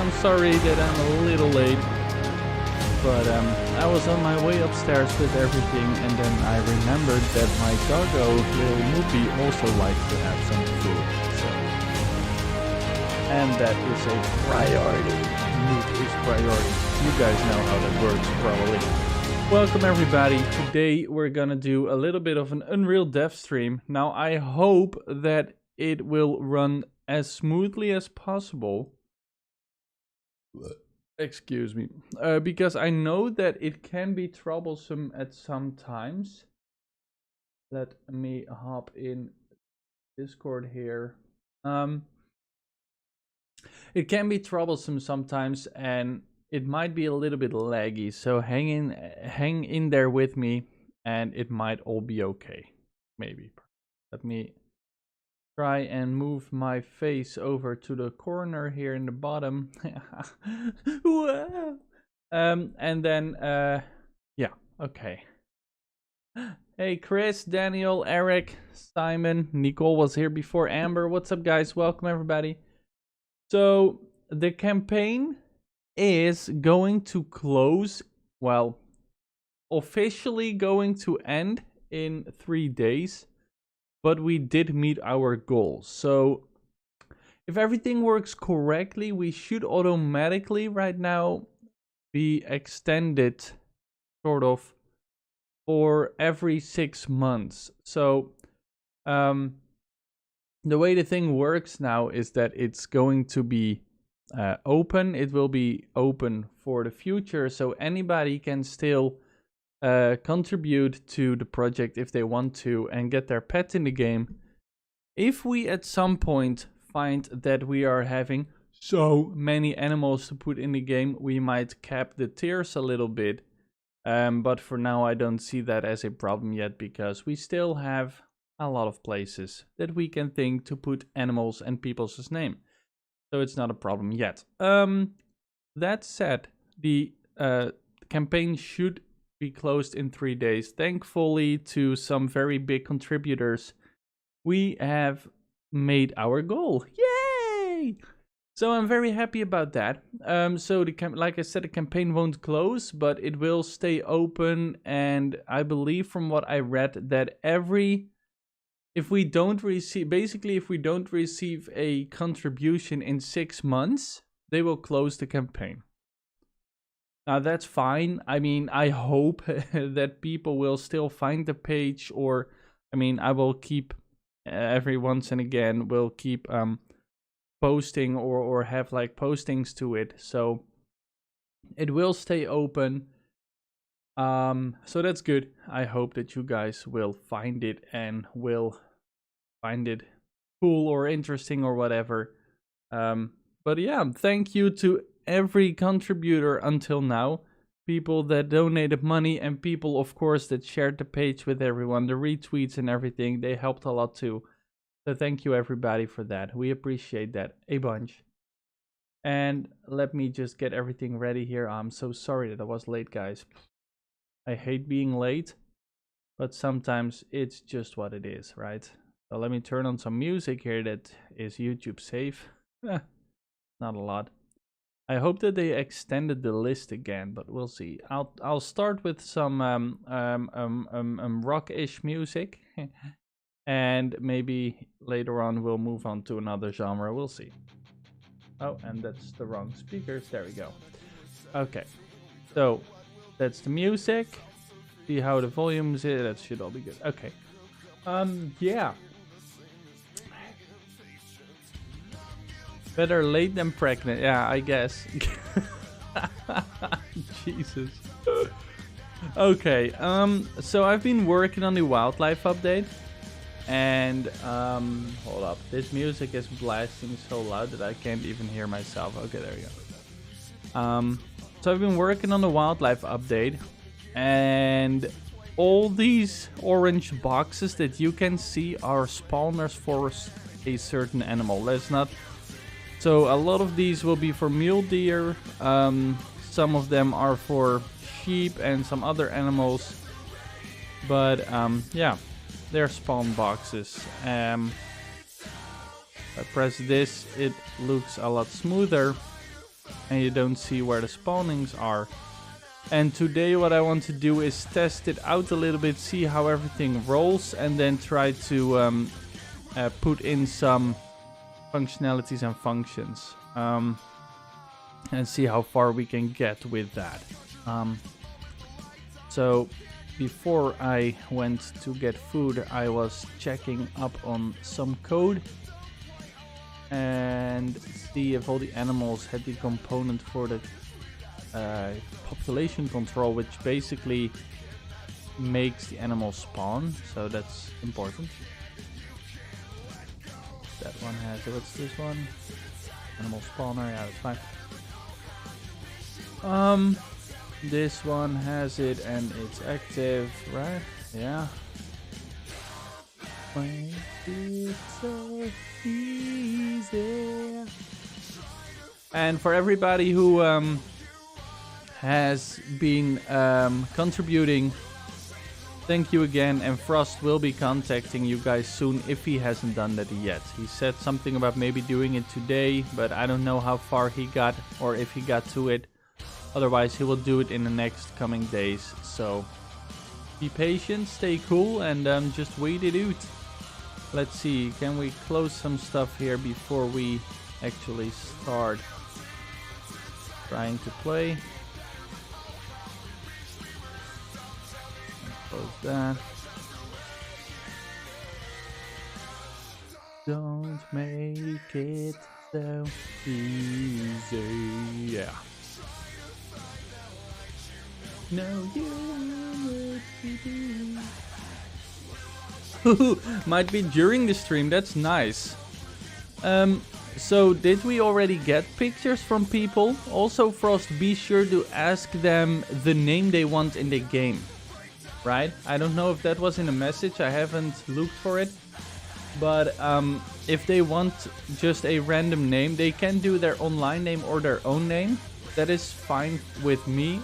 I'm sorry that I'm a little late, but I was on my way upstairs with everything, and then I remembered that my doggo, little Moopy, also likes to have some food. So, and that is a priority. Moop is priority. You guys know how that works, probably. Welcome everybody. Today we're gonna do a little bit of an Unreal Dev stream. Now I hope that it will run as smoothly as possible. Excuse me. Because I know that it can be troublesome at some times. Let me hop in Discord here. It can be troublesome sometimes, and it might be a little bit laggy. So hang in there with me, and it might all be okay. Maybe. Let me try and move my face over to the corner here in the bottom. Wow. And then, yeah, okay. Hey, Chris, Daniel, Eric, Simon, Nicole was here before. Amber, what's up, guys? Welcome, everybody. So, the campaign is going to close, well, officially going to end in 3 days. But we did meet our goals. So if everything works correctly, we should automatically right now be extended sort of for every 6 months. So the way the thing works now is that it's going to be open. It will be open for the future. So anybody can still contribute to the project if they want to and get their pet in the game. If we at some point find that we are having so many animals to put in the game, we might cap the tiers a little bit. But for now, I don't see that as a problem yet, because we still have a lot of places that we can think to put animals and people's name. So it's not a problem yet. That said, the campaign should be closed in 3 days. Thankfully, to some very big contributors, we have made our goal. Yay! So I'm very happy about that. So like I said, the campaign won't close, but it will stay open. And I believe from what I read that if we don't receive a contribution in 6 months, they will close the campaign. Now that's fine. I mean, I hope that people will still find the page, or I mean, I will keep every once and again will keep posting or have like postings to it. So it will stay open. So that's good. I hope that you guys will find it and will find it cool or interesting or whatever. But yeah, thank you to every contributor until now, people that donated money, and people of course that shared the page with everyone, the retweets and everything. They helped a lot too, so thank you everybody for that. We appreciate that a bunch. And let me just get everything ready here. I'm so sorry that I was late, guys. I hate being late, but sometimes it's just what it is, right? So let me turn on some music here that is YouTube safe. Not a lot. I hope that they extended the list again, but we'll see. I'll start with some rock-ish music, and maybe later on we'll move on to another genre. We'll see. Oh, and that's the wrong speakers. There we go. Okay, so that's the music. See how the volume is. That should all be good. Okay. Yeah. Better late than pregnant. Yeah, I guess. Jesus. Okay. So I've been working on the WildLife update, and hold up. This music is blasting so loud that I can't even hear myself. Okay, there we go. So I've been working on the WildLife update, and all these orange boxes that you can see are spawners for a certain animal. Let's not. So a lot of these will be for mule deer, some of them are for sheep and some other animals, but yeah, they're spawn boxes. If I press this, it looks a lot smoother. and you don't see where the spawnings are. And today what I want to do is test it out a little bit, see how everything rolls, and then try to put in some functionalities and functions. And see how far we can get with that. So before I went to get food, I was checking up on some code and see if all the animals had the component for the population control, which basically makes the animals spawn, so that's important. That one has it. What's this one? Animal spawner, yeah, that's fine. This one has it and it's active, right? Yeah. It's so easy. And for everybody who has been contributing, thank you again, and Frost will be contacting you guys soon if he hasn't done that yet. He said something about maybe doing it today, but I don't know how far he got or if he got to it. Otherwise, he will do it in the next coming days. So be patient, stay cool, and just wait it out. Let's see, can we close some stuff here before we actually start trying to play? Close that. Don't make it so easy. Yeah. No, you would. Might be during the stream. That's nice. So did we already get pictures from people? Also, Frost, be sure to ask them the name they want in the game. Right? I don't know if that was in a message. I haven't looked for it. But if they want just a random name, they can do their online name or their own name. That is fine with me.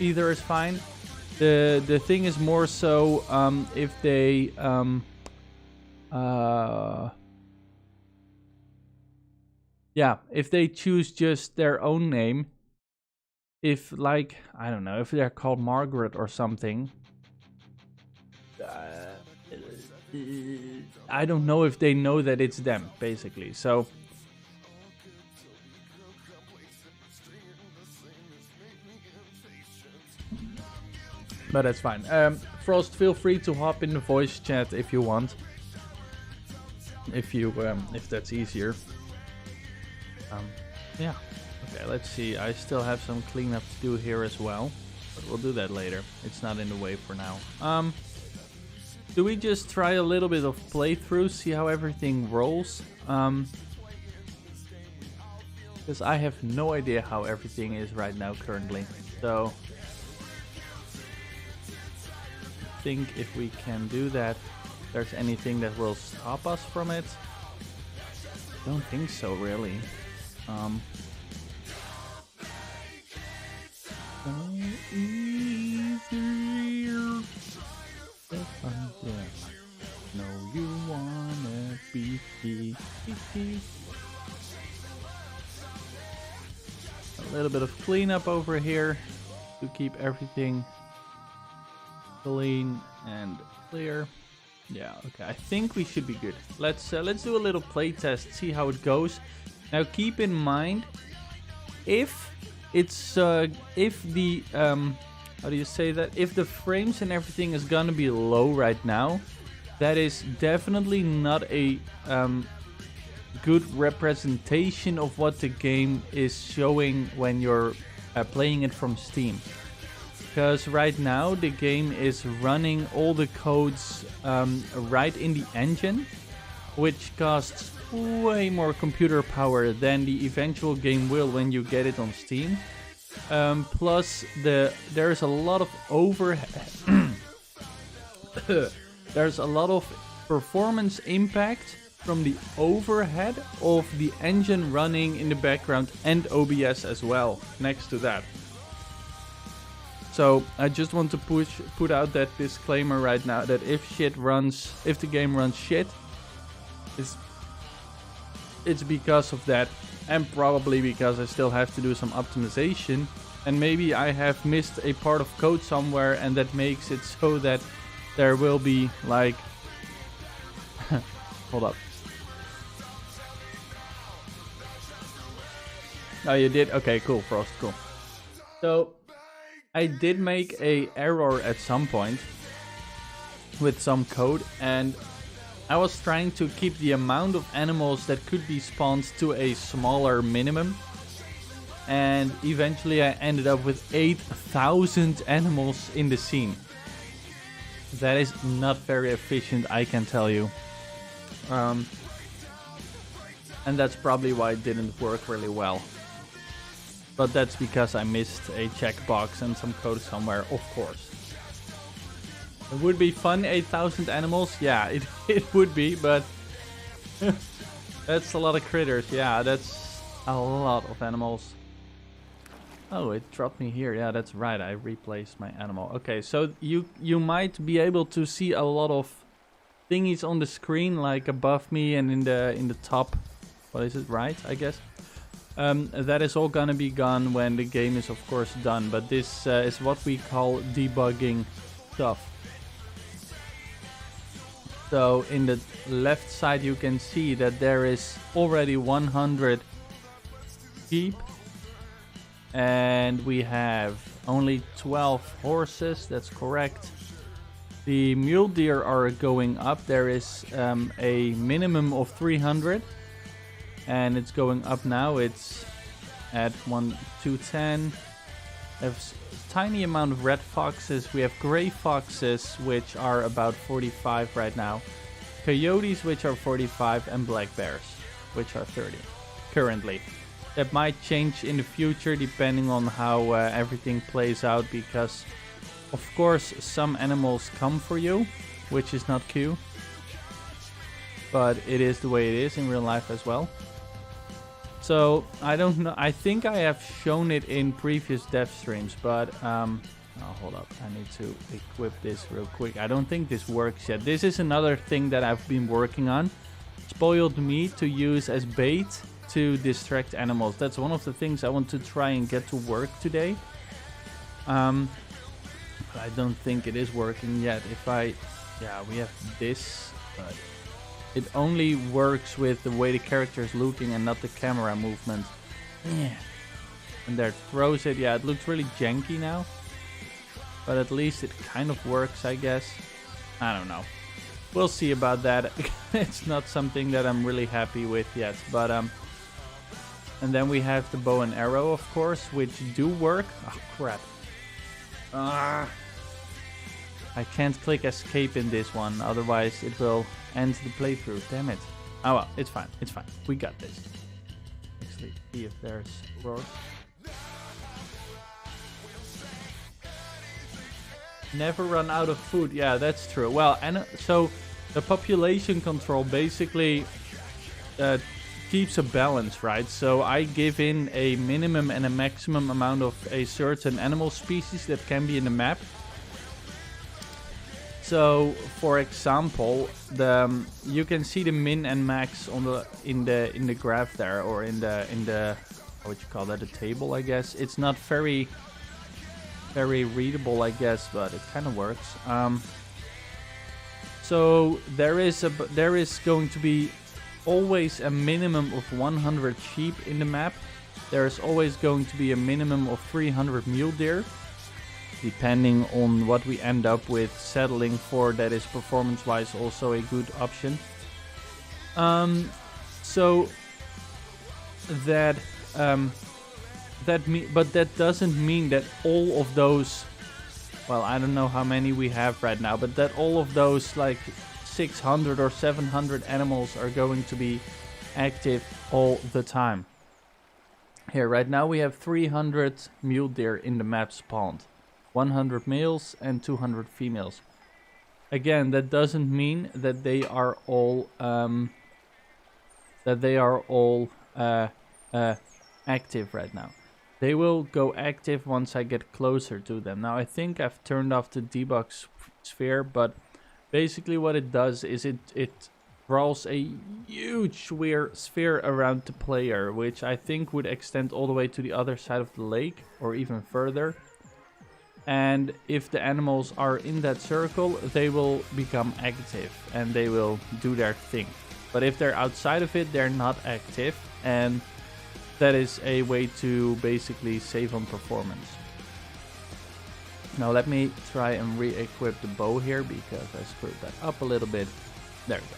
Either is fine. The thing is more so if they if they choose just their own name. If, like, I don't know, if they're called Margaret or something, I don't know if they know that it's them, basically. So but that's fine. Frost, feel free to hop in the voice chat if you want. If that's easier. Yeah. Okay, let's see. I still have some cleanup to do here as well, but we'll do that later. It's not in the way for now. Do we just try a little bit of playthrough, see how everything rolls? Because I have no idea how everything is right now currently. So I think if we can do that, if there's anything that will stop us from it. Don't think so, really. No, you wanna be. A little bit of cleanup over here to keep everything clean and clear. Yeah, okay. I think we should be good. Let's do a little play test, see how it goes. Now, keep in mind, if it's if the how do you say that? If the frames and everything is gonna be low right now, that is definitely not a good representation of what the game is showing when you're playing it from Steam. Because right now the game is running all the codes right in the engine, which costs way more computer power than the eventual game will when you get it on Steam. Plus there's a lot of overhead. There's a lot of performance impact from the overhead of the engine running in the background and OBS as well next to that. So I just want to put out that disclaimer right now that if the game runs shit, it's because of that. And probably because I still have to do some optimization. And maybe I have missed a part of code somewhere, and that makes it so that there will be like... Hold up. Oh, you did? Okay, cool, Frost, cool. So, I did make a error at some point with some code, and I was trying to keep the amount of animals that could be spawned to a smaller minimum. And eventually I ended up with 8,000 animals in the scene. That is not very efficient, I can tell you. And that's probably why it didn't work really well. But that's because I missed a checkbox and some code somewhere, of course. It would be fun, 8,000 animals. Yeah, it would be, but that's a lot of critters. Yeah, that's a lot of animals. Oh, it dropped me here. Yeah, that's right. I replaced my animal. Okay, so you might be able to see a lot of thingies on the screen, like above me and in the top. What is it? Right, I guess. That is all gonna be gone when the game is, of course, done. But this is what we call debugging stuff. So in the left side you can see that there is already 100 sheep. And we have only 12 horses, that's correct. The mule deer are going up. There is a minimum of 300. And it's going up now. It's at 210. There's a tiny amount of red foxes. We have gray foxes, which are about 45 right now. Coyotes, which are 45. And black bears, which are 30 currently. That might change in the future depending on how everything plays out, because of course some animals come for you, which is not cool. But it is the way it is in real life as well. So I don't know, I think I have shown it in previous dev streams, but oh, hold up, I need to equip this real quick. I don't think this works yet. This is another thing that I've been working on. Spoiled meat to use as bait to distract animals. That's one of the things I want to try and get to work today. But I don't think it is working yet. Yeah, we have this, but it only works with the way the character is looking and not the camera movement. Yeah. And there, it throws it. Yeah, it looks really janky now, but at least it kind of works, I guess. I don't know. We'll see about that. It's not something that I'm really happy with yet, but and then we have the bow and arrow, of course, which do work. Oh, crap. I can't click escape in this one, otherwise it will end the playthrough. Damn it. Oh well, it's fine. It's fine. We got this. Actually, see if there's roars. Never run out of food. Yeah, that's true. Well, and so the population control basically keeps a balance, right? So I give in a minimum and a maximum amount of a certain animal species that can be in the map. So, for example, you can see the min and max on in the graph there, or in the what you call that, a table, I guess. It's not very readable, I guess, but it kind of works. So there is going to be always a minimum of 100 sheep in the map. There is always going to be a minimum of 300 mule deer, depending on what we end up with settling for. That is performance-wise also a good option. So that but that doesn't mean that all of those, well, I don't know how many we have right now, but that all of those like 600 or 700 animals are going to be active all the time. Here, right now we have 300 mule deer in the map spawned. 100 males and 200 females. Again, that doesn't mean that they are all active right now. They will go active once I get closer to them. Now I think I've turned off the debug sphere, but basically what it does is it draws a huge sphere around the player, which I think would extend all the way to the other side of the lake or even further. And if the animals are in that circle, they will become active and they will do their thing. But if they're outside of it, they're not active, and that is a way to basically save on performance. Now let me try and re-equip the bow here because I screwed that up a little bit. There we go.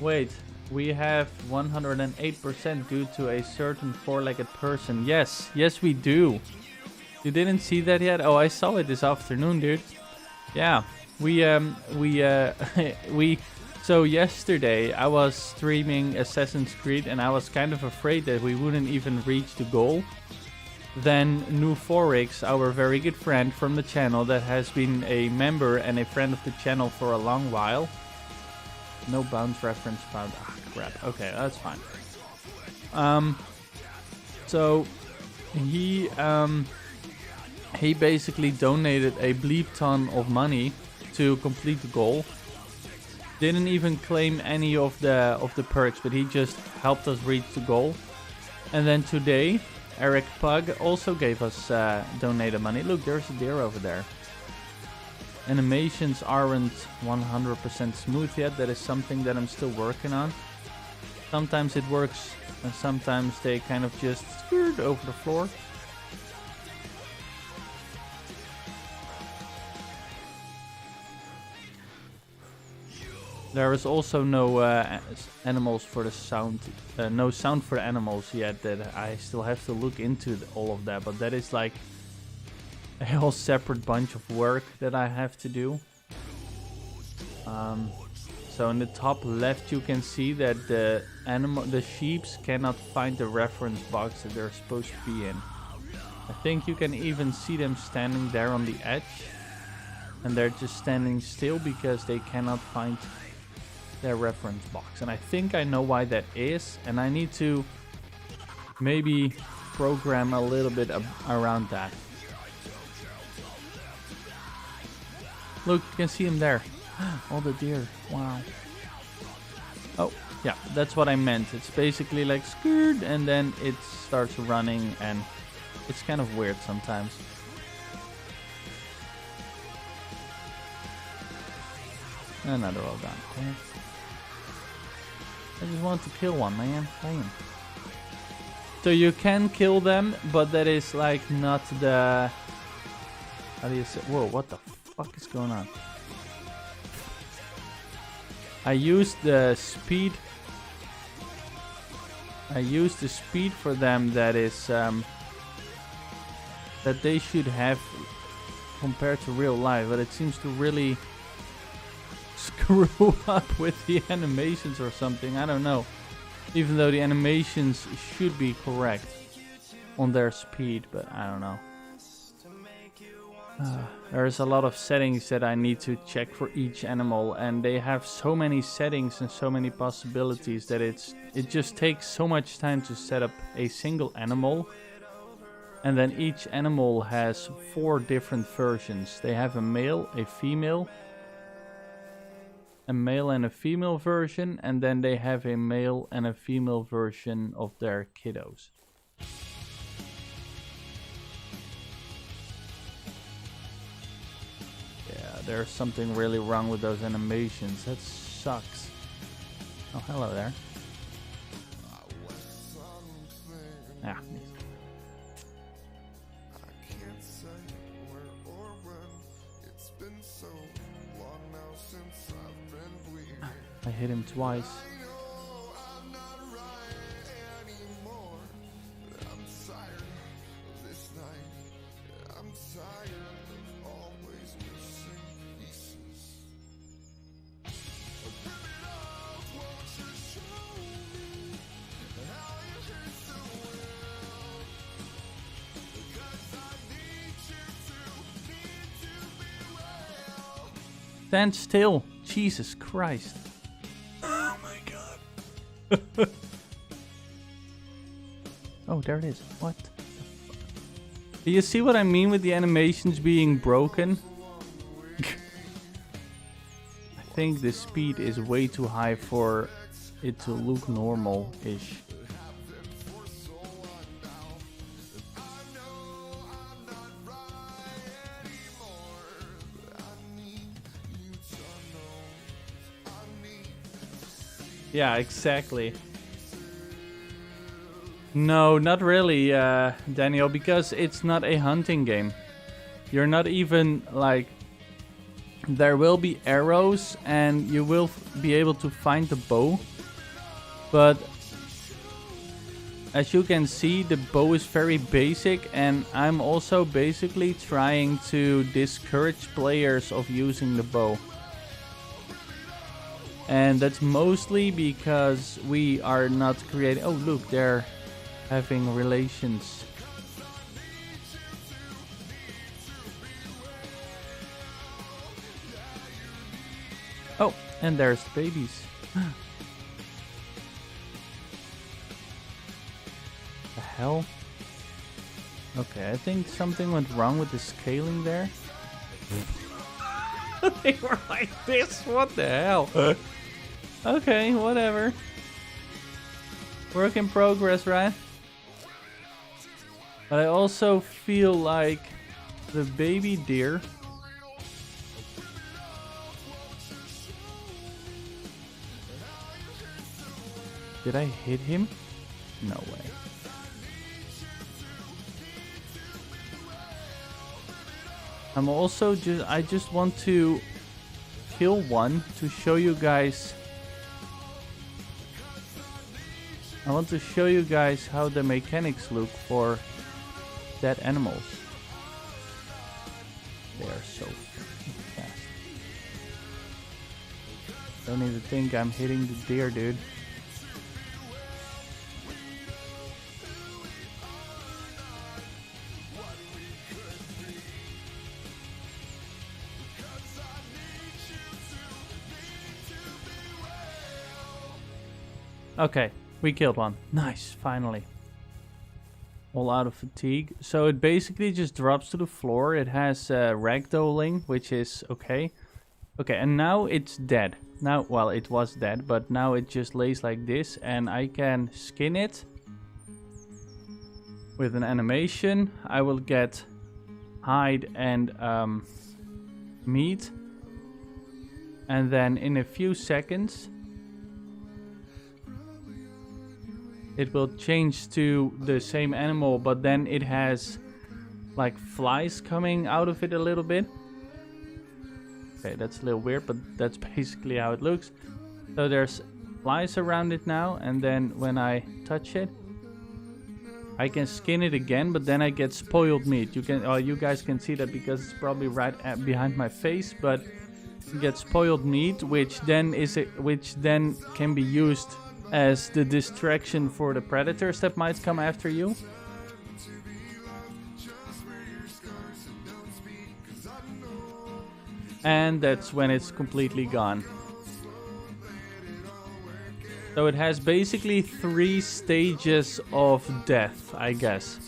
Wait, we have 108% due to a certain four-legged person. Yes, yes we do. You didn't see that yet? Oh, I saw it this afternoon, dude. Yeah, so yesterday I was streaming Assassin's Creed and I was kind of afraid that we wouldn't even reach the goal. Then Nu4X, our very good friend from the channel that has been a member and a friend of the channel for a long while. No bounce reference found. Ah, crap. Okay, that's fine. So he basically donated a bleep ton of money to complete the goal. Didn't even claim any of the perks, but he just helped us reach the goal. And then today, Eric Pug also gave us donated money. Look, there's a deer over there. Animations aren't 100% smooth yet. That is something that I'm still working on. Sometimes it works, and sometimes they kind of just skirt over the floor. There is also no animals for the sound, no sound for the animals yet. That I still have to look into all of that, but that is like a whole separate bunch of work that I have to do. So in the top left, you can see that the sheeps cannot find the reference box that they're supposed to be in. I think you can even see them standing there on the edge, and they're just standing still because they cannot find their reference box. And I think I know why that is, and I need to maybe program a little bit around that. Look, you can see him there. All the deer. Wow. Oh, yeah, that's what I meant. It's basically like skirt and then it starts running, and it's kind of weird sometimes. Another all done. Okay. I just want to kill one, man. Damn. So you can kill them, but that is like not the... How do you say? Whoa, what the fuck is going on? I used the speed. I used the speed for them that is that they should have compared to real life, but it seems to really screw up with the animations or something. I don't know. Even though the animations should be correct on their speed, but I don't know. There's a lot of settings that I need to check for each animal, and they have so many settings and so many possibilities that it just takes so much time to set up a single animal. And then each animal has 4 different versions. They have a male, a female, a male and a female version, and then they have a male and a female version of their kiddos. Yeah, there's something really wrong with those animations. That sucks. Oh, hello there. Yeah. I hit him twice. Stand still. Jesus Christ. Oh my god. Oh, there it is. What the fuck? Do you see what I mean with the animations being broken? I think the speed is way too high for it to look normal-ish. Yeah, exactly. No, not really, Daniel, because it's not a hunting game. You're not even, like... There will be arrows and you will be able to find the bow. But... as you can see, the bow is very basic, and I'm also basically trying to discourage players of using the bow. And that's mostly because we are not creating... Oh, look, they're having relations. Oh, and there's the babies. The hell? Okay, I think something went wrong with the scaling there. They were like this? What the hell? Okay, whatever. Work in progress, right? But I also feel like the baby deer... Did I hit him? No way. I'm also I just want to kill one to show you guys. I want to show you guys how the mechanics look for dead animals. They are so fast. Don't even think I'm hitting the deer, dude. Okay, we killed one. Nice, finally. All out of fatigue. So it basically just drops to the floor. It has ragdolling, which is okay. Okay, and now it's dead. Now, well, it was dead, but now it just lays like this, and I can skin it with an animation. I will get hide and meat, and then in a few seconds it will change to the same animal, but then it has like flies coming out of it a little bit. Okay, that's a little weird, but that's basically how it looks. So there's flies around it now, and then when I touch it, I can skin it again, but then I get spoiled meat. You guys can see that because it's probably right behind my face, but you get spoiled meat, which then can be used as the distraction for the predators that might come after you. And that's when it's completely gone. So it has basically 3 stages of death, I guess.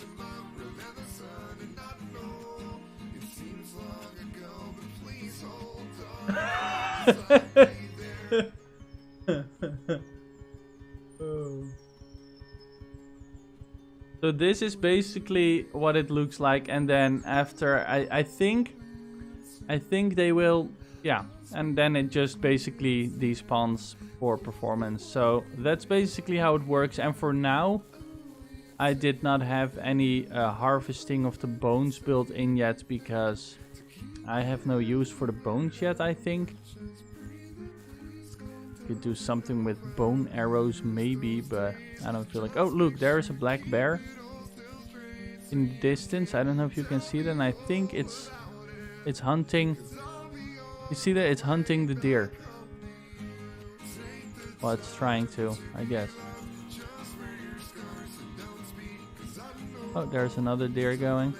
So this is basically what it looks like, and then after I think they will, yeah, and then it just basically despawns for performance. So that's basically how it works. And for now, I did not have any harvesting of the bones built in yet, because I have no use for the bones yet, I think. Could do something with bone arrows maybe, but I don't feel like... Oh, look, there is a black bear in the distance. I don't know if you can see it, and I think it's hunting. You see that? It's hunting the deer. Well, it's trying to, I guess. Oh, there's another deer going.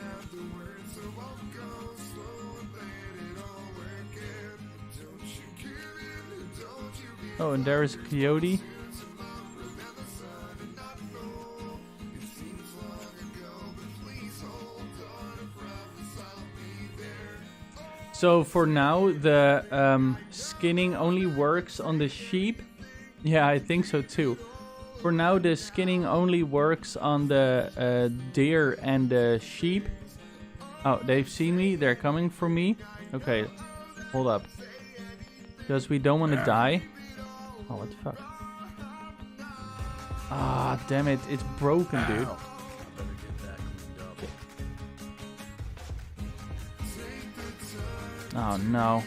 Oh, and there is a coyote. So for now, the skinning only works on the sheep. Yeah, I think so too. For now, the skinning only works on the deer and the sheep. Oh, they've seen me. They're coming for me. Okay, hold up. Because we don't want to die. Oh, what the fuck? Ah, damn it. It's broken, dude. Oh, no.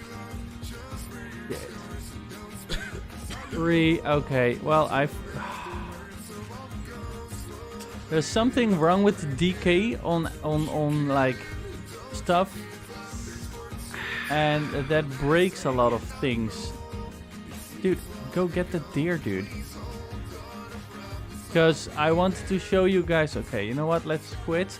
Shit. 3. Okay, well, there's something wrong with the decay on like stuff, and that breaks a lot of things. Dude, go get the deer, dude. Because I wanted to show you guys. Okay, you know what? Let's quit.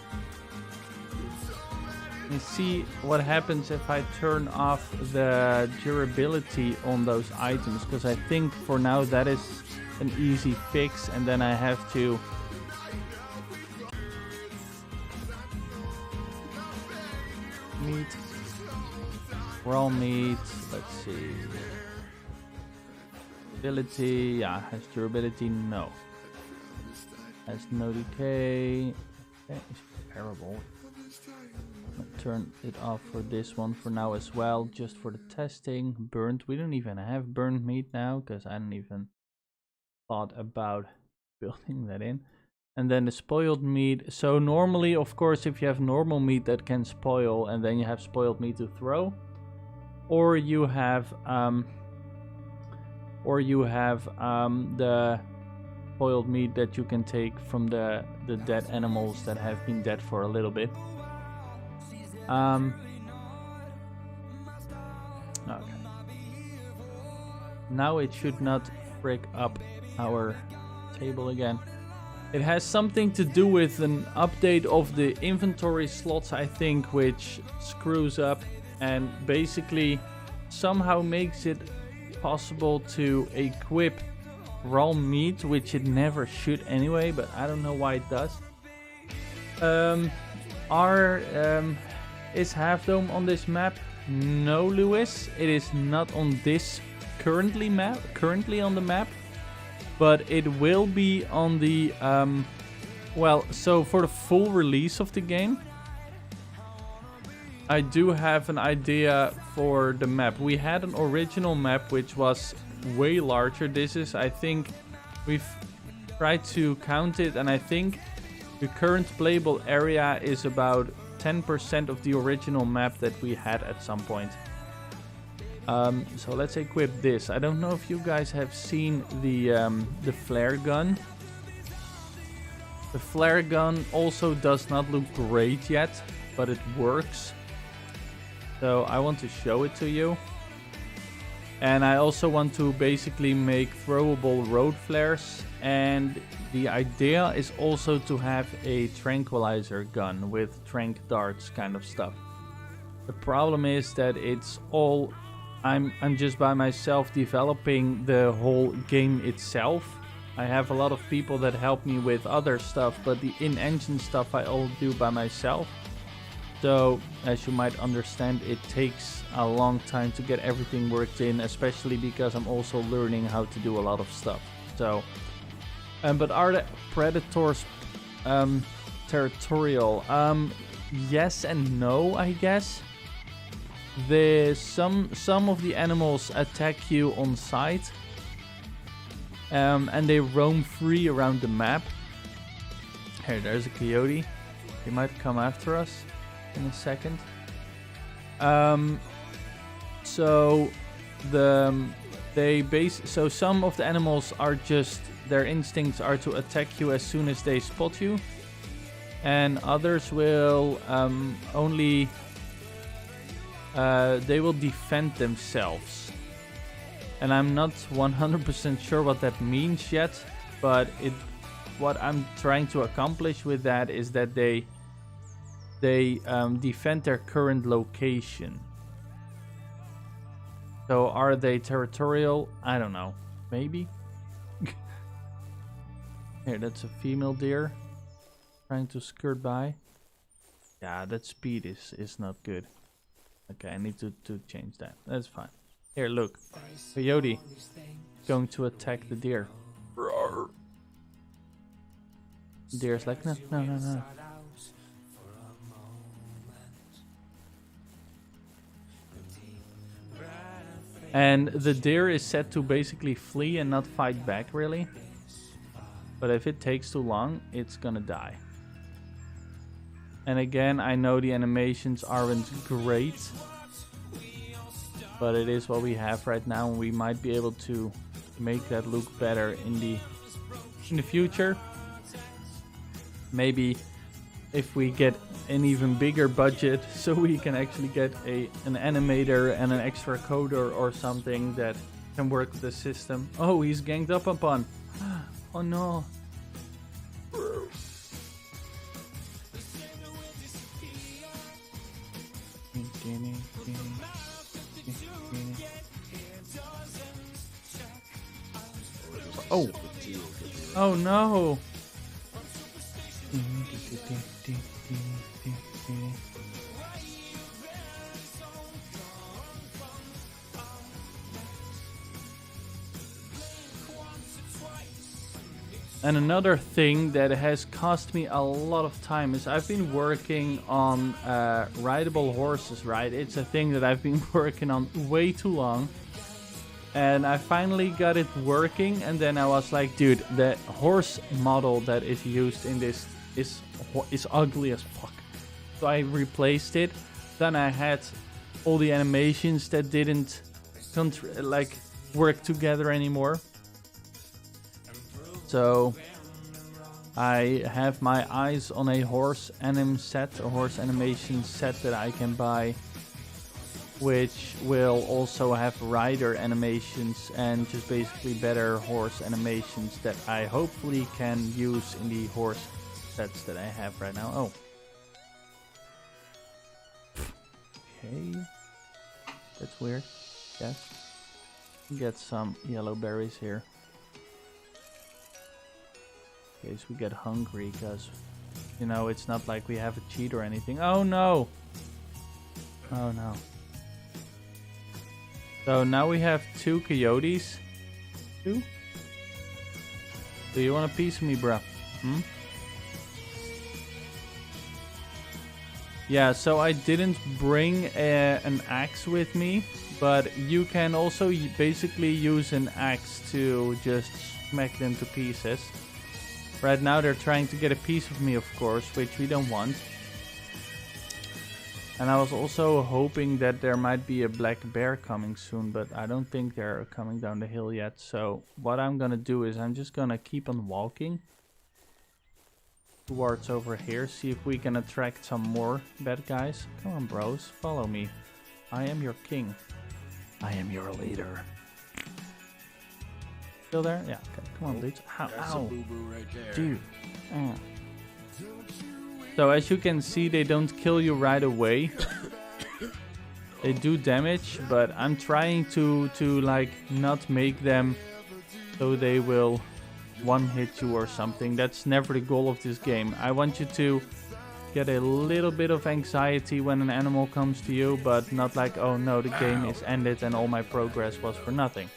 And see what happens if I turn off the durability on those items. Because I think for now that is an easy fix, and then I have to meat, raw meat, let's see, durability, yeah, has durability, no, has no decay, okay, it's comparable. Turn it off for this one for now as well, just for the testing. Burnt, we don't even have burnt meat now, because I didn't even thought about building that in. And then the spoiled meat. So normally, of course, if you have normal meat, that can spoil, and then you have spoiled meat to throw, or you have the spoiled meat that you can take from the dead animals that have been dead for a little bit. Okay. Now it should not break up our table again. It has something to do with an update of the inventory slots, I think, which screws up and basically somehow makes it possible to equip raw meat, which it never should anyway, but I don't know why it does. Is Half Dome on this map? No, Lewis, it is not on this currently on the map. But it will be on the, well, so for the full release of the game, I do have an idea for the map. We had an original map which was way larger. This is, I think, we've tried to count it, and I think the current playable area is about 10% of the original map that we had at some point. So let's equip this. I don't know if you guys have seen the flare gun. The flare gun also does not look great yet, but it works. So I want to show it to you. And I also want to basically make throwable road flares. And the idea is also to have a tranquilizer gun with tranq darts kind of stuff. The problem is that it's all... I'm just by myself developing the whole game itself. I have a lot of people that help me with other stuff, but the in-engine stuff I all do by myself. So, as you might understand, it takes a long time to get everything worked in, especially because I'm also learning how to do a lot of stuff. So, but are the predators territorial? Yes and no, I guess. Some of the animals attack you on sight, and they roam free around the map. Here, there's a coyote. He might come after us in a second. So some of the animals are just, their instincts are to attack you as soon as they spot you, and others will only. They will defend themselves. And I'm not 100% sure what that means yet, but what I'm trying to accomplish with that is that they defend their current location. So are they territorial? I don't know. Maybe? Here, that's a female deer. Trying to skirt by. Yeah, that speed is not good. Okay, I need to change that. That's fine. Here, look. Coyote going to attack the deer. Roar. Deer's like, no, no, no, no. And the deer is set to basically flee and not fight back, really. But if it takes too long, it's gonna die. And again, I know the animations aren't great, but it is what we have right now, and we might be able to make that look better in the future. Maybe if we get an even bigger budget, so we can actually get an animator and an extra coder or something that can work with the system. Oh, he's ganged up upon. Oh no. Oh. Oh no. And another thing that has cost me a lot of time is I've been working on rideable horses, right? It's a thing that I've been working on way too long. And I finally got it working, and then I was like, dude, the horse model that is used in this is ugly as fuck. So I replaced it. Then I had all the animations that didn't work together anymore. So I have my eyes on a horse animation set that I can buy, which will also have rider animations and just basically better horse animations that I hopefully can use in the horse sets that I have right now. Oh. Okay. That's weird. Yes. Get some yellow berries here. In case we get hungry, because, you know, it's not like we have a cheat or anything. Oh no! Oh no. So now we have 2 coyotes. 2? Do you want a piece of me, bro? Hmm? Yeah, so I didn't bring an axe with me, but you can also basically use an axe to just smack them to pieces. Right now they're trying to get a piece of me, of course, which we don't want. And I was also hoping that there might be a black bear coming soon, but I don't think they're coming down the hill yet. So what I'm gonna do is I'm just gonna keep on walking towards over here, see if we can attract some more bad guys. Come on, bros, follow me. I am your king. I am your leader. Still there? Yeah, okay. Come on, dudes. Ow, ow. Right there. Dude. So as you can see, they don't kill you right away. They do damage, but I'm trying to like not make them so they will one-hit you or something. That's never the goal of this game. I want you to get a little bit of anxiety when an animal comes to you, but not like, oh no, the game is ended and all my progress was for nothing.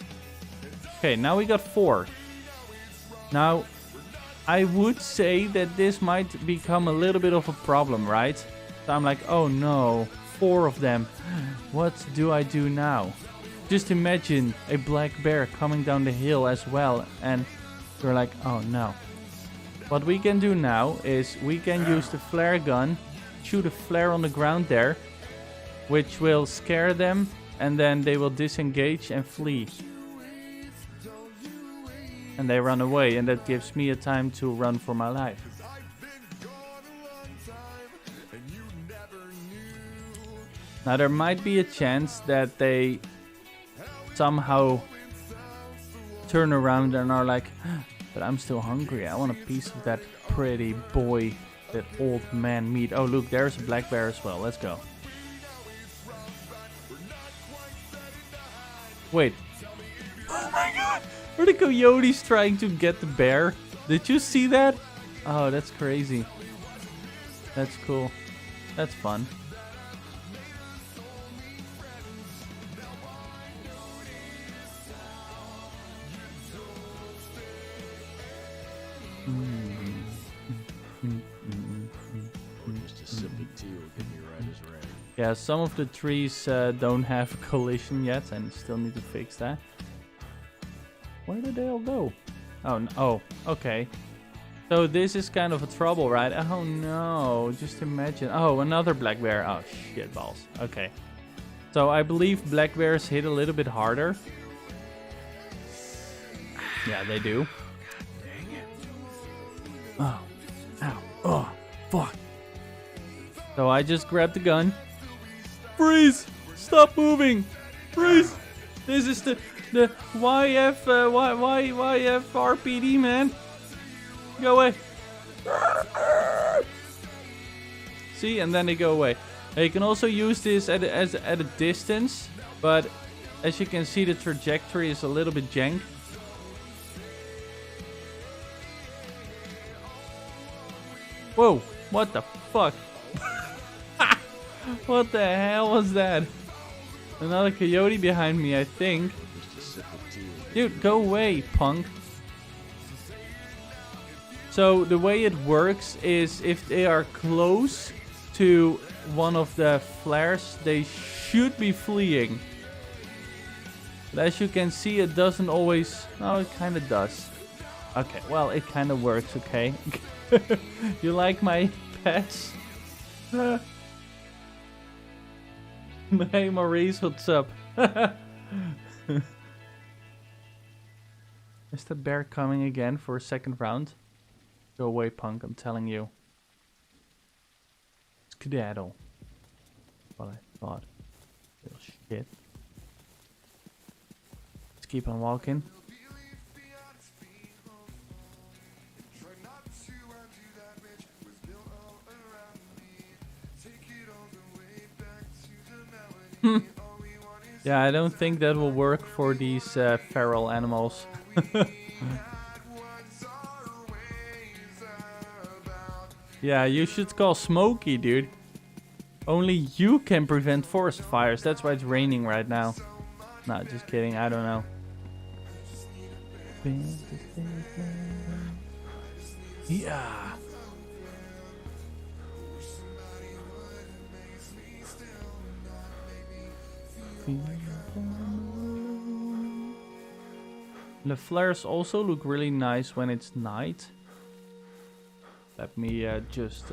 Okay, now we got 4. Now, I would say that this might become a little bit of a problem, right? So I'm like, oh no, 4 of them. What do I do now? Just imagine a black bear coming down the hill as well, and you're like, oh no. What we can do now is we can use the flare gun, shoot a flare on the ground there, which will scare them, and then they will disengage and flee. And they run away, and that gives me a time to run for my life. Now there might be a chance that they somehow turn around and are like, but I'm still hungry, I want a piece of that pretty boy, that old man meat. Oh look, there's a black bear as well, let's go. Wait. Oh my god! Are the coyotes trying to get the bear? Did you see that? Oh, that's crazy. That's cool. That's fun. Just a sip of tea will get me right as rain. Yeah, some of the trees don't have a collision yet, and still need to fix that. Where did they all go? Oh, okay. So this is kind of a trouble, right? Oh no, just imagine. Oh, another black bear. Oh shit balls. Okay. So I believe black bears hit a little bit harder. Yeah, they do. Dang it. Oh, ow, oh, fuck. So I just grabbed the gun. Freeze! Stop moving! Freeze! This is the YFRPD, man. Go away. See, and then they go away. Now you can also use this at a distance, but as you can see, the trajectory is a little bit jank. Whoa! What the fuck? What the hell was that? Another coyote behind me, I think. Just a sip of tea. Dude, go away, punk. So the way it works is if they are close to one of the flares, they should be fleeing. But as you can see, it doesn't always... Oh, it kind of does. Okay, well, it kind of works, okay? You like my pets? Hey Maurice, what's up? Is the bear coming again for a second round? Go away, punk, I'm telling you. Skedaddle. What I thought. Little shit. Let's keep on walking. Yeah, I don't think that will work for these feral animals. Yeah, you should call Smokey, dude. Only you can prevent forest fires. That's why it's raining right now. No, just kidding. I don't know. Yeah. The flares also look really nice when it's night. Let me just...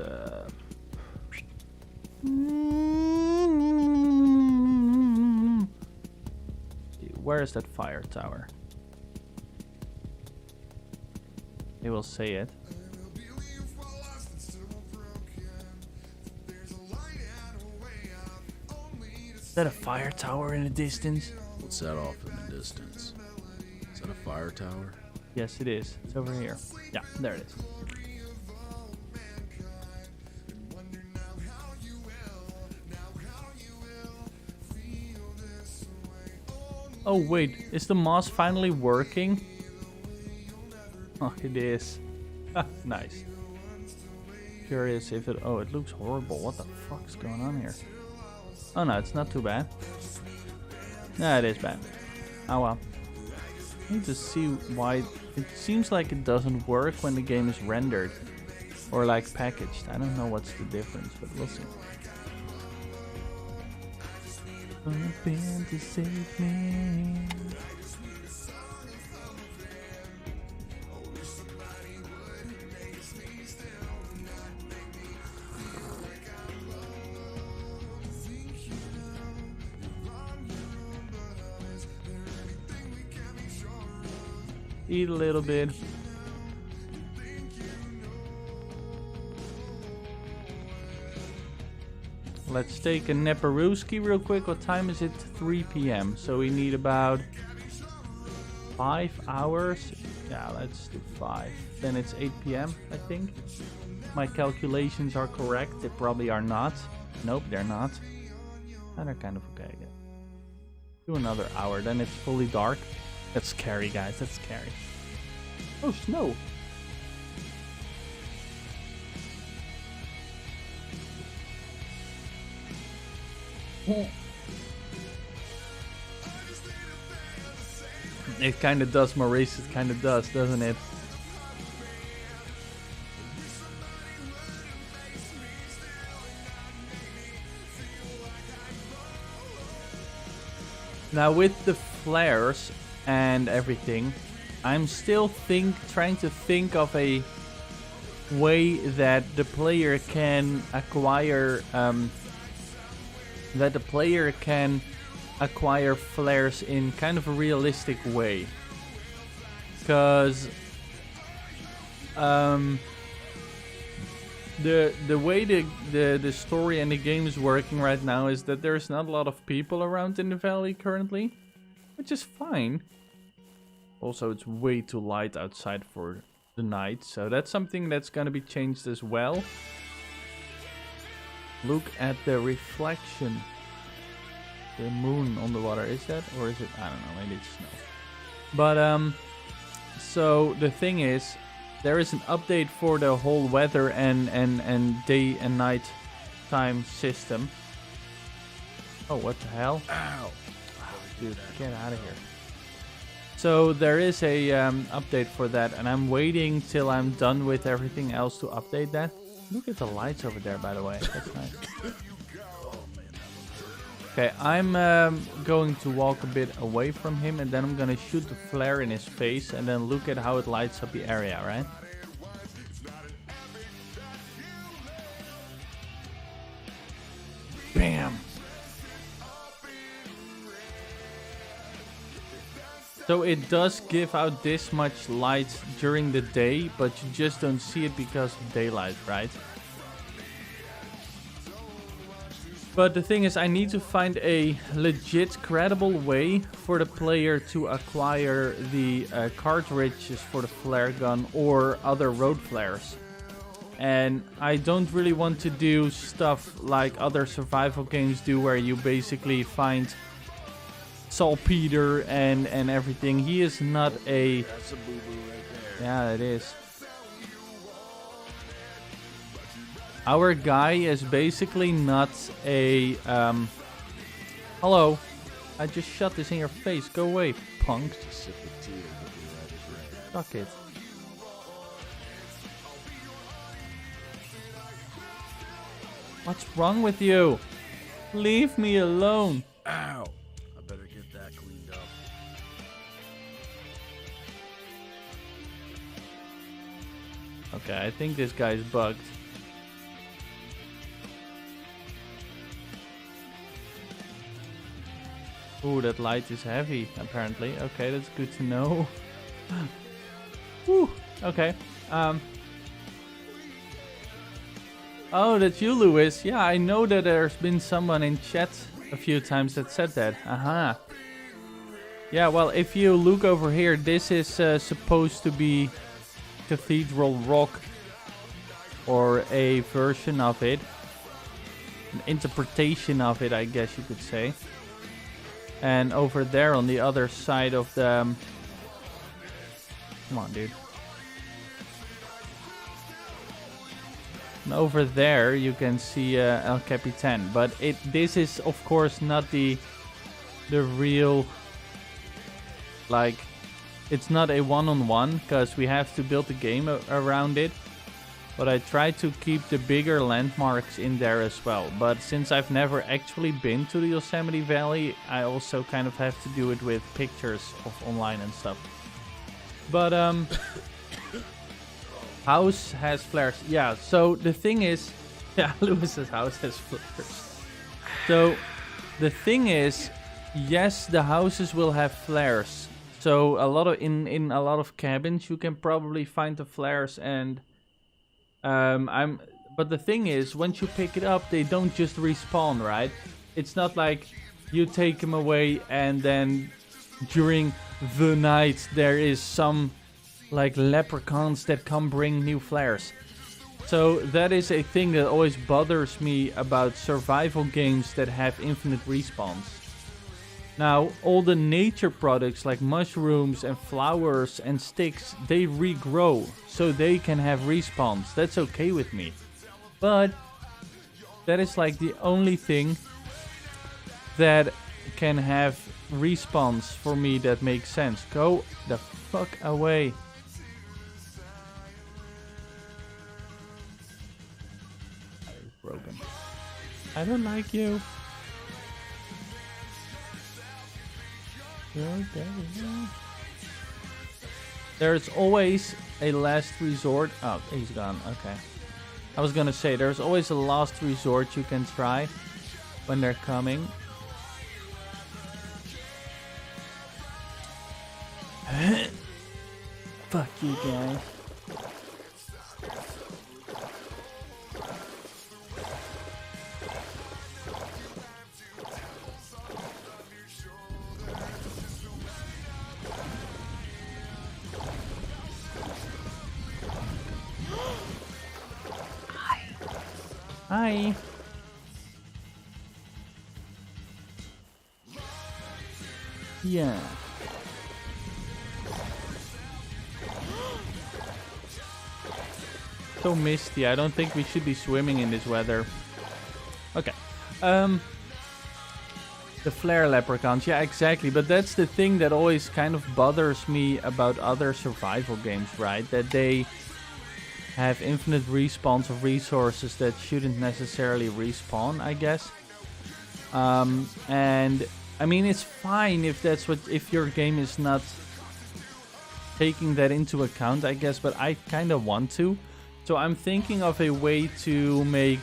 Where is that fire tower? It will say it. Is that a fire tower in the distance? What's that off in the distance? Is that a fire tower? Yes, it is. It's over here. Yeah, there it is. Oh wait, is the moss finally working? Oh, it is. Nice. Curious if it... Oh, it looks horrible. What the fuck's going on here? Oh no, it's not too bad. Nah, it is bad. Oh well. I need to see why... It seems like it doesn't work when the game is rendered. Or like packaged. I don't know what's the difference, but we'll see. To save me. Eat a little bit. Let's take a Neparooski real quick. What time is it? 3 p.m. So we need about 5 hours. Yeah, let's do 5. Then it's 8 p.m. I think. My calculations are correct. They probably are not. Nope, they're not. And they're kind of okay. Yeah. Do another hour. Then it's fully dark. That's scary, guys. That's scary. Oh, snow. It kind of does, Maurice. It kind of does, doesn't it? Now with the flares and everything, I'm still trying to think of a way that the player can acquire flares in kind of a realistic way. Because the way the story and the game is working right now is that there's not a lot of people around in the valley currently, which is fine. Also, it's way too light outside for the night, so that's something that's gonna be changed as well. Look at the reflection. The moon on the water, is that? Or is it? I don't know, maybe it's snow. But, so the thing is, there is an update for the whole weather and day and night time system. Oh, what the hell? Ow! Dude, get out of here. So there is a update for that, and I'm waiting till I'm done with everything else to update that. Look at the lights over there, by the way. That's nice. Okay, I'm going to walk a bit away from him, and then I'm gonna shoot the flare in his face, and then look at how it lights up the area, right? Bam! So it does give out this much light during the day, but you just don't see it because of daylight, right? But the thing is, I need to find a legit, credible way for the player to acquire the cartridges for the flare gun or other road flares. And I don't really want to do stuff like other survival games do, where you basically find saltpeter and everything. He is not a... That's a boo-boo right there. Yeah, it is. Our guy is basically not a... Hello. I just shot this in your face. Go away, punk. Just a sip of tea will be right as rain. Fuck it. What's wrong with you? Leave me alone. Ow! I better get that cleaned up. Okay, I think this guy's bugged. Ooh, that light is heavy, apparently. Okay, that's good to know. Whew, okay. Oh, that's you, Lewis. Yeah, I know that there's been someone in chat a few times that said that. Aha. Yeah, well, if you look over here, this is supposed to be Cathedral Rock, or a version of it. An interpretation of it, I guess you could say. And over there on the other side of the... Come on, dude. And over there you can see El Capitan. But this is of course not the real... Like, it's not a one-on-one, because we have to build a game around it. But I try to keep the bigger landmarks in there as well. But since I've never actually been to the Yosemite Valley, I also kind of have to do it with pictures of online and stuff. But house has flares. Yeah, so the thing is... Yeah, Lewis's house has flares. So the thing is, yes, the houses will have flares. So a lot of in a lot of cabins you can probably find the flares, and but the thing is, once you pick it up, they don't just respawn, right? It's not like you take them away and then during the night there is some like leprechauns that come bring new flares. So that is a thing that always bothers me about survival games that have infinite respawns. Now, all the nature products like mushrooms and flowers and sticks, they regrow, so they can have respawns. That's okay with me. But that is like the only thing that can have respawns for me that makes sense. Go the fuck away. That is broken. I don't like you. There's always a last resort. Oh, he's gone. Okay. I was gonna say, there's always a last resort you can try when they're coming. Fuck you guys. Hi. Yeah. So misty. I don't think we should be swimming in this weather. Okay. The flare leprechauns. Yeah, exactly. But that's the thing that always kind of bothers me about other survival games, right? That they have infinite respawns of resources that shouldn't necessarily respawn, I guess. And I mean, it's fine if that's if your game is not taking that into account, I guess, but I kind of want to. So I'm thinking of a way to make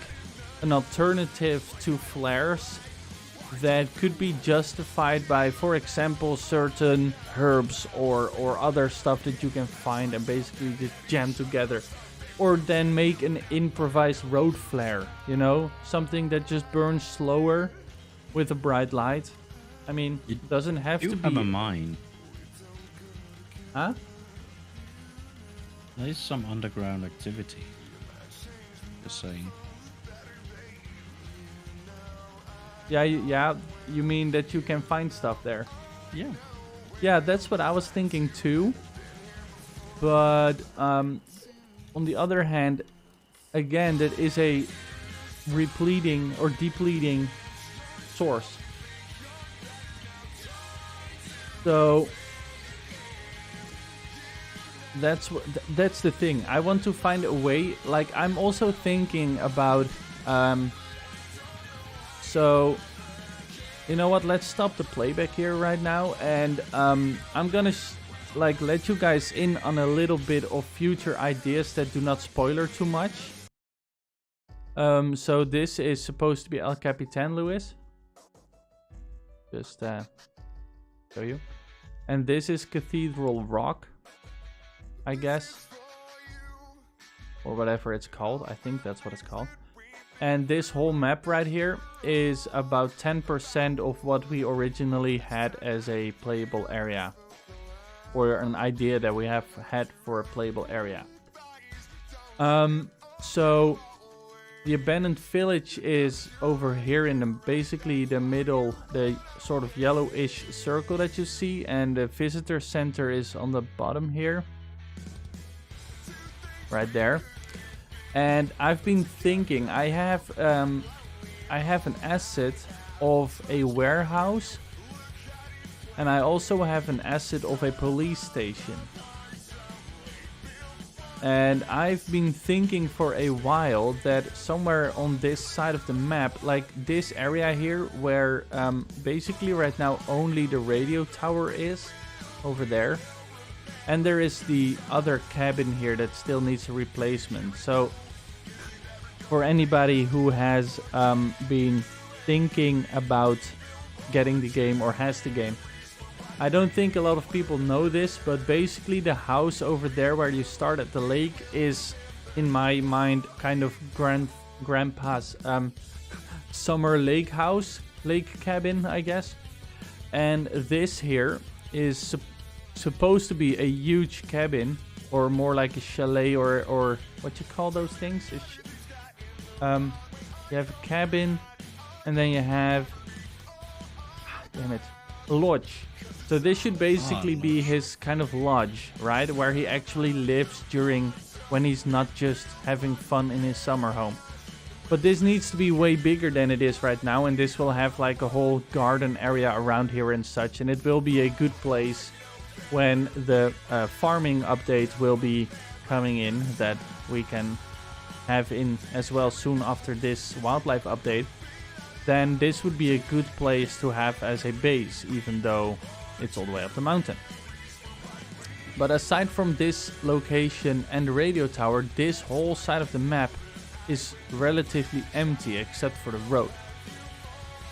an alternative to flares that could be justified by, for example, certain herbs or other stuff that you can find and basically just jam together. Or then make an improvised road flare, you know? Something that just burns slower with a bright light. I mean, it doesn't have to be... You have a mine. Huh? There is some underground activity. Just saying. Yeah, you mean that you can find stuff there? Yeah. Yeah, that's what I was thinking too. But on the other hand, again, that is a repleting or depleting source. So that's the thing. I want to find a way. Like, I'm also thinking about. So, you know what? Let's stop the playback here right now, and I'm gonna let you guys in on a little bit of future ideas that do not spoiler too much. So this is supposed to be El Capitan, Luis. Just show you. And this is Cathedral Rock, I guess. Or whatever it's called. I think that's what it's called. And this whole map right here is about 10% of what we originally had as a playable area. Or an idea that we have had for a playable area. So the abandoned village is over here in basically the middle, the sort of yellowish circle that you see, and the visitor center is on the bottom here, right there. And I've been thinking, I have an asset of a warehouse. And I also have an asset of a police station. And I've been thinking for a while that somewhere on this side of the map, like this area here, where basically right now only the radio tower is, over there. And there is the other cabin here that still needs a replacement. So for anybody who has been thinking about getting the game or has the game, I don't think a lot of people know this, but basically the house over there where you start at the lake is, in my mind, kind of grandpa's summer lake house, lake cabin, I guess. And this here is supposed to be a huge cabin, or more like a chalet, or what you call those things? You have a cabin, and then you have, damn it, a lodge. So this should basically be his kind of lodge, right? Where he actually lives when he's not just having fun in his summer home. But this needs to be way bigger than it is right now, and this will have like a whole garden area around here and such, and it will be a good place when the farming update will be coming in, that we can have in as well soon after this WildLife update. Then this would be a good place to have as a base, even though it's all the way up the mountain. But aside from this location and the radio tower, this whole side of the map is relatively empty except for the road.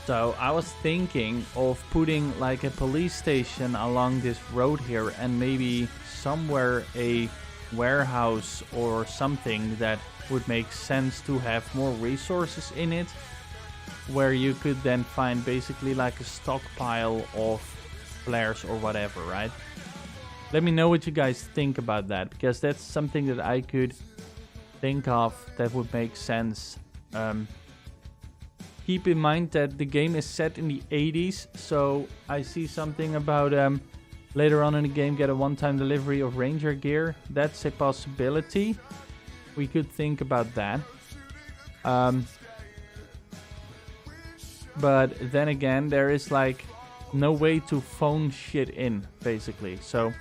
So I was thinking of putting like a police station along this road here, and maybe somewhere a warehouse or something that would make sense to have more resources in it, where you could then find basically like a stockpile of flares or whatever, right? Let me know what you guys think about that, because that's something that I could think of that would make sense. Keep in mind that the game is set in the 80s, so I see something about later on in the game get a one-time delivery of ranger gear. That's a possibility. We could think about that. But then again, there is like no way to phone shit in, basically. So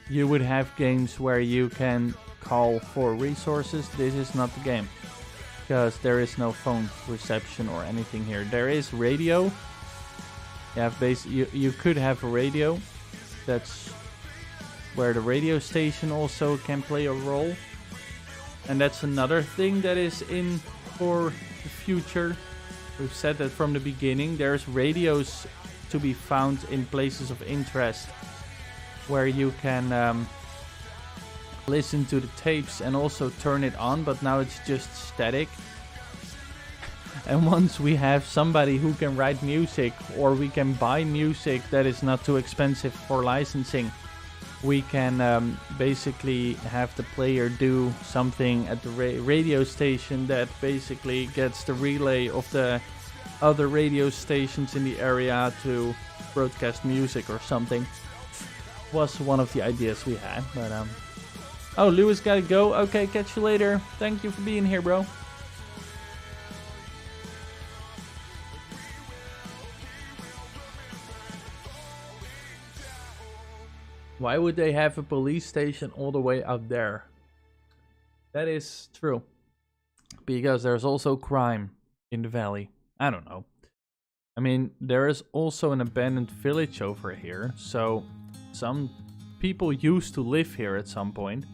you would have games where you can call for resources. This is not the game, because there is no phone reception or anything here. There is radio. You could have a radio. That's where the radio station also can play a role. And that's another thing that is in for the future. We've said that from the beginning. There's radios to be found in places of interest where you can listen to the tapes and also turn it on, but now it's just static. And once we have somebody who can write music, or we can buy music that is not too expensive for licensing, we can basically have the player do something at the radio station that basically gets the relay of the other radio stations in the area to broadcast music or something. Was one of the ideas we had, but oh, Lewis gotta go. Okay, catch you later. Thank you for being here, bro. Why would they have a police station all the way out there? That is true. Because there's also crime in the valley. I don't know. I mean, there is also an abandoned village over here. So some people used to live here at some point.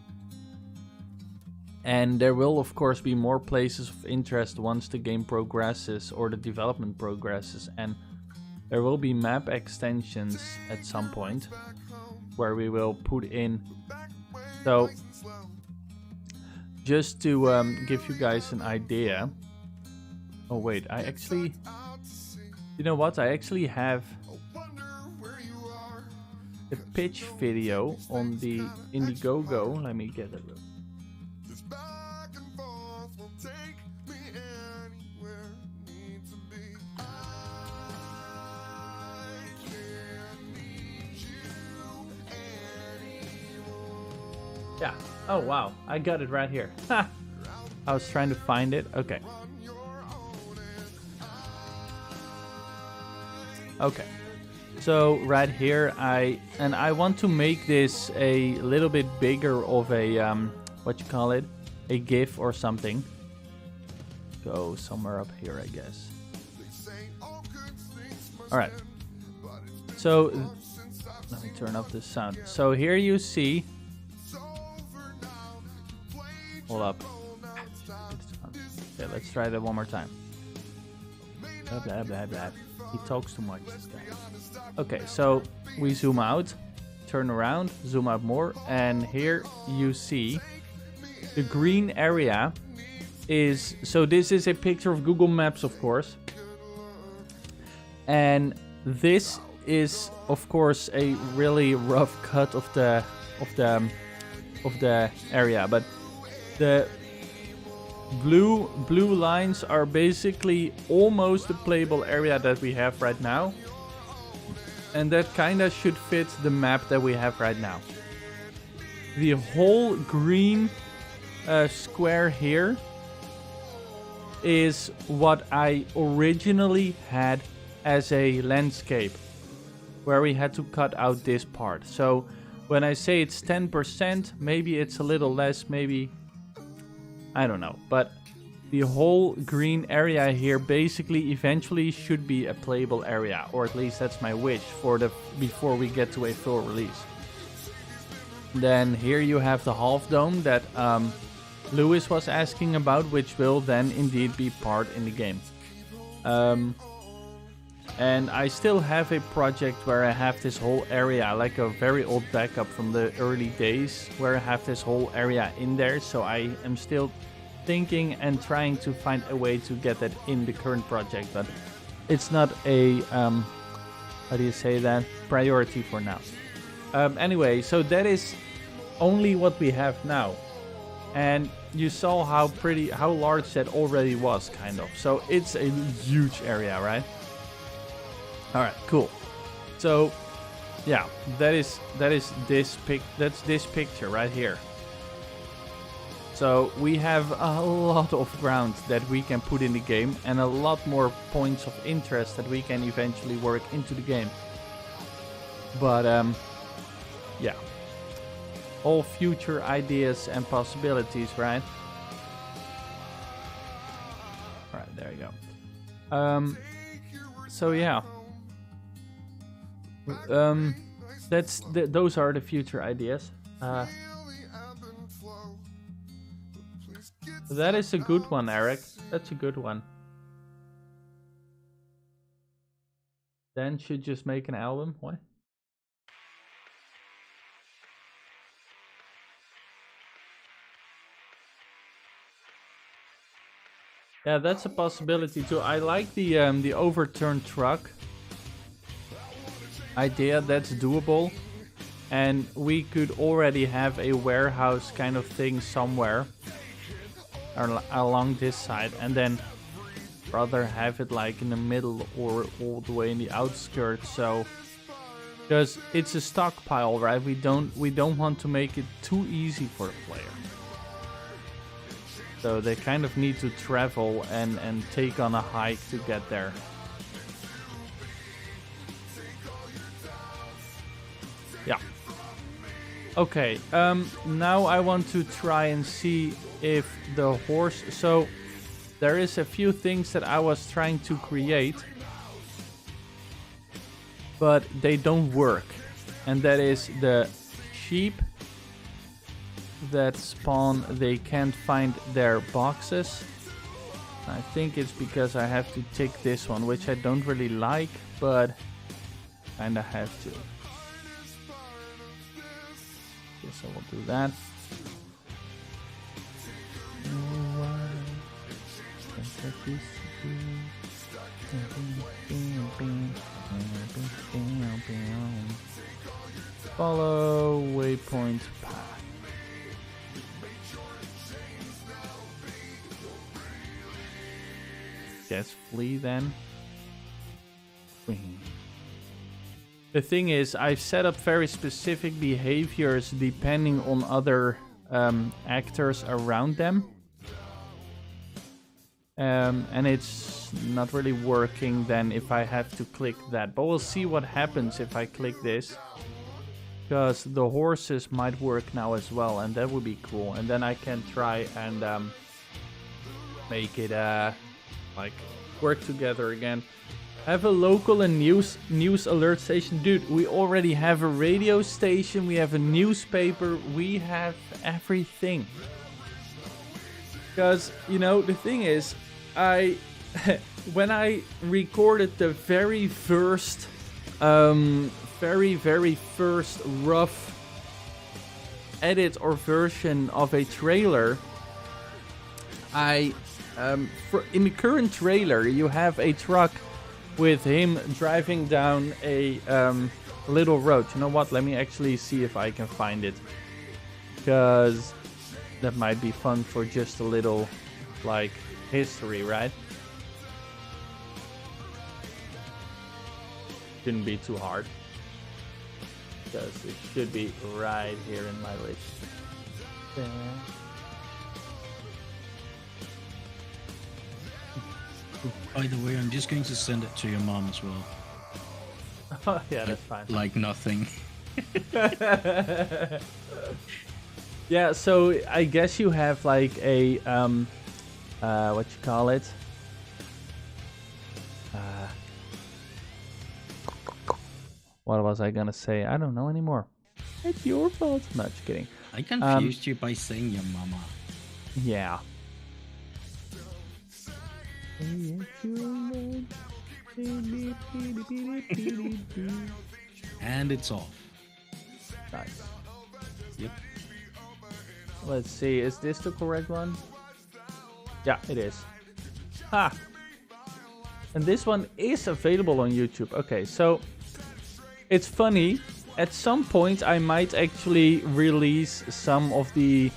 And there will of course be more places of interest once the game progresses or the development progresses. And there will be map extensions at some point where we will put in. So just to give you guys an idea. Oh wait, I actually, you know what, I actually have a pitch video on the Indiegogo. Let me get it. Yeah. Oh, wow. I got it right here. Ha! I was trying to find it. Okay. Okay. So right here, I want to make this a little bit bigger of a what you call it, a GIF or something. Go somewhere up here, I guess. All right. So let me turn off the sound. So here you see. Hold up. Okay, let's try that one more time. Blah, blah, blah, blah. He talks too much, this guy. Okay, so we zoom out, turn around, zoom out more, and here you see the green area is... So this is a picture of Google Maps, of course. And this is, of course, a really rough cut of the area, but the blue lines are basically almost the playable area that we have right now. And that kinda should fit the map that we have right now. The whole green square here is what I originally had as a landscape, where we had to cut out this part. So when I say it's 10%, maybe it's a little less, maybe... I don't know, but the whole green area here basically eventually should be a playable area, or at least that's my wish for before we get to a full release. Then here you have the half dome that Lewis was asking about, which will then indeed be part in the game. And I still have a project where I have this whole area, like a very old backup from the early days, where I have this whole area in there. So I am still thinking and trying to find a way to get that in the current project, but it's not a, how do you say that, priority for now. Anyway, so that is only what we have now. And you saw how large that already was, kind of. So it's a huge area, right? All right, cool. So, yeah, that's this picture right here. So we have a lot of ground that we can put in the game, and a lot more points of interest that we can eventually work into the game. But yeah, all future ideas and possibilities, right? All right, there you go. So yeah. Those are the future ideas. That is a good one, Eric. That's a good one. Dan should just make an album. What? Yeah, that's a possibility too. I like the overturned truck idea. That's doable, and we could already have a warehouse kind of thing somewhere along this side, and then rather have it like in the middle or all the way in the outskirts. So because it's a stockpile, right? We don't want to make it too easy for the player, so they kind of need to travel and take on a hike to get there. Yeah. Okay, now I want to try and see if the horse... So, there is a few things that I was trying to create, but they don't work. And that is the sheep that spawn, they can't find their boxes. I think it's because I have to tick this one, which I don't really like, but kinda have to. Guess I will do that. Follow waypoint path. Guess flee then. The thing is, I've set up very specific behaviors depending on other actors around them. And it's not really working then if I have to click that. But we'll see what happens if I click this. Because the horses might work now as well, and that would be cool. And then I can try and make it like work together again. Have a local and news alert station. Dude, we already have a radio station, we have a newspaper, we have everything. Because, you know, the thing is, when I recorded the very first rough edit or version of a trailer, in the current trailer you have a truck with him driving down a little road. You know what? Let me actually see if I can find it, because that might be fun for just a little, like, history, right? Shouldn't be too hard, because it should be right here in my list. There. By the way, I'm just going to send it to your mom as well. Oh, yeah, that's fine. Like nothing. Yeah, so I guess you have like a what you call it? What was I gonna say? I don't know anymore. It's your fault. Not just kidding. I confused you by saying your mama. Yeah. And it's off. Nice. Yep. Let's see. Is this the correct one? Yeah, it is. Ha! And this one is available on YouTube. Okay, so it's funny. At some point, I might actually release some of the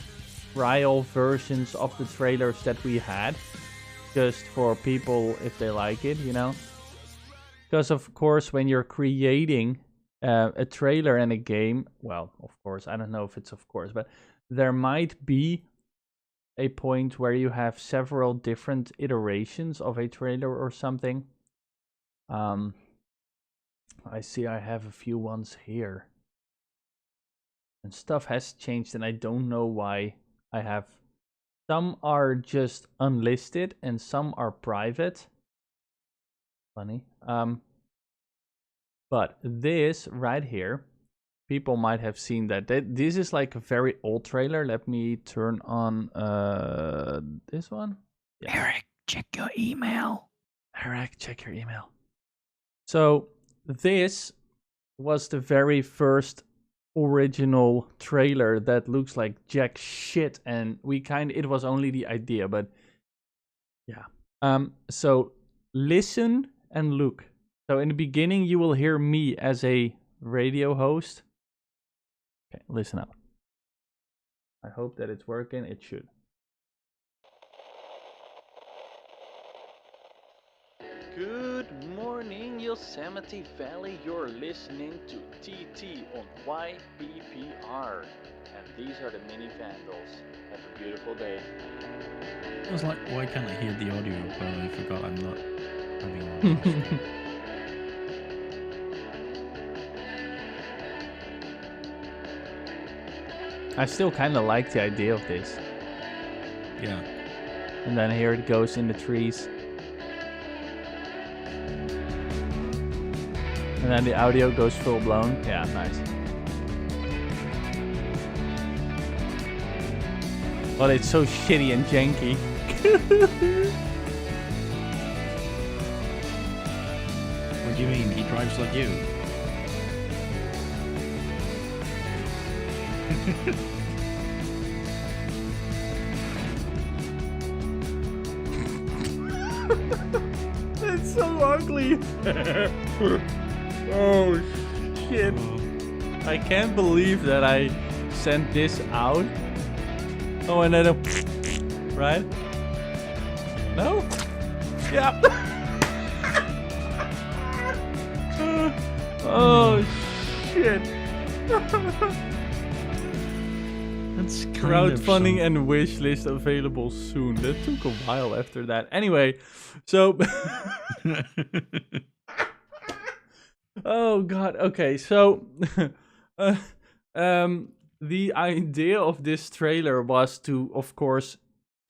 trial versions of the trailers that we had, just for people if they like it, you know. Because of course, when you're creating a trailer and a game, well, of course, I don't know if it's of course, but there might be a point where you have several different iterations of a trailer or something. I see I have a few ones here. And stuff has changed and I don't know why I have. Some are just unlisted and some are private. Funny. But this right here, people might have seen that. This is like a very old trailer. Let me turn on this one. Yeah. Eric, check your email. Eric, check your email. So this was the very first original trailer that looks like jack shit, and it was only the idea, but yeah. So listen and look. So in the beginning you will hear me as a radio host. Okay, listen up. I hope that it's working. It should. Good morning, Yosemite Valley. You're listening to TT on YPPR. And these are the mini vandals. Have a beautiful day. I was like, why can't I hear the audio? But I forgot I'm not having audio. I still kind of like the idea of this. Yeah. And then here it goes in the trees. And then the audio goes full blown. Yeah, nice. But it's so shitty and janky. What do you mean? He drives like you? It's so ugly. Oh shit. I can't believe that I sent this out. Oh, and then right? No? Yeah. Oh shit. That's crowdfunding and wish list available soon. That took a while after that. Anyway, so oh god. Okay, so the idea of this trailer was to, of course,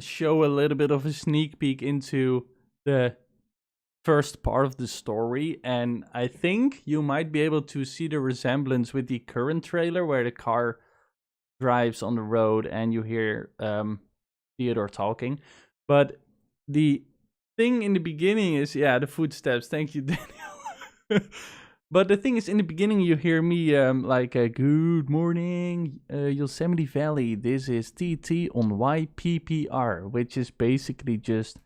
show a little bit of a sneak peek into the first part of the story, and I think you might be able to see the resemblance with the current trailer where the car drives on the road and you hear Theodore talking. But the thing in the beginning is, yeah, the footsteps. Thank you, Daniel. But the thing is, in the beginning you hear me good morning, Yosemite Valley. This is TT on YPPR, which is basically just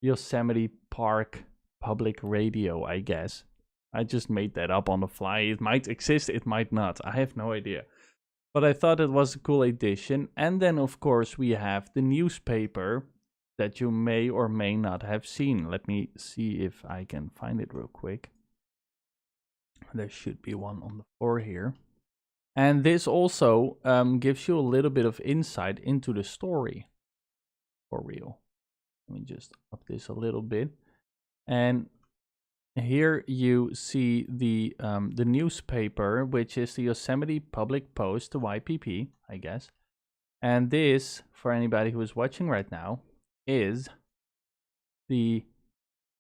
Yosemite Park Public Radio, I guess. I just made that up on the fly. It might exist, it might not. I have no idea. But I thought it was a cool addition. And then, of course, we have the newspaper that you may or may not have seen. Let me see if I can find it real quick. There should be one on the floor here. And this also gives you a little bit of insight into the story. For real. Let me just up this a little bit. And here you see the newspaper, which is the Yosemite Public Post, the YPP, I guess. And this, for anybody who is watching right now, is the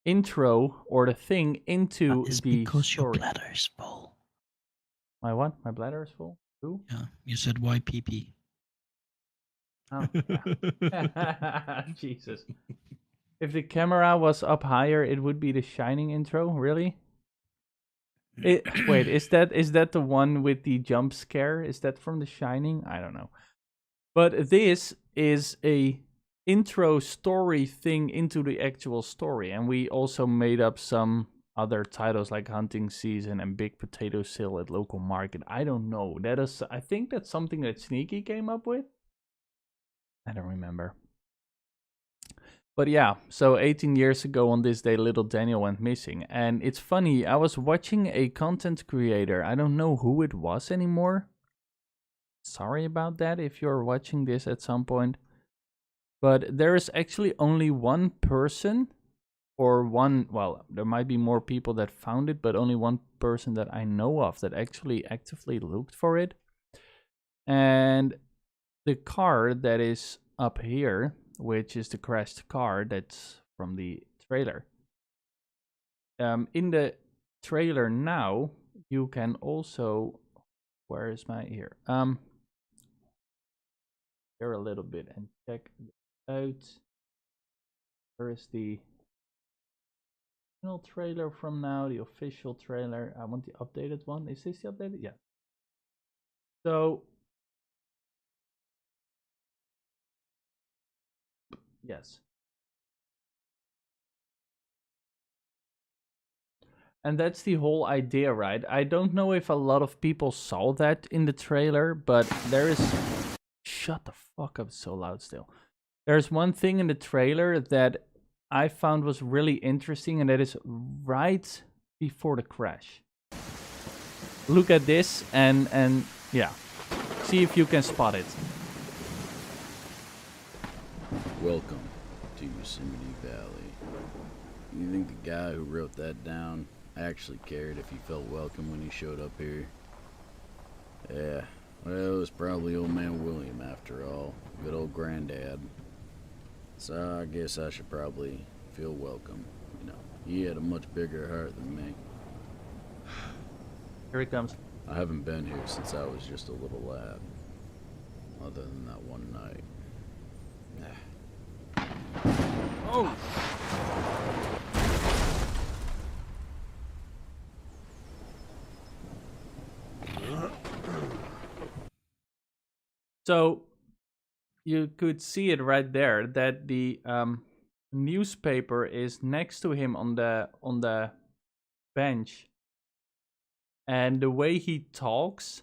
intro or the thing into That is the because your story. bladder is full. My what? My bladder is full? Who? Yeah, you said why pee. Oh, yeah. Jesus. If the camera was up higher, it would be the Shining intro. Really? Wait, is that the one with the jump scare? Is that from The Shining? I don't know. But this is a intro story thing into the actual story, and we also made up some other titles like Hunting Season and Big Potato Sale at Local Market. I don't know. I think that's something that Sneaky came up with. I don't remember. But yeah, so 18 years ago on this day, little Daniel went missing. And it's funny, I was watching a content creator. I don't know who it was anymore. Sorry about that if you're watching this at some point. But there is actually only one person, well, there might be more people that found it, but only one person that I know of that actually actively looked for it. And the car that is up here, which is the crashed car that's from the trailer. In the trailer now, you can also, where is my here? Here a little bit and check it out. Where is the original trailer from now? The official trailer. I want the updated one. Is this the updated? Yeah. So yes. And that's the whole idea, right? I don't know if a lot of people saw that in the trailer, but there is... Shut the fuck up, it's so loud still. There's one thing in the trailer that I found was really interesting, and that is right before the crash. Look at this, and yeah. See if you can spot it. Welcome to Yosemite Valley. You think the guy who wrote that down actually cared if he felt welcome when he showed up here? Yeah, well, it was probably old man William after all. Good old granddad. So I guess I should probably feel welcome. You know, he had a much bigger heart than me. Here it comes. I haven't been here since I was just a little lad. Other than that one night. Oh! So you could see it right there that the newspaper is next to him on the bench, and the way he talks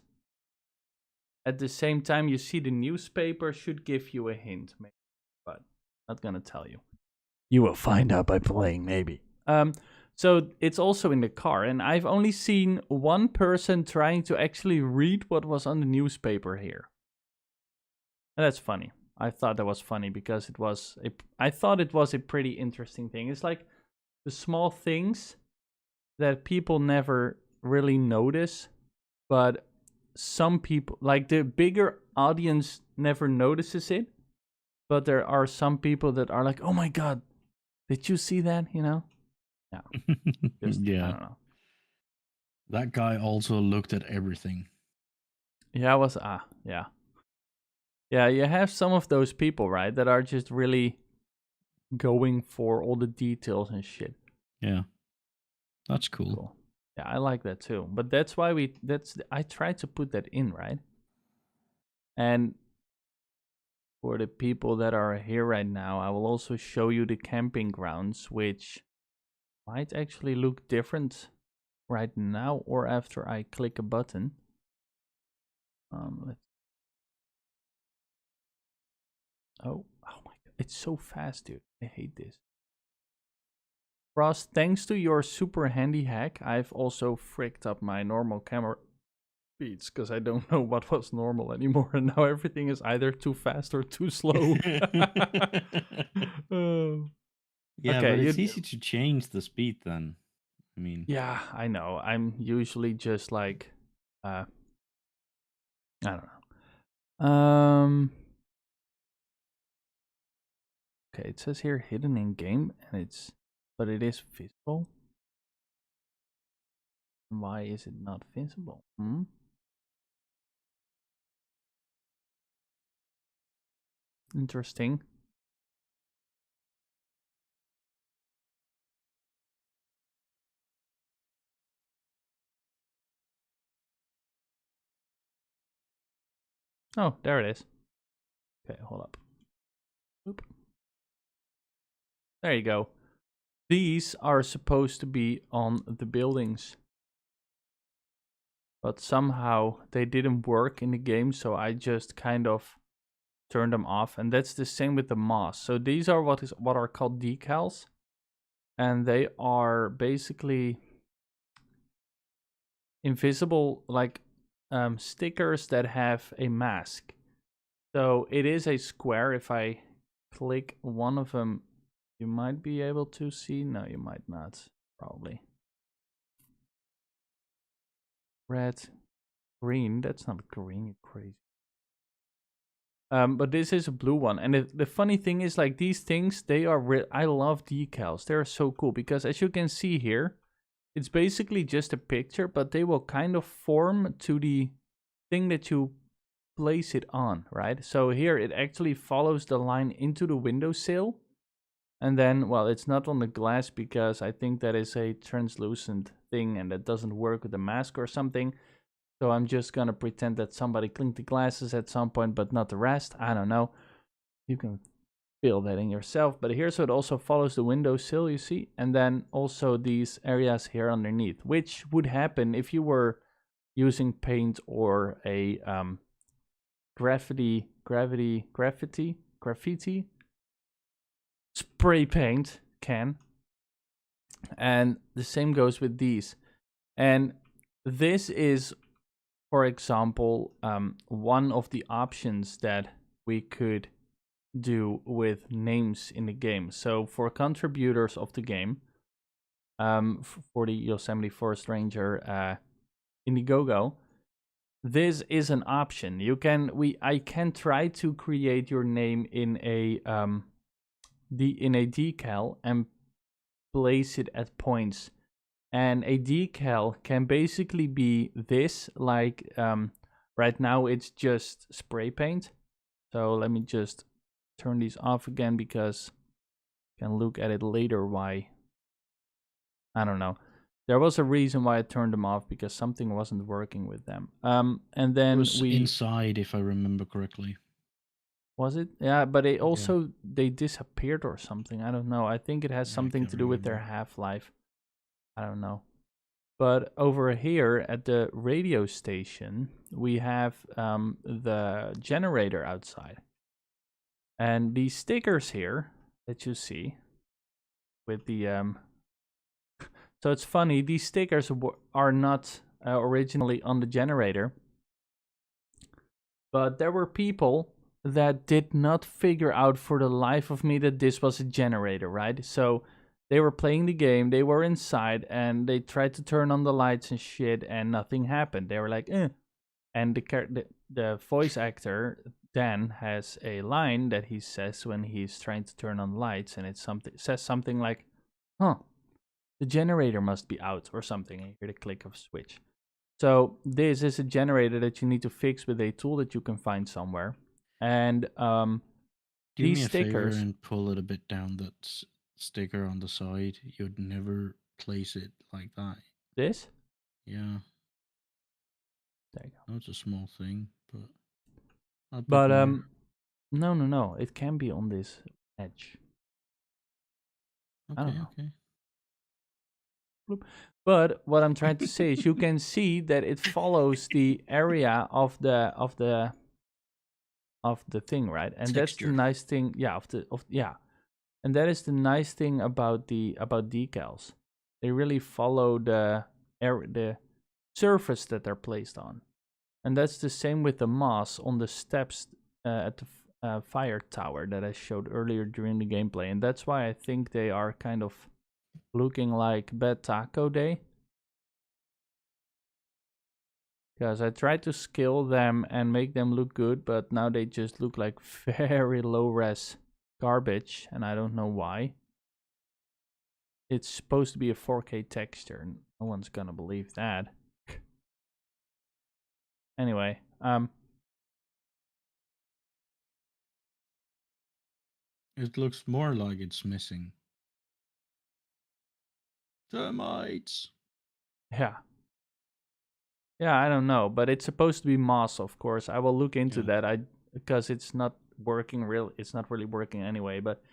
at the same time you see the newspaper should give you a hint, maybe, but not gonna tell you. You will find out by playing, maybe. So it's also in the car, and I've only seen one person trying to actually read what was on the newspaper here. And that's funny. I thought that was funny because I thought it was a pretty interesting thing. It's like the small things that people never really notice, but some people, like the bigger audience, never notices it. But there are some people that are like, "Oh my god, did you see that?" You know? Yeah. Just, Yeah. I don't know. That guy also looked at everything. Yeah, I was yeah. Yeah, you have some of those people, right, that are just really going for all the details and shit. Yeah. That's cool. Yeah, I like that too. But that's why I tried to put that in, right? And for the people that are here right now, I will also show you the camping grounds, which might actually look different right now or after I click a button. Oh my god, it's so fast, dude. I hate this. Frost, thanks to your super handy hack, I've also fricked up my normal camera speeds because I don't know what was normal anymore, and now everything is either too fast or too slow. Oh. Yeah, Okay, but it's easy to change the speed then. I mean, yeah, I know. I'm usually just like, I don't know. Okay, it says here hidden in game, and but it is visible. Why is it not visible? Interesting. Oh, there it is. Okay, hold up. Oop. There you go. These are supposed to be on the buildings. But somehow they didn't work in the game, so I just kind of turned them off. And that's the same with the moss. So these are what are called decals. And they are basically invisible, like stickers that have a mask. So it is a square. If I click one of them, you might be able to see. No, you might not, probably. Red, green. That's not green, you crazy. But this is a blue one. And the funny thing is, like, these things, they are I love decals. They're so cool because as you can see here, it's basically just a picture, but they will kind of form to the thing that you place it on, right? So here it actually follows the line into the windowsill. And then, well, it's not on the glass because I think that is a translucent thing and that doesn't work with the mask or something. So I'm just gonna pretend that somebody cleaned the glasses at some point, but not the rest. I don't know. You can fill that in yourself. But here, so it also follows the windowsill, you see? And then also these areas here underneath, which would happen if you were using paint or a graffiti spray paint can. And the same goes with these. And this is, for example, one of the options that we could do with names in the game. So for contributors of the game, for the Yosemite Forest Ranger Indiegogo, this is an option. I can try to create your name in a decal and place it at points. And a decal can basically be this, like right now it's just spray paint. So let me just turn these off again because I can look at it later why. I don't know. There was a reason why I turned them off because something wasn't working with them. And then it was inside, if I remember correctly. Was it? Yeah, but it also they disappeared or something. I don't know. I think it has something to do with their half-life. I don't know. But over here at the radio station, we have the generator outside. And these stickers here that you see with the so it's funny, these stickers are not originally on the generator. But there were people that did not figure out for the life of me that this was a generator, right? So they were playing the game, they were inside, and they tried to turn on the lights and shit, and nothing happened. They were like, eh. And the voice actor, Dan, has a line that he says when he's trying to turn on lights, and it says something like, huh, the generator must be out or something. And you hear the click of a switch. So this is a generator that you need to fix with a tool that you can find somewhere. And Do these me a stickers favor and pull it a bit down. That sticker on the side. You'd never place it like that. This? Yeah. There you go. No, it's a small thing, but. But no. It can be on this edge. Okay, I don't know. okay. But what I'm trying to say is you can see that it follows the area of the thing, right? And Texture. that's the nice thing, yeah, and that is the nice thing about decals. They really follow the surface that they're placed on. And that's the same with the moss on the steps at the fire tower that I showed earlier during the gameplay. And that's why I think they are kind of looking like Bad Taco Day. Because I tried to scale them and make them look good, but now they just look like very low res garbage, and I don't know why. It's supposed to be a 4K texture. No one's gonna believe that. Anyway, It looks more like it's missing termites. yeah. Yeah, I don't know, but it's supposed to be moss, of course. I will look into Yeah. that. Because it's not working it's not really working anyway, but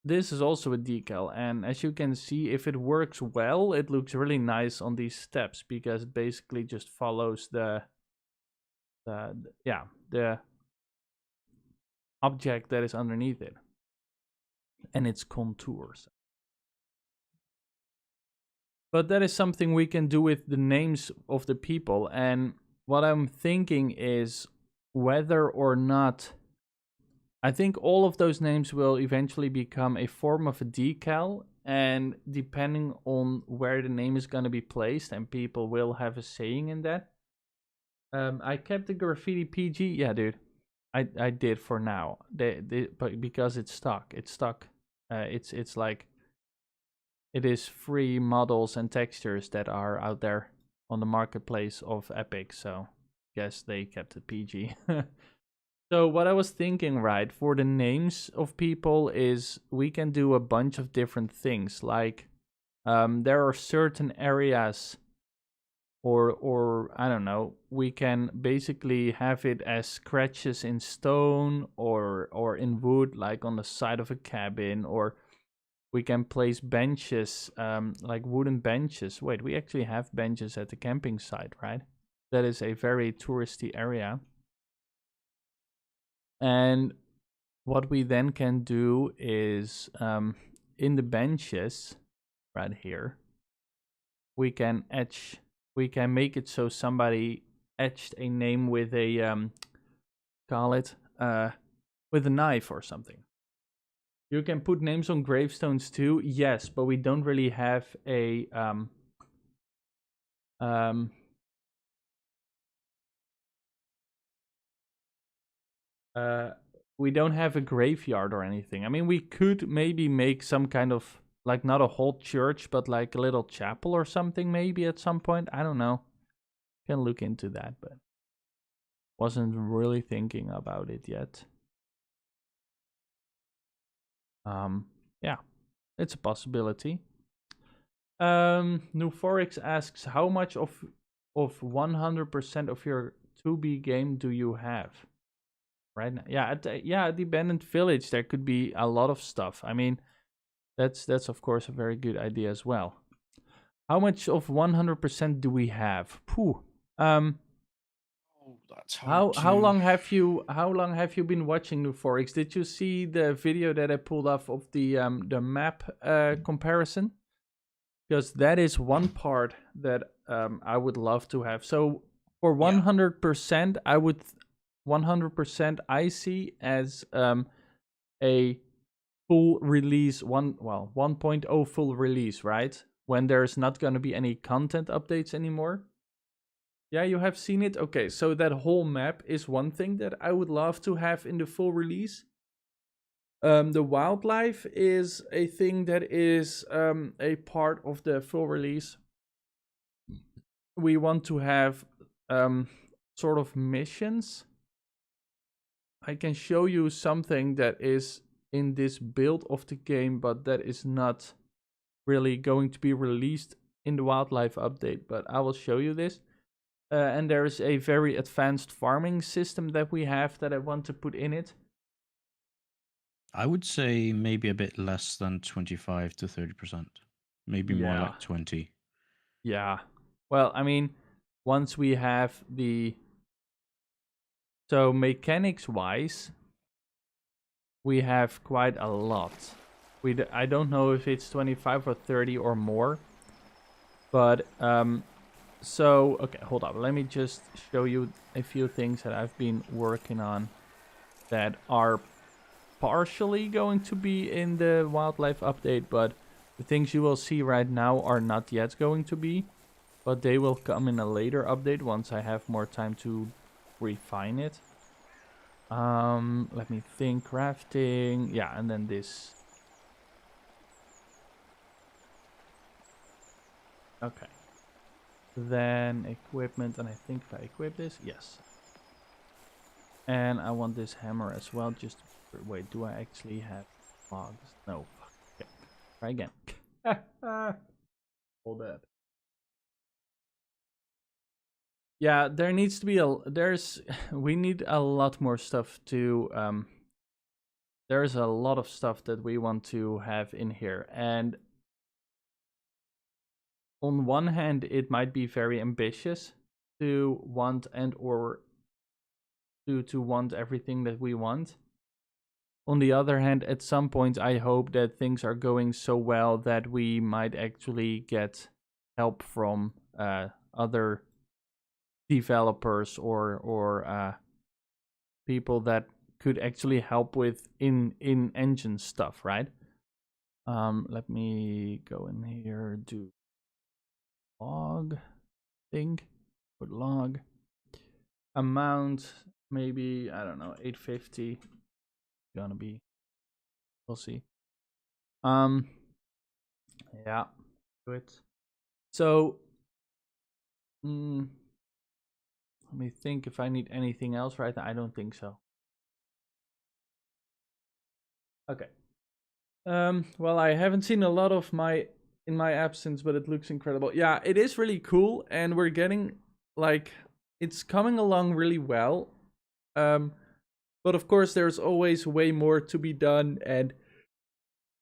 this is also a decal, and as you can see, if it works well, it looks really nice on these steps because it basically just follows the object that is underneath it and its contours. But that is something we can do with the names of the people, and what I'm thinking is whether or not I think all of those names will eventually become a form of a decal, and depending on where the name is going to be placed, and people will have a saying in that. I kept the graffiti PG. Yeah, dude, I did for now. But because it's stuck. It's like it is free models and textures that are out there on the marketplace of Epic. So, guess they kept it PG. So what I was thinking, right, for the names of people is we can do a bunch of different things. Like there are certain areas or I don't know, we can basically have it as scratches in stone or in wood, like on the side of a cabin, or we can place benches, like wooden benches. Wait, we actually have benches at the camping site, right? That is a very touristy area. And what we then can do is in the benches right here, we can make it so somebody etched a name with a call it with a knife or something. You can put names on gravestones too, yes, but we don't really have a we don't have a graveyard or anything. I mean, we could maybe make some kind of, like, not a whole church, but like a little chapel or something maybe at some point. I don't know. Can look into that, but wasn't really thinking about it yet. Yeah, it's a possibility. Nuforix asks, how much of 100% of your 2B game do you have? Right now, at the abandoned village there could be a lot of stuff. I mean, that's of course a very good idea as well. How much of 100% do we have? Pooh. That's hard how long have you been watching Nuforix? Did you see the video that I pulled off of the map comparison? Because that is one part that I would love to have. So for 100%, I would 100% I see as a full release 1.0 full release, right? When there's not going to be any content updates anymore. Yeah, you have seen it. Okay, so that whole map is one thing that I would love to have in the full release. The WildLife is a thing that is a part of the full release. We want to have sort of missions. I can show you something that is in this build of the game, but that is not really going to be released in the WildLife update, but I will show you this. And there is a very advanced farming system that we have that I want to put in it. I would say maybe a bit less than 25 to 30%. Maybe more like 20. Yeah. Well, I mean, once we have the... So mechanics-wise, we have quite a lot. I don't know if it's 25 or 30 or more. But, so, okay, hold up. Let me just show you a few things that I've been working on that are partially going to be in the WildLife update, but the things you will see right now are not yet going to be, but they will come in a later update once I have more time to refine it. Let me think. Crafting. Yeah, and then this. Okay. Then equipment, and I think if I equip this, yes. And I want this hammer as well. Just wait. Do I actually have logs? No. Okay. Try again. Hold that. Yeah, there needs to be we need a lot more stuff to there's a lot of stuff that we want to have in here, and on one hand it might be very ambitious to want to want everything that we want. On the other hand, at some point I hope that things are going so well that we might actually get help from other developers or people that could actually help with in-engine stuff, right? Let me go in here, do log thing, put log amount, maybe, I don't know, 850. Gonna be, we'll see. Yeah, do it. So let me think if I need anything else right now. I don't think so. Okay. Well, I haven't seen a lot of in my absence, but it looks incredible. Yeah, it is really cool, and we're getting, like, it's coming along really well. But of course, there's always way more to be done, and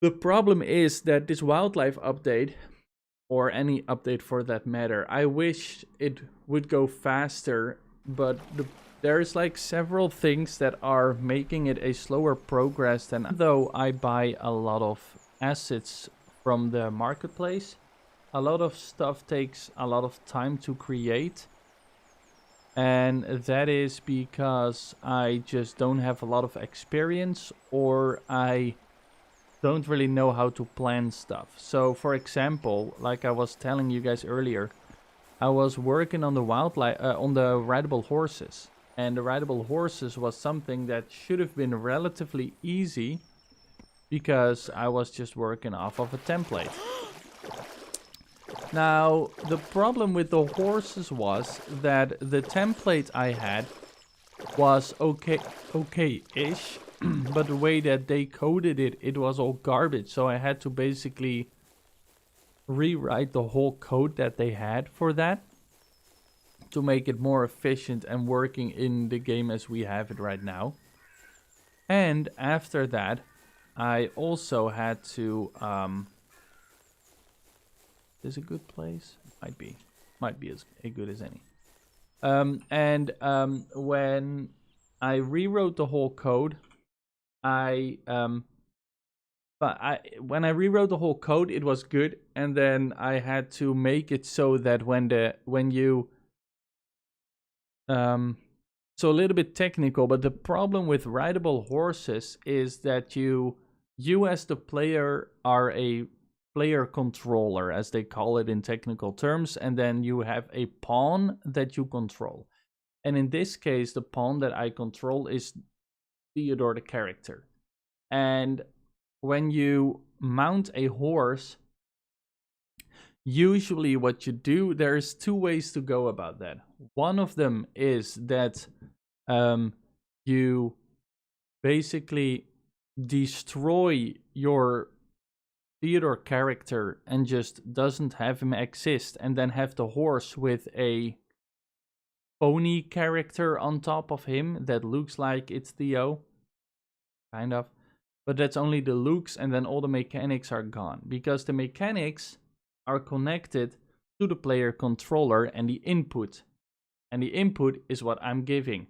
the problem is that this WildLife update, or any update for that matter, I wish it would go faster, but there's like several things that are making it a slower progress than, though I buy a lot of assets from the marketplace. A lot of stuff takes a lot of time to create, and that is because I just don't have a lot of experience, or I don't really know how to plan stuff. So for example, like I was telling you guys earlier, I was working on the WildLife on the rideable horses, and the rideable horses was something that should have been relatively easy because I was just working off of a template. Now the problem with the horses was that the template I had was okay-ish, but the way that they coded it, it was all garbage. So I had to basically rewrite the whole code that they had for that to make it more efficient and working in the game as we have it right now. And after that, I also had to is a good place? Might be as good as any. When I rewrote the whole code, when I rewrote the whole code, it was good, and then I had to make it so that so a little bit technical, but the problem with rideable horses is that you as the player are a player controller, as they call it in technical terms, and then you have a pawn that you control. And in this case, the pawn that I control is Theodore the character. And when you mount a horse, usually what you do, there's two ways to go about that. One of them is that you basically destroy your Theodore character and just doesn't have him exist, and then have the horse with a pony character on top of him that looks like it's Theo, kind of, but that's only the looks, and then all the mechanics are gone, because the mechanics are connected to the player controller and the input is what I'm giving.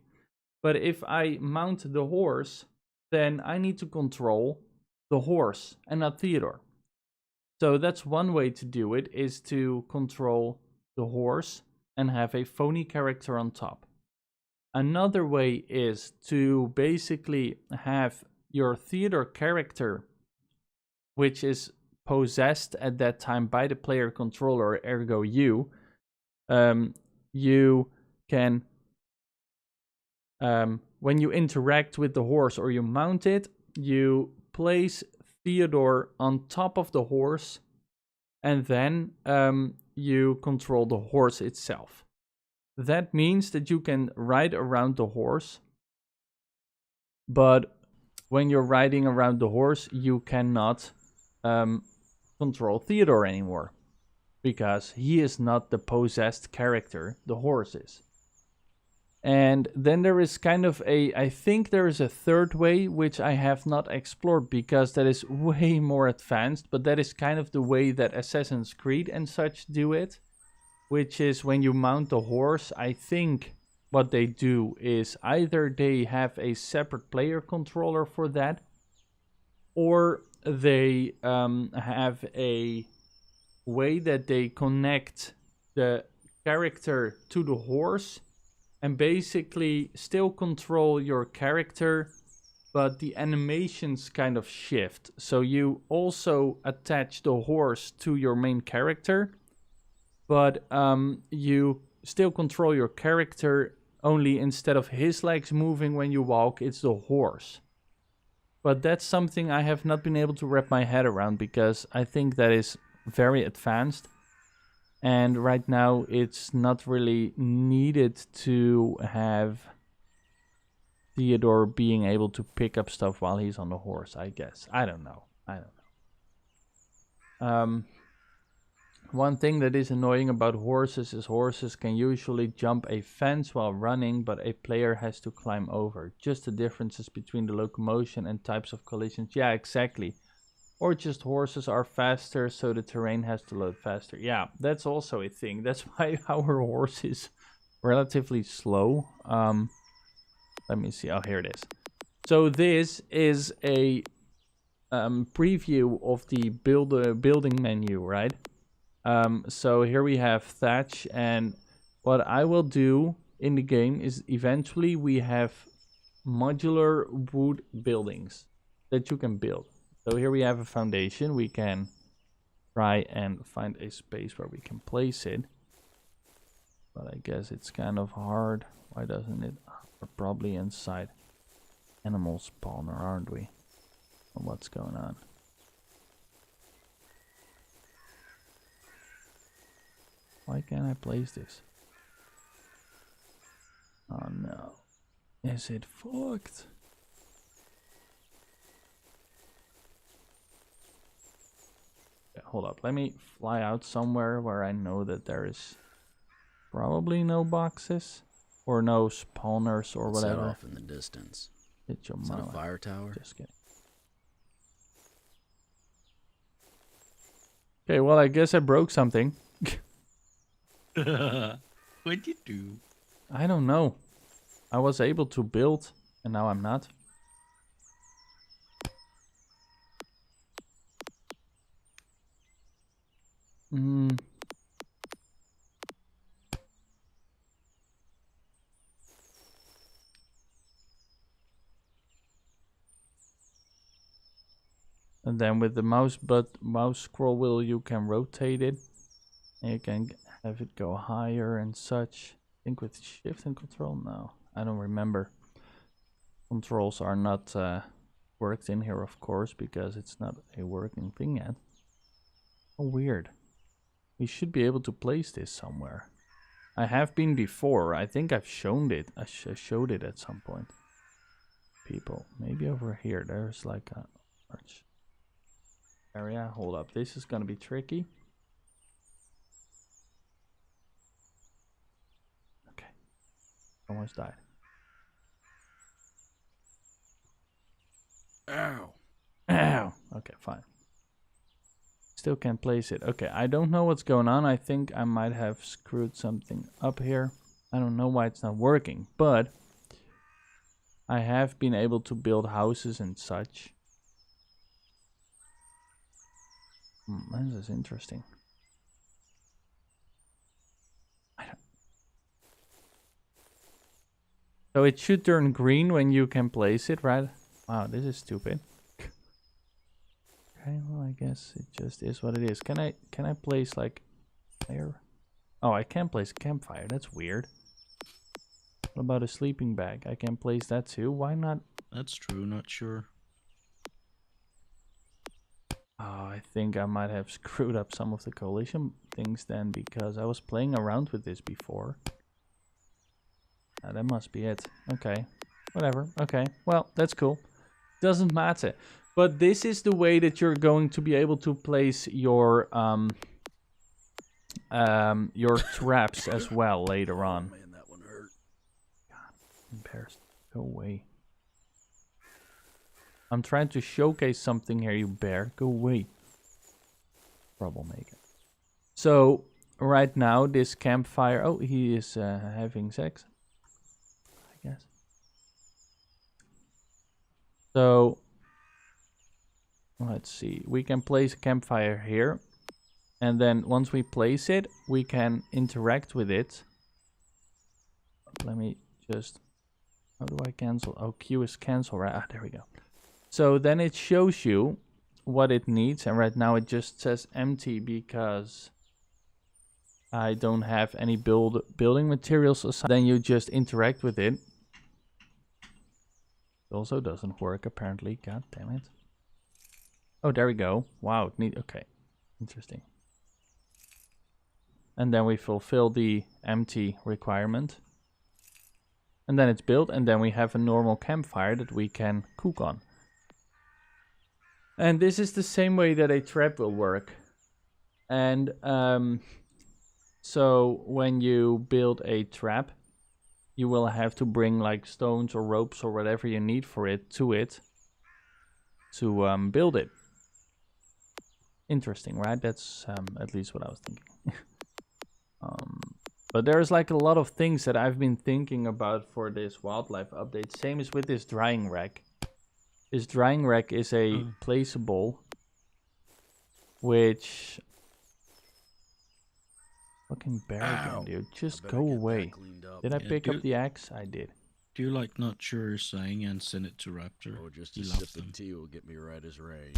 But if I mount the horse, then I need to control the horse and not Theodore. So that's one way to do it, is to control the horse and have a phony character on top. Another way is to basically have your Theodore character, which is possessed at that time by the player controller, ergo you, you can, when you interact with the horse or you mount it, you place Theodore on top of the horse, and then you control the horse itself. That means that you can ride around the horse, but when you're riding around the horse, you cannot control Theodore anymore, because he is not the possessed character, the horse is. And then there is kind of I think there is a third way, which I have not explored because that is way more advanced, but that is kind of the way that Assassin's Creed and such do it, which is when you mount the horse, I think what they do is either they have a separate player controller for that, or they have a way that they connect the character to the horse and basically still control your character, but the animations kind of shift. So you also attach the horse to your main character, but you still control your character, only instead of his legs moving when you walk, it's the horse. But that's something I have not been able to wrap my head around, because I think that is very advanced. And right now it's not really needed to have Theodore being able to pick up stuff while he's on the horse, I guess. I don't know. One thing that is annoying about horses is horses can usually jump a fence while running, but a player has to climb over. Just the differences between the locomotion and types of collisions. Yeah, exactly. Or just horses are faster, so the terrain has to load faster. Yeah, that's also a thing. That's why our horse is relatively slow. Let me see. Oh, here it is. So this is a preview of the building menu, right? So here we have thatch, and what I will do in the game is eventually we have modular wood buildings that you can build. So here we have a foundation. We can try and find a space where we can place it, but I guess it's kind of hard. Why doesn't it? We're probably inside animal spawner, aren't we? What's going on? Why can't I place this? Oh no. Is it fucked? Okay, hold up. Let me fly out somewhere where I know that there is probably no boxes or no spawners or whatever. Set off in the distance. Hit your Is that a mouth. fire tower? Just kidding. Okay, well, I guess I broke something. What'd you do? I don't know. I was able to build, and now I'm not. And then with the mouse scroll wheel, you can rotate it, and you can have it go higher and such. I think with shift and control, no, I don't remember. Controls are not worked in here, of course, because it's not a working thing yet. Oh, weird. We should be able to place this somewhere. I have been before. I think I've shown it. I showed it at some point. People, maybe over here. There's like a large area. Hold up. This is gonna be tricky. Okay. Almost died. Ow. Ow. Okay, fine. Still can't place it. Okay, I don't know what's going on. I think I might have screwed something up here. I don't know why it's not working, but I have been able to build houses and such. This is interesting. So it should turn green when you can place it, right? Wow, this is stupid. Okay, well, I guess it just is what it is. Can I place like fire? Oh, I can't place campfire. That's weird. What about a sleeping bag? I can place that too. Why not? That's true, not sure. Oh, I think I might have screwed up some of the coalition things then, because I was playing around with this before. That must be it. Okay. Whatever. Okay. Well, that's cool. Doesn't matter. But this is the way that you're going to be able to place your traps as well later on. Man, that one hurt. God, embarrassed. Go away. I'm trying to showcase something here, you bear. Go away. Troublemaker. So, right now, this campfire... Oh, he is having sex. I guess. So, let's see. We can place a campfire here. And then once we place it, we can interact with it. Let me just... How do I cancel? Oh, Q is cancel, right? Ah, there we go. So then it shows you what it needs. And right now it just says empty because I don't have any building materials assigned. Then you just interact with it. It also doesn't work apparently. God damn it. Oh, there we go. Wow. Okay. Interesting. And then we fulfill the empty requirement. And then it's built, and then we have a normal campfire that we can cook on. And this is the same way that a trap will work. And so when you build a trap, you will have to bring like stones or ropes or whatever you need for it to build it. Interesting, right? That's at least what I was thinking. But there's like a lot of things that I've been thinking about for this WildLife update. Same as with this drying rack. This drying rack is a placeable, which... Fucking bear again, dude. Just go away. Did I pick up the axe? I did. Do you like not sure you're saying and send it to Raptor? Or just a sip of tea will get me right as rain.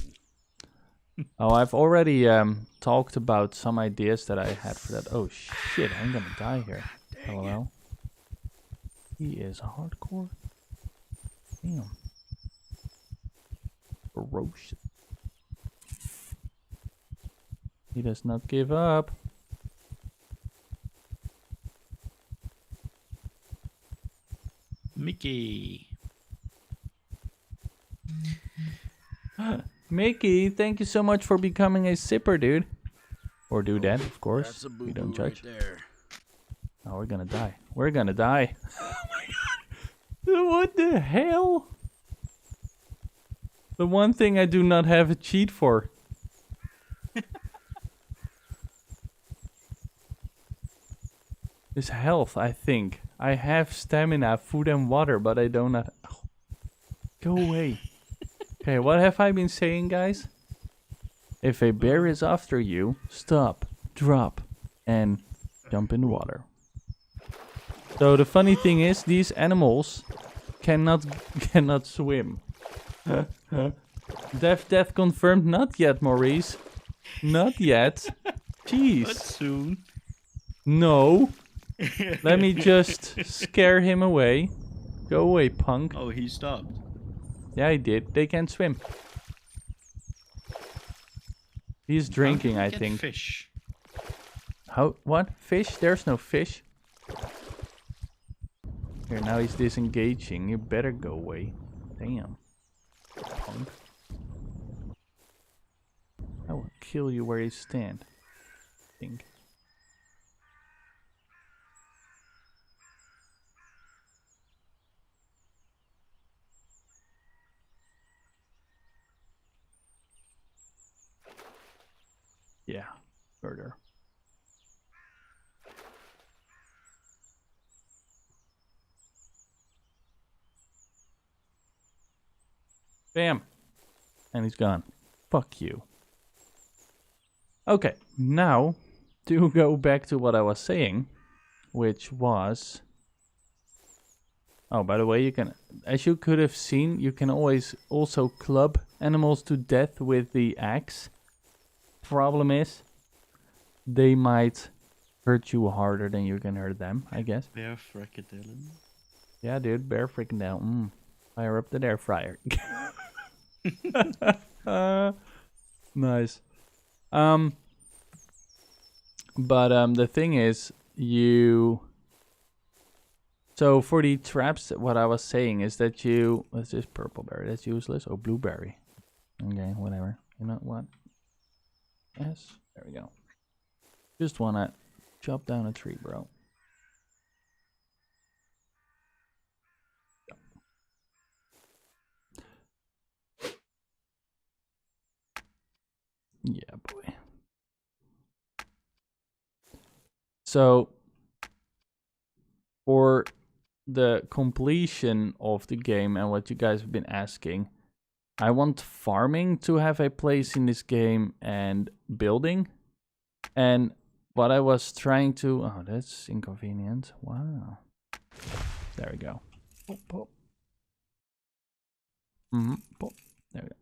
Oh, I've already talked about some ideas that I had for that. Oh shit, I'm gonna die here. LOL. He is hardcore. Damn. Ferocious. He does not give up. Mickey. Mickey, thank you so much for becoming a sipper, dude. Or do that, of course. We don't judge. Right there. Oh, we're gonna die. We're gonna die. Oh my god. What the hell? The one thing I do not have a cheat for. Is health, I think. I have stamina, food and water, but I don't have... Oh. Go away. Okay, what have I been saying, guys? If a bear is after you, stop, drop, and jump in the water. So the funny thing is, these animals cannot swim. Death confirmed. Not yet, Maurice. Not yet. Jeez. But soon. No. Let me just scare him away. Go away, punk. Oh, he stopped. Yeah, he did. They can't swim. He's drinking, I think. Fish. How? What? Fish? There's no fish. Here, now he's disengaging. You better go away. Damn. Punk. I will kill you where you stand. I think. Yeah, murder. Bam. And he's gone. Fuck you. Okay, now to go back to what I was saying, which was... Oh, by the way, you can, as you could have seen, you can always also club animals to death with the axe. Problem is, they might hurt you harder than you can hurt them, I guess. Bear fricadillen. Yeah, dude, bear freaking down. Fire up the air fryer. Nice. But the thing is, so for the traps, what I was saying is that what's this purple berry? That's useless. Oh, blueberry. Okay, whatever. You know what? Yes, there we go. Just wanna chop down a tree, bro. Yeah, boy. So for the completion of the game and what you guys have been asking, I want farming to have a place in this game and building. And what I was trying to... Oh, that's inconvenient. Wow. There we go. Pop, pop. Pop. There we go.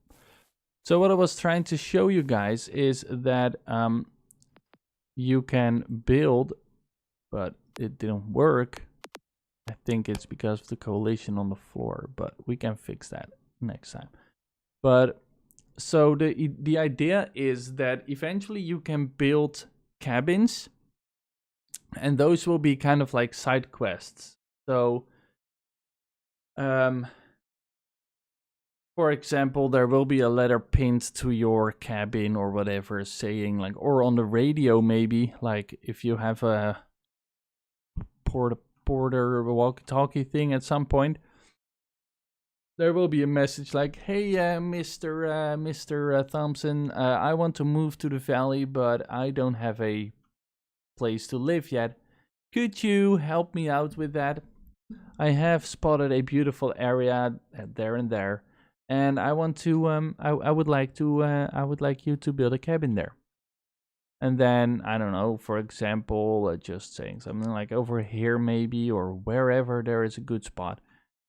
So what I was trying to show you guys is that you can build, but it didn't work. I think it's because of the coalition on the floor, but we can fix that next time. But so the idea is that eventually you can build cabins, and those will be kind of like side quests. So for example, there will be a letter pinned to your cabin or whatever, saying like, or on the radio maybe, like if you have a porter walkie-talkie thing at some point, there will be a message like, "Hey, Mr. Thompson, I want to move to the valley, but I don't have a place to live yet. Could you help me out with that? I have spotted a beautiful area there and there, and I want to I would like you to build a cabin there." And then, I don't know, for example, just saying something like over here maybe, or wherever there is a good spot.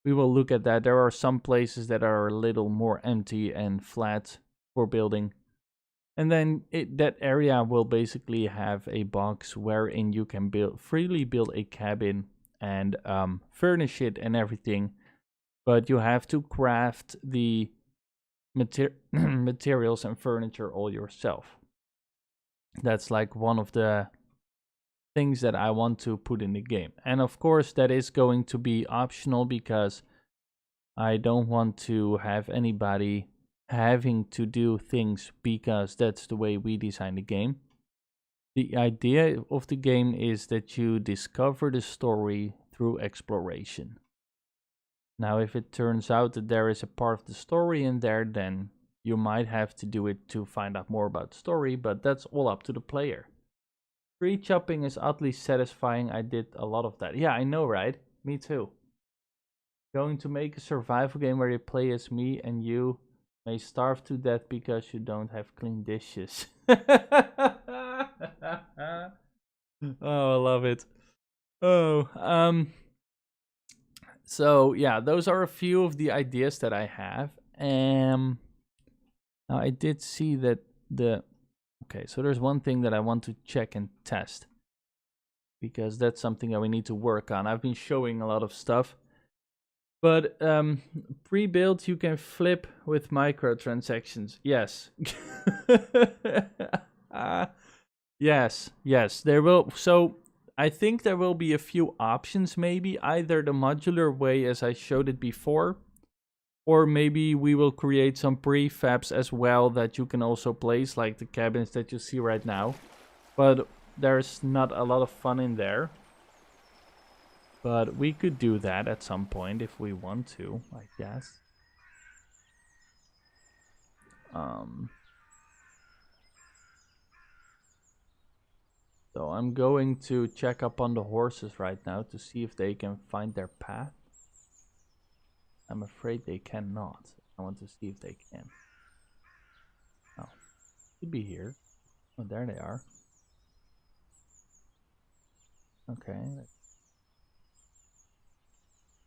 We will look at that. There are some places that are a little more empty and flat for building. And then that area will basically have a box wherein you can freely build a cabin and furnish it and everything. But you have to craft the materials and furniture all yourself. That's like one of the things that I want to put in the game. And of course, that is going to be optional because I don't want to have anybody having to do things because that's the way we design the game. The idea of the game is that you discover the story through exploration. Now, if it turns out that there is a part of the story in there, then you might have to do it to find out more about the story, but that's all up to the player. Tree chopping is oddly satisfying. I did a lot of that. Yeah, I know, right? Me too. Going to make a survival game where you play as me and you may starve to death because you don't have clean dishes. Oh, I love it. Oh, so yeah, those are a few of the ideas that I have. Now I did see that okay, so there's one thing that I want to check and test because that's something that we need to work on. I've been showing a lot of stuff, but pre-built you can flip with microtransactions. Yes. Yes, there will. So I think there will be a few options, maybe either the modular way as I showed it before, or maybe we will create some prefabs as well that you can also place, like the cabins that you see right now. But there's not a lot of fun in there. But we could do that at some point if we want to, I guess. So I'm going to check up on the horses right now to see if they can find their path. I'm afraid they cannot. I want to see if they can. Oh, should be here. Oh, there they are. Okay.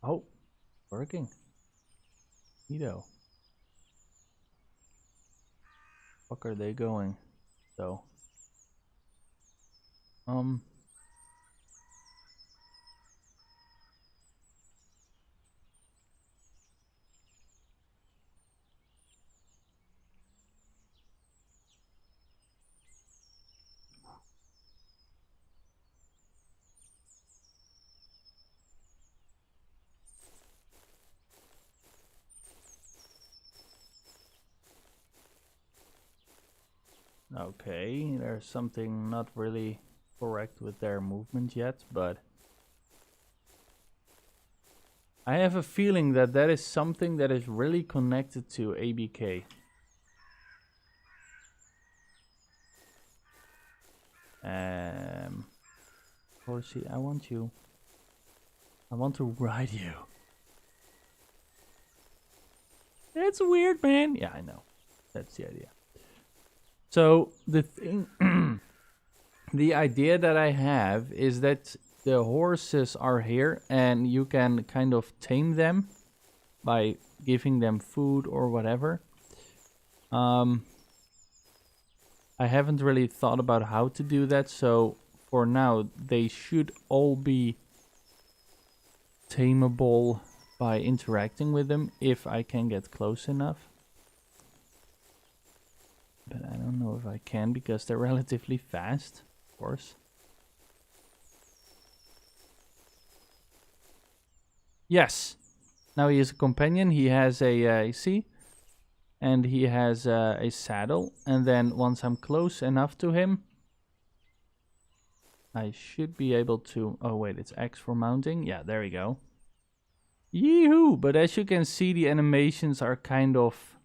Oh, working. Neato. Fuck are they going? So. Okay, there's something not really correct with their movement yet, but I have a feeling that that is something that is really connected to ABK. Horsey, I want you. I want to ride you. That's weird, man. Yeah, I know. That's the idea. So the thing, the idea that I have is that the horses are here and you can kind of tame them by giving them food or whatever. I haven't really thought about how to do that, so for now they should all be tameable by interacting with them if I can get close enough. But I don't know if I can because they're relatively fast, of course. Yes. Now he is a companion. He has a, see? And he has a saddle. And then once I'm close enough to him, I should be able to... Oh, wait, it's X for mounting. Yeah, there we go. Yee-hoo! But as you can see, the animations are kind of...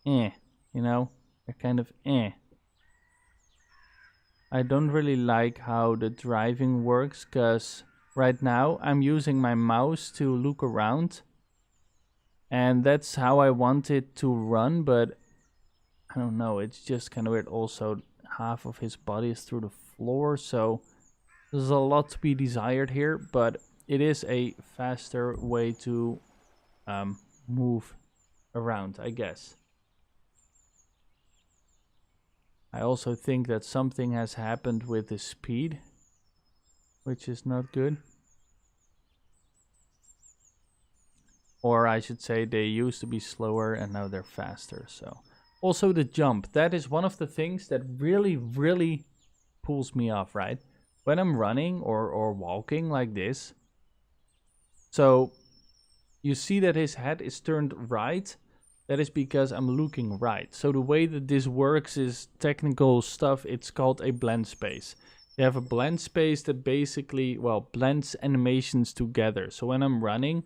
you know? They're kind of I don't really like how the driving works, because right now I'm using my mouse to look around. And that's how I want it to run, but I don't know, it's just kind of weird. Also, half of his body is through the floor, so there's a lot to be desired here, but it is a faster way to move around, I guess. I also think that something has happened with the speed, which is not good. Or I should say they used to be slower and now they're faster. So also the jump, that is one of the things that really pulls me off, right? When I'm running or walking like this. So you see that his head is turned right. That is because I'm looking right. So the way that this works is technical stuff. It's called a blend space. You have a blend space that basically, well, blends animations together. So when I'm running,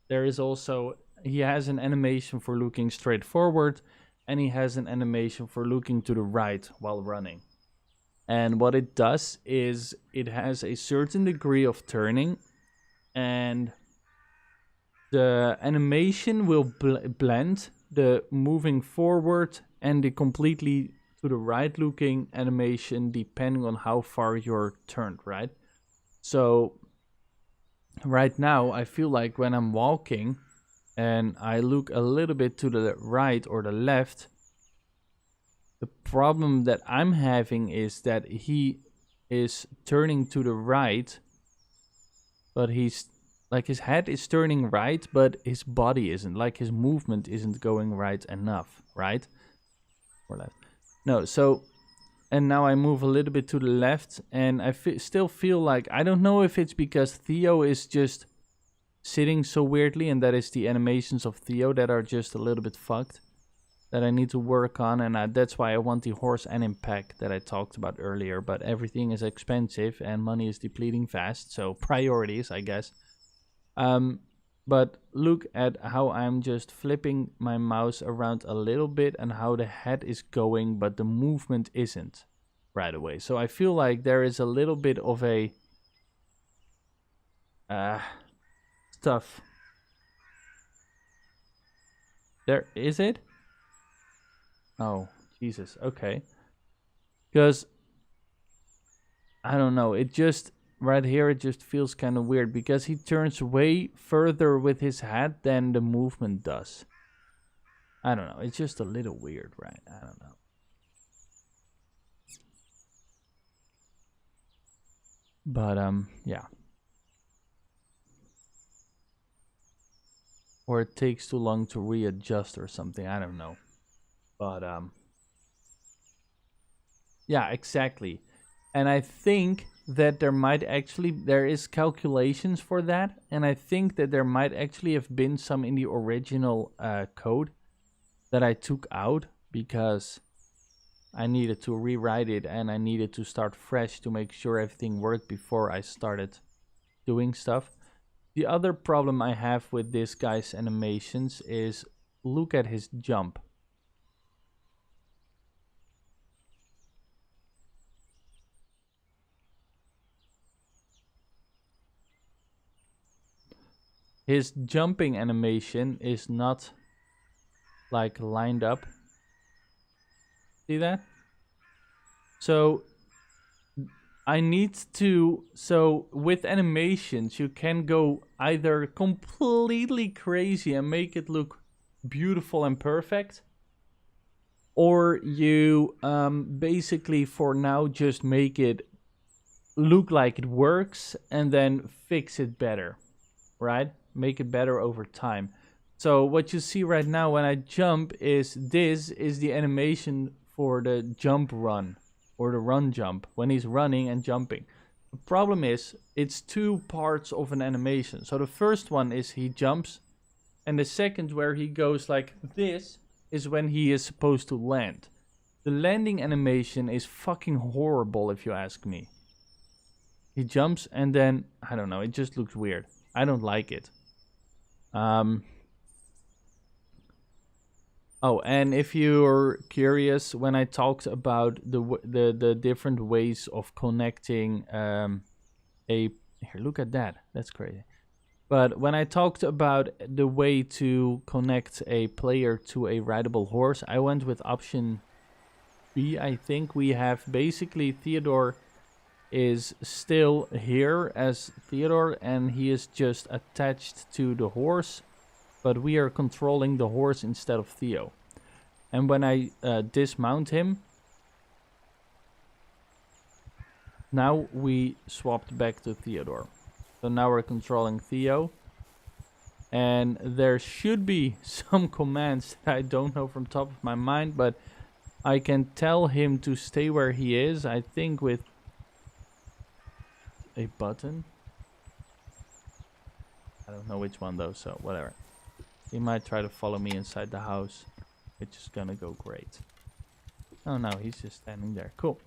there is also, he has an animation for looking straight forward, and he has an animation for looking to the right while running. And what it does is it has a certain degree of turning, and the animation will blend the moving forward and the completely to the right looking animation depending on how far you're turned, right? So right now I feel like when I'm walking and I look a little bit to the right or the left, the problem that I'm having is that he is turning to the right, but he's like his head is turning right, but his body isn't. Like his movement isn't going right enough, right? Or left. No, so, and now I move a little bit to the left, and I still feel like, I don't know if it's because Theo is just sitting so weirdly, and that is the animations of Theo that are just a little bit fucked, that I need to work on, and that's why I want the horse and impact that I talked about earlier, but everything is expensive, and money is depleting fast, so priorities, I guess. But look at how I'm just flipping my mouse around a little bit and how the head is going, but the movement isn't right away. So I feel like there is a little bit of a stuff. There is it? Oh, Jesus. Okay. Because I don't know, it just right here it just feels kind of weird because he turns way further with his head than the movement does. I don't know, it's just a little weird, right? I don't know. But yeah. Or it takes too long to readjust or something, I don't know. But yeah, exactly. And I think that there is calculations for that, and I think that there might actually have been some in the original code that I took out because I needed to rewrite it and I needed to start fresh to make sure everything worked before I started doing stuff. The other problem I have with this guy's animations is look at his jump. His jumping animation is not like lined up. See that? So I need to, so with animations you can go either completely crazy and make it look beautiful and perfect, or you basically for now just make it look like it works and then fix it better, right? Make it better over time. So what you see right now when I jump is this is the animation for the jump run or the run jump when he's running and jumping. The problem is it's two parts of an animation. So the first one is he jumps, and the second where he goes like this is when he is supposed to land. The landing animation is fucking horrible if you ask me. He jumps and then, I don't know, it just looks weird. I don't like it. Oh, and if you're curious, when I talked about the different ways of connecting here, look at that. That's crazy. But when I talked about the way to connect a player to a rideable horse, I went with option B. I think we have basically Theodore is still here as Theodore and he is just attached to the horse, but we are controlling the horse instead of Theo. And when I dismount him, now we swapped back to Theodore. So now we're controlling Theo. And there should be some commands that I don't know from top of my mind, but I can tell him to stay where he is, I think with a button. I don't know which one though, so whatever. He might try to follow me inside the house, which is gonna go great. Oh no, he's just standing there. Cool.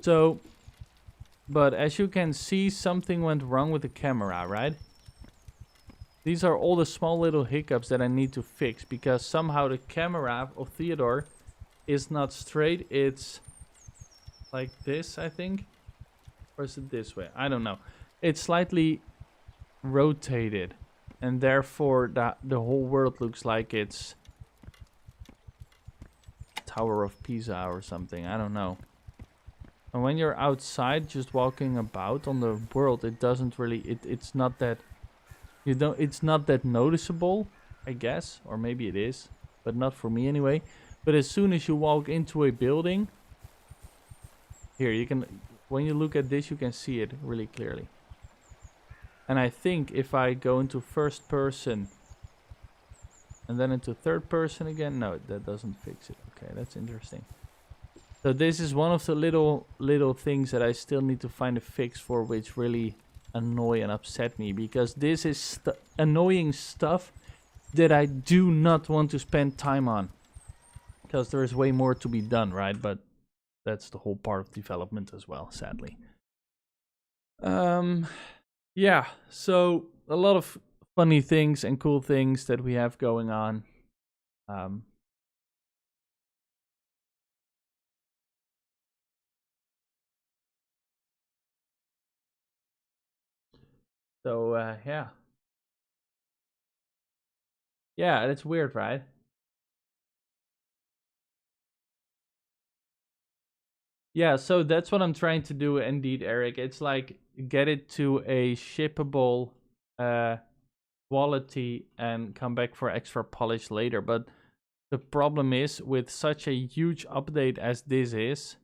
So, but as you can see, something went wrong with the camera, right? These are all the small little hiccups that I need to fix because somehow the camera of Theodore is not straight. It's like this, I think. Or is it this way? I don't know. It's slightly rotated. And therefore the whole world looks like it's Tower of Pisa or something. I don't know. And when you're outside just walking about on the world, it doesn't really it's not that it's not that noticeable, I guess, or maybe it is, but not for me anyway. But as soon as you walk into a building, here you can, when you look at this, you can see it really clearly. And I think if I go into first person and then into third person again, no, that doesn't fix it. Okay, that's interesting. So this is one of the little things that I still need to find a fix for, which really annoy and upset me, because this is annoying stuff that I do not want to spend time on, because there is way more to be done, right? But that's the whole part of development as well, sadly. Yeah, so a lot of funny things and cool things that we have going on. So, yeah. Yeah, it's weird, right? Yeah, so that's what I'm trying to do indeed, Eric. It's like get it to a shippable quality and come back for extra polish later. But the problem is with such a huge update as this is,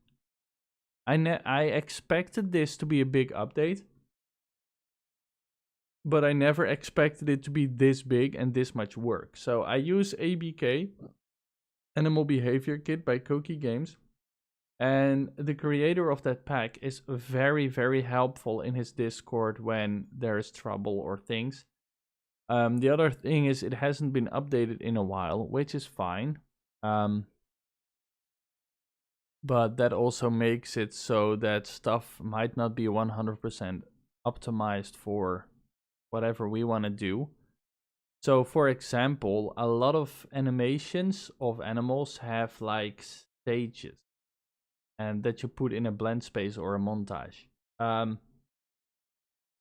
I expected this to be a big update, but I never expected it to be this big and this much work. So I use ABK, Animal Behavior Kit by Koki Games. And the creator of that pack is very, very helpful in his Discord when there is trouble or things. The other thing is it hasn't been updated in a while, which is fine. but that also makes it so that stuff might not be 100% optimized for whatever we want to do. So for example, a lot of animations of animals have like stages, and that you put in a blend space or a montage.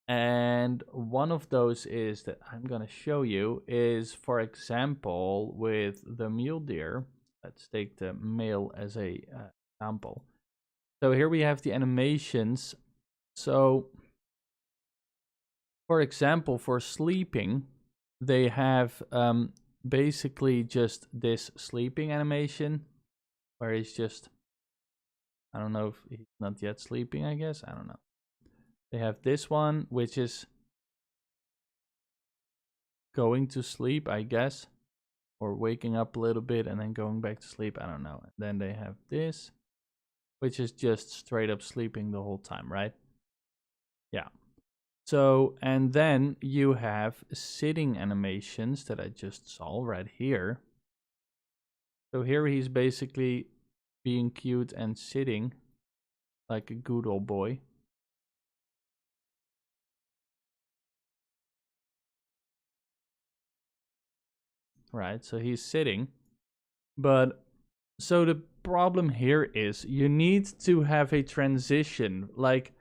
And one of those is that I'm going to show you is, for example, with the mule deer. Let's take the male as a example. So here we have the animations. So for example, for sleeping, they have basically just this sleeping animation where he's just, I don't know if he's not yet sleeping, I guess. I don't know. They have this one, which is going to sleep, I guess, or waking up a little bit and then going back to sleep. I don't know. And then they have this, which is just straight up sleeping the whole time, right? Yeah. So, and then you have sitting animations that I just saw right here. So here he's basically being cute and sitting like a good old boy. Right, so he's sitting. But so the problem here is you need to have a transition. Like,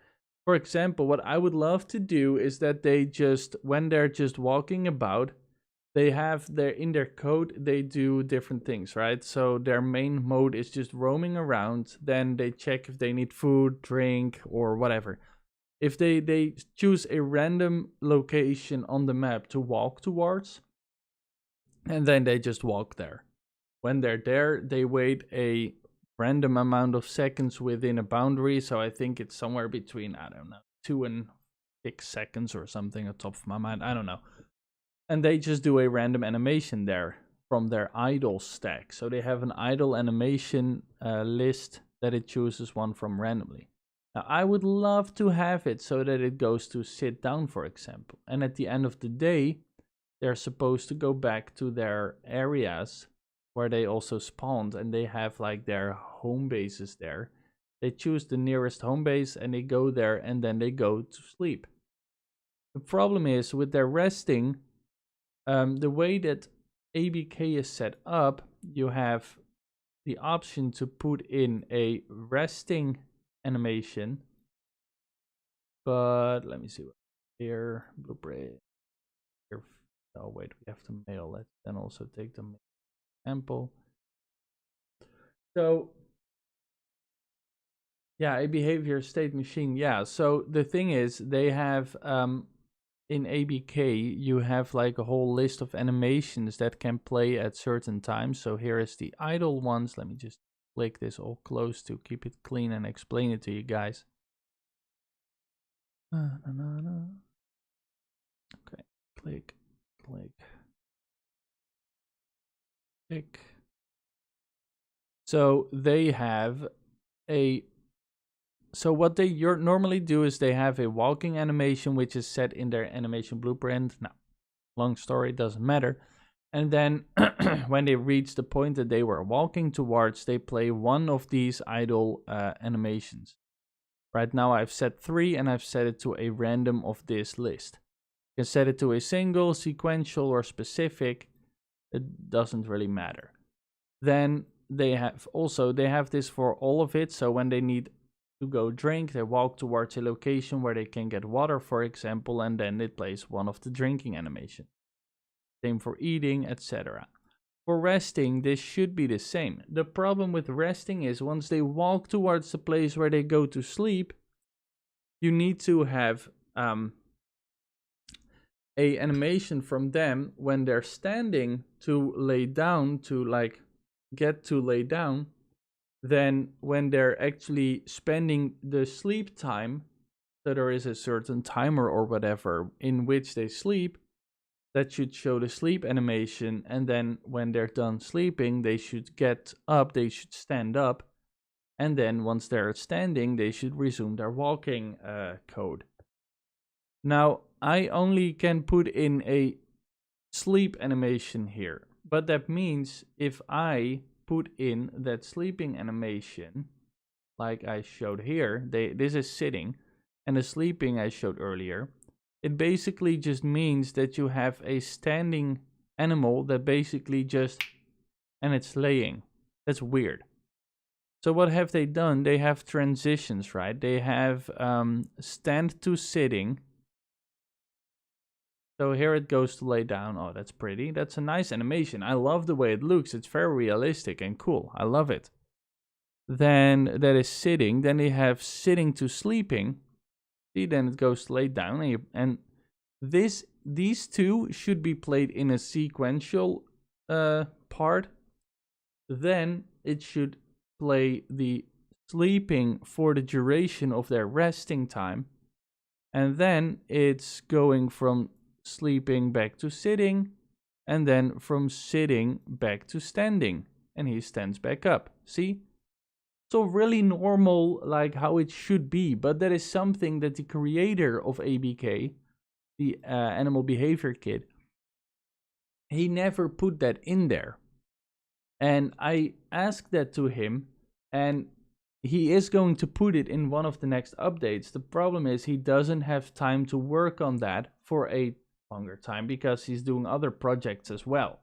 for example, what I would love to do is that they just, when they're just walking about, they have their, in their code, they do different things, right? So their main mode is just roaming around. Then they check if they need food, drink, or whatever. If they choose a random location on the map to walk towards, and then they just walk there. When they're there, they wait a random amount of seconds within a boundary. So I think it's somewhere between, I don't know, 2 and 6 seconds or something at the top of my mind. I don't know. And they just do a random animation there from their idle stack. So they have an idle animation list that it chooses one from randomly. Now, I would love to have it so that it goes to sit down, for example. And at the end of the day, they're supposed to go back to their areas where they also spawned, and they have like their home bases there. They choose the nearest home base and they go there, and then they go to sleep. The problem is with their resting, the way that ABK is set up, you have the option to put in a resting animation. But let me see what here, blueprint. Here, oh wait, we have to mail. Let's then also take the example. So yeah, a behavior state machine. Yeah, so the thing is, they have in ABK, you have like a whole list of animations that can play at certain times. So here is the idle ones. Let me just click this all close to keep it clean and explain it to you guys. Okay, click. So they have a, so what they normally do is they have a walking animation which is set in their animation blueprint. Now, long story, doesn't matter. And then when they reach the point that they were walking towards, they play one of these idle animations. Right now I've set 3 and I've set it to a random of this list. You can set it to a single, sequential, or specific. It doesn't really matter. Then they have this for all of it. So when they need to go drink, they walk towards a location where they can get water, for example, and then it plays one of the drinking animation. Same for eating, etc. For resting, this should be the same. The problem with resting is once they walk towards the place where they go to sleep, you need to have a animation from them when they're standing to lay down, to like get to lay down. Then when they're actually spending the sleep time, so there is a certain timer or whatever in which they sleep, that should show the sleep animation. And then when they're done sleeping, they should get up, they should stand up. And then once they're standing, they should resume their walking code. Now, I only can put in a sleep animation here. But that means if I put in that sleeping animation, like I showed here, this is sitting, and the sleeping I showed earlier, it basically just means that you have a standing animal that basically just, and it's laying. That's weird. So what have they done? They have transitions, right? They have stand to sitting. So here it goes to lay down. Oh, that's pretty. That's a nice animation. I love the way it looks. It's very realistic and cool. I love it. Then that is sitting. Then they have sitting to sleeping. See, then it goes to lay down. And these two should be played in a sequential part. Then it should play the sleeping for the duration of their resting time. And then it's going from sleeping back to sitting, and then from sitting back to standing, and he stands back up. See? So really normal, like how it should be, but that is something that the creator of ABK, the Animal Behavior Kit, he never put that in there. And I asked that to him, and he is going to put it in one of the next updates. The problem is he doesn't have time to work on that for a longer time because he's doing other projects as well.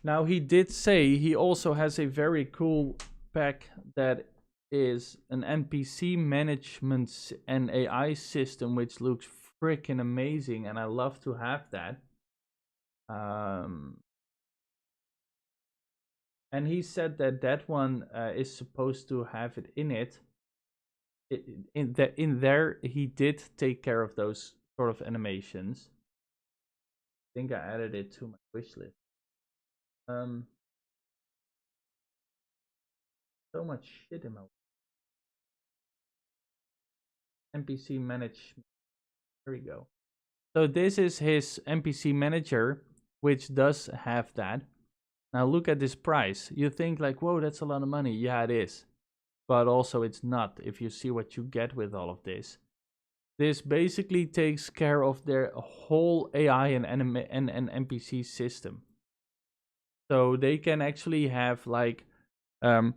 Now, he did say he also has a very cool pack that is an NPC management and AI system, which looks freaking amazing, and I love to have that. And he said that that one is supposed to have it in it. In there, he did take care of those sort of animations. I think I added it to my wish list. So much shit in my NPC management. There we go. So this is his NPC manager, which does have that. Now look at this price. You think like, whoa, that's a lot of money. Yeah, it is. But also it's not if you see what you get with all of this. This basically takes care of their whole AI and NPC system. So they can actually have like a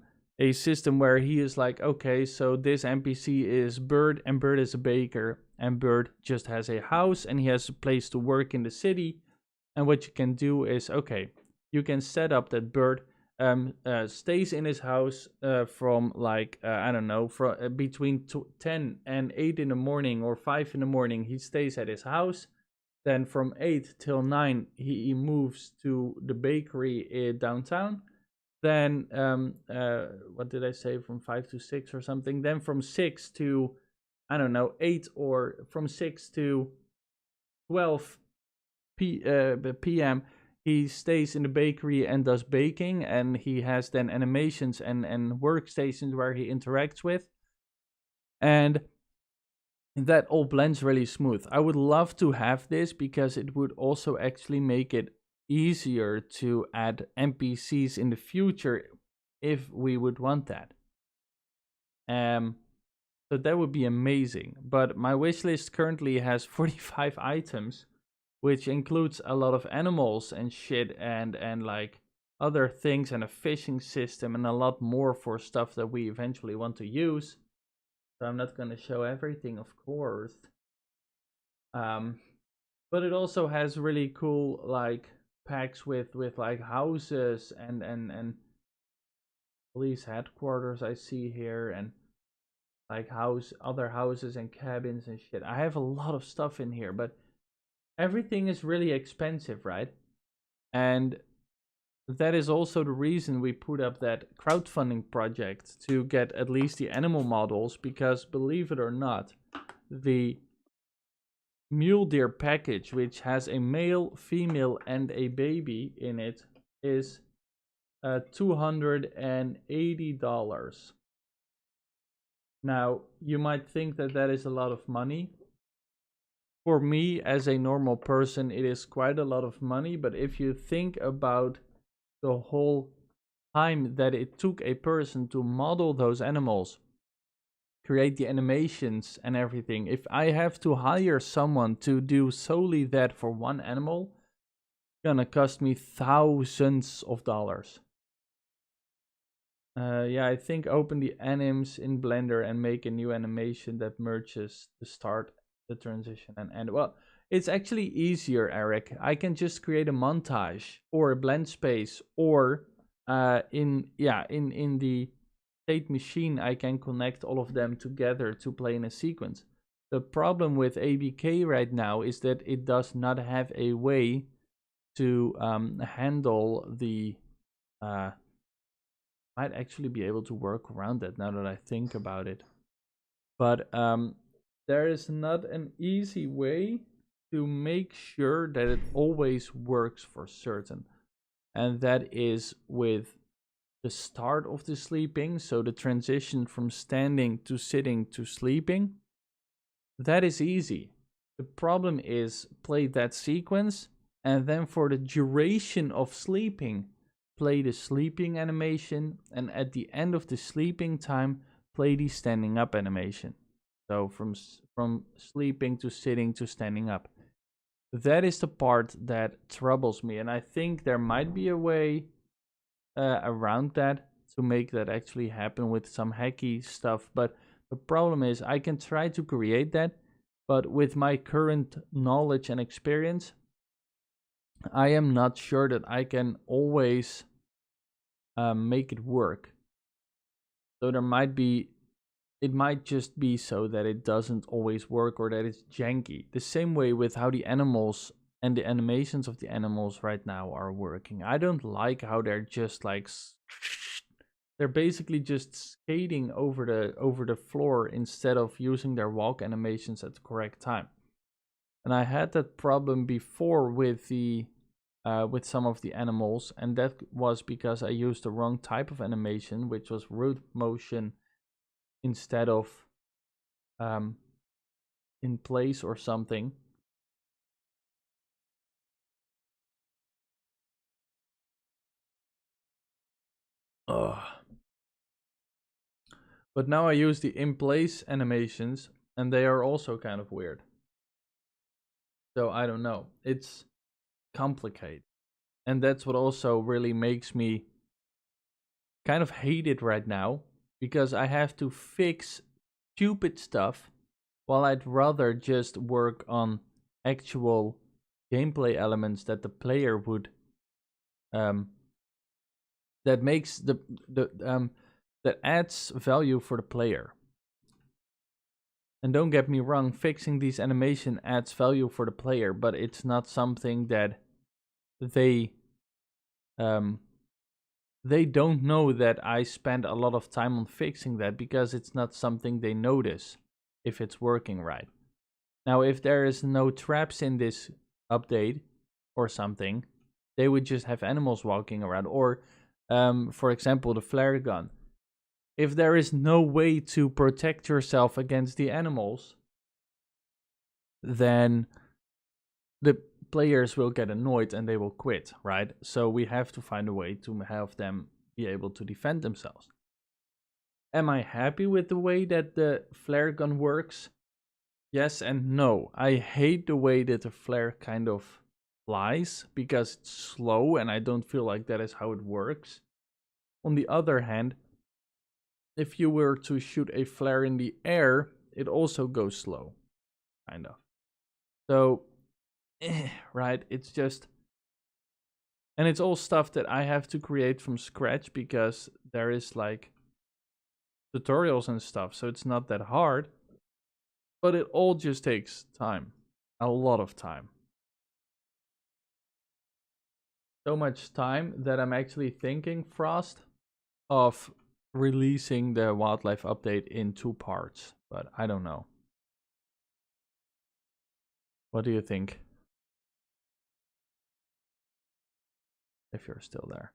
system where he is like, okay, so this NPC is Bird, and Bird is a baker, and Bird just has a house, and he has a place to work in the city. And what you can do is, okay, you can set up that Bird stays in his house from like, I don't know, between 10 and 8 in the morning or 5 in the morning, he stays at his house. Then from 8 till 9, he moves to the bakery downtown. Then, what did I say, from 5 to 6 or something? Then from 6 to, I don't know, 8, or from 6 to 12 p.m., he stays in the bakery and does baking, and he has then animations and workstations where he interacts with. And that all blends really smooth. I would love to have this because it would also actually make it easier to add NPCs in the future if we would want that. So that would be amazing. But my wishlist currently has 45 items, which includes a lot of animals and shit and like other things and a fishing system and a lot more for stuff that we eventually want to use. So I'm not going to show everything, of course. But it also has really cool like packs with like houses and police headquarters I see here, and like other houses and cabins and shit. I have a lot of stuff in here, but everything is really expensive, right? And that is also the reason we put up that crowdfunding project to get at least the animal models, because believe it or not, the mule deer package, which has a male, female, and a baby in it, is $280. Now, you might think that that is a lot of money. For me, as a normal person, it is quite a lot of money, but if you think about the whole time that it took a person to model those animals, create the animations and everything, if I have to hire someone to do solely that for one animal, it's gonna cost me thousands of dollars. Yeah, I think open the anims in Blender and make a new animation that merges the start, the transition, and end. Well, it's actually easier, Eric. I can just create a montage or a blend space, or in the state machine, I can connect all of them together to play in a sequence. The problem with ABK right now is that it does not have a way to handle the might actually be able to work around that now that I think about it. But there is not an easy way to make sure that it always works for certain. And that is with the start of the sleeping, so the transition from standing to sitting to sleeping. That is easy. The problem is play that sequence, and then for the duration of sleeping, play the sleeping animation, and at the end of the sleeping time, play the standing up animation. So from sleeping to sitting to standing up. That is the part that troubles me, and I think there might be a way around that to make that actually happen with some hacky stuff. But the problem is I can try to create that, but with my current knowledge and experience, I am not sure that I can always make it work. So there might be, it might just be so that it doesn't always work or that it's janky. The same way with how the animals and the animations of the animals right now are working. I don't like how they're just like, they're basically just skating over the floor instead of using their walk animations at the correct time. And I had that problem before with the with some of the animals, and that was because I used the wrong type of animation, which was root motion instead of in place or something. Ugh. But now I use the in place animations, and they are also kind of weird. So I don't know. It's complicated. And that's what also really makes me kind of hate it right now, because I have to fix stupid stuff while I'd rather just work on actual gameplay elements that the player would that makes the that adds value for the player. And don't get me wrong, fixing these animation adds value for the player, but it's not something that they don't know that I spend a lot of time on fixing that, because it's not something they notice if it's working right. Now, if there is no traps in this update or something, they would just have animals walking around. Or, for example, the flare gun. If there is no way to protect yourself against the animals, then the players will get annoyed and they will quit, right? So we have to find a way to have them be able to defend themselves. Am I happy with the way that the flare gun works? Yes and no. I hate the way that the flare kind of flies, because it's slow and I don't feel like that is how it works. On the other hand, if you were to shoot a flare in the air, it also goes slow, kind of. So, right, it's just... And it's all stuff that I have to create from scratch, because there is like tutorials and stuff, so it's not that hard. But it all just takes time. A lot of time. So much time that I'm actually thinking, Frost, of releasing the WildLife update in 2 parts. But I don't know. What do you think? If you're still there.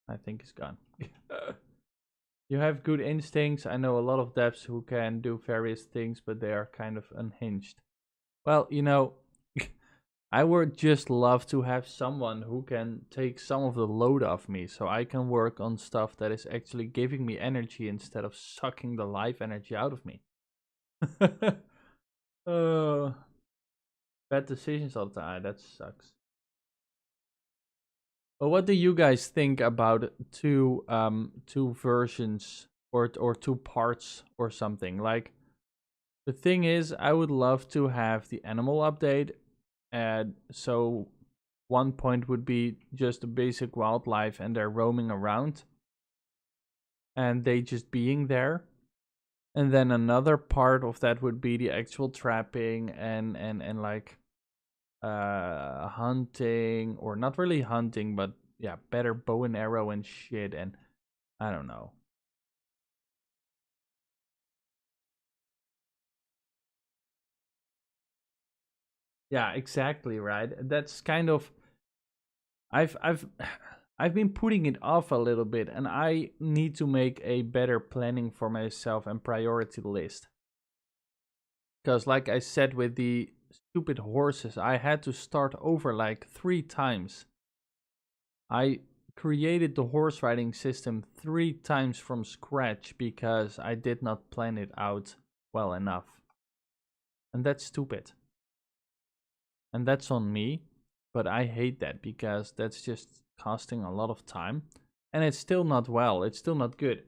I think he's gone. You have good instincts. I know a lot of devs who can do various things, but they are kind of unhinged. Well, you know, I would just love to have someone who can take some of the load off me, so I can work on stuff that is actually giving me energy instead of sucking the life energy out of me. bad decisions all the time. That sucks. But what do you guys think about two versions or two parts or something? Like, the thing is, I would love to have the animal update, and so one point would be just the basic wildlife and they're roaming around and they just being there. And then another part of that would be the actual trapping and like hunting, or not really hunting, but yeah, better bow and arrow and shit, and I don't know. Yeah, exactly, right. That's kind of I've I've been putting it off a little bit, and I need to make a better planning for myself and priority list. Because like I said with the stupid horses, I had to start over like 3 times. I created the horse riding system 3 times from scratch because I did not plan it out well enough. And that's stupid. And that's on me, but I hate that because that's just costing a lot of time. And it's still not well, it's still not good.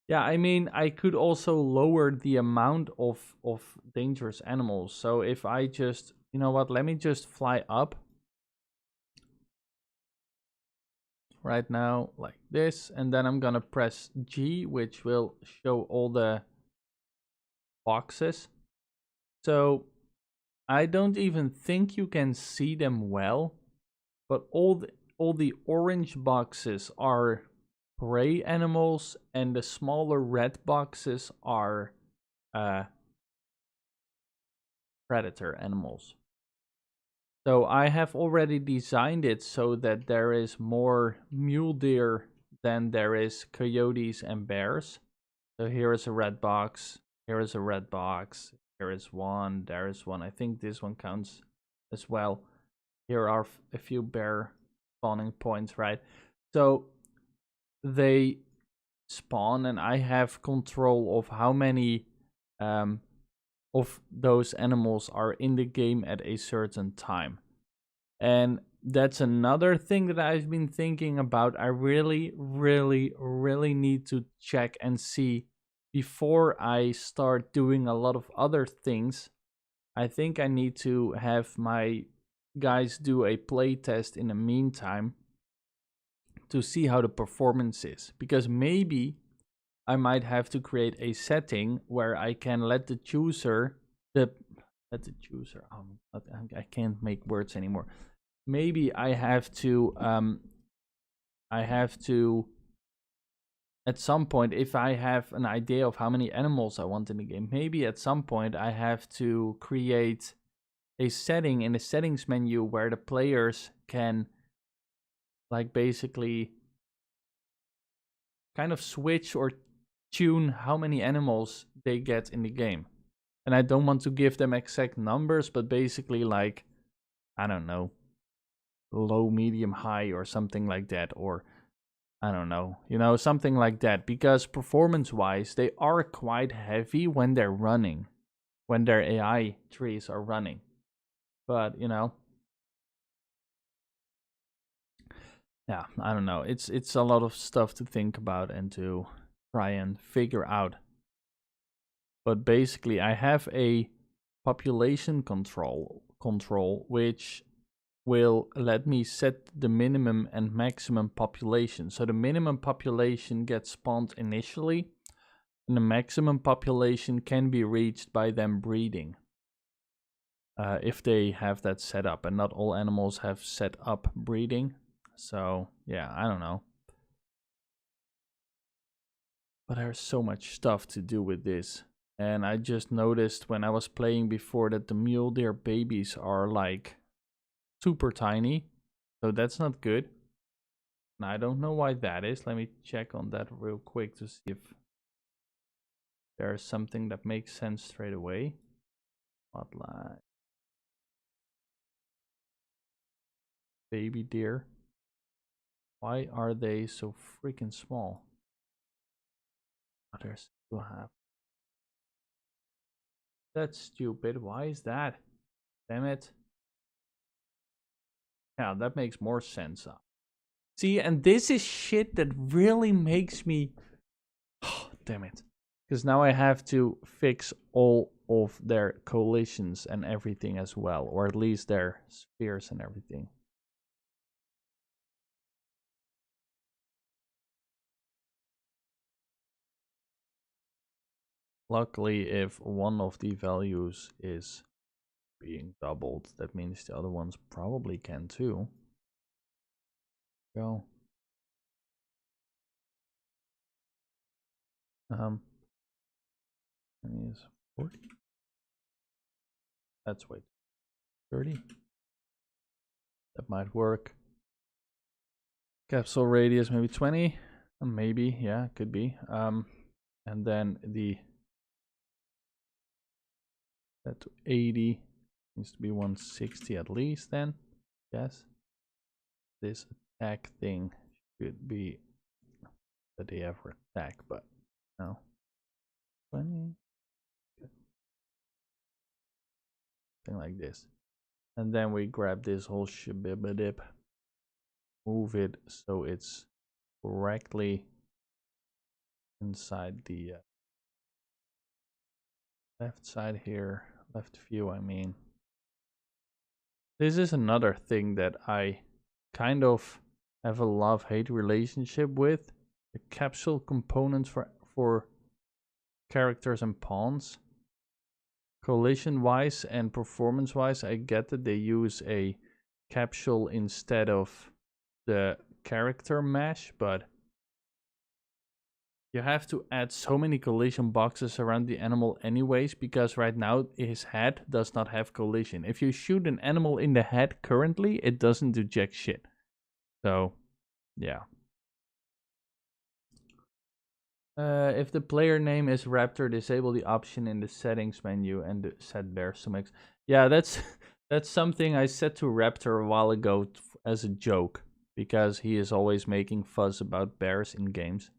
Yeah, I mean, I could also lower the amount of dangerous animals. So if I just, you know what, let me just fly up right now like this, and then I'm gonna press G, which will show all the boxes. So I don't even think you can see them well, but all the orange boxes are prey animals, and the smaller red boxes are predator animals. So I have already designed it so that there is more mule deer than there is coyotes and bears. So here is a red box, here is a red box, here is one, there is one. I think this one counts as well. Here are a few bear spawning points, right? So they spawn, and I have control of how many of those animals are in the game at a certain time. And that's another thing that I've been thinking about. I really, really, really need to check and see before I start doing a lot of other things. I think I need to have my guys do a play test in the meantime to see how the performance is, because maybe I might have to create a setting where I can let the chooser I can't make words anymore. Maybe I have to at some point, if I have an idea of how many animals I want in the game, maybe at some point I have to create a setting in the settings menu where the players can like basically kind of switch or tune how many animals they get in the game. And I don't want to give them exact numbers, but basically like, I don't know, low, medium, high or something like that, or I don't know, something like that, because performance wise they are quite heavy when they're running, when their AI trees are running. But yeah, I don't know, it's a lot of stuff to think about and to try and figure out. But basically I have a population control which will let me set the minimum and maximum population. So the minimum population gets spawned initially, and the maximum population can be reached by them breeding. If they have that set up, and not all animals have set up breeding. So yeah, I don't know. But there's so much stuff to do with this. And I just noticed when I was playing before that the mule deer babies are like super tiny. So that's not good. And I don't know why that is. Let me check on that real quick to see if there's something that makes sense straight away. WildLife. Baby deer. Why are they so freaking small? Others to have. That's stupid. Why is that? Damn it. Yeah, that makes more sense. See, and this is shit that really makes me... Oh, damn it. Because now I have to fix all of their collisions and everything as well. Or at least their spheres and everything. Luckily, if one of the values is being doubled, that means the other ones probably can too. Go. Is 40. That's wait. 30. That might work. Capsule radius maybe 20. Maybe, yeah, could be. And then the that to 80 needs to be 160 at least then. Yes. This attack thing should be that they ever attack, but no. 20. Something like this. And then we grab this whole shibibadip, move it so it's correctly inside the left side here, left view I mean. This is another thing that I kind of have a love-hate relationship with. The capsule components for characters and pawns. Collision-wise and performance-wise, I get that they use a capsule instead of the character mesh, but you have to add so many collision boxes around the animal anyways, because right now his head does not have collision. If you shoot an animal in the head currently, it doesn't do jack shit. So, yeah. If the player name is Raptor, disable the option in the settings menu and set bears to max. Yeah, that's something I said to Raptor a while ago as a joke, because he is always making fuss about bears in games.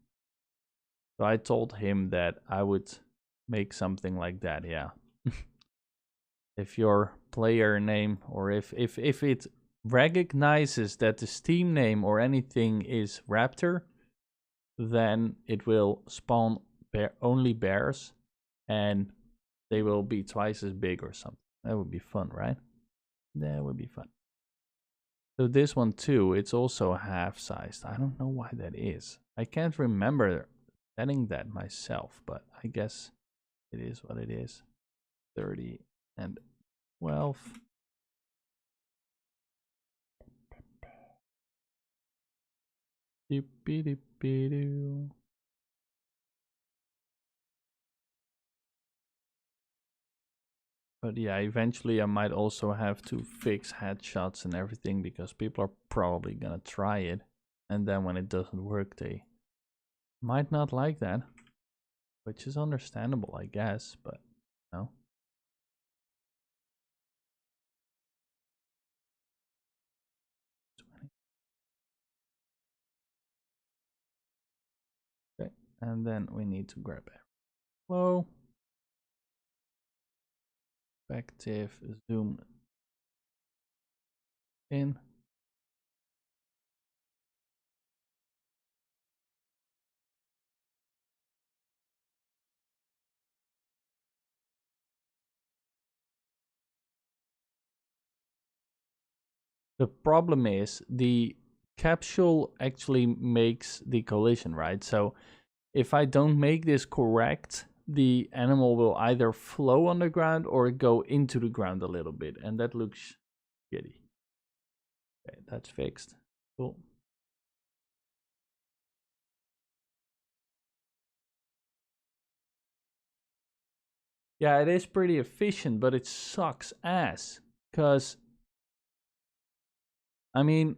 So I told him that I would make something like that, yeah. If your player name, or if it recognizes that the Steam name or anything is Raptor, then it will spawn only bears, and they will be twice as big or something. That would be fun, right? That would be fun. So this one too, it's also half-sized. I don't know why that is. I can't remember setting that myself, but I guess it is what it is. 30 and 12. Doop-a-doop-a-doo. But yeah, eventually I might also have to fix headshots and everything, because people are probably gonna try it, and then when it doesn't work, they might not like that, which is understandable, I guess, but no. Okay, and then we need to grab it. Flow. Perspective, zoom in. The problem is the capsule actually makes the collision, right? So if I don't make this correct, the animal will either flow on the ground or go into the ground a little bit, and that looks shitty. Okay, that's fixed. Cool. Yeah, it is pretty efficient, but it sucks ass. Because, I mean,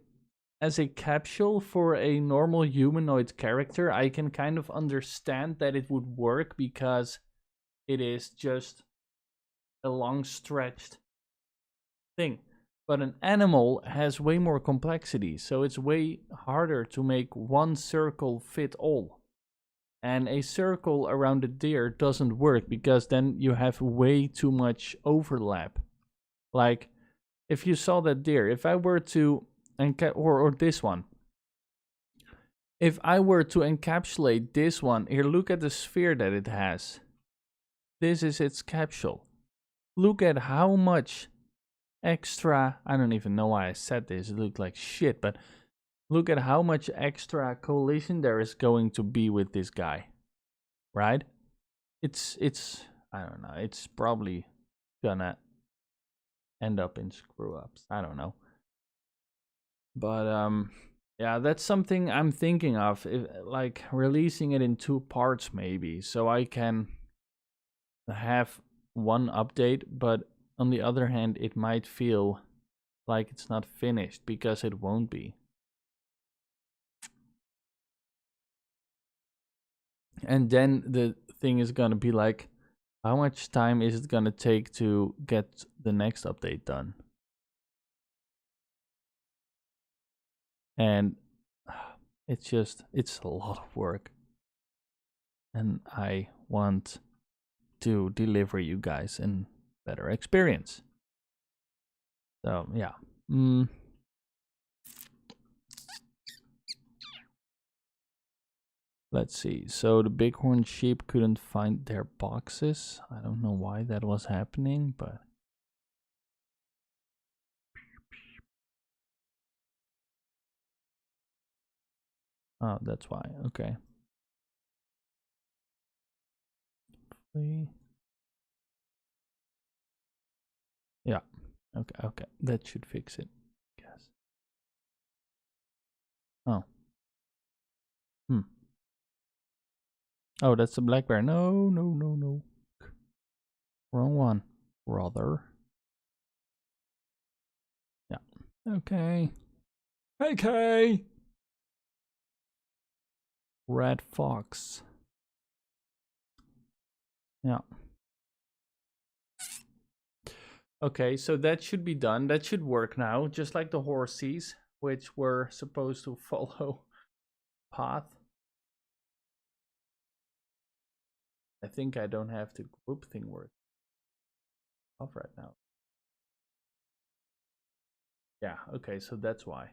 as a capsule for a normal humanoid character, I can kind of understand that it would work, because it is just a long stretched thing. But an animal has way more complexity, so it's way harder to make one circle fit all. And a circle around a deer doesn't work because then you have way too much overlap. Like, if you saw that deer, if I were to, or this one, if I were to encapsulate this one, here, look at the sphere that it has. This is its capsule. Look at how much extra, I don't even know why I said this, it looked like shit, but look at how much extra collision there is going to be with this guy, right? It's I don't know, it's probably gonna end up in screw ups, I don't know. But yeah, that's something I'm thinking of, like releasing it in 2 parts maybe, so I can have one update, but on the other hand, it might feel like it's not finished because it won't be. And then the thing is gonna be like, how much time is it gonna take to get the next update done? And it's a lot of work. And I want to deliver you guys a better experience. So, yeah. Let's see. So the bighorn sheep couldn't find their boxes. I don't know why that was happening, but oh, that's why. Okay. Yeah. Okay. That should fix it, I guess. Oh. Oh, that's the black bear. No. Wrong one, brother. Yeah. Okay. Okay. Red fox. Yeah. Okay, so that should be done. That should work now, just like the horses, which were supposed to follow path. I think I don't have the group thing work off right now. Yeah, okay, so that's why.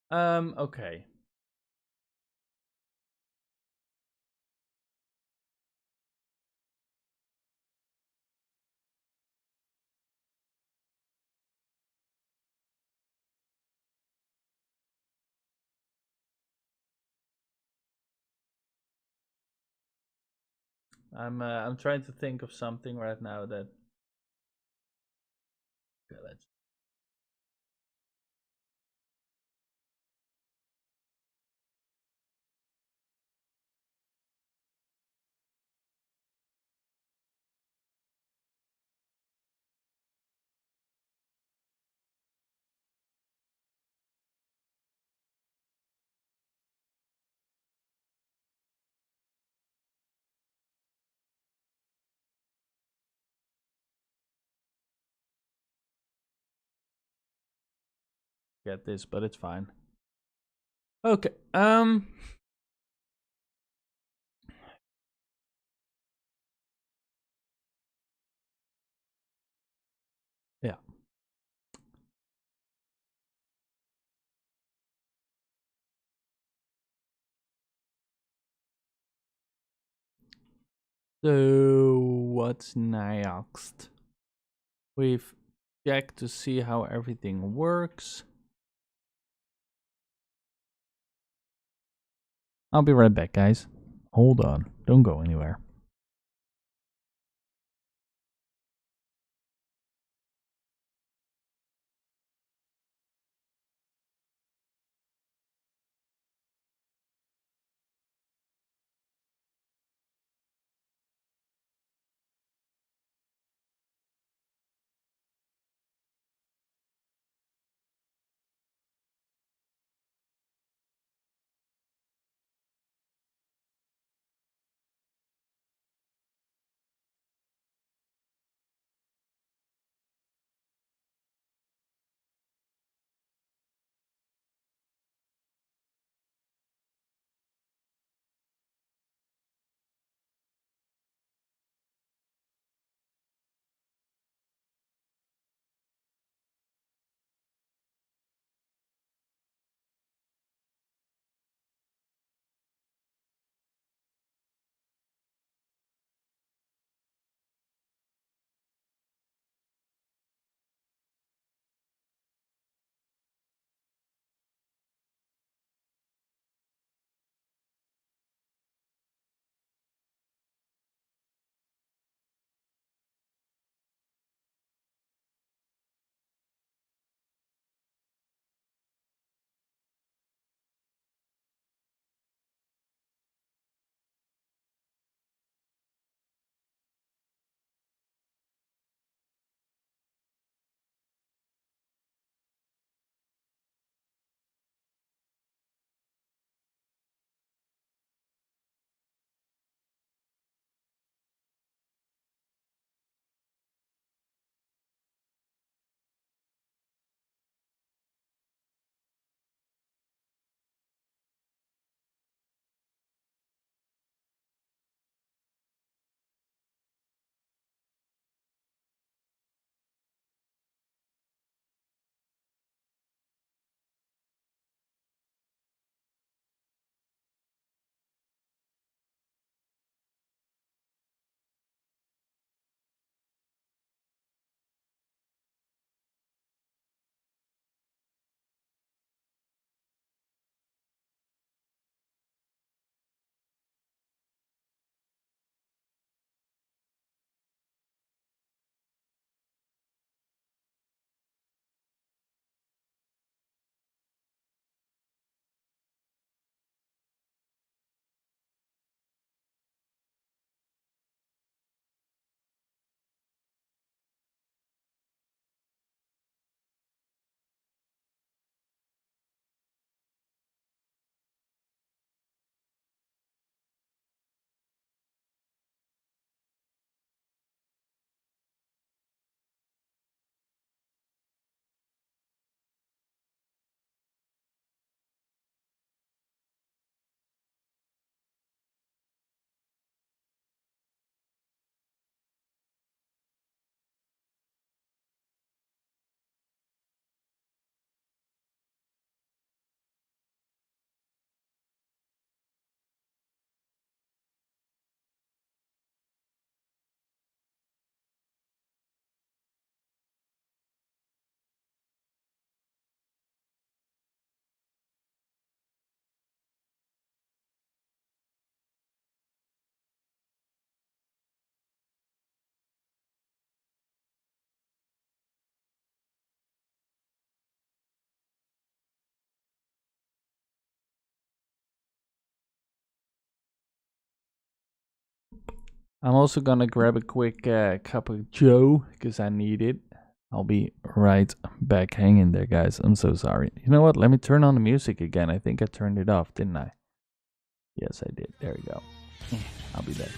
Okay. I'm trying to think of something right now that. Okay, let's. Get this, but it's fine. Okay. Yeah. So what's next? We've checked to see how everything works. I'll be right back, guys. Hold on. Don't go anywhere. I'm also gonna grab a quick cup of Joe because I need it. I'll be right back. Hang in there, guys. I'm so sorry. You know what? Let me turn on the music again. I think I turned it off, didn't I? Yes, I did. There we go. I'll be back.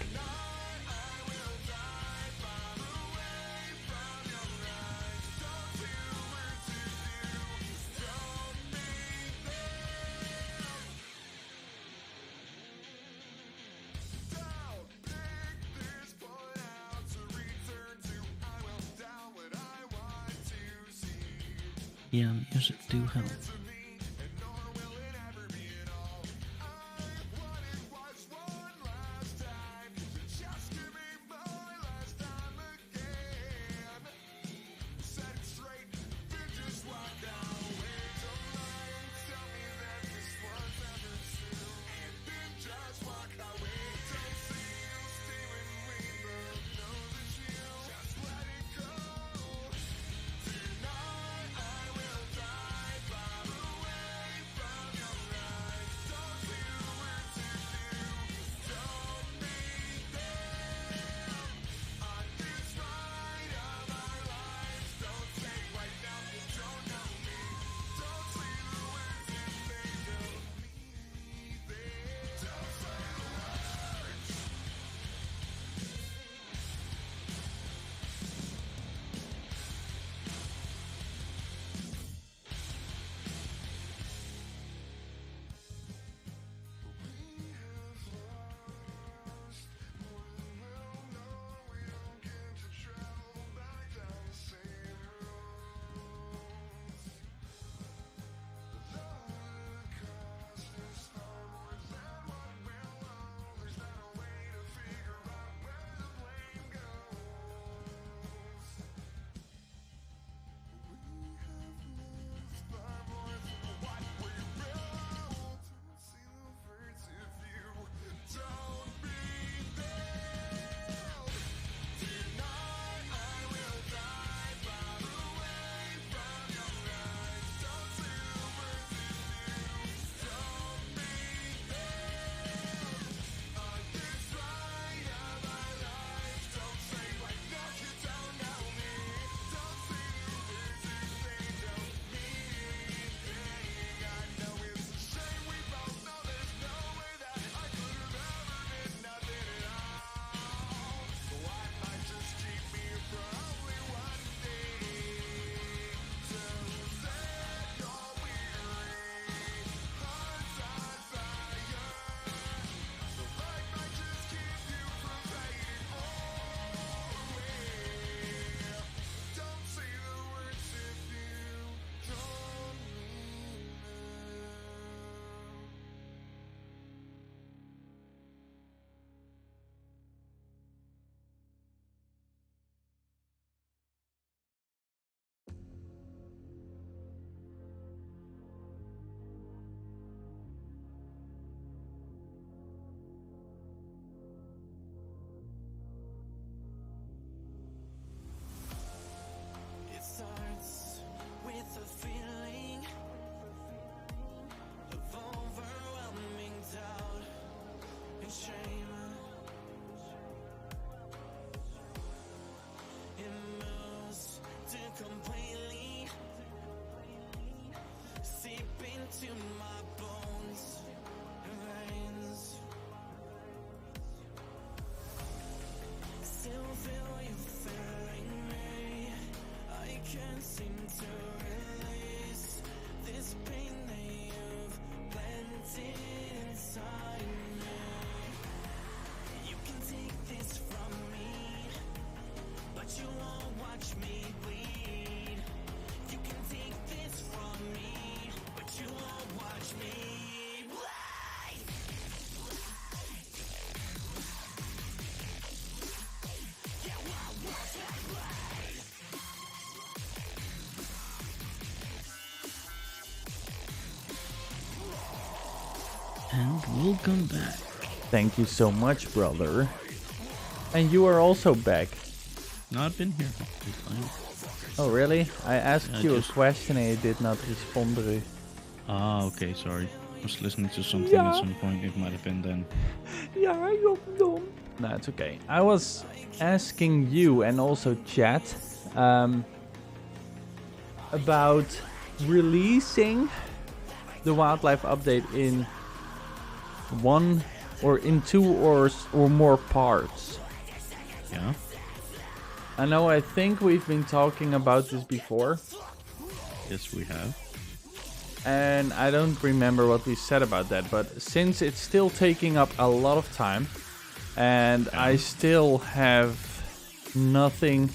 Yeah, music do help. And welcome back. Thank you so much, brother. And you are also back. No, I've been here. Oh, really? I asked you a question and you did not respond. Ah, okay, sorry. was listening to something at some point. It might have been then. No, it's okay. I was asking you and also chat about releasing the WildLife update in one or in two or more parts. Yeah. I know, I think we've been talking about this before. Yes, we have. And I don't remember what we said about that, but since it's still taking up a lot of time, and I still have nothing.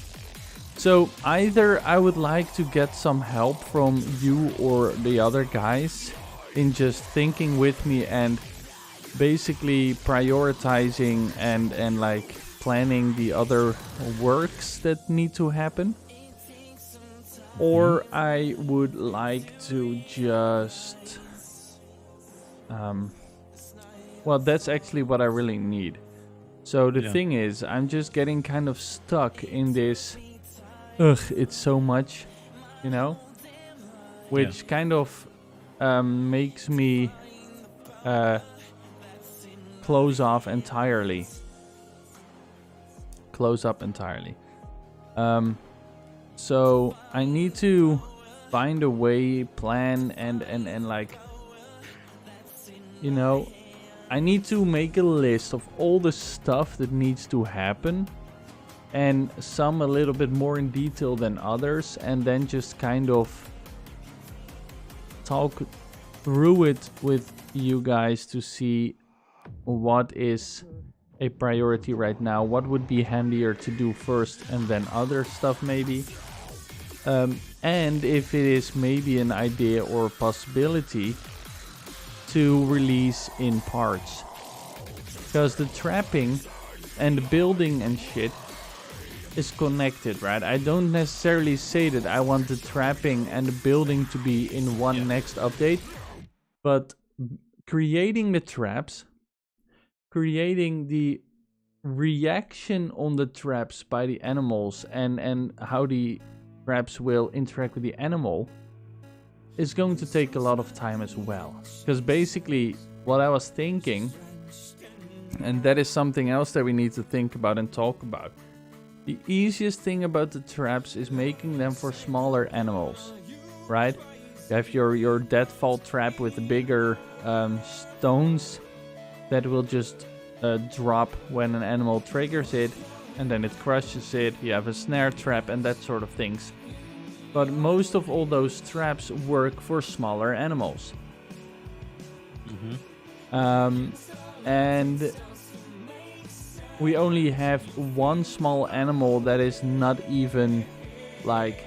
So either I would like to get some help from you or the other guys in just thinking with me and basically prioritizing and like planning the other works that need to happen. Or I would like to just... well, that's actually what I really need. So the thing is, I'm just getting kind of stuck in this... Ugh, it's so much, you know? Which kind of makes me close up entirely. So I need to find a way, plan, and like, you know, I need to make a list of all the stuff that needs to happen, and some a little bit more in detail than others, and then just kind of talk through it with you guys to see what is a priority right now, what would be handier to do first, and then other stuff maybe. And if it is maybe an idea or a possibility to release in parts. Because the trapping and the building and shit is connected, right? I don't necessarily say that I want the trapping and the building to be in one next update, but creating the traps, creating the reaction on the traps by the animals, and how the traps will interact with the animal is going to take a lot of time as well. Because basically what I was thinking, and that is something else that we need to think about and talk about, the easiest thing about the traps is making them for smaller animals, right? You have your deadfall trap with the bigger stones that will just drop when an animal triggers it, and then it crushes it. You have a snare trap and that sort of things. But most of all those traps work for smaller animals. And we only have one small animal that is not even like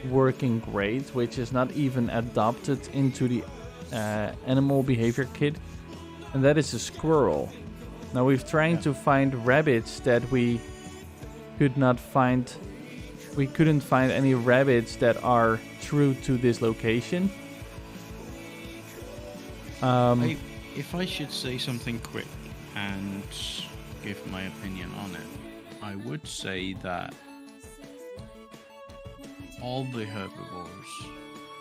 working great, which is not even adopted into the animal behavior kit, and that is a squirrel. Now we've tried to find rabbits that we could not find. We couldn't find any rabbits that are true to this location. If I should say something quick and give my opinion on it, I would say that all the herbivores,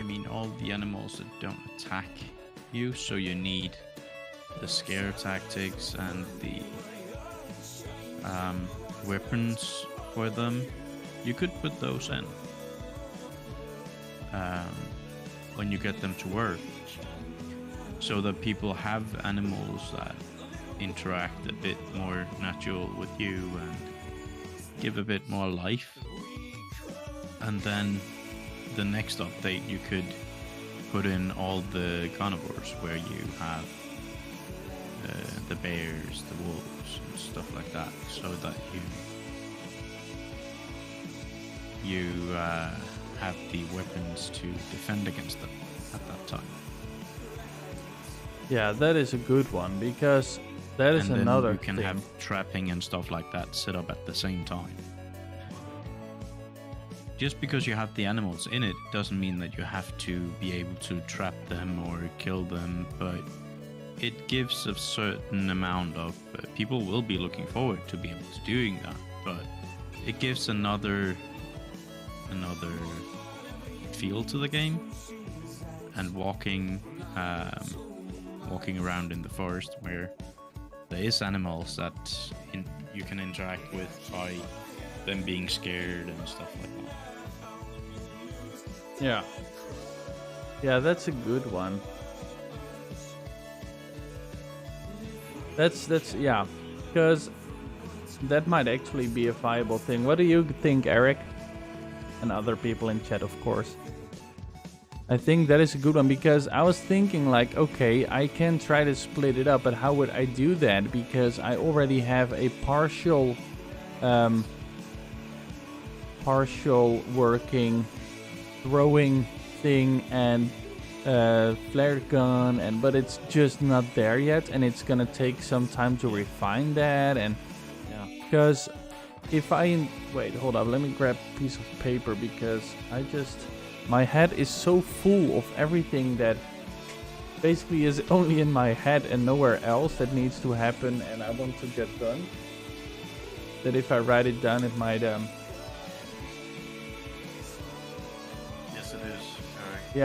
I mean all the animals that don't attack you, so you need the scare tactics and the weapons for them, you could put those in when you get them to work, so that people have animals that interact a bit more natural with you and give a bit more life. And then the next update you could put in all the carnivores, where you have the bears, the wolves, and stuff like that, so that you have the weapons to defend against them at that time. Yeah, that is a good one, because that is another thing. You can thing. have trapping and stuff like that set up at the same time. Just because you have the animals in it doesn't mean that you have to be able to trap them or kill them, but it gives a certain amount of... people will be looking forward to be able to doing that, but it gives another feel to the game. And walking walking around in the forest where there is animals that you can interact with by them being scared and stuff like that. Yeah. Yeah, that's a good one. That's yeah, because that might actually be a viable thing. What do you think, Eric? And other people in chat, of course. I think that is a good one because I was thinking like, okay, I can try to split it up, but how would I do that? Because I already have a partial working throwing thing and flare gun, but it's just not there yet, and it's gonna take some time to refine that. And yeah, because if I wait, hold up, let me grab a piece of paper because my head is so full of everything that basically is only in my head and nowhere else that needs to happen and I want to get done, that if I write it down it might Yes, it is. Correct.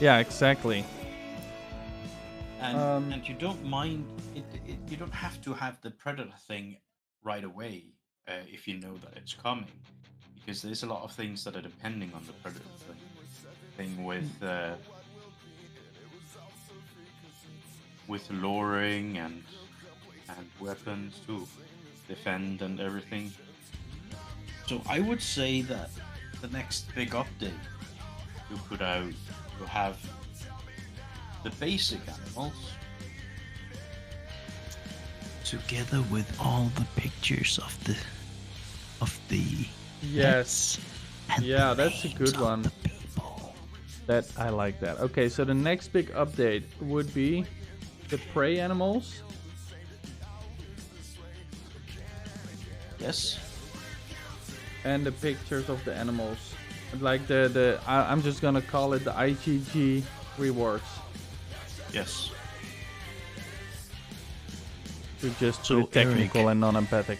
yeah, exactly. And you don't mind it, you don't have to have the predator thing right away if you know that it's coming, because there's a lot of things that are depending on the predator thing with luring and weapons to defend and everything. So I would say that the next big update you put out will have the basic animals together with all the pictures of the Yes. and Yeah, the that's a names good of one. the people. That I like that. Okay, so the next big update would be the prey animals. Yes. And the pictures of the animals. Like I'm just gonna call it the IGG rewards. Yes. To just So, put it technical Eric, and non-empathic.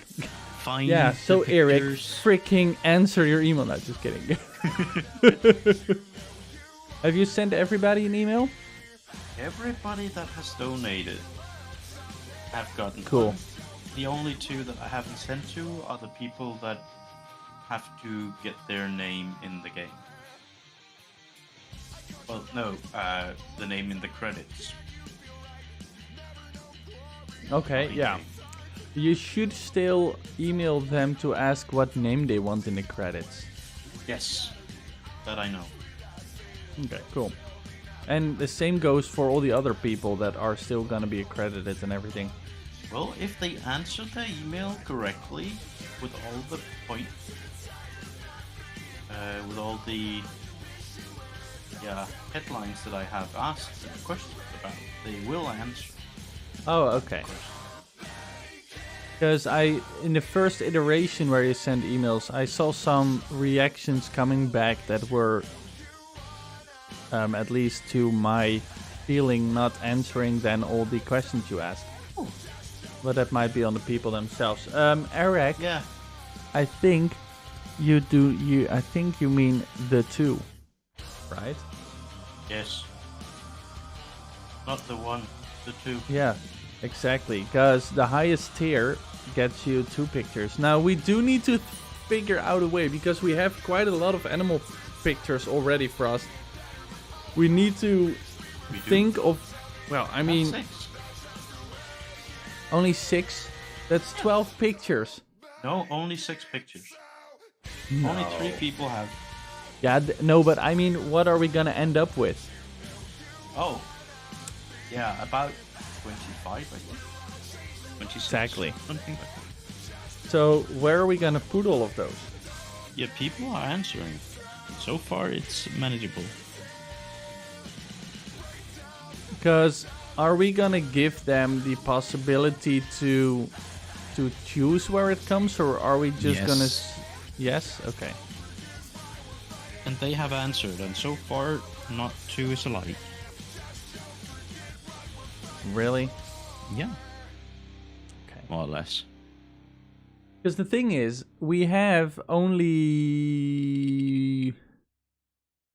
Find Yeah, the so Eric, pictures. freaking answer your email. No, just kidding. Have you sent everybody an email? Everybody that has donated have gotten Cool. one. The only two that I haven't sent to are the people that have to get their name in the game. Well, no, the name in the credits. Okay, yeah. You should still email them to ask what name they want in the credits. Yes, that I know. Okay, cool. And the same goes for all the other people that are still gonna be accredited and everything. Well, if they answer the email correctly, with all the points, with all the headlines that I have asked questions about, they will answer. Oh, okay. Because in the first iteration where you send emails, I saw some reactions coming back that were, at least to my feeling, not answering then all the questions you asked. Oh. But that might be on the people themselves. Eric, Yeah. I think I think you mean the two, right? Yes. Not the one, the two. Yeah, exactly. Because the highest tier gets you 2 pictures. Now, we do need to figure out a way, because we have quite a lot of animal pictures already for us. We need to think of... Well, I mean... 6. Only 6? That's 12 pictures. No, only 6 pictures. No. Only 3 people have. Yeah, no, but I mean, what are we gonna end up with? Oh. Yeah, about 25, I think. 26. Exactly. Something like that. So, where are we gonna put all of those? Yeah, people are answering. So far, it's manageable. Because are we gonna give them the possibility to choose where it comes, or are we just Yes. gonna... Yes? Okay. And they have answered, and so far, not 2 is alike. Really? Yeah. Okay. More or less. Because the thing is, we have only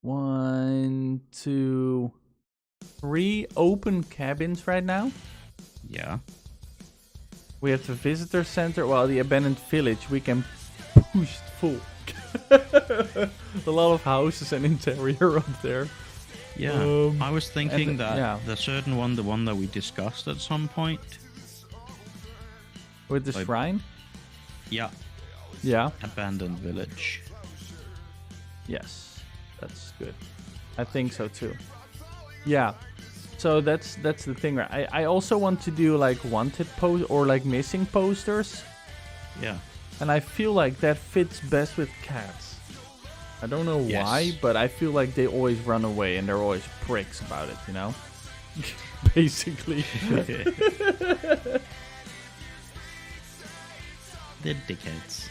1, 2, 3 open cabins right now. Yeah. We have the visitor center, well, the abandoned village. We can push full. A lot of houses and interior up there. Yeah. I was thinking that yeah. the certain one, the one that we discussed at some point. With the shrine? Yeah. Yeah. Abandoned village. Yes. That's good. I think so too. Yeah. So that's the thing, right? I also want to do like wanted post or like missing posters. Yeah. And I feel like that fits best with cats. I don't know why, but I feel like they always run away and they're always pricks about it, you know? Basically. They're dickheads.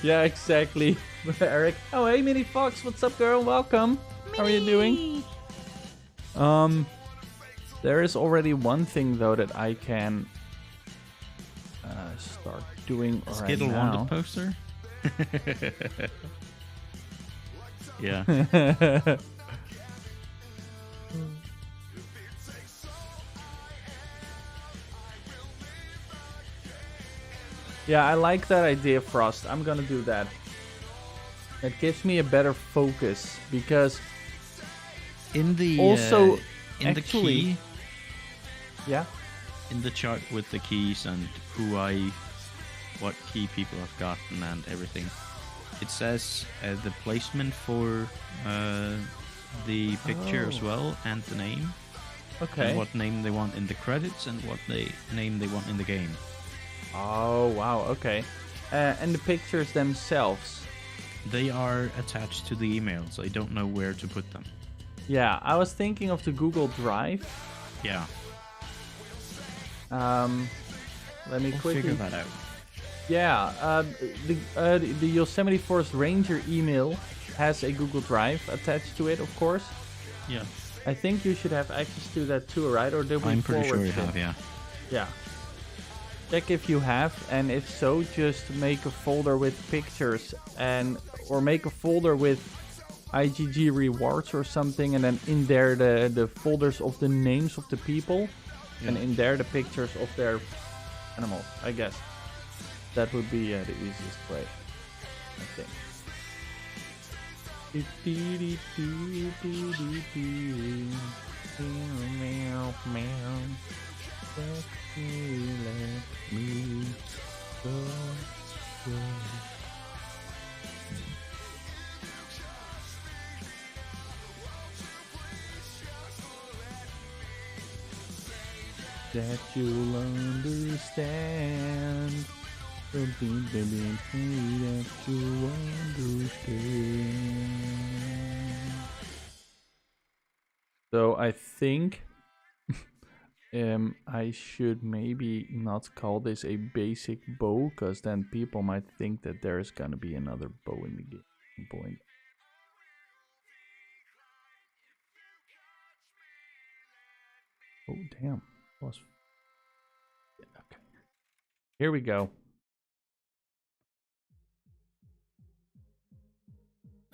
Yeah, exactly. Eric. Oh, hey, Mini Fox. What's up, girl? Welcome. How are you doing? There is already one thing, though, that I can start doing right Skittle now. wanted poster? Yeah. Yeah, I like that idea, Frost. I'm gonna do that. It gives me a better focus because In the also in the actually, key, yeah, in the chart with the keys and what key people have gotten and everything, it says the placement for the picture as well and the name. okay. And what name they want in the credits and what name they want in the game. Oh wow, okay. And the pictures themselves. They are attached to the emails. I don't know where to put them. Yeah, I was thinking of the Google Drive. Yeah. Let me We'll quickly figure that out. Yeah, the Yosemite Forest Ranger email has a Google Drive attached to it, of course. Yeah. I think you should have access to that too, right? Or did we I'm pretty sure forward you it? have, yeah. Yeah. Check if you have, and if so, just make a folder with pictures or make a folder with IGG rewards or something, and then in there the folders of the names of the people, and in there the pictures of their animals, I guess. That would be the easiest way, I think. That you'll understand. That you understand. So I think I should maybe not call this a basic bow, because then people might think that there's gonna be another bow in the game. Point. Oh damn! Yeah, okay. Here we go.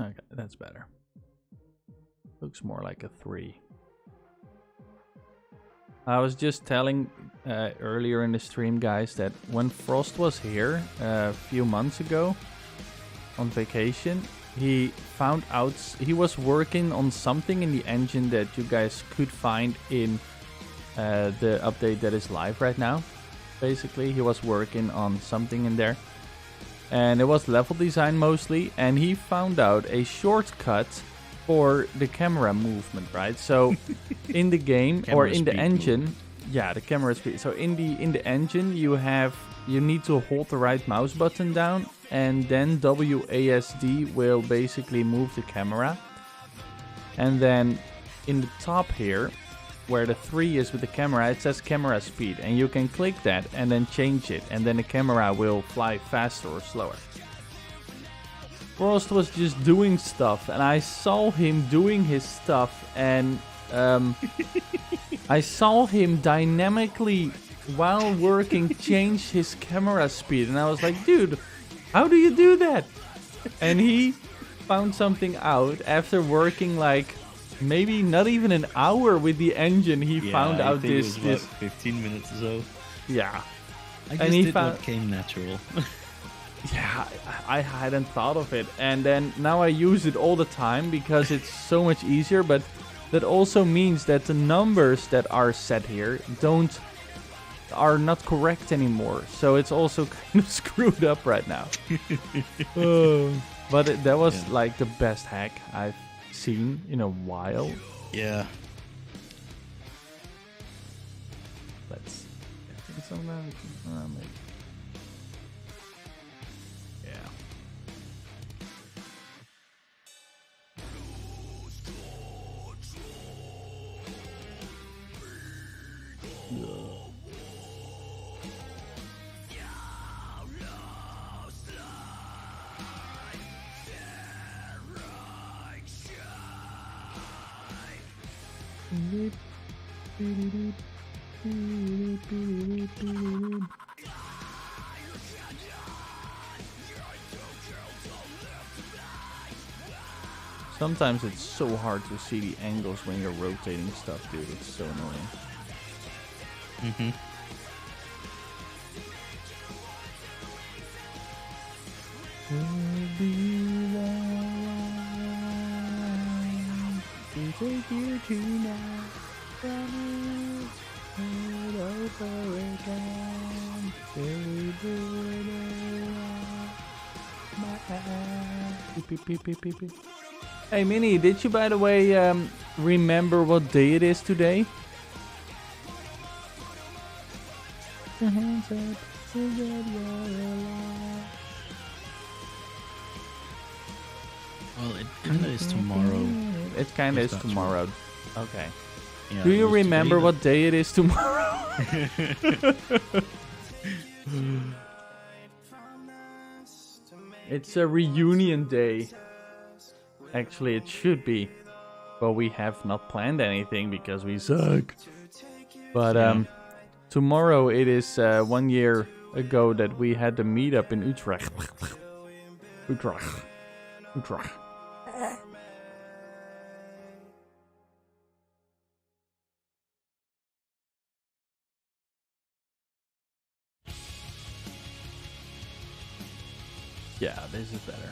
Okay, that's better. Looks more like a 3. I was just telling earlier in the stream, guys, that when Frost was here a few months ago on vacation, he found out he was working on something in the engine that you guys could find in the update that is live right now. Basically, he was working on something in there, and it was level design mostly, and he found out a shortcut for the camera movement, right? So in the game or in the engine, yeah, the camera speed. So in the engine, you need to hold the right mouse button down, and then WASD will basically move the camera. And then in the top here, where the 3 is with the camera, it says camera speed, and you can click that and then change it, and then the camera will fly faster or slower. Frost was just doing stuff, and I saw him doing his stuff, and I saw him dynamically, while working, change his camera speed, and I was like, dude, how do you do that? And he found something out after working like maybe not even an hour with the engine. He found out this 15 minutes or so. yeah. I just And he did found what came natural. yeah, I hadn't thought of it, and then now I use it all the time because it's so much easier. But that also means that the numbers that are set here are not correct anymore. So it's also kind of screwed up right now. But that was like the best hack I've seen in a while. Yeah. Let's get some maybe. Yeah. Sometimes it's so hard to see the angles when you're rotating stuff, dude. It's so annoying. Mm-hmm. Take you tonight, promise, head over again, Hey Minnie, did you by the way remember what day it is today? Your hands up, so that you're alive. Well, it kind of is tomorrow. It kind of If is that's tomorrow. Okay. Yeah, Do it you was remember today what day it is tomorrow? It's a reunion day. Actually, it should be. But we have not planned anything because we suck. But tomorrow it is 1 year ago that we had the meetup in Utrecht. Utrecht. Yeah, this is better.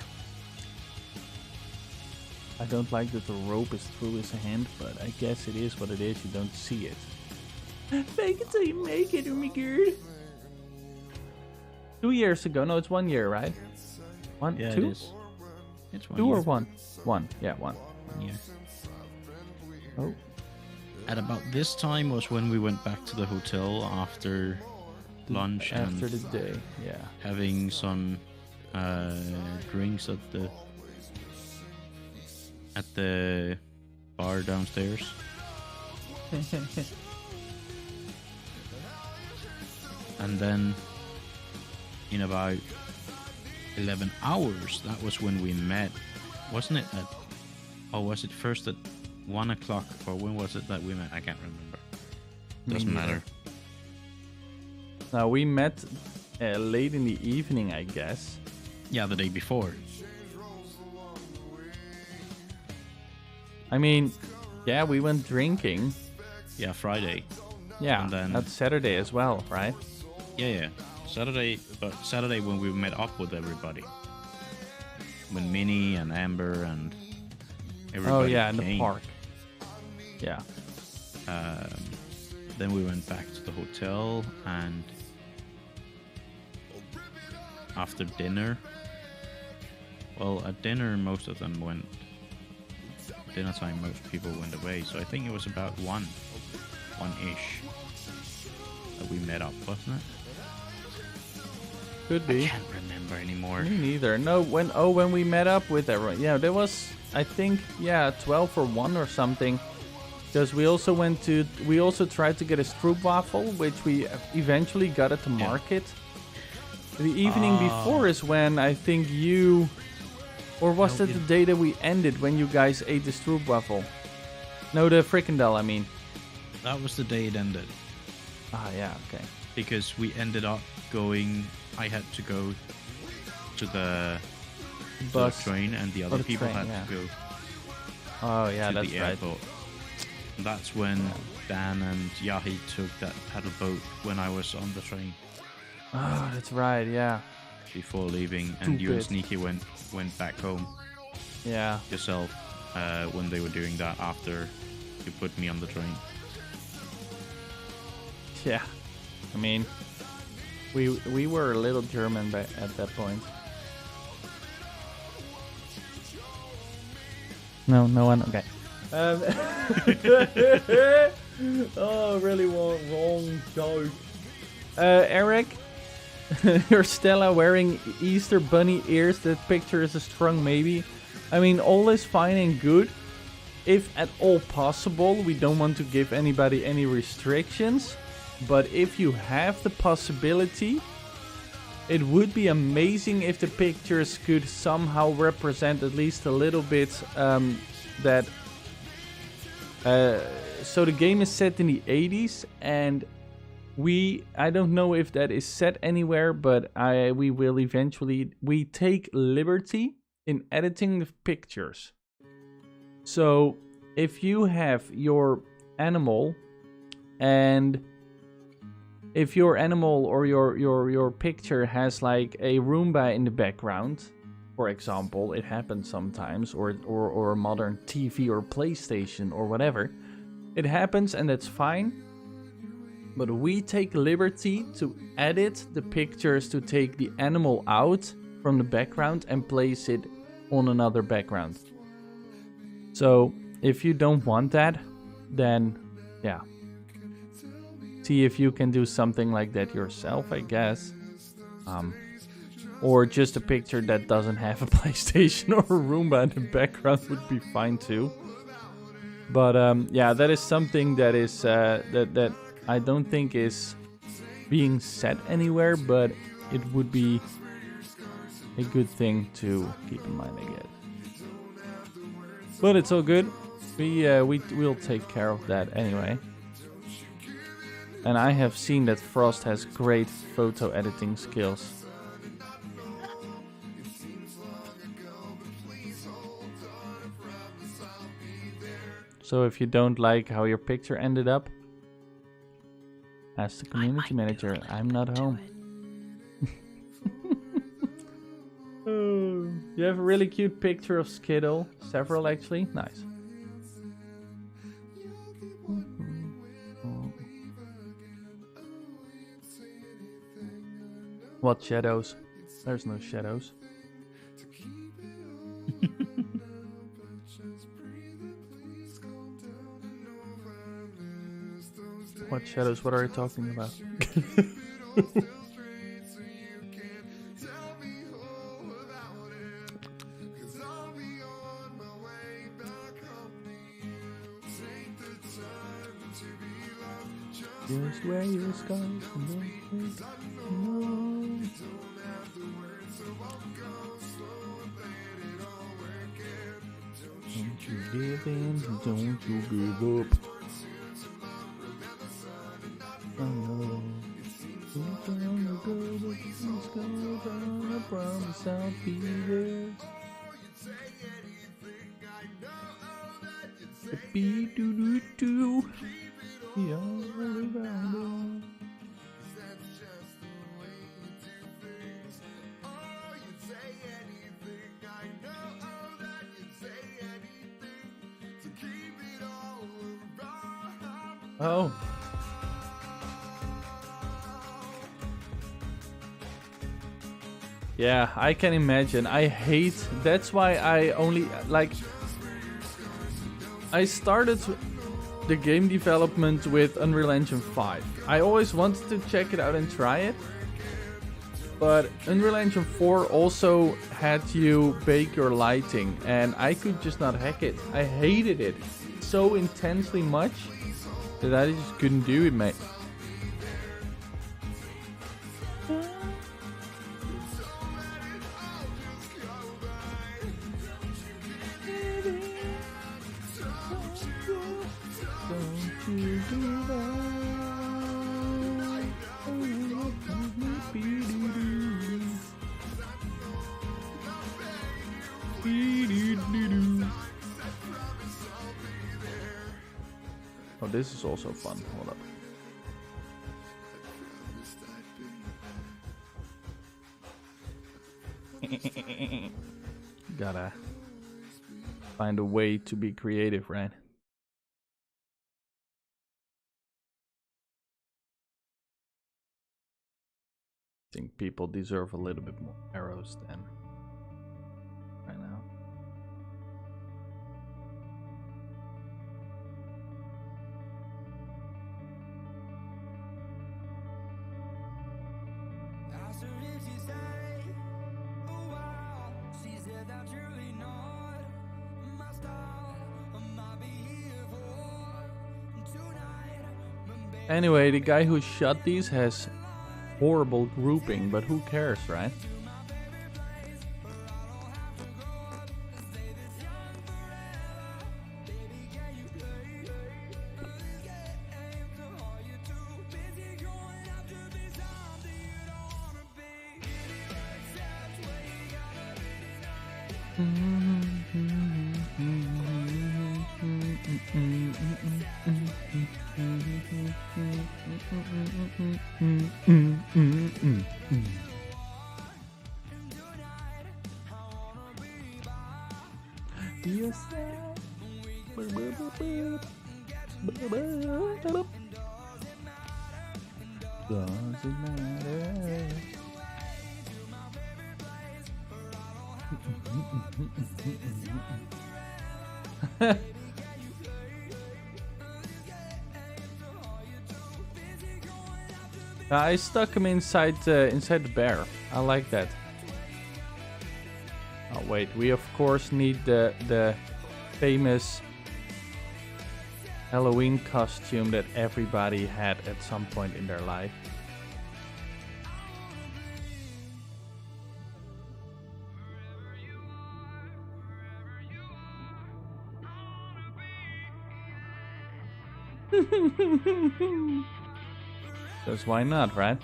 I don't like that the rope is through his hand, but I guess it is what it is. You don't see it. Fake it till you make it, oh my god. 2 years ago. No, it's 1 year, right? One, Yeah, two? it is. It's 1 Two year. or one? One. Yeah, one. 1 year. Oh. At about this time was when we went back to the hotel after lunch After and the day, yeah. having some drinks at the bar downstairs. And then in about 11 hours, that was when we met. Wasn't it at, or was it first at 1 o'clock, or when was it that we met? I can't remember. Doesn't matter. Now we met late in the evening, I guess. Yeah, the day before. I mean, yeah, we went drinking. Yeah, Friday. Yeah, And then- that's Saturday as well, right? Yeah. Saturday, but Saturday when we met up with everybody. When Minnie and Amber and everybody Oh yeah, in the came. park. Yeah. Then we went back to the hotel, and after dinner, well, at dinner most of them went. Dinner time, most people went away. So I think it was about one-ish that we met up, wasn't it? Could be. I can't remember anymore. Me neither. No, when we met up with everyone. Yeah, there was, I think, 12 or 1 or something. Because we also tried to get a stroopwafel, which we eventually got at the market. The evening before is when I think you, or was that the day that we ended when you guys ate the stroopwafel? No, the frikandel, I mean. That was the day it ended. Ah, yeah, okay. Because we ended up going. I had to go to the bus. the train, and the other the people train, had to go Oh yeah, to that's the right. airport. And that's when Dan and Yahi took that paddle boat when I was on the train Oh, that's right. Yeah, before leaving, and you and Stupid. Sneaky went back home yeah. yourself when they were doing that after you put me on the train. Yeah, I mean, we were a little German at that point. No one. Okay. Oh, really wrong joke. Eric, you're Stella wearing Easter bunny ears. That picture is a strong maybe. I mean, all is fine and good. If at all possible, we don't want to give anybody any restrictions. But if you have the possibility, it would be amazing if the pictures could somehow represent at least a little bit that. So the game is set in the 80s, and I don't know if that is set anywhere, but we will eventually. We take liberty in editing the pictures. So if you have your animal, and if your animal or your picture has like a Roomba in the background, for example, it happens sometimes, or a modern TV or PlayStation or whatever, it happens and that's fine. But we take liberty to edit the pictures to take the animal out from the background and place it on another background. So if you don't want that, then yeah. See if you can do something like that yourself, I guess. Or just a picture that doesn't have a PlayStation or a Roomba in the background would be fine too. But yeah, that is something that is that I don't think is being set anywhere, but it would be a good thing to keep in mind, I guess. But it's all good. We'll take care of that anyway. And I have seen that Frost has great photo editing skills. So if you don't like how your picture ended up, ask the community manager. I'm not home. Oh, you have a really cute picture of Skittle. Several actually. Nice. What shadows? There's no shadows. What shadows? What are you talking about? Just where your scars don't you give in, don't you give up. I promise I'll be there. Be do do do. Yeah, around. Oh. Yeah, I can imagine. I hate. That's why I only like. I started the game development with Unreal Engine 5. I always wanted to check it out and try it. But Unreal Engine 4 also had you bake your lighting, and I could just not hack it. I hated it so intensely much that I just couldn't do it, mate. Oh, this is also fun. Hold up. Gotta find a way to be creative, right? I think people deserve a little bit more arrows than right now. Anyway, the guy who shot these has horrible grouping, but who cares, right? Doesn't matter. I stuck him inside the bear. I like that. Oh wait, we of course need the famous Halloween costume that everybody had at some point in their life. Because why not, right?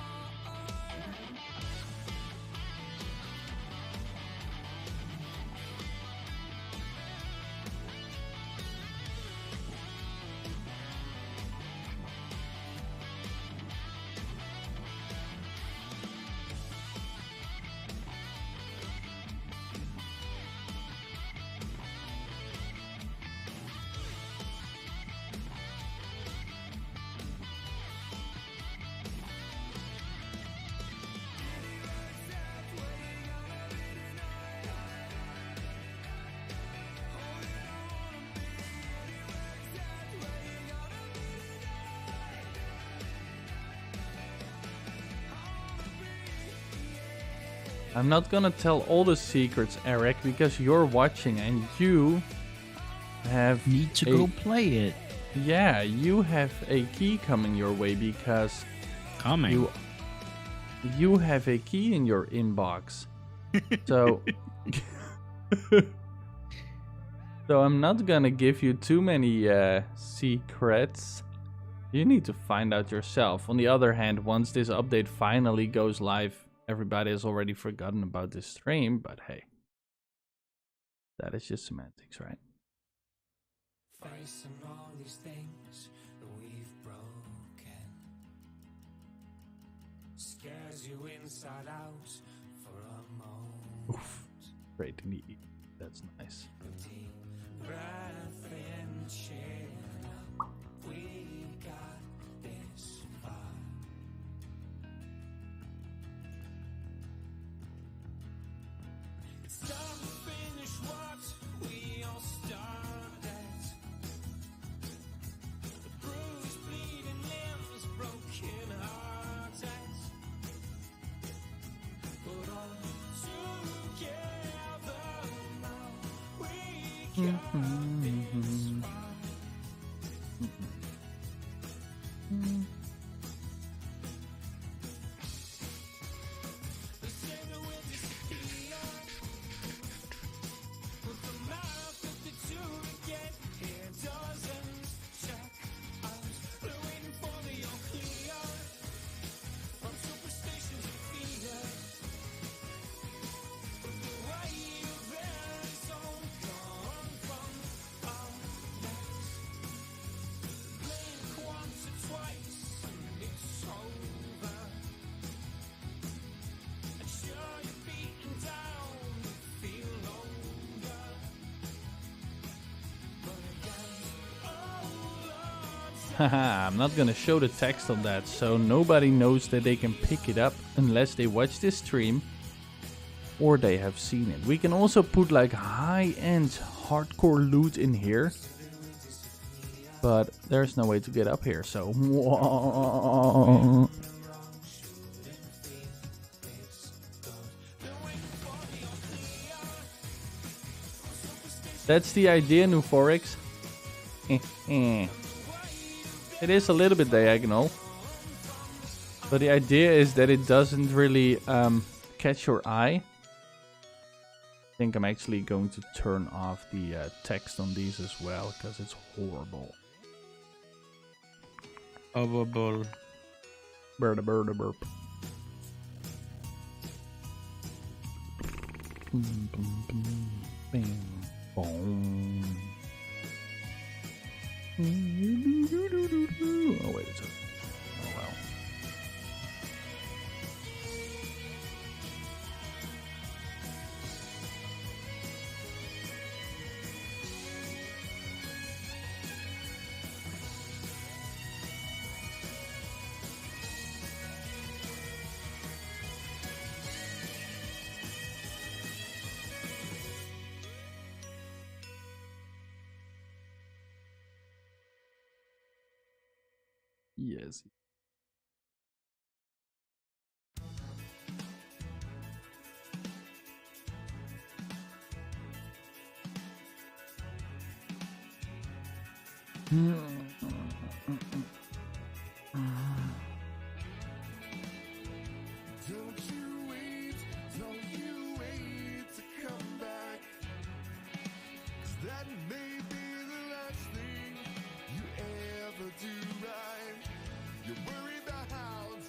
I'm not gonna tell all the secrets, Eric, because you're watching and you have Need to go play it. Yeah, you have a key coming your way because you have a key in your inbox. So so I'm not gonna give you too many secrets. You need to find out yourself. On the other hand, once this update finally goes live, everybody has already forgotten about this stream, but hey, that is just semantics, right? Facing all these things that we've broken scares you inside out for a moment. Oof. Great to meet you. That's nice. Deep breath in, chin up. We got this far. It's time to finish what we all started. The bruised, bleeding limbs, broken hearted. But all together now we got this far. The singer will disappear. With the mile 52 to get here doesn't check out. We're waiting for the all clear. From superstitions and fears. But the way you ran is Haha, I'm not gonna show the text on that, so nobody knows that they can pick it up unless they watch this stream or they have seen it. We can also put like high-end hardcore loot in here, but there's no way to get up here, so that's the idea, Nuforix. It is a little bit diagonal, but the idea is that it doesn't really catch your eye. I think I'm actually going to turn off the text on these as well, because it's horrible. Horrible. Bird bird burp. Bam, boom. Oh wait, it's a... Oh well. Yes. Don't you wait to come back, 'cause that may be the last thing you ever do right. You're worried about how it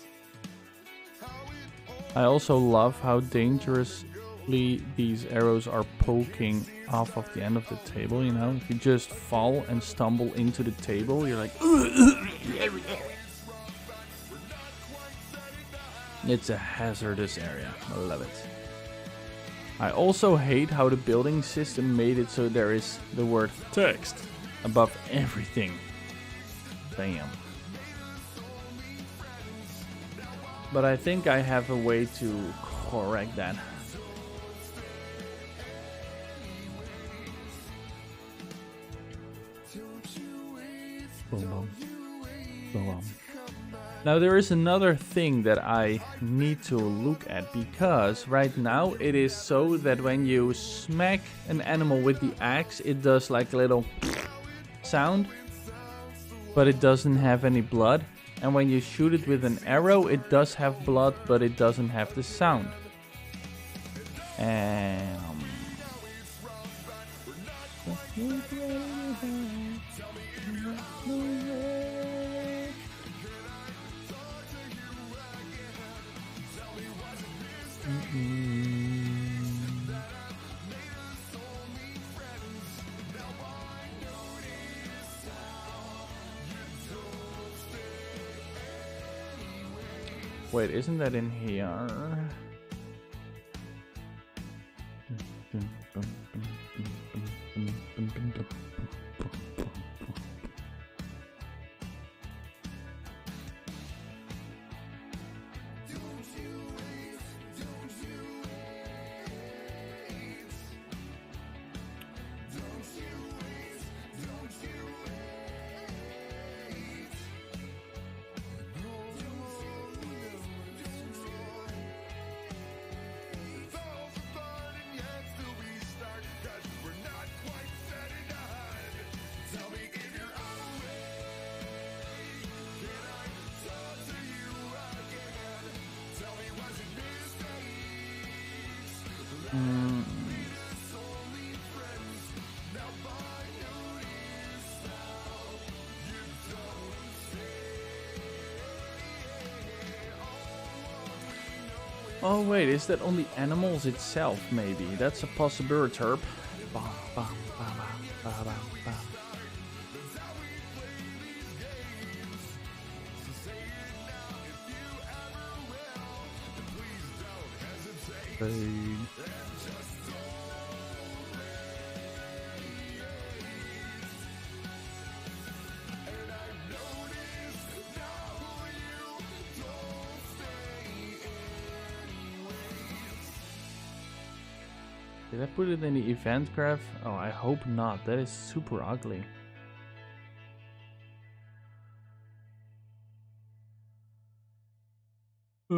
all I also love how dangerously these arrows are poking off of the end of the table, you know? If you just fall and stumble into the table, you're like... It's a hazardous area. I love it. I also hate how the building system made it so there is the word text above everything. Damn. But I think I have a way to correct that. Boom, boom. Boom, boom. Now there is another thing that I need to look at, because right now it is so that when you smack an animal with the axe, it does like a little sound, but it doesn't have any blood. And when you shoot it with an arrow, it does have blood, but it doesn't have the sound. Wait, isn't that in here? Oh wait, is that on the animals itself? Maybe that's a possibility. Bam, bam, bam, bam, bam, bam, bam. Did I put it in the event graph? Oh, I hope not. That is super ugly. I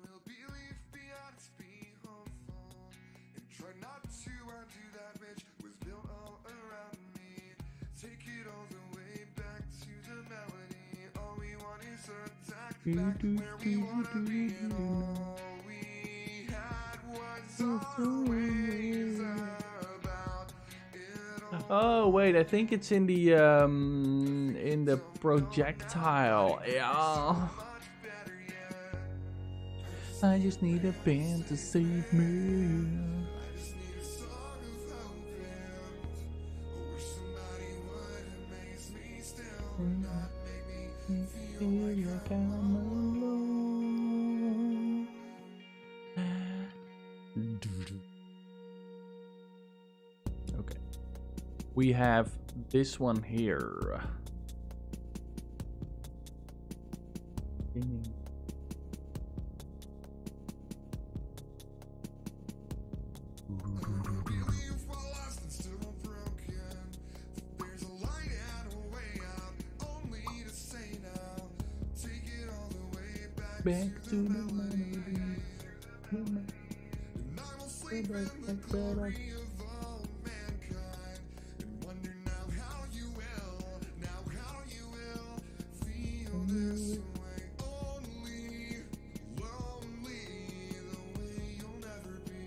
will believe beyond its being hopeful and try not to undo that which was built all around me. Take it all the way back to the melody. All we want is attack back where we wanna be, and all we had was always about it all. Oh wait, I think it's in the projectile. Yeah. Much better yet. I just need a band to save me. I just need a song of hope and I wish somebody would amaze me still, not make me feel like I'm alone. Okay. We have this one here. Believe we're lost and still broken. There's a light and a way out, only to say now. Take it all the way back to the melody. And I will sleep in the glory of all mankind. And wonder now how you will feel this way. Only lonely, the way you'll never be.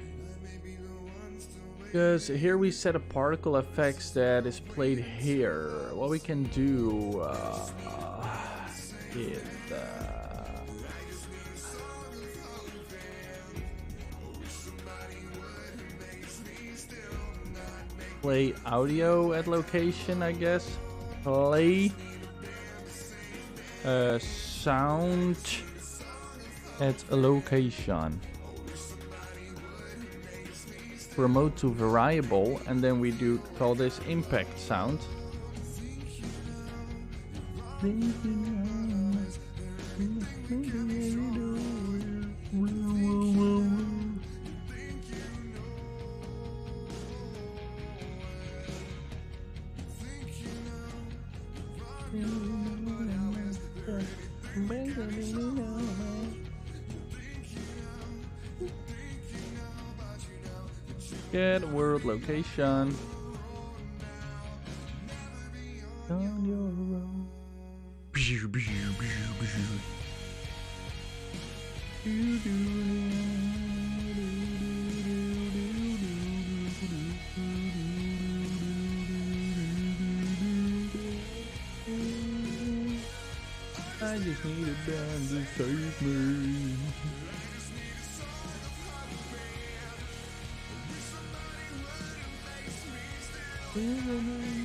And I may be the one still waiting. Because here we set a particle effects that is played here. What we can do is play audio at location, I guess. Play sound at a location. Promote to variable, and then we do call this impact sound. Get world location. On your own. I just need a band to save me.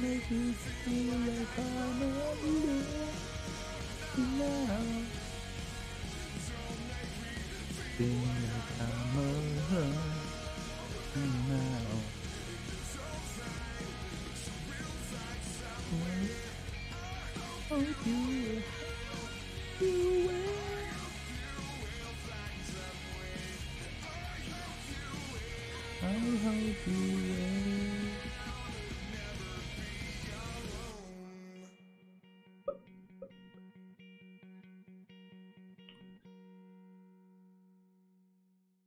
Make me feel like I'm alone now. Feel like I'm alone now. Hope you will. I hope you will.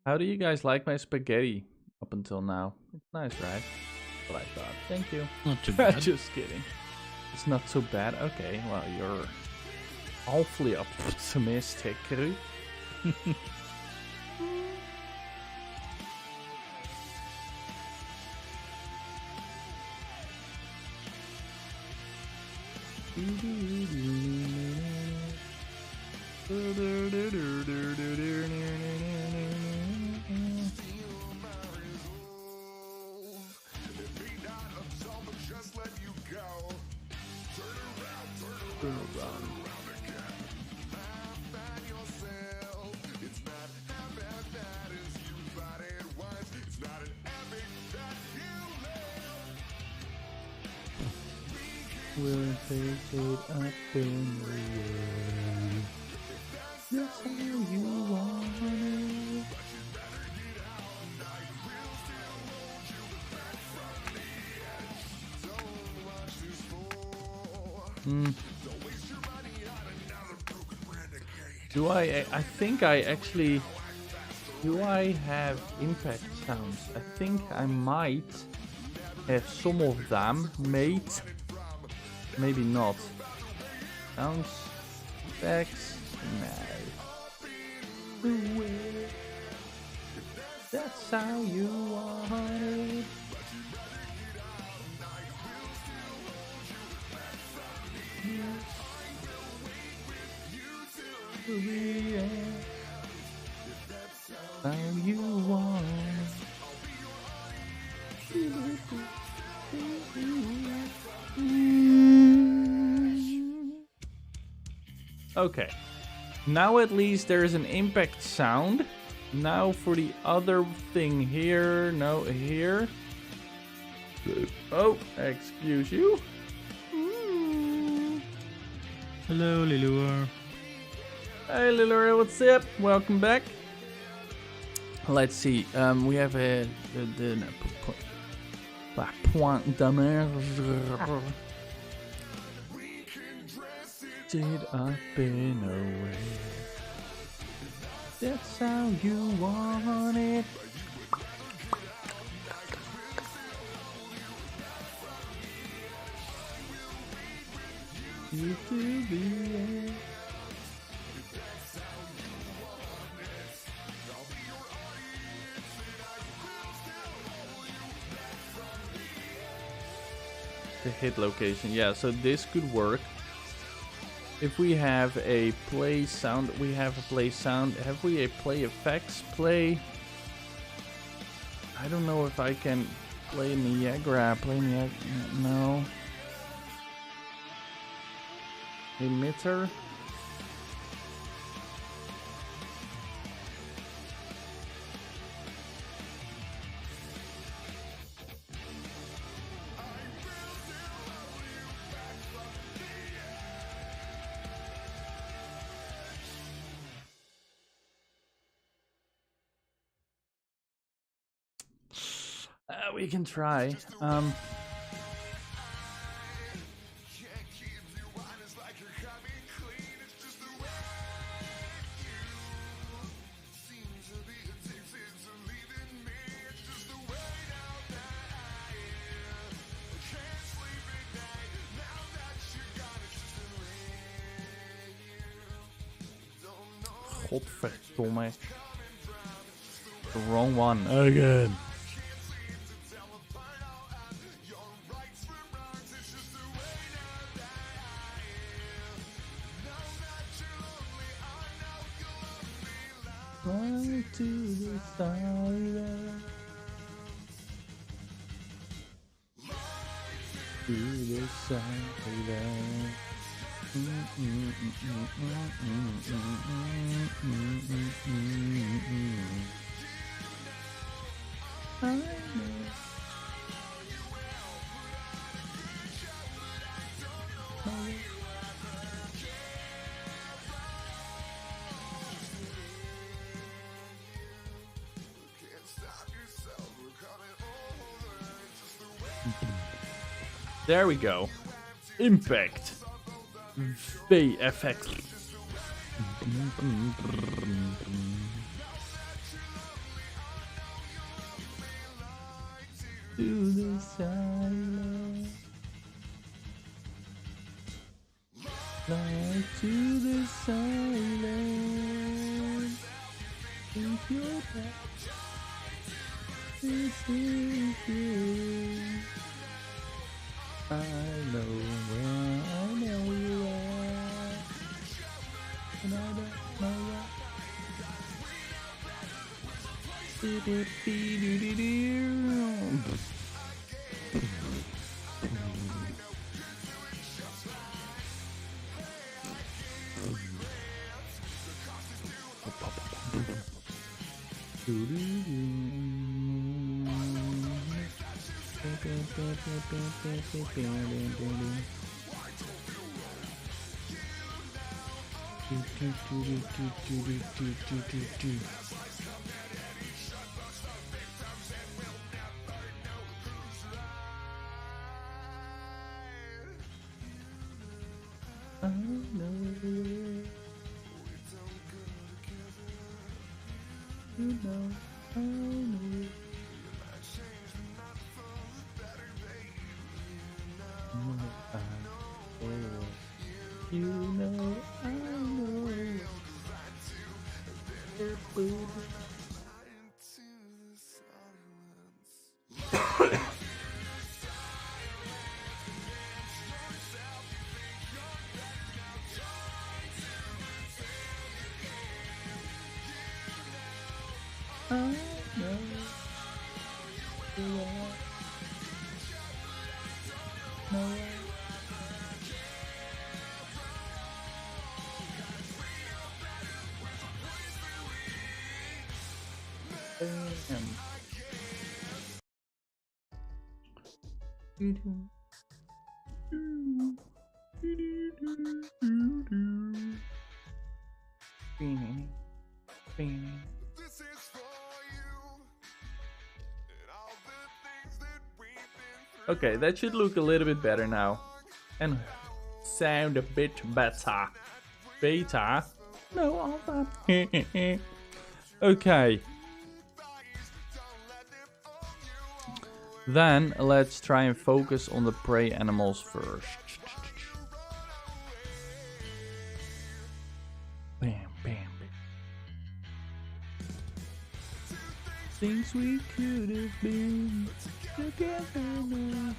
How do you guys like my spaghetti up until now? It's nice, right? What I thought. Thank you. Not too bad. Just kidding. It's not so bad. Okay, well, you're awfully optimistic. We'll take it up in the air. That's how you want it. Do I think I actually... Do I have impact sounds? I think I might have some of them made. Maybe not. Sounds, effects, no. That's how you want it. How you want Okay, now at least there is an impact sound. Now for the other thing here, no, here. Oh, excuse you. Hello, Lilur. Hey, Lilur, what's up? Welcome back. Let's see. We have a point d'amour. It up in a way. That's how you want it. You to be. The hit location, yeah, so this could work. If we have a play sound, we have a play sound. Have we a play effects play? I don't know if I can play Niagara. Play Niagara, no. Emitter. We can try. Godverdomme. The wrong one again. Fly to the silence. To the silence. I know. There we go. Impact. VFX. To the silence. Fly to the silence. Think you're back. This is you. I know where I know you are. And I don't know where. I know. You know, I know. You know, I know. I know. No. This is for you and all the things that we've been through. Okay, that should look a little bit better now. And sound a bit better. Beta? No, all that. Okay. Then let's try and focus on the prey animals first. Bam, bam, bam. Things we could have been together now.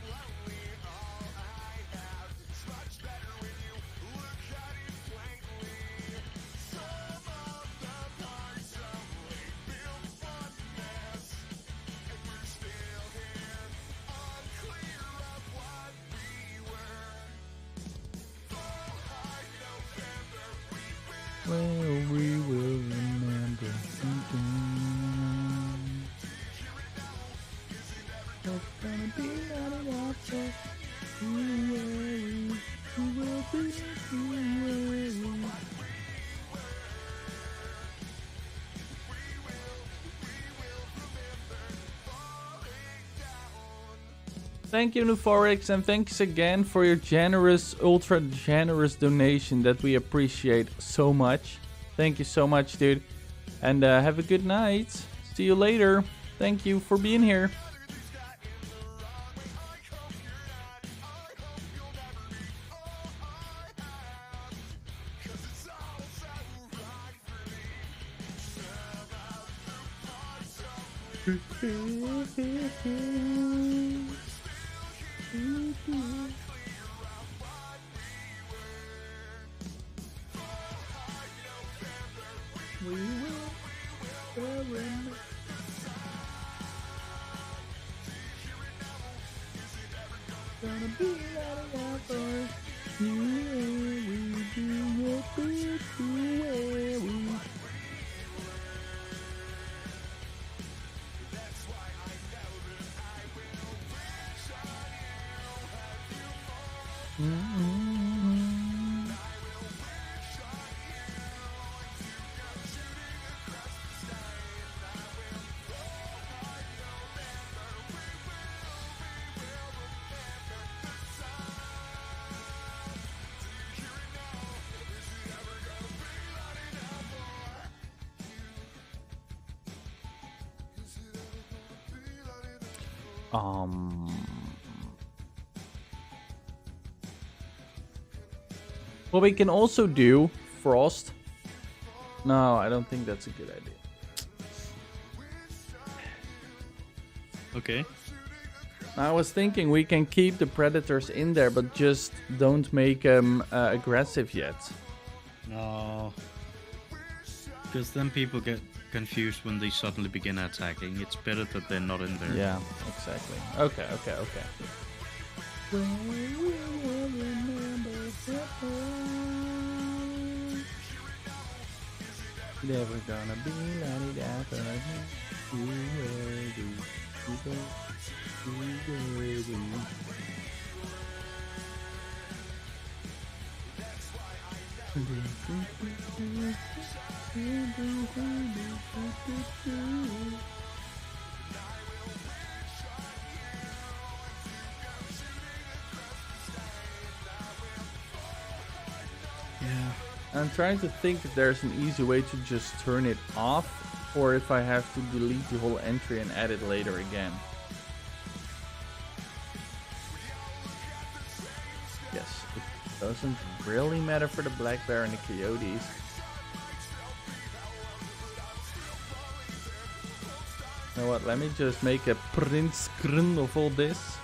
Well, we will remember something. It's gonna be not after. You will be Thank you, Nuforix, and thanks again for your generous, ultra generous donation that we appreciate so much. Thank you so much, dude. And have a good night. See you later. Thank you for being here. We will remember. Gonna be right after you and we do what we do and we. What we can also do, Frost. No, I don't think that's a good idea. Okay. I was thinking we can keep the predators in there, but just don't make them aggressive yet. No. Because then people get confused when they suddenly begin attacking. It's better that they're not in there. Yeah, exactly. Okay. Never gonna be la-di-da for you will do. Yeah. I'm trying to think if there's an easy way to just turn it off, or if I have to delete the whole entry and add it later again. Yes, it doesn't really matter for the black bear and the coyotes. You know what, let me just make a print screen of all this.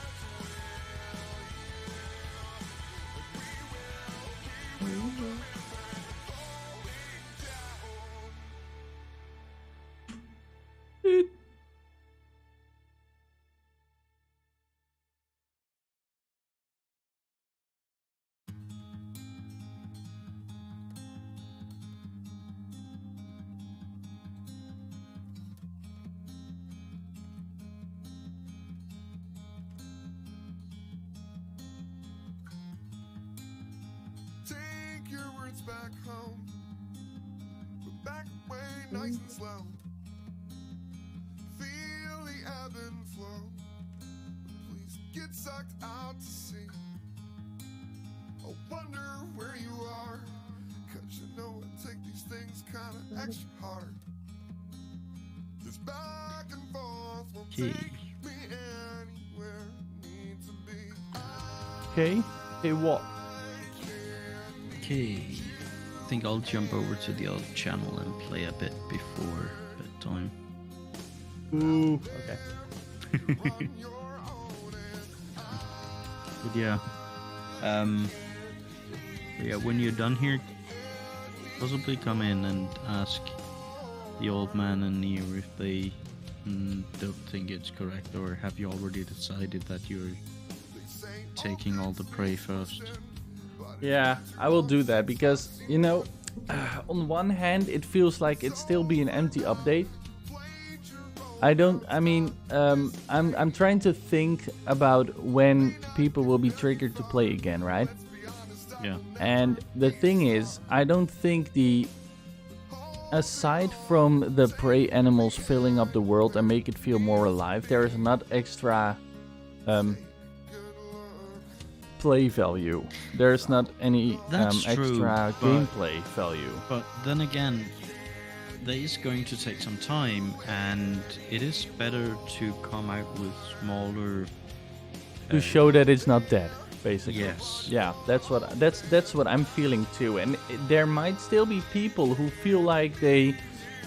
Take your words back home, but back away nice and slow. Feel the ebb and flow. Please get sucked out to sea. I wonder where you are, 'cause you know I take these things kinda extra hard. This back and forth will Okay. take me anywhere I need to be. Okay, hey what? Okay. I think I'll jump over to the other channel and play a bit before bedtime. Ooh, okay. But yeah. But yeah, when you're done here, possibly come in and ask the old man and Neo if they don't think it's correct, or have you already decided that you're taking all the prey first? Yeah, I will do that because, you know, on one hand, it feels like it still be an empty update. I'm trying to think about when people will be triggered to play again, right? Yeah. And the thing is, I don't think aside from the prey animals filling up the world and make it feel more alive, there is not extra play value. There's not any That's extra true, but- gameplay value. But then again, that is going to take some time, and it is better to come out with smaller. To show that it's not dead, basically. Yes. Yeah, that's what I'm feeling too. And there might still be people who feel like they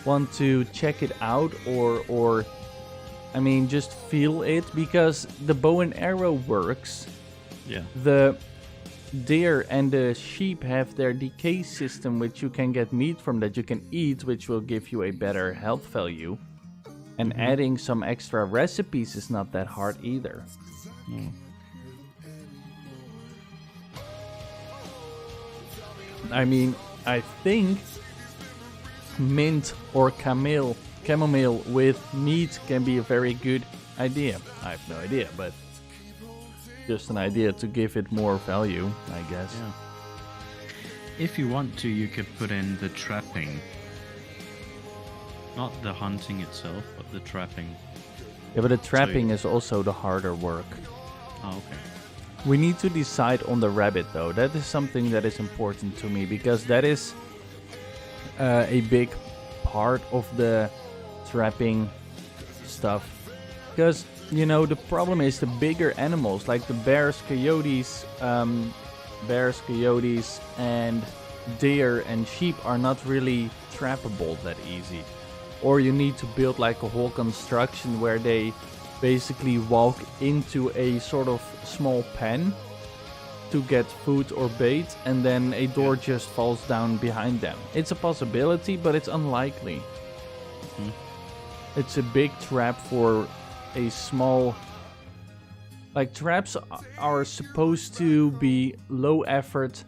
want to check it out, or I mean, just feel it, because the bow and arrow works. Yeah. The deer and the sheep have their decay system, which you can get meat from that you can eat, which will give you a better health value. And adding some extra recipes is not that hard either. Yeah. I mean, I think mint or chamomile with meat can be a very good idea. I have no idea, but just an idea to give it more value, I guess. Yeah. If you want to, you could put in the trapping. Not the hunting itself, but the trapping. Yeah, but the trapping is also the harder work. Oh, okay. We need to decide on the rabbit, though. That is something that is important to me, because that is a big part of the trapping stuff. Because, you know, the problem is the bigger animals, like the bears, coyotes, and deer and sheep are not really trappable that easy. Or you need to build like a whole construction where they basically walk into a sort of small pen to get food or bait, and then a door just falls down behind them. It's a possibility, but it's unlikely. It's a big trap for a small... Like, traps are supposed to be low effort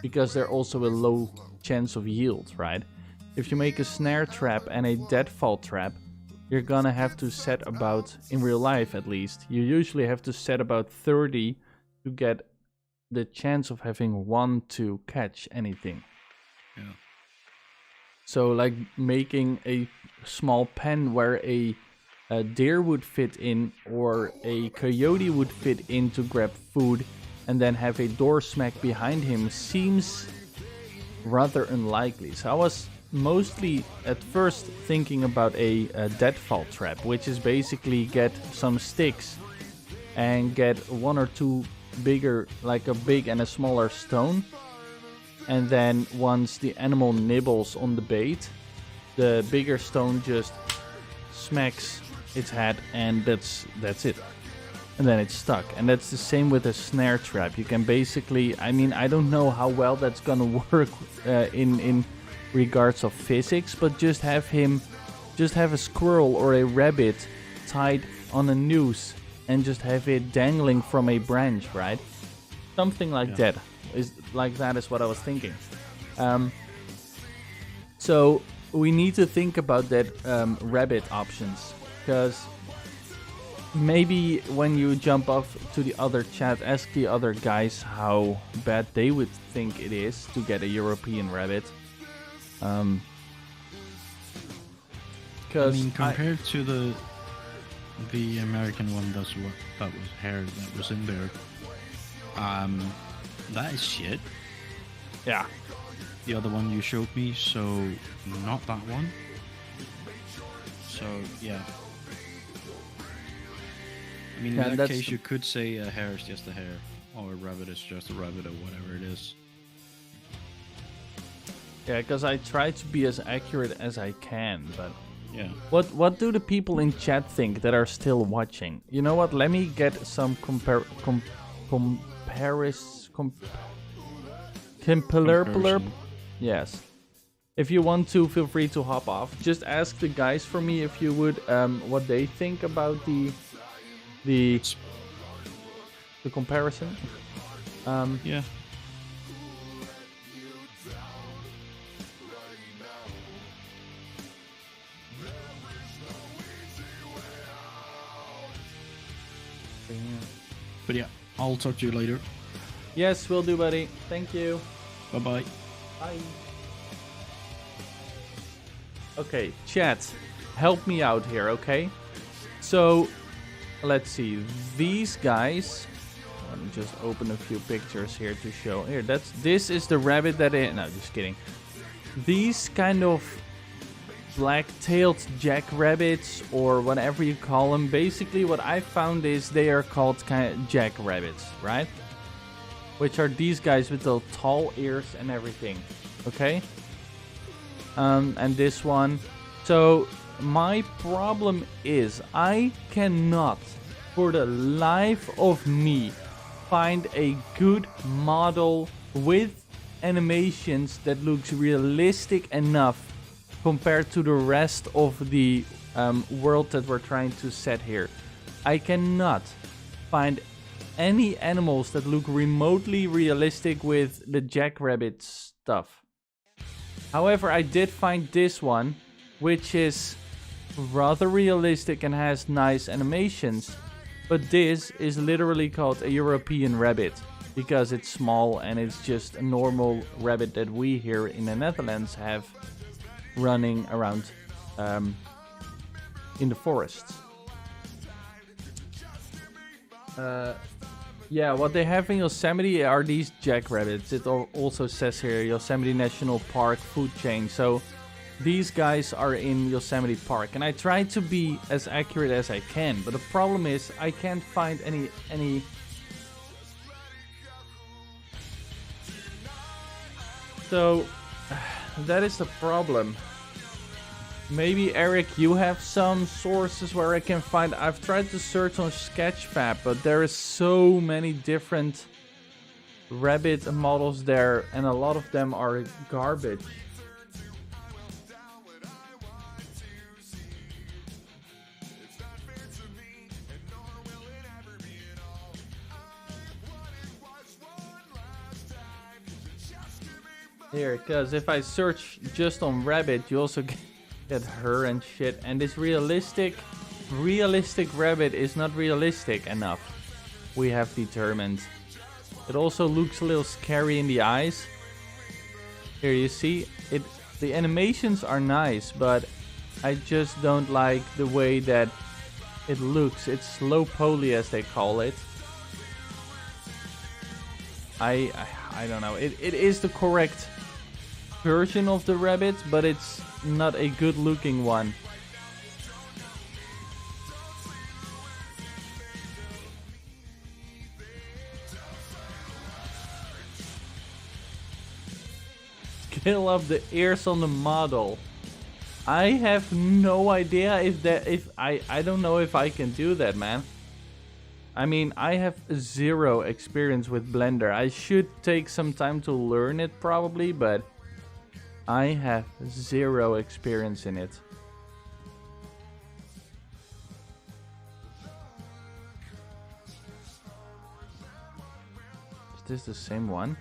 because they're also a low chance of yield, right? If you make a snare trap and a deadfall trap, you're gonna have to set about, in real life at least, you usually have to set about 30 to get the chance of having one to catch anything. Yeah. So like making a small pen where a deer would fit in or a coyote would fit in to grab food and then have a door smack behind him seems rather unlikely. So I was mostly at first thinking about a deadfall trap, which is basically get some sticks and get one or two bigger, like a big and a smaller stone, and then once the animal nibbles on the bait, the bigger stone just smacks its head, and that's it. And then it's stuck. And that's the same with a snare trap. You can basically, I mean, I don't know how well that's gonna work in regards of physics, but just have a squirrel or a rabbit tied on a noose and just have it dangling from a branch, right? Something like that is what I was thinking. So we need to think about that rabbit options, because maybe when you jump off to the other chat, ask the other guys how bad they would think it is to get a European rabbit. I mean, compared to the American one that was hair that was in there, that is shit. Yeah. The other one you showed me, so not that one. So yeah. I mean, in that case, you could say a hare is just a hare, or a rabbit is just a rabbit, or whatever it is. Yeah, because I try to be as accurate as I can, but yeah. What do the people in chat think that are still watching? You know what? Let me get some comparison. Yes. If you want to, feel free to hop off. Just ask the guys for me, if you would, what they think about the comparison. Yeah. But yeah, I'll talk to you later. Yes, will do, buddy. Thank you. Bye-bye. Bye. Okay, chat, help me out here, okay? So, let's see. These guys... Let me just open a few pictures here to show. Here, this is the rabbit that is... No, just kidding. These kind of black-tailed jackrabbits, or whatever you call them, basically what I found is they are called kind of jackrabbits, right? Which are these guys with the tall ears and everything, okay? And this one. So my problem is I cannot, for the life of me, find a good model with animations that looks realistic enough compared to the rest of the world that we're trying to set here. I cannot find any animals that look remotely realistic with the jackrabbit stuff. However, I did find this one, which is rather realistic and has nice animations. But this is literally called a European rabbit, because it's small and it's just a normal rabbit that we here in the Netherlands have running around in the forests. Yeah, what they have in Yosemite are these jackrabbits. It also says here Yosemite National Park food chain. So these guys are in Yosemite Park, and I try to be as accurate as I can. But the problem is I can't find any. So that is the problem. Maybe, Eric, you have some sources where I can find... I've tried to search on Sketchfab, but there is so many different rabbit models there, and a lot of them are garbage. Here, because if I search just on rabbit, you also get her and shit, and this realistic rabbit is not realistic enough, we have determined. It also looks a little scary in the eyes. Here you see it. The animations are nice, but I just don't like the way that it looks. It's low poly, as they call it. I don't know. It is the correct version of the rabbit, but it's not a good looking one. Scale up the ears on the model. I have no idea if I don't know if I can do that, man. I mean, I have zero experience with Blender. I should take some time to learn it probably, but I have zero experience in it. Is this the same one?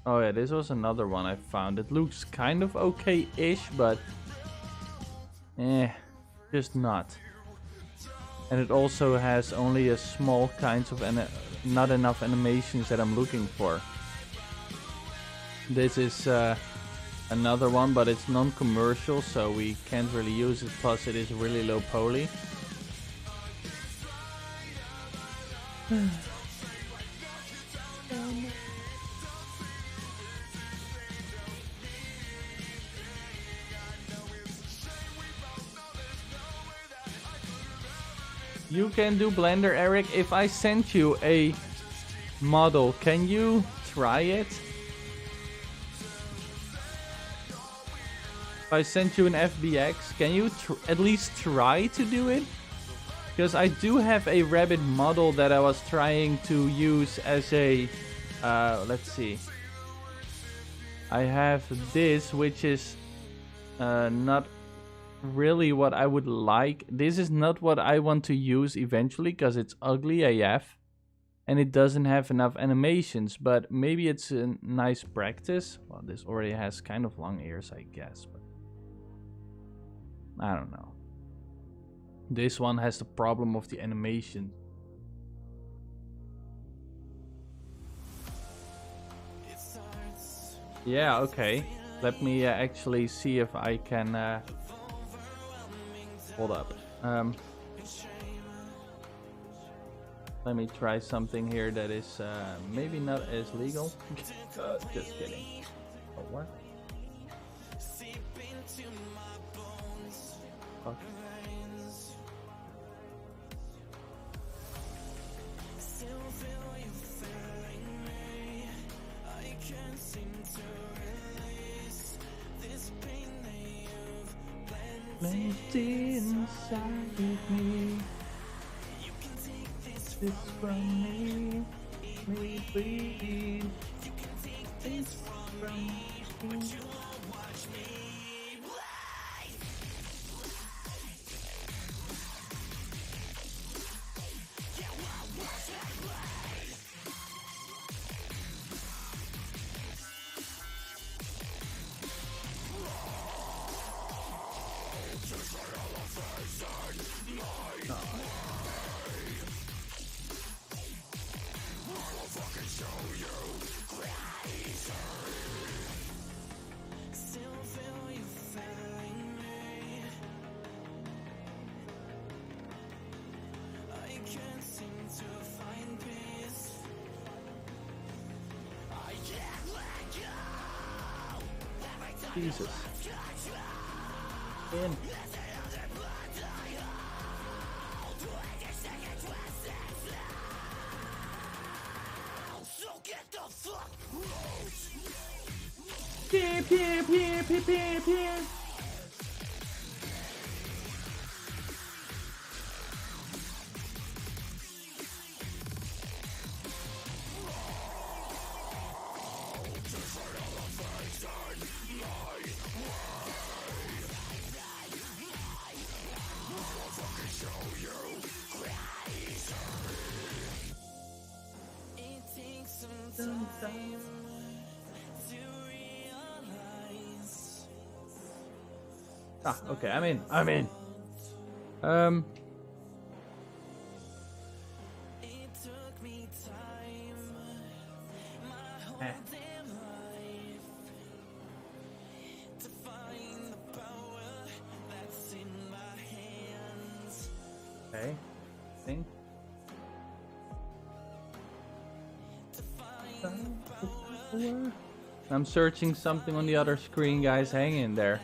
Oh yeah, this was another one I found. It looks kind of okay-ish, but just not. And it also has only a small kinds of not enough animations that I'm looking for. This is another one, but it's non-commercial, so we can't really use it. Plus, it is really low poly. You can do Blender, Eric. If I sent you a model, can you try it? If I sent you an FBX, can you at least try to do it? Because I do have a rabbit model that I was trying to use as a... let's see. I have this, which is not really what I would like. This is not what I want to use eventually because it's ugly AF and it doesn't have enough animations, but maybe it's a nice practice. Well, this already has kind of long ears, I guess, but I don't know. This one has the problem of the animation. Yeah, okay. Let me actually see if I can hold up. Let me try something here that is maybe not as legal. Just kidding. Oh, what? Fuck. Plenty inside of me. You can take this from me. Me bleed. You can take this from me, but you won't watch me. Jesus. In. Pew, pew, pew, pew, pew, pew. Ah, okay, I'm in. Eh. Okay, think. I'm searching something on the other screen, guys. Hang in there.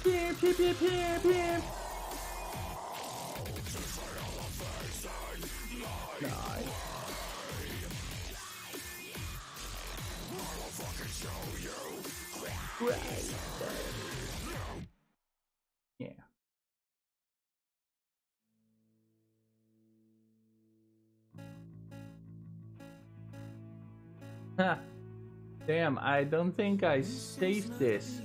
Pew, pew, pew, pew, pew. Nice. Yeah. Ha. Damn, I don't think I saved this.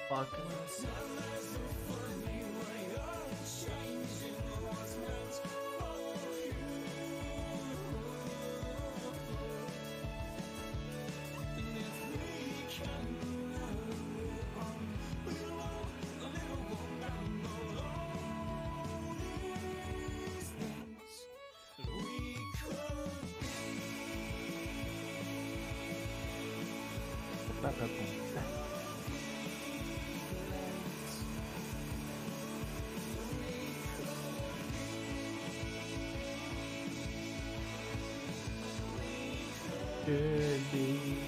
Fuck. Could be.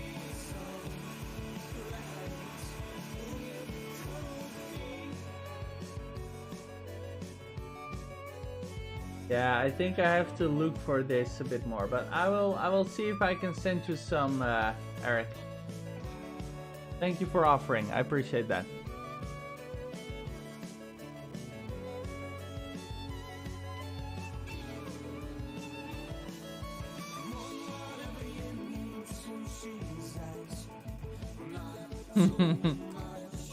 Yeah, I think I have to look for this a bit more, but I will see if I can send you some, Eric. Thank you for offering. I appreciate that.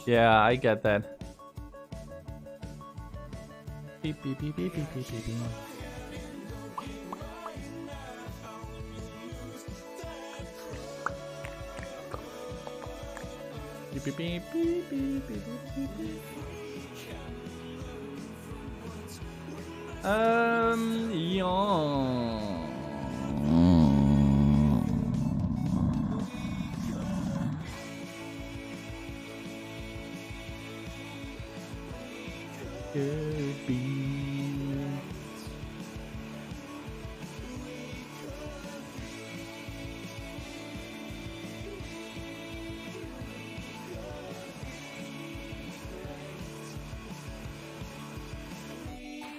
Yeah, I get that. Beep, beep, beep, beep, beep, beep, beep, beep. Beep, beep, beep, beep, beep, beep, beep, beep. Yeah. Could be.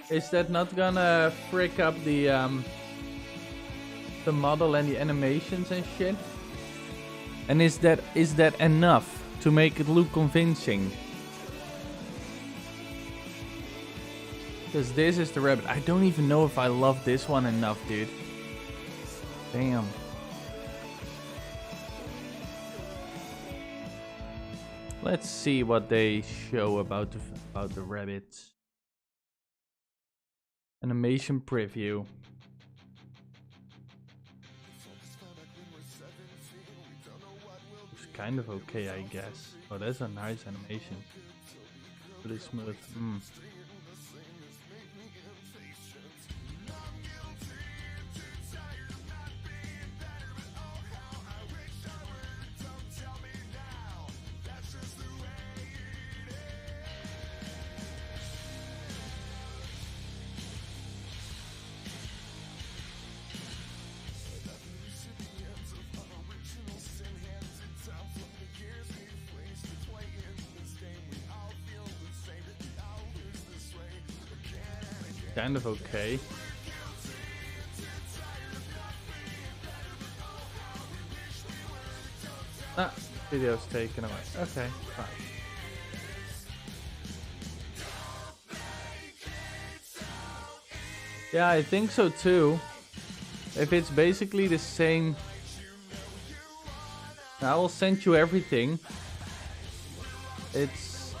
Is that not gonna frick up the model and the animations and shit? And is that enough to make it look convincing? Because this is the rabbit. I don't even know if I love this one enough, dude. Damn. Let's see what they show about the rabbits. Animation preview. It's kind of okay, I guess. Oh, that's a nice animation. Really smooth. Kind of okay. Ah, video's taken away. Okay, fine. Yeah, I think so too. If it's basically the same, I will send you everything. It's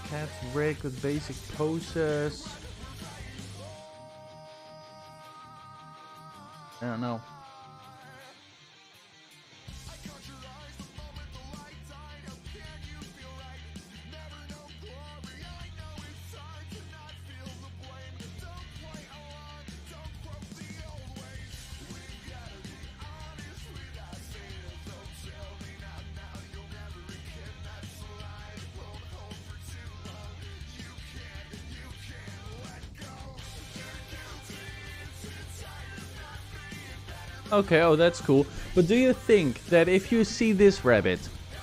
cat rig with basic poses. I don't know. Okay, oh that's cool. But do you think that if you see this rabbit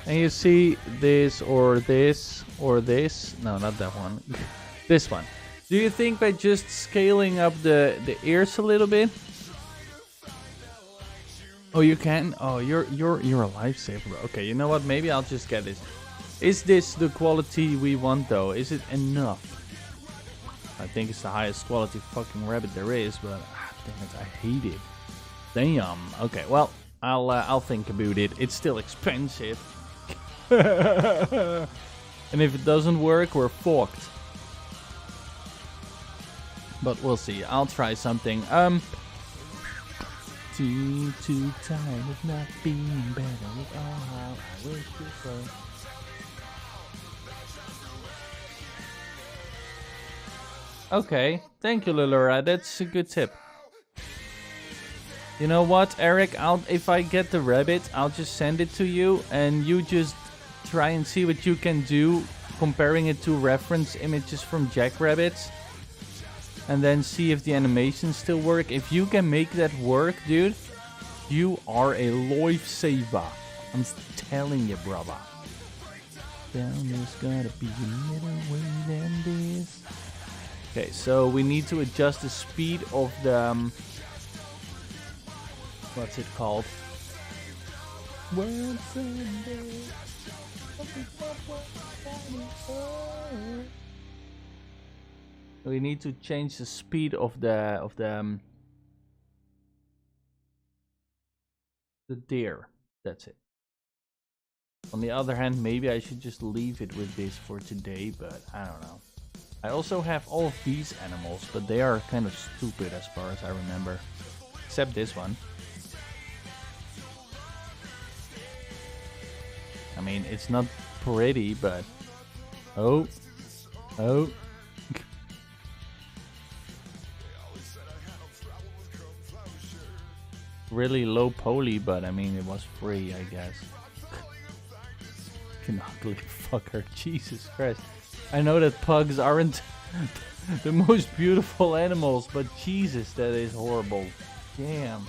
and you see this or this or this, no, not that one, this one, do you think by just scaling up the ears a little bit? Oh, you can? Oh, you're a lifesaver, bro. Okay, you know what? Maybe I'll just get this. Is this the quality we want though? Is it enough? I think it's the highest quality fucking rabbit there is, but damn it, I hate it. Damn. Okay, well, I'll think about it. It's still expensive. And if it doesn't work, we're fucked. But we'll see. I'll try something. Too tired of not being better with all how I wish it was. Okay, thank you, Lilura. That's a good tip. You know what, Eric? If I get the rabbit, I'll just send it to you, and you just try and see what you can do, comparing it to reference images from jackrabbits, and then see if the animations still work. If you can make that work, dude, you are a lifesaver. I'm telling you, brother. There's gotta be a little way than this. Okay, so we need to adjust the speed of the what's it called? We need to change the speed of the deer. That's it. On the other hand, maybe I should just leave it with this for today, but I don't know. I also have all of these animals, but they are kind of stupid as far as I remember. Except this one. I mean, it's not pretty, but... Oh. Really low poly, but I mean, it was free, I guess. Fucking ugly fucker, Jesus Christ. I know that pugs aren't the most beautiful animals, but Jesus, that is horrible. Damn.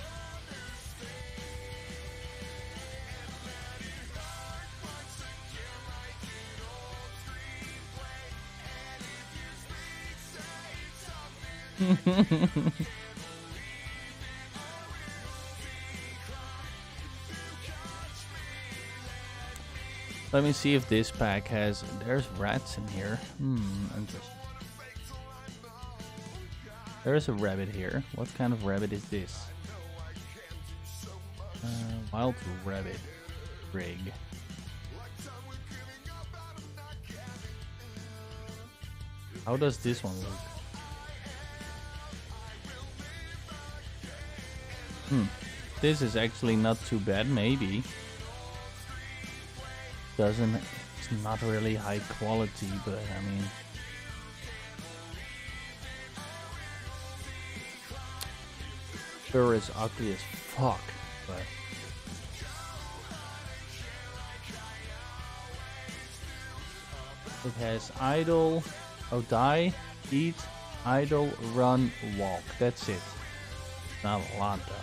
Let me see if this pack has... There's rats in here. Interesting. There's a rabbit here. What kind of rabbit is this? Wild rabbit rig. How does this one look? This is actually not too bad, maybe. It's not really high quality, but I mean... Fur is ugly as fuck, but... It has idle, die, eat, idle, run, walk. That's it. Not a lot though.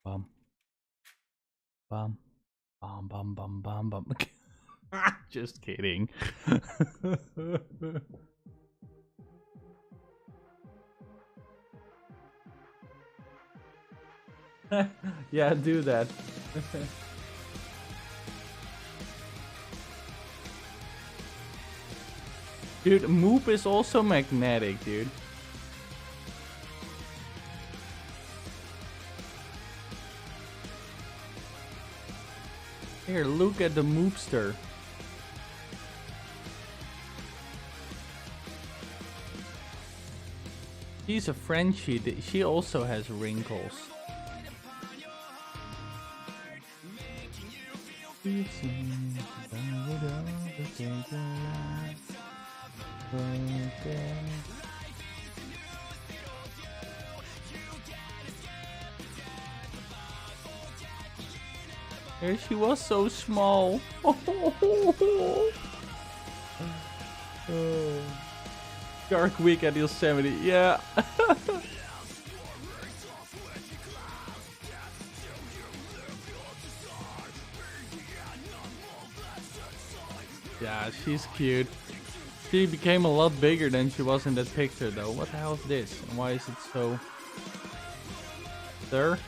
Bum, bum, bum, bum, bum, bum, bum. Just kidding. Yeah, do that. Dude, Moop is also magnetic, dude. Here, look at the Moopster. She's a Frenchie. She also has wrinkles. Here she was so small. Dark week at Yosemite, yeah. Yeah, she's cute. She became a lot bigger than she was in that picture though. What the hell is this? And why is it so... There?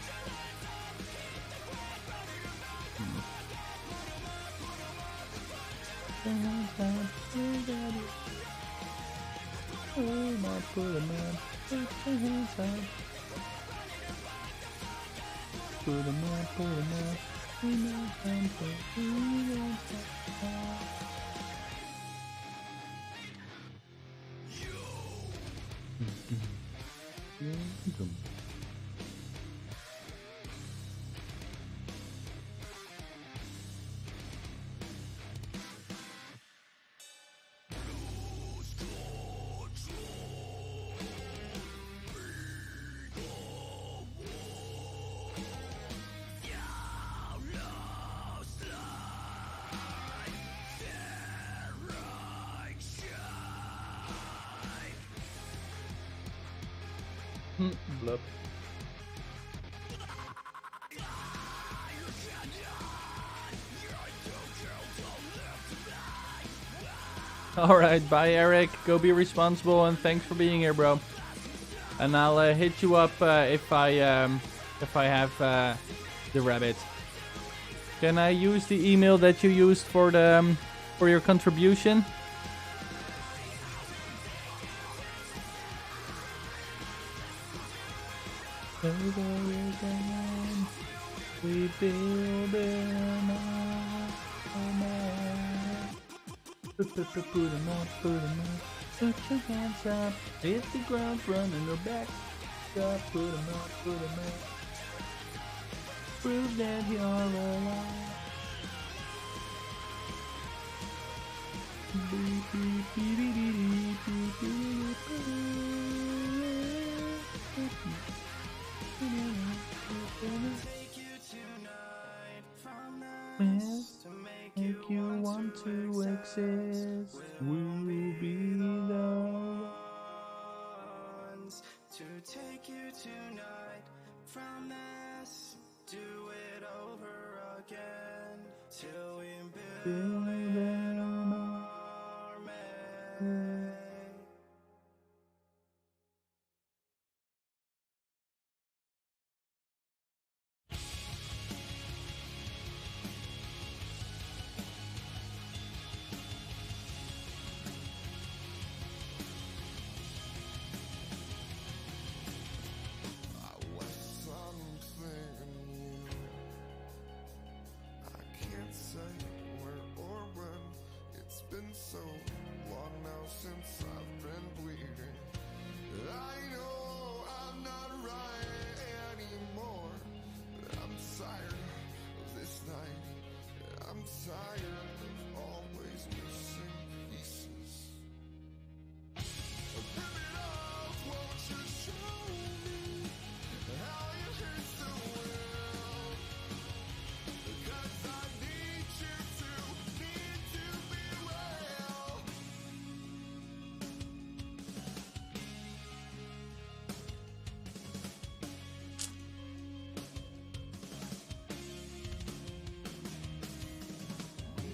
Blub. Alright, bye Eric. Go be responsible and thanks for being here, bro. And I'll hit you up if I have the rabbit. Can I use the email that you used for the for your contribution? We build them up. Put them up, put them up. Put your hands up. Hit the ground, running or back. Up, put them up, put them up. Prove that you're alive. Beep, beep, beep, beep, beep, beep, beep, Make you want to exist. We'll be the ones to take you tonight from this. Do it over again till we build an army. So long now since I've been bleeding. I know I'm not right anymore, but I'm tired of this night. I'm tired of always missing pieces. Rip it off, won't you show me how you hurt the world? 'Cause I need you to be well.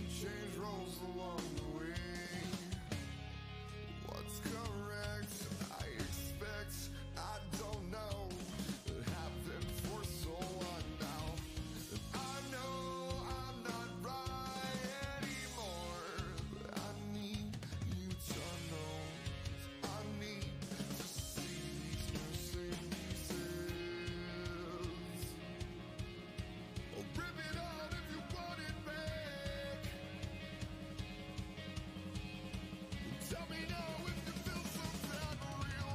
Change roles along the way. What's correct? I expect. I don't know. It happened for so long now. I know I'm not right anymore. But I need you to know. I need to see these missing pieces. Oh, rip it out if you want it back. Tell me now if you feel something real.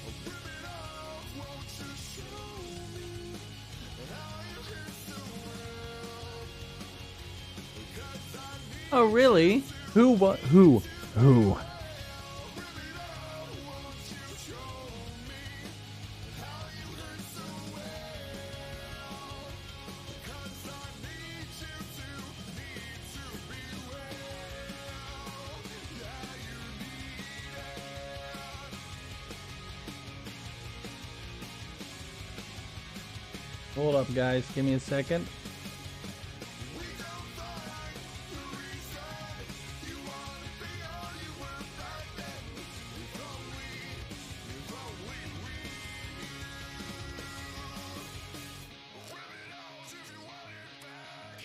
Oh, rip it off, won't you show me how you hit the world? 'Cause I need Oh really? Who? What? Who? Who? rip it off, won't you show me how you hit the world? 'Cause I need you to be well. Yeah, you need it. Hold up, guys. Give me a second. We don't find the reason you wanna be all you were back then. If only we knew. Rip it out if you want it back.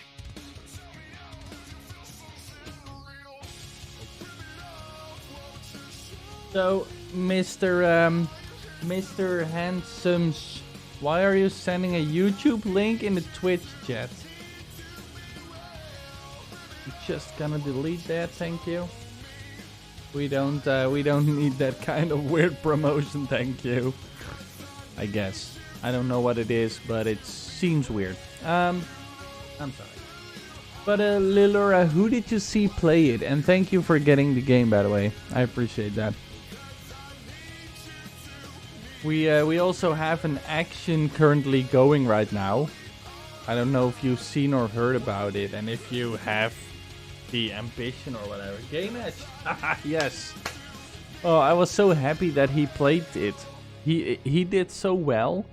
Tell me now if you feel something real. Rip it off, won't you show So, Mr. Handsomes, why are you sending a YouTube link in the Twitch chat? I'm just gonna delete that, thank you. We don't need that kind of weird promotion, thank you. I guess. I don't know what it is, but it seems weird. I'm sorry. But Lilora, who did you see play it? And thank you for getting the game, by the way. I appreciate that. We also have an action currently going right now. I don't know if you've seen or heard about it, and if you have the ambition or whatever. Game Edge. Yes. Oh, I was so happy that he played it. He did so well,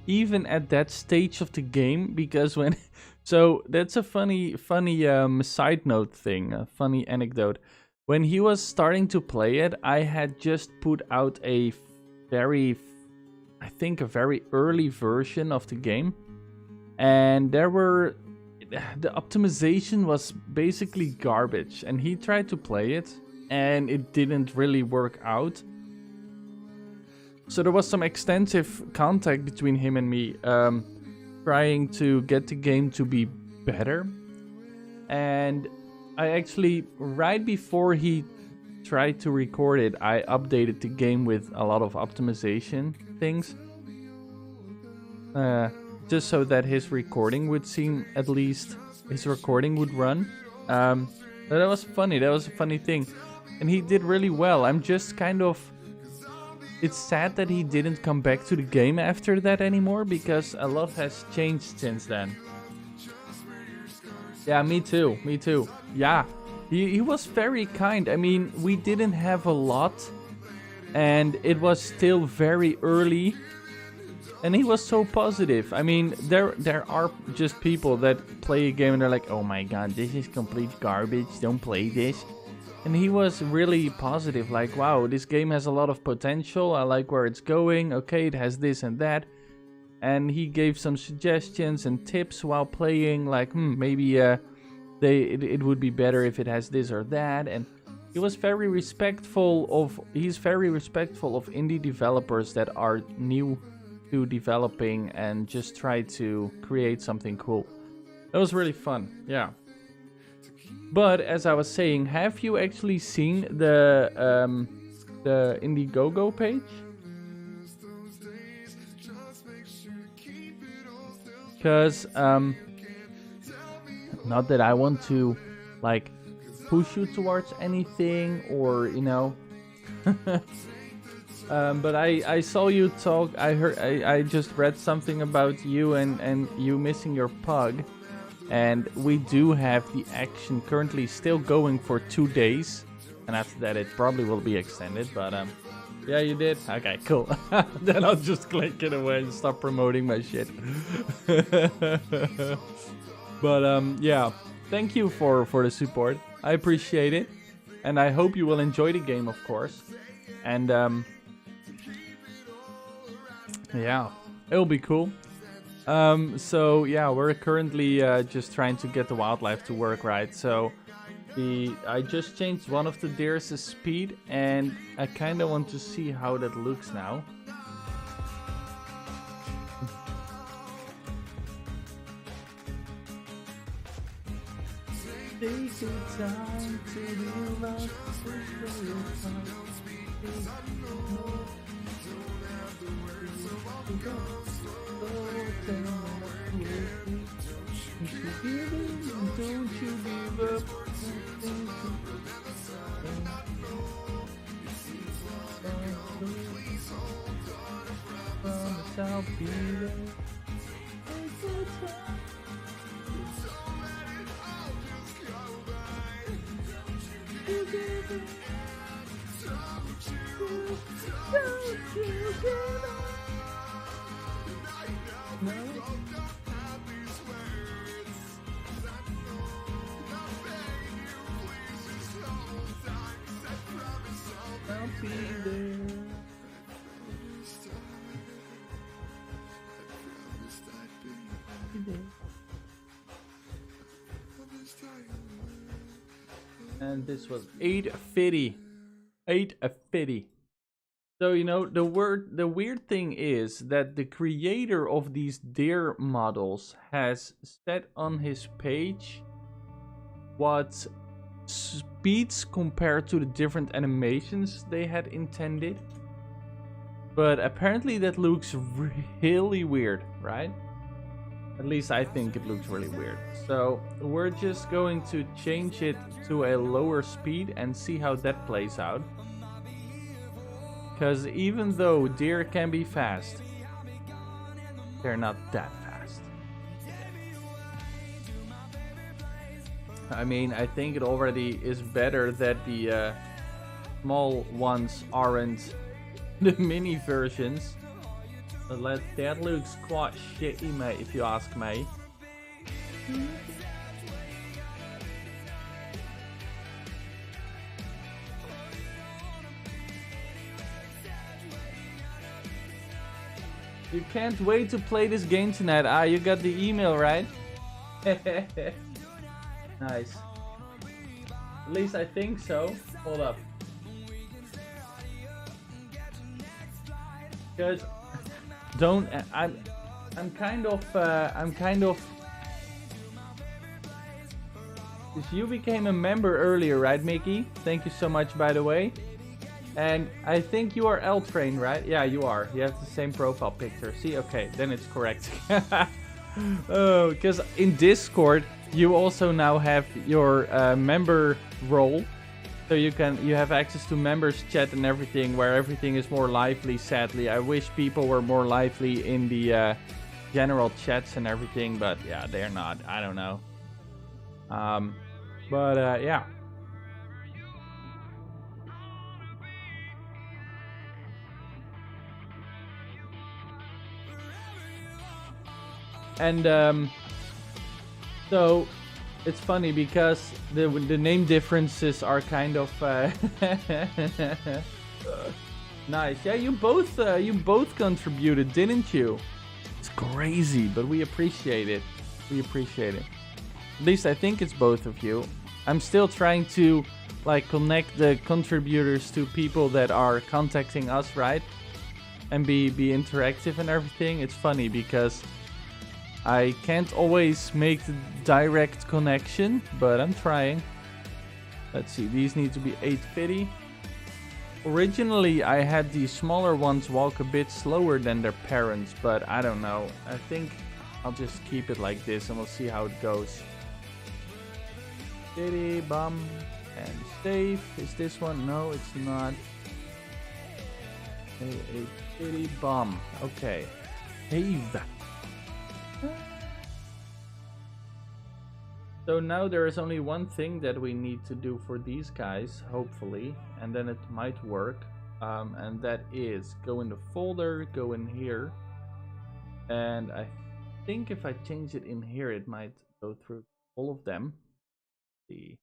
even at that stage of the game, because when so that's a funny side note thing, a funny anecdote. when he was starting to play it, I had just put out a very early version of the game. And the optimization was basically garbage. And he tried to play it, and it didn't really work out. So there was some extensive contact between him and me, trying to get the game to be better. And I actually, right before he tried to record it, I updated the game with a lot of optimization things. Just so that his recording would seem, at least his recording would run. But that was funny, that was a funny thing. And he did really well. I'm just kind of... It's sad that he didn't come back to the game after that anymore, because a lot has changed since then. Yeah, me too. Yeah, he was very kind. I mean, we didn't have a lot, and it was still very early, and he was so positive. I mean, there are just people that play a game and they're like, oh my god, this is complete garbage, don't play this. And he was really positive, like, wow, this game has a lot of potential, I like where it's going, okay, it has this and that. And he gave some suggestions and tips while playing, like, maybe it would be better if it has this or that. And he was very respectful of, he's very respectful of indie developers that are new to developing and just try to create something cool. That was really fun, yeah. But as I was saying, have you actually seen the Indiegogo page? Because not that I want to like push you towards anything, or you know. But I saw you talk. I just read something about you and you missing your pug. And we do have the action currently still going for 2 days. And after that it probably will be extended. But yeah, you did? Okay, cool. Then I'll just click it away and stop promoting my shit. But yeah, thank you for the support. I appreciate it. And I hope you will enjoy the game, of course. And yeah, it'll be cool. So yeah, we're currently just trying to get the WildLife to work right. So I just changed one of the deer's speed, and I kind of want to see how that looks now. Take your time to relax, don't you give up. Promise I'll be there. Don't you give up. No. I'll be there. And this was 850. 850. So, you know, the weird thing is that the creator of these deer models has set on his page what speeds compared to the different animations they had intended. But apparently that looks really weird, right? At least I think it looks really weird. So we're just going to change it to a lower speed and see how that plays out. Because even though deer can be fast, they're not that fast. I mean, I think it already is better that the small ones aren't the mini versions. But that looks quite shitty, mate, if you ask me. You can't wait to play this game tonight. Ah, you got the email, right? Nice. At least I think so. Hold up. Because don't I'm kind of because you became a member earlier, right, Mickey? Thank you so much, by the way. And I think you are L-Train, right? Yeah, you are. You have the same profile picture. See, okay, then it's correct. Oh, because in Discord you also now have your member role, so you have access to members chat and everything, where everything is more lively. Sadly, I wish people were more lively in the general chats and everything, but yeah, they're not. I don't know. Yeah. And so it's funny because the name differences are kind of nice. Yeah, you both contributed, didn't you? It's crazy, but we appreciate it. We appreciate it. At least I think it's both of you. I'm still trying to like connect the contributors to people that are contacting us, right? And be interactive and everything. It's funny because I can't always make the direct connection, but I'm trying. Let's see, these need to be 850. Originally, I had these smaller ones walk a bit slower than their parents, but I don't know. I think I'll just keep it like this and we'll see how it goes. Kitty, bum, and safe. Is this one? No, it's not. A kitty, bum. Okay. Save. So now there is only one thing that we need to do for these guys, hopefully, and then it might work. And that is go in the folder, go in here, and I think if I change it in here, it might go through all of them. Let's see.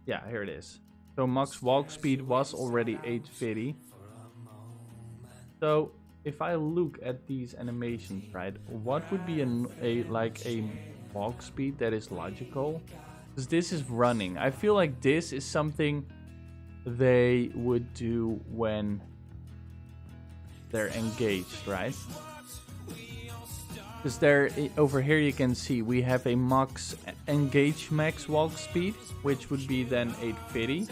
Yeah, here it is. So max walk speed was already 850. So if I look at these animations, right, what would be a walk speed that is logical? Because this is running. I feel like this is something they would do when they're engaged, right? Because there, over here you can see we have a max walk speed, which would be then 850.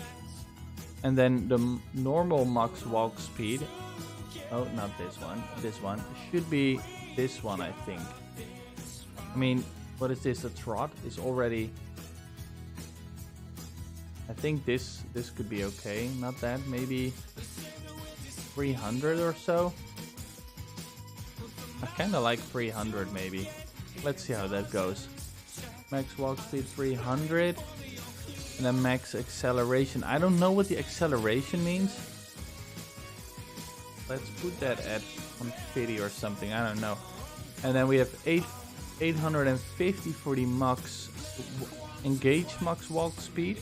And then the normal max walk speed, oh, not this one should be this one, I think. I mean, what is this? A trot is already, I think this could be okay. Not that, maybe 300 or so. I kind of like 300 maybe. Let's see how that goes. Max walk speed 300. And then max acceleration. I don't know what the acceleration means. Let's put that at 150 or something. I don't know. And then we have 850 for the max max walk speed.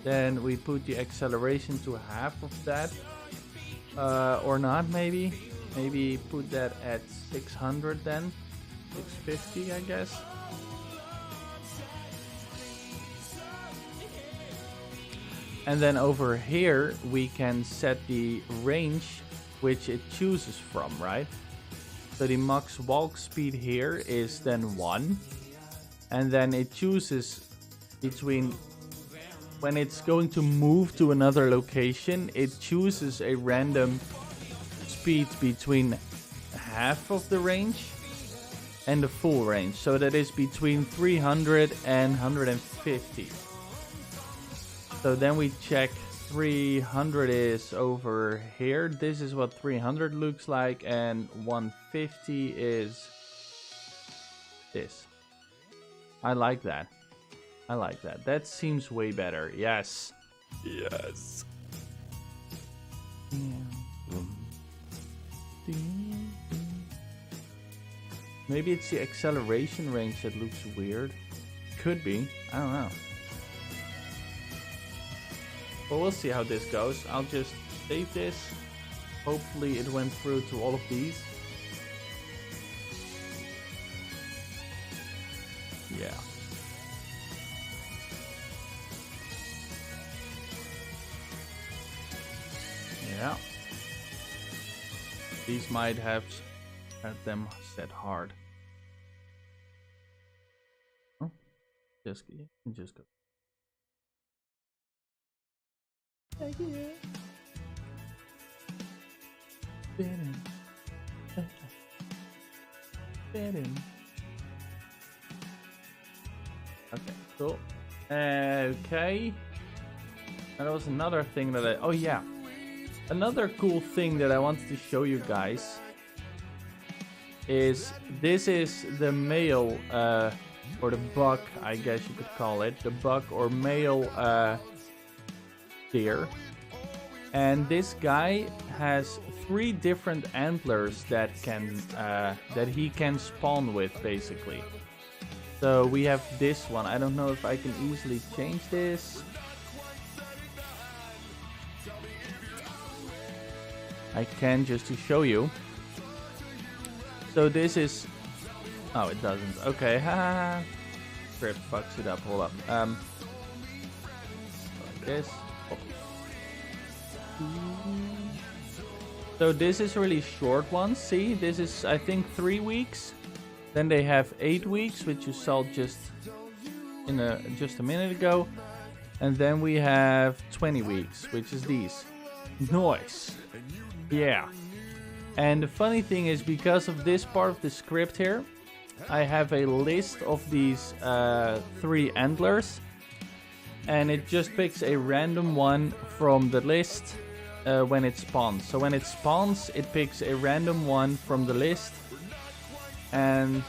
Then we put the acceleration to half of that. Or not, maybe. Maybe put that at 600 then. 650, I guess. And then over here, we can set the range which it chooses from, right? So the max walk speed here is then 1. And then it chooses between, when it's going to move to another location, it chooses a random speed between half of the range and the full range. So that is between 300 and 150. So then we check 300 is over here. This is what 300 looks like, and 150 is this. I like that. I like that. That seems way better. Yes. Yes. Maybe it's the acceleration range that looks weird. Could be. I don't know. But we'll see how this goes. I'll just save this. Hopefully it went through to all of these. Yeah. Yeah. These might have had them set hard. Oh, just go. Okay, cool. Okay. And there was another thing that oh yeah. Another cool thing that I wanted to show you guys is this is the male or the buck, I guess you could call it, the buck or male deer. And this guy has 3 different antlers that he can spawn with, basically. So we have this one. I don't know if I can easily change this. I can, just to show you. So this is... Oh, it doesn't. Okay, ha. Script fucks it up. Hold up. Like this. Oh. So this is really short ones. See, this is I think 3 weeks. Then they have 8 weeks, which you saw just a minute ago. And then we have 20 weeks, which is these. Nice. Yeah. And the funny thing is, because of this part of the script here, I have a list of these 3 antlers. And it just picks a random one from the list when it spawns. So when it spawns, it picks a random one from the list. And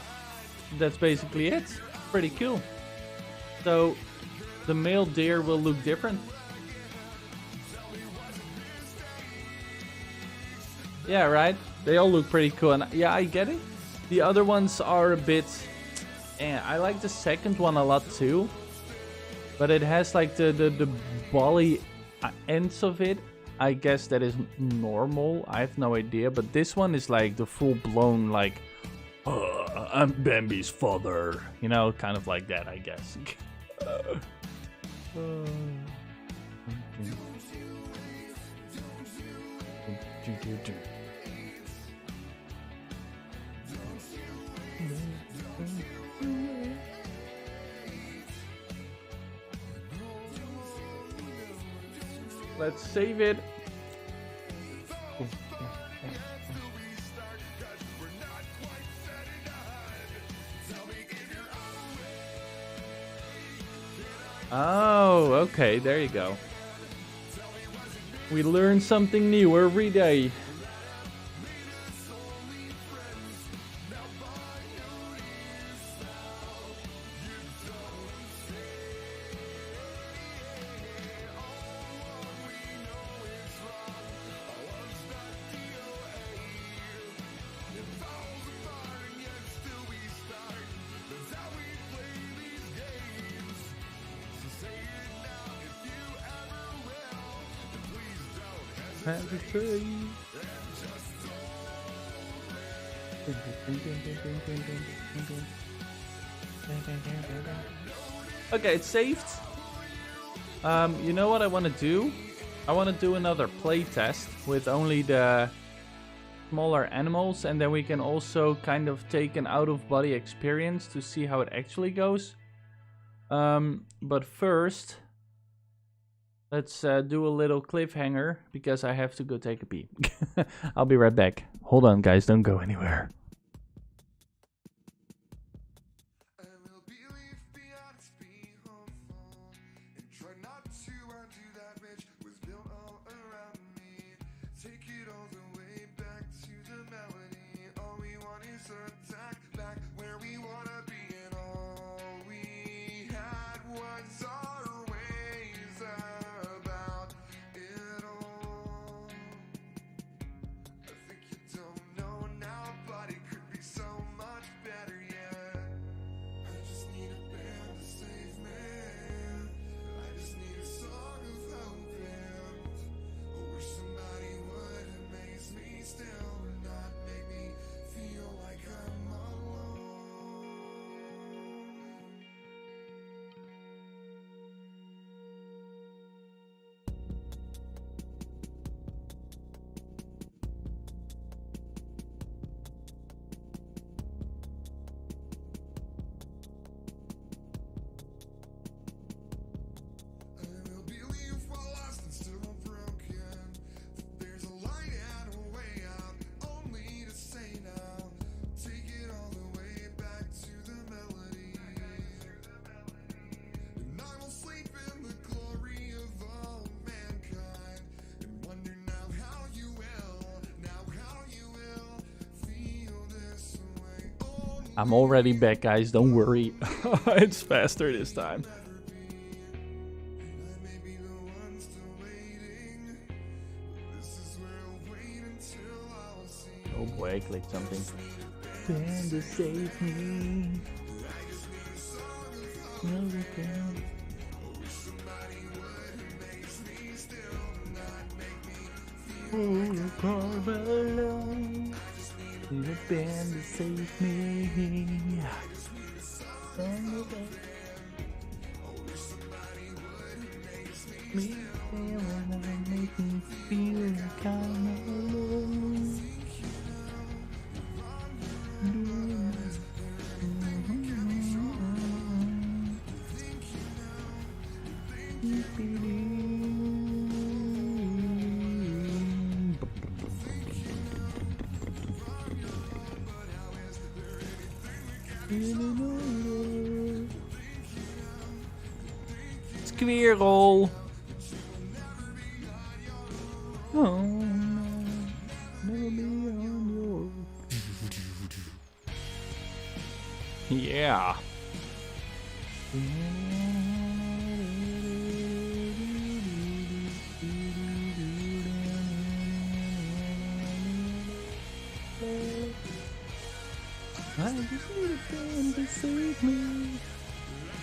that's basically it. Pretty cool. So the male deer will look different. Yeah, right? They all look pretty cool. And yeah, I get it. The other ones are a bit... I like the second one a lot too. But it has like the bally ends of it. I guess that is normal. I have no idea. But this one is like the full-blown like... I'm Bambi's father. You know, kind of like that, I guess. Let's save it. Oh, okay, there you go. We learn something new every day. Okay, it's saved. You know what I want to do? I want to do another play test with only the smaller animals, and then we can also kind of take an out-of-body experience to see how it actually goes. But first, let's do a little cliffhanger because I have to go take a pee. I'll be right back. Hold on, guys, don't go anywhere. Nobody I'm already back, guys. Don't worry. It's faster this time. Oh boy, I clicked something. Panda save me. Oh, Carmelo. Need a band to save me. Me and make me feel like I'm alone. Squirrel. Oh, never be on your. Yeah. I just need a friend to save me.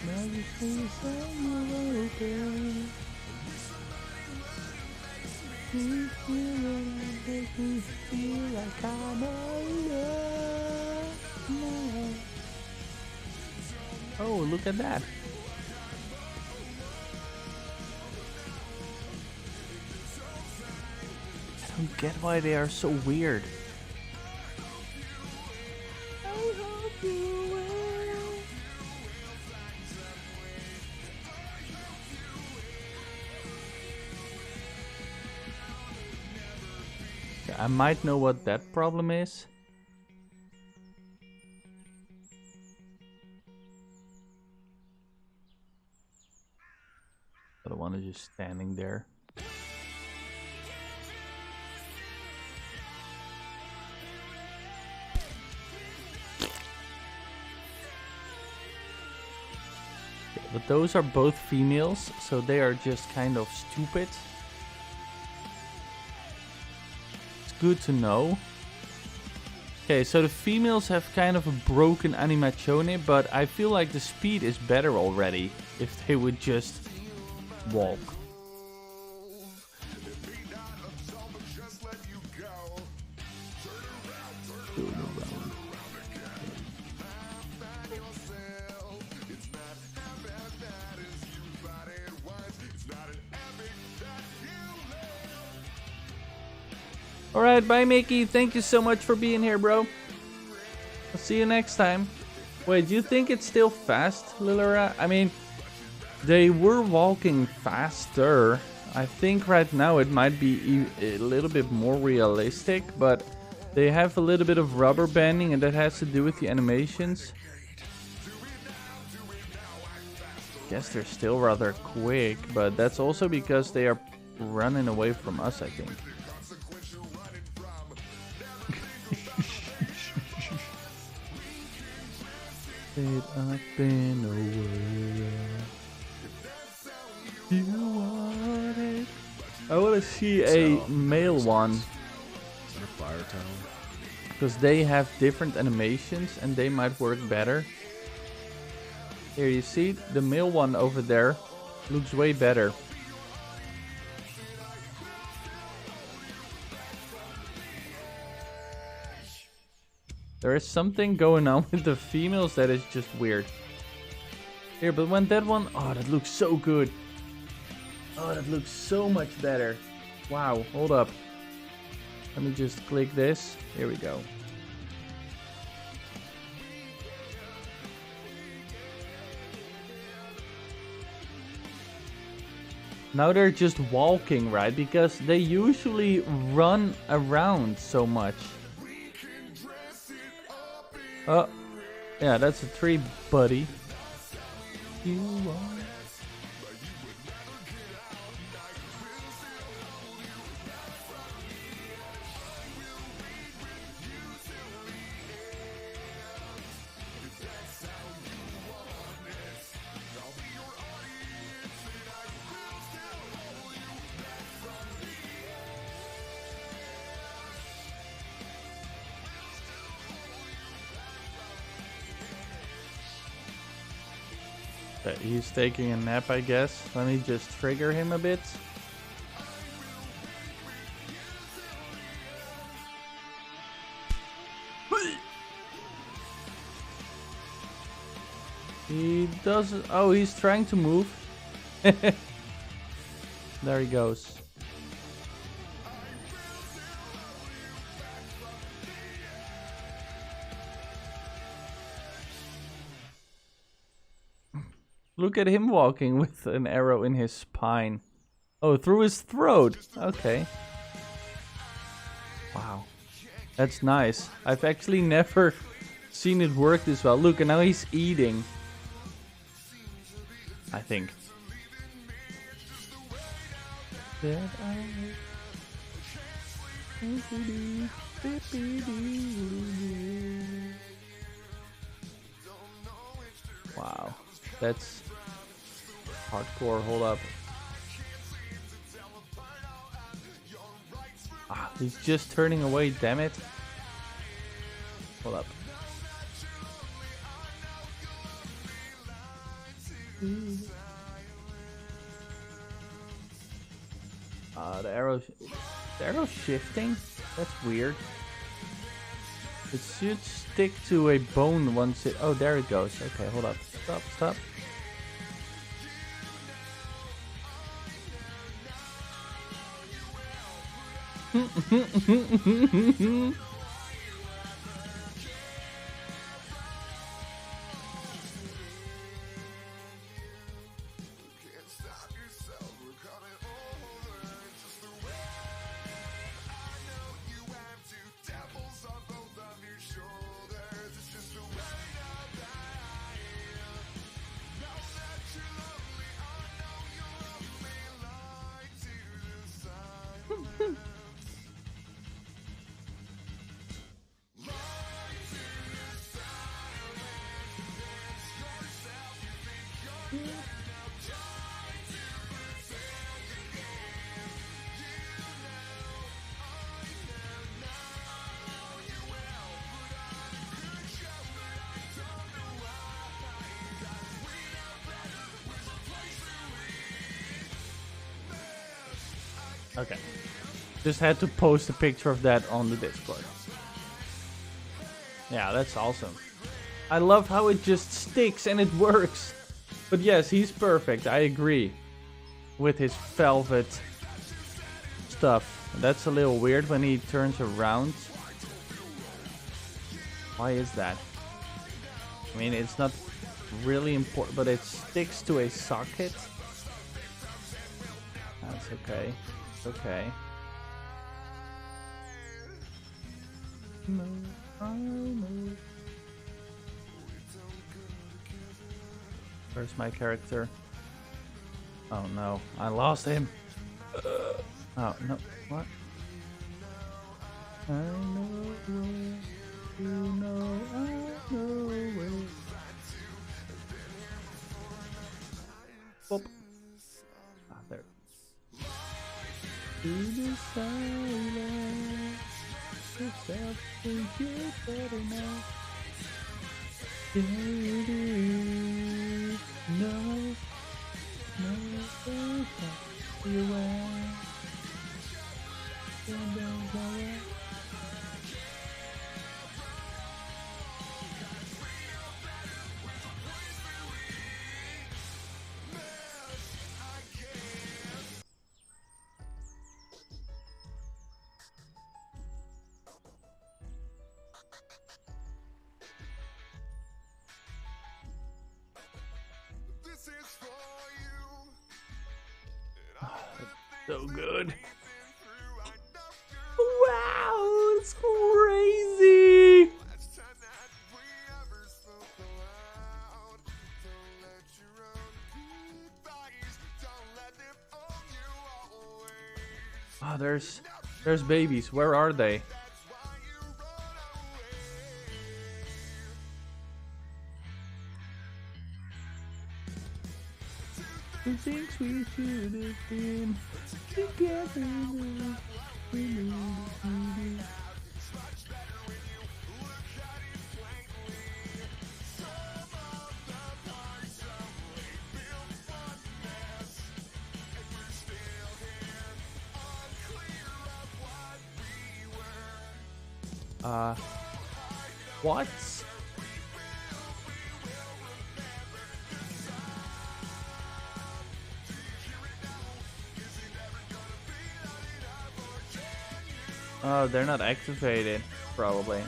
I just need someone open. Make me feel like I'm alone. Oh, look at that. I don't get why they are so weird. I might know what that problem is. The other one is just standing there. But those are both females, so they are just kind of stupid. Good to know. Okay, so the females have kind of a broken animazione, but I feel like the speed is better already if they would just walk. Turn around. Alright, bye Mickey. Thank you so much for being here, bro. I'll see you next time. Wait, do you think it's still fast, Lilera? I mean, they were walking faster. I think right now it might be a little bit more realistic, but they have a little bit of rubber banding and that has to do with the animations. Guess they're still rather quick, but that's also because they are running away from us, I think. It up and away. You want it? I want to see a male one. Is that a fire tower? Because they have different animations and they might work better. Here you see the male one over there looks way better. There is something going on with the females that is just weird. Here, but when that one... Oh, that looks so good. Oh, that looks so much better. Wow, hold up. Let me just click this. Here we go. Now they're just walking, right? Because they usually run around so much. Oh, yeah, that's a tree, buddy. You are. He's taking a nap, I guess. Let me just trigger him a bit. He doesn't. Oh, he's trying to move. There he goes. Look at him walking with an arrow in his spine. Oh, through his throat. Okay. Wow. That's nice. I've actually never seen it work this well. Look, and now he's eating. I think. Wow. That's hardcore. Hold up. Ah, he's just turning away, damn it. Hold up. The arrow's shifting? That's weird. It should stick to a bone once it... Oh, there it goes. Okay, hold up. Stop. Okay. Just had to post a picture of that on the Discord. Yeah, that's awesome. I love how it just sticks and it works. But yes, he's perfect. I agree with his velvet stuff. That's a little weird when he turns around. Why is that? I mean, it's not really important, but it sticks to a socket. That's okay. Okay. Where's my character? Oh no, I lost him. Oh no, what? I know where, you know I know where. Boop. Ah, there. To the silence, yourself think you're better now. Yeah, it is. No, you're right. So good. Wow, it's crazy. Oh, there's babies. Where are they? The things we should have been together. What? Oh, they're not activated, probably.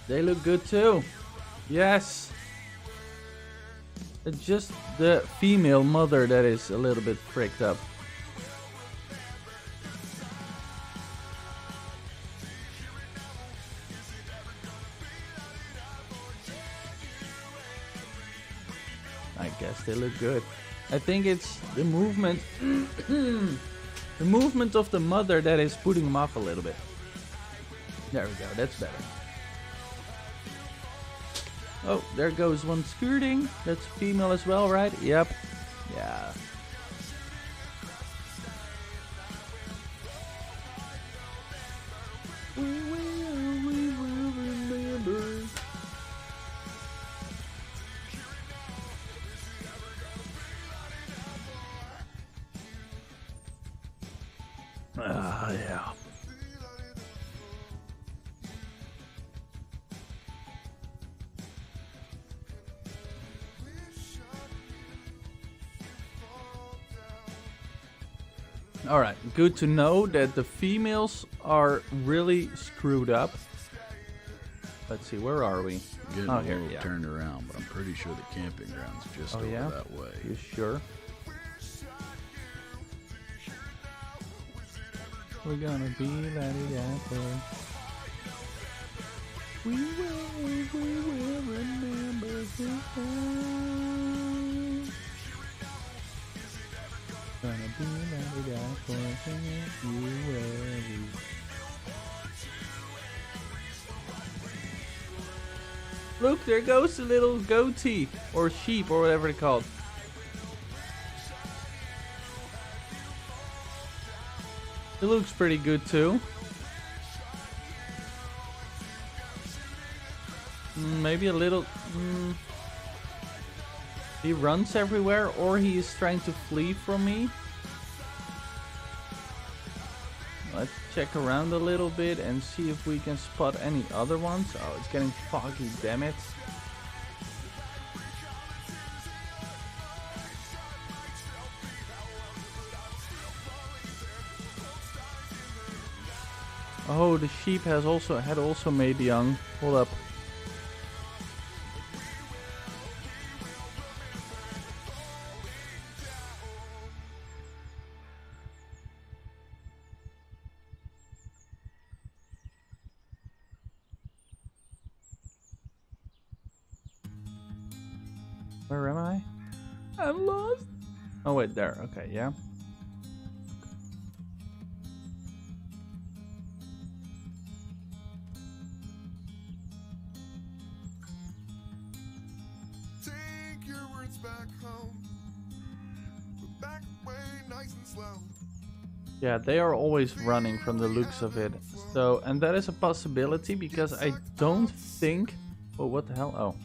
They look good too. Yes. It's just the female mother that is a little bit fricked up. I guess they look good. I think it's the movement. The movement of the mother that is putting them off a little bit. There we go, that's better. Oh, there goes one skirting. That's female as well, right? Yep. Yeah. We will remember. Ah, yeah. Alright, good to know that the females are really screwed up. Let's see, where are we? Getting Oh, a here, little yeah. turned around, but I'm pretty sure the camping ground's just Oh, over yeah? that way. You sure? We're gonna be la-di-da-da. We will remember this time. Gonna be la-di-da-da, you will. Look, there goes the little goatee, or sheep, or whatever they're called. It looks pretty good too. Maybe a little... He runs everywhere, or he is trying to flee from me. Let's check around a little bit and see if we can spot any other ones. Oh, it's getting foggy, damn it. Oh, the sheep had also made young. Hold up. Where am I? I'm lost. Oh wait, there. Okay, yeah. Take your words back home. But back way nice and slow. Yeah, they are always running from the looks of it. So, and that is a possibility because I don't think... Oh, what the hell? Oh.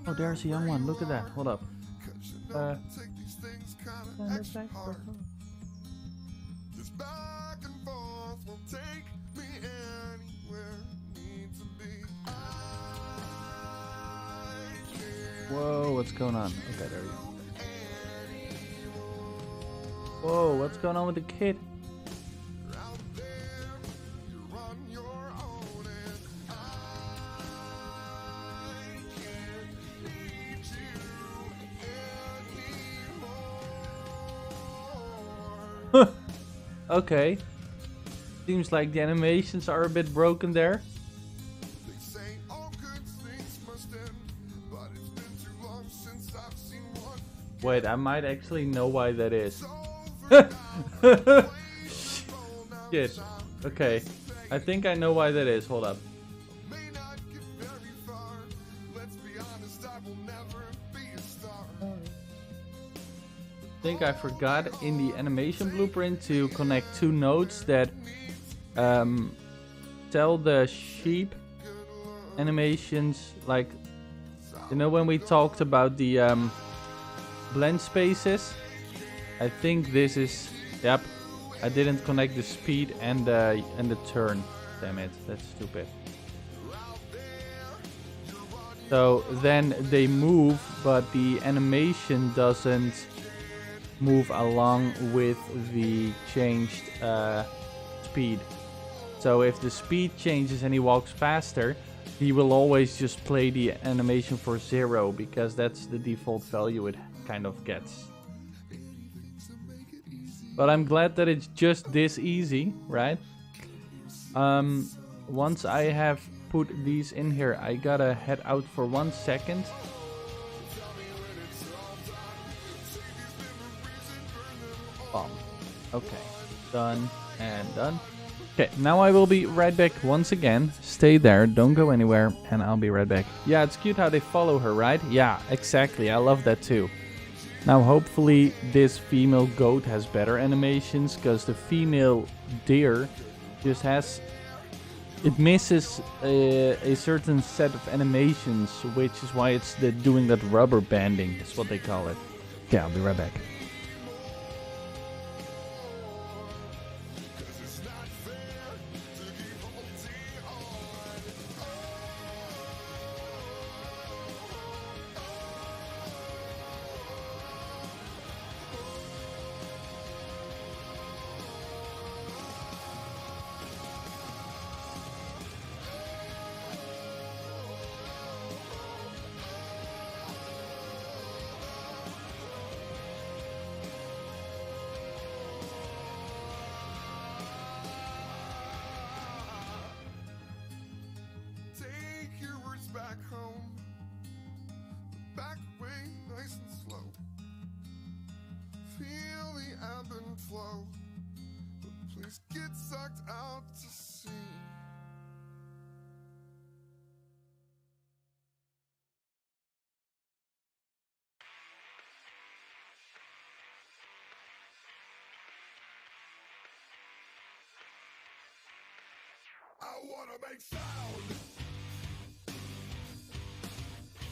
Oh, there's a young one. Look at that. Hold up. Take these things kinda extra hard. Just back and forth will take me anywhere I need to be. I can't Whoa, what's going on? Okay, there you go. Whoa, what's going on with the kid? out there. You're on your own and I can't need you anymore. Okay. Seems like the animations are a bit broken there. They say all good things must end, but Wait, I might actually know why that is. Shit. Okay. I think I know why that is. Hold up. I think I forgot in the animation blueprint to connect two nodes that tell the sheep animations, like, you know, when we talked about the blend spaces. I think this is, yep, I didn't connect the speed and the turn. Damn it, that's stupid. So then they move, but the animation doesn't move along with the changed speed. So if the speed changes and he walks faster, he will always just play the animation for 0 because that's the default value it kind of gets. But I'm glad that it's just this easy, right? Once I have put these in here, I gotta head out for 1 second. Bomb. Okay, done and done. Okay, now I will be right back once again. Stay there, don't go anywhere, and I'll be right back. Yeah, it's cute how they follow her, right? Yeah, exactly, I love that too. Now hopefully this female goat has better animations, because the female deer just has... It misses a certain set of animations, which is why it's doing that rubber banding, is what they call it. Okay, I'll be right back. Flow, but please get sucked out to sea. I wanna make sound.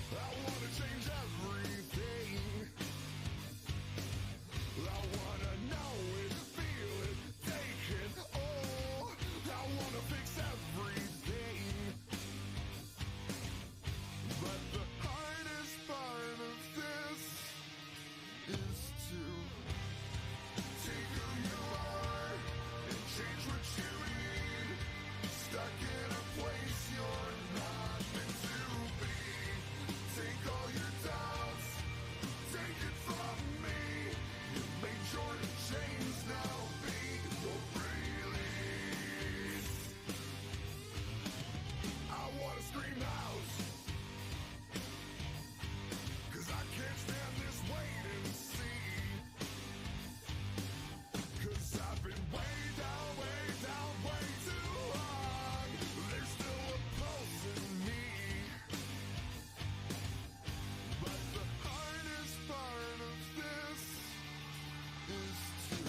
I wanna change everything. I wanna know it, feel it, take it all. I wanna fix everything. But the hardest part of this is to take who you are and change what you need. Stuck in a place you're not meant to be. Take all your doubts, take it from me. You made your chains now be your release. I wanna scream out, 'cause I can't stand this wait and see. 'Cause I've been way down, way too long. There's still a pulse in me. But the hardest part of this is to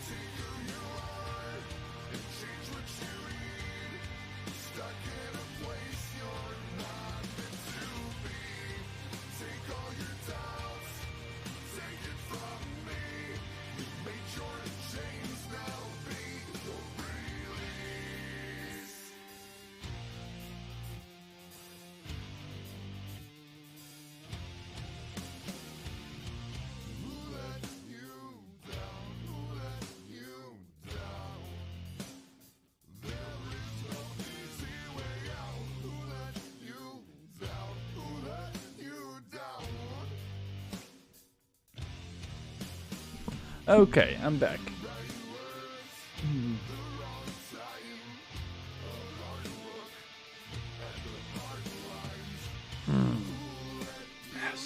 take who you are and change what you need. Stuck in a place you're not meant to be. Take all your doubts, take it from me. You made your chains now be your release. Who let you down? Who let you down? There is no easy way out. Who let you down? Who let you down? Okay, I'm back.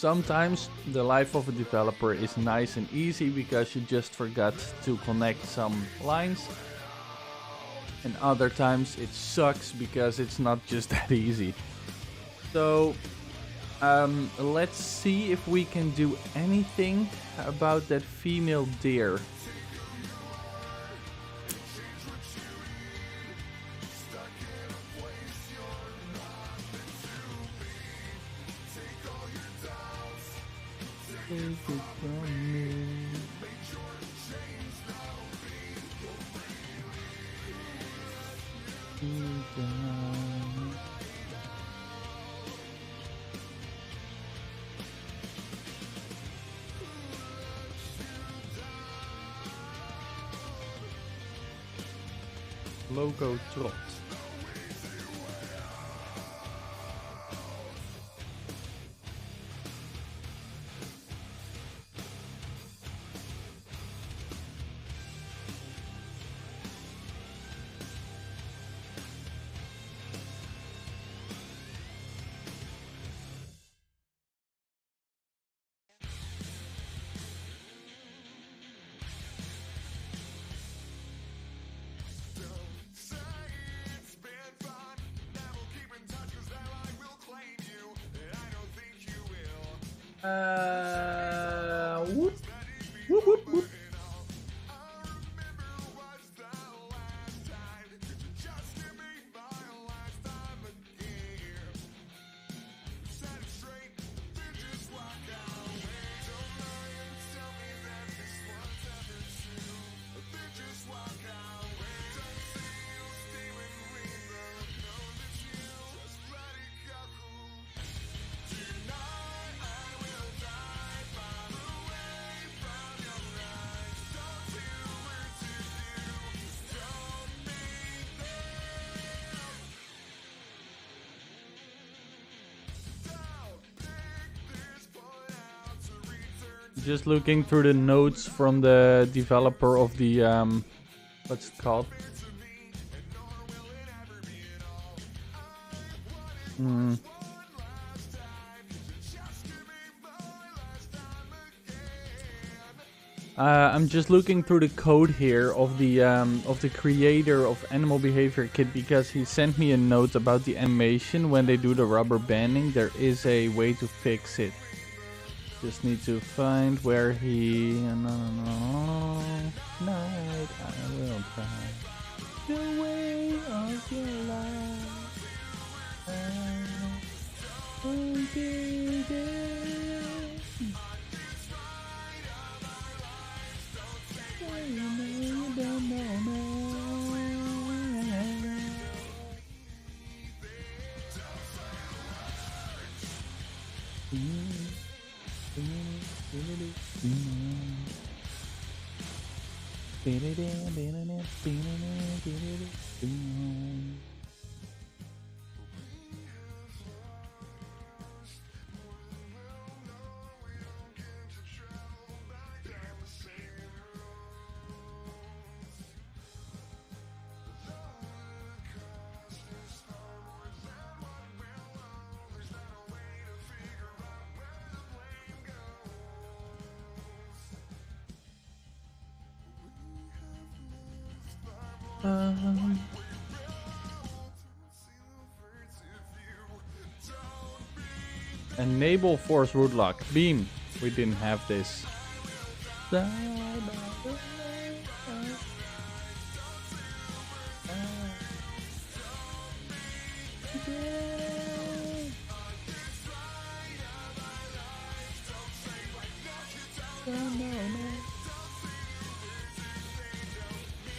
sometimes the life of a developer is nice and easy because you just forgot to connect some lines. And other times it sucks because it's not just that easy. So let's see if we can do anything about that female deer. Take it from me. Logo trot. Whoop, whoop, whoop, whoop. Just looking through the notes from the developer of the what's it called? I'm just looking through the code here of the creator of Animal Behavior Kit because he sent me a note about the animation when they do the rubber banding. There is a way to fix it. Just need to find where he. Night I will try the way of your life. Enable force root lock. Beam. We didn't have this.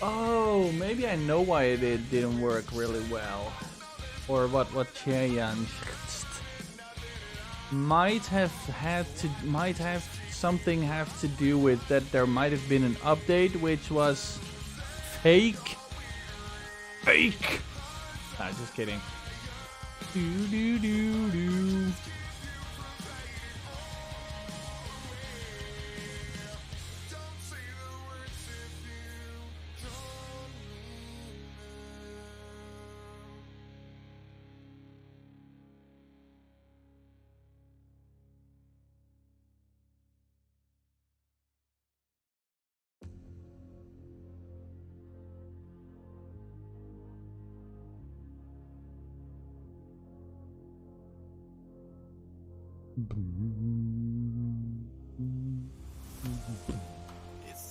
Oh, maybe I know why it didn't work really well. Or what Cheyan might have something have to do with that. There might have been an update which was fake. Nah, just kidding. Do.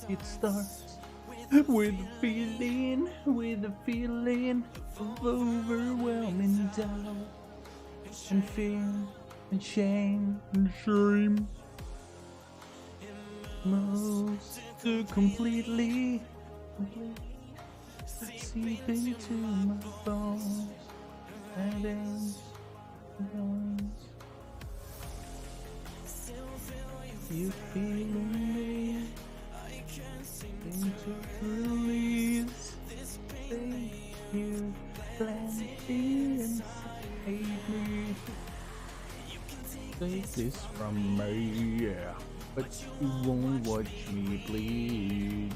It starts with a feeling of overwhelming doubt and fear and shame and shame. Moves to completely seep into my bones and ends. You feeling me? Into release. Think you plenty inside me. Take this from me, yeah. But you won't watch me bleed.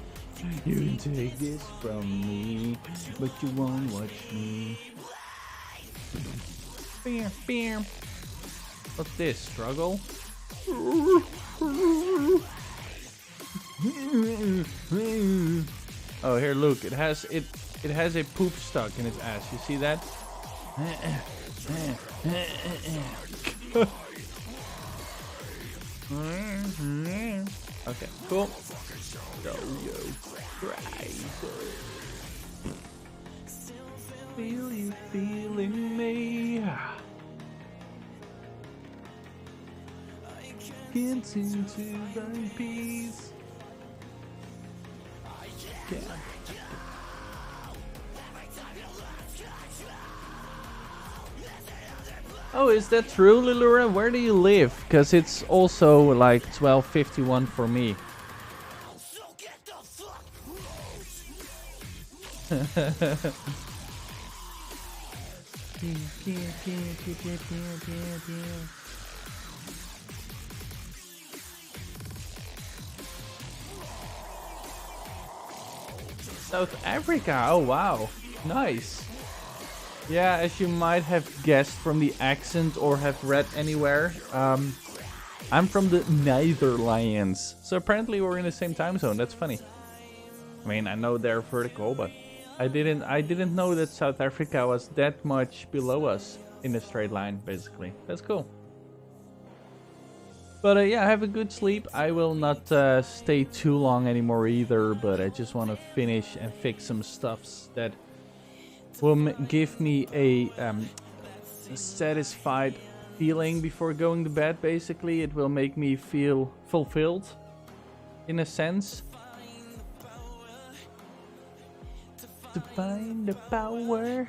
You can take this from me, but you won't watch me. Beer, beer. What's this? Struggle? Oh, here, look. It has a poop stuck in its ass. You see that? Okay, cool. Yo, crazy. Feel you feeling me? Can't seem to find peace. Yeah. Oh, is that true, Lilura? Where do you live? Because it's also like 12:51 for me. South Africa, oh wow, nice. Yeah, as you might have guessed from the accent or have read anywhere, I'm from the Netherlands. So apparently we're in the same time zone. That's funny. I mean, I know they're vertical, but I didn't know that South Africa was that much below us in a straight line, basically. That's cool. But yeah, have a good sleep. I will not stay too long anymore either, but I just want to finish and fix some stuffs that will give me a satisfied feeling before going to bed. Basically, it will make me feel fulfilled in a sense. To find the power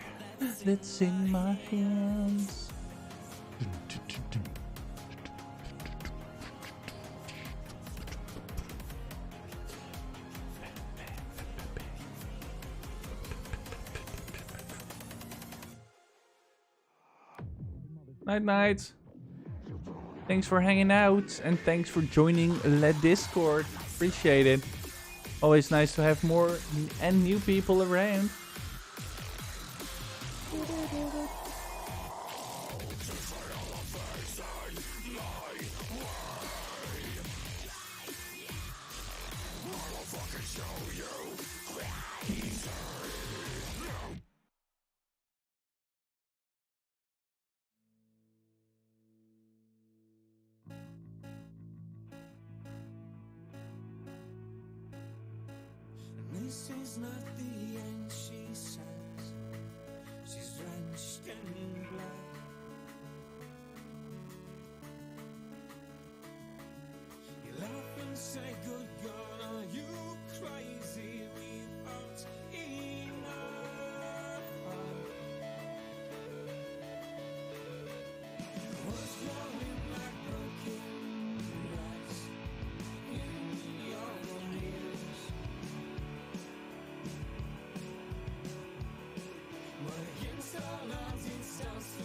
that's in my hands. Night night. Thanks for hanging out and thanks for joining the Discord. Appreciate it. Always nice to have more and new people around. This is not the end, she says. She's drenched in blood. You laugh and say, good God, are you crazy without enough fun? What's flowing like broken glass in your ears? Against all odds, it starts to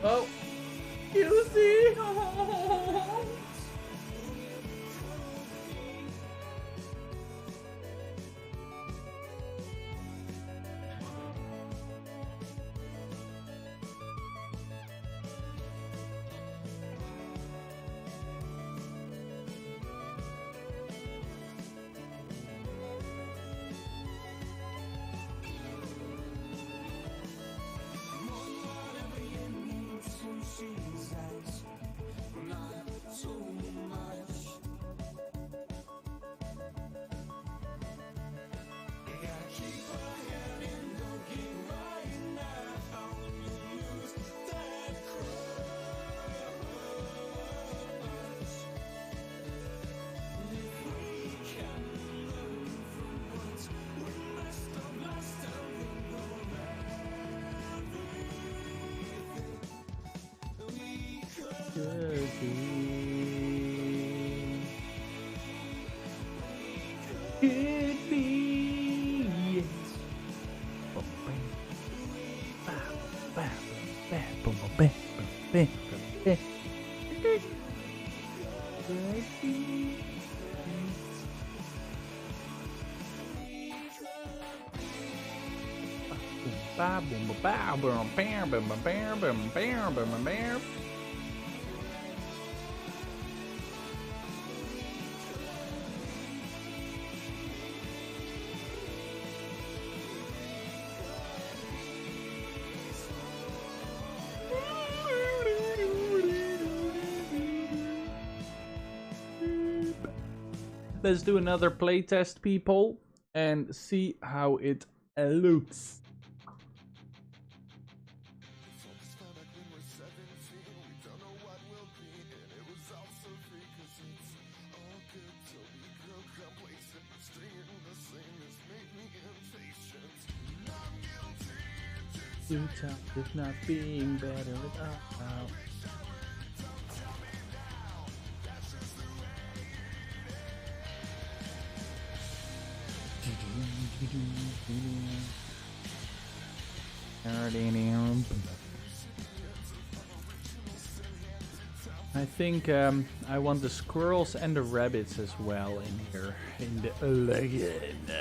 Oh, you see? Could be. Could be. Let's do another playtest, people, and see how it looks. Two times if not being better without. I think I want the squirrels and the rabbits as well in here in the legend.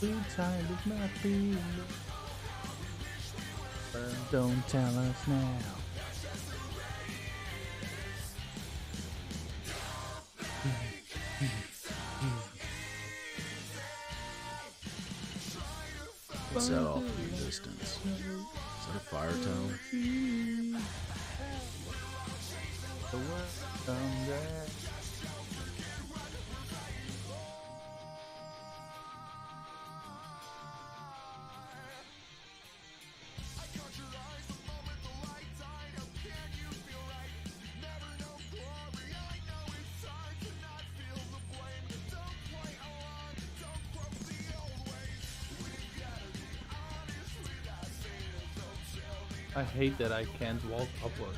Too tired of not being. Don't tell us now. What's that off in the distance? Is that a fire tower? The world someday. I hate that I can't walk upward.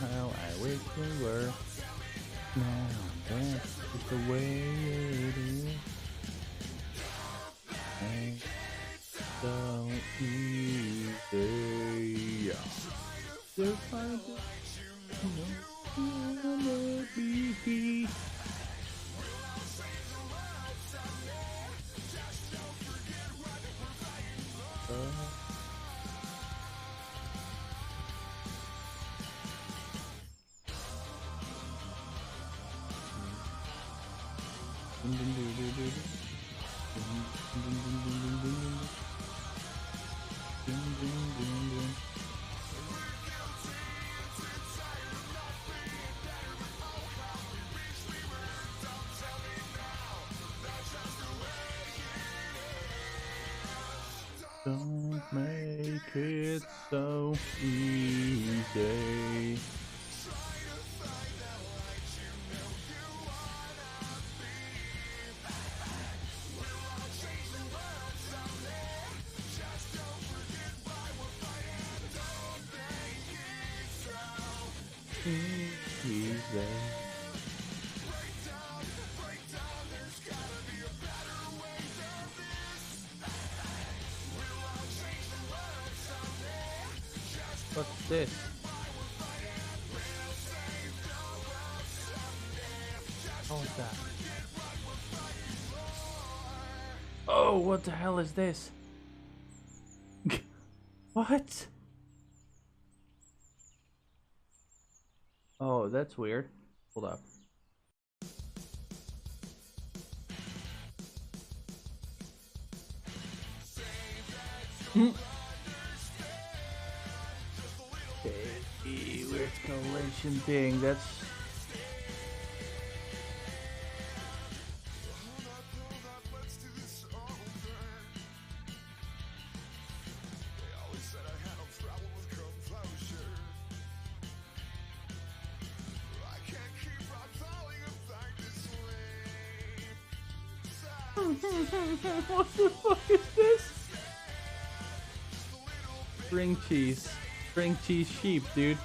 How I wish we were. Now that's just the way it is. And so easy. Just like it, you know. Don't make it so easy. easy. What's this? What was that? Oh, what the hell is this? What? Oh, that's weird. Hold up. Okay, weird collation thing. That's. What the fuck is this? String cheese. String cheese sheep, dude.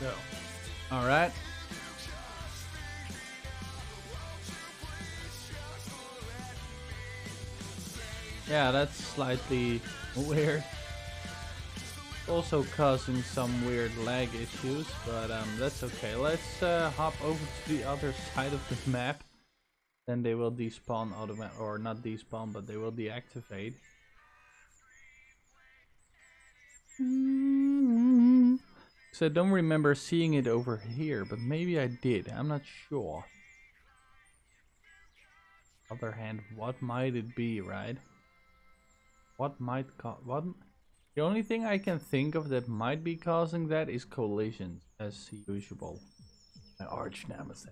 So, all right. Yeah, that's slightly weird. Also causing some weird lag issues, but that's okay. Let's hop over to the other side of the map. Then they will despawn automatically, or not despawn, but they will deactivate. So I don't remember seeing it over here, but maybe I did. I'm not sure. Other hand, what might it be, right? What might what? The only thing I can think of that might be causing that is collisions, as usual. My arch nemesis.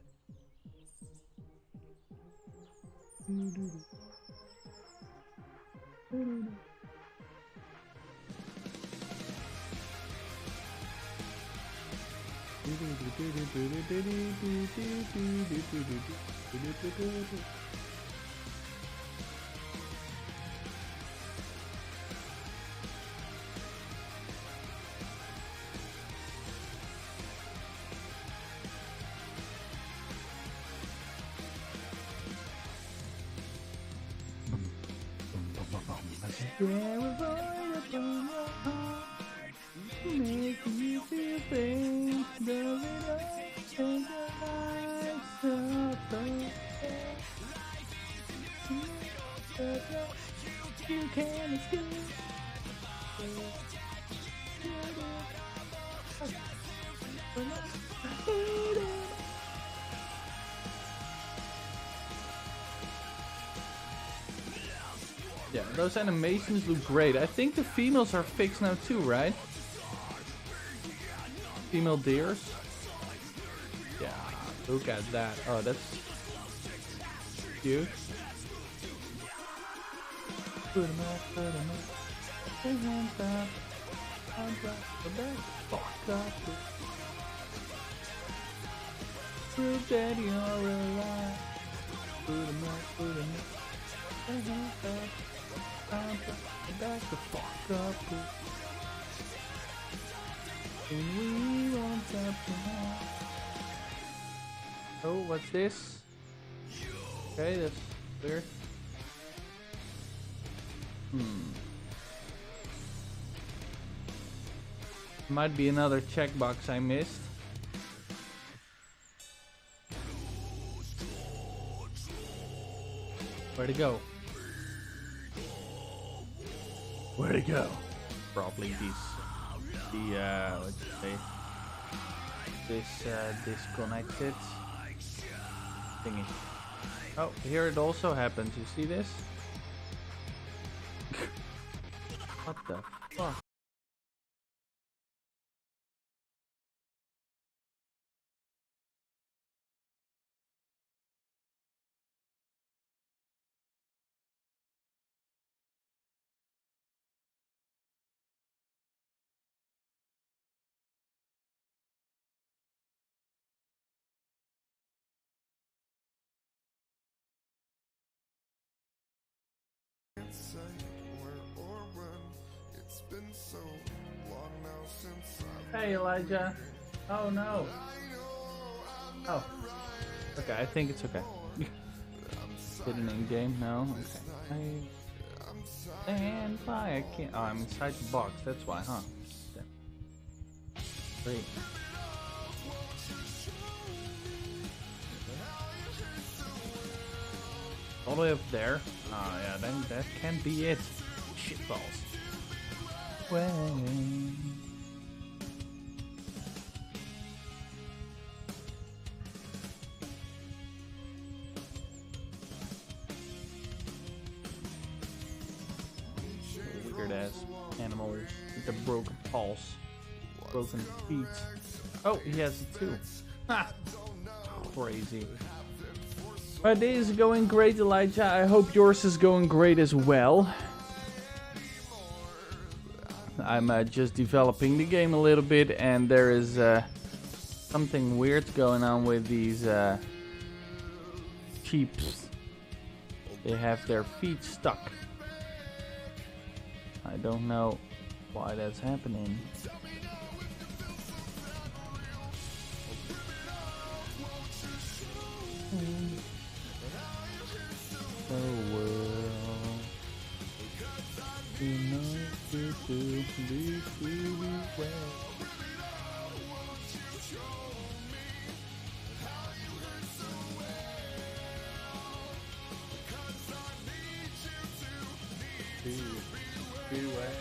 Make you feel pain. You can escape. Yeah, those animations look great. I think the females are fixed now too, right? Female deers. Yeah, look at that. Oh, that's cute. Put 'em up, put 'em up. Put 'em up. On top of that. Fuck up. Prove that you're alive. Put 'em up, put 'em up. Put 'em up. On top of that. The fuck up. And we won't stop tonight. Oh, what's this? Okay, that's weird. Might be another checkbox I missed. Where'd it go? Where'd it go? Probably this. What'd you say? This disconnected thingy. Oh, here it also happens. You see this? What the fuck? Say where or when. It's been so long now since Hey Elijah. Oh no. Oh. Okay, I think it's okay. Hidden in game? No? Okay. Stand by. I can't. Oh, I'm inside the box. That's why, huh? Great. All the way up there? Oh yeah, then that can't be it. Shitballs. When... Weird ass animal with a broken pulse, broken feet. Oh, he has it too. Ha! Crazy. My day is going great, Elijah. I hope yours is going great as well. I'm just developing the game a little bit, and there is something weird going on with these sheeps. They have their feet stuck. I don't know why that's happening. So well, you know you do well. Do well.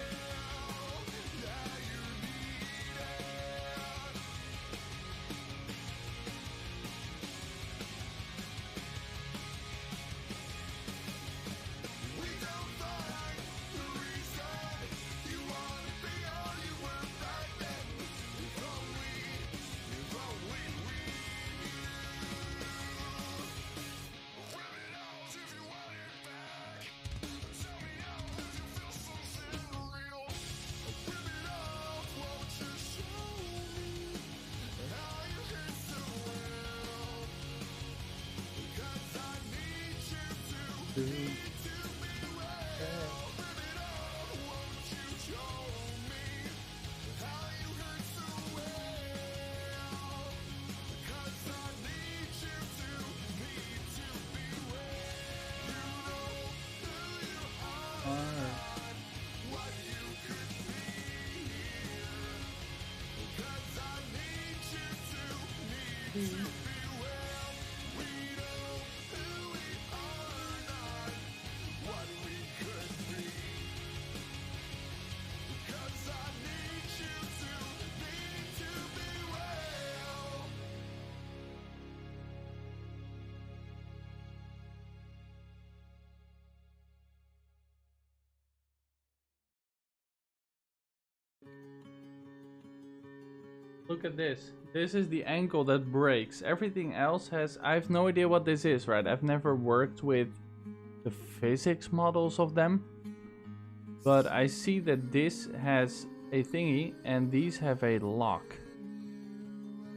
Look at this. This is the ankle that breaks. Everything else has... I have no idea what this is, right? I've never worked with the physics models of them. But I see that this has a thingy and these have a lock.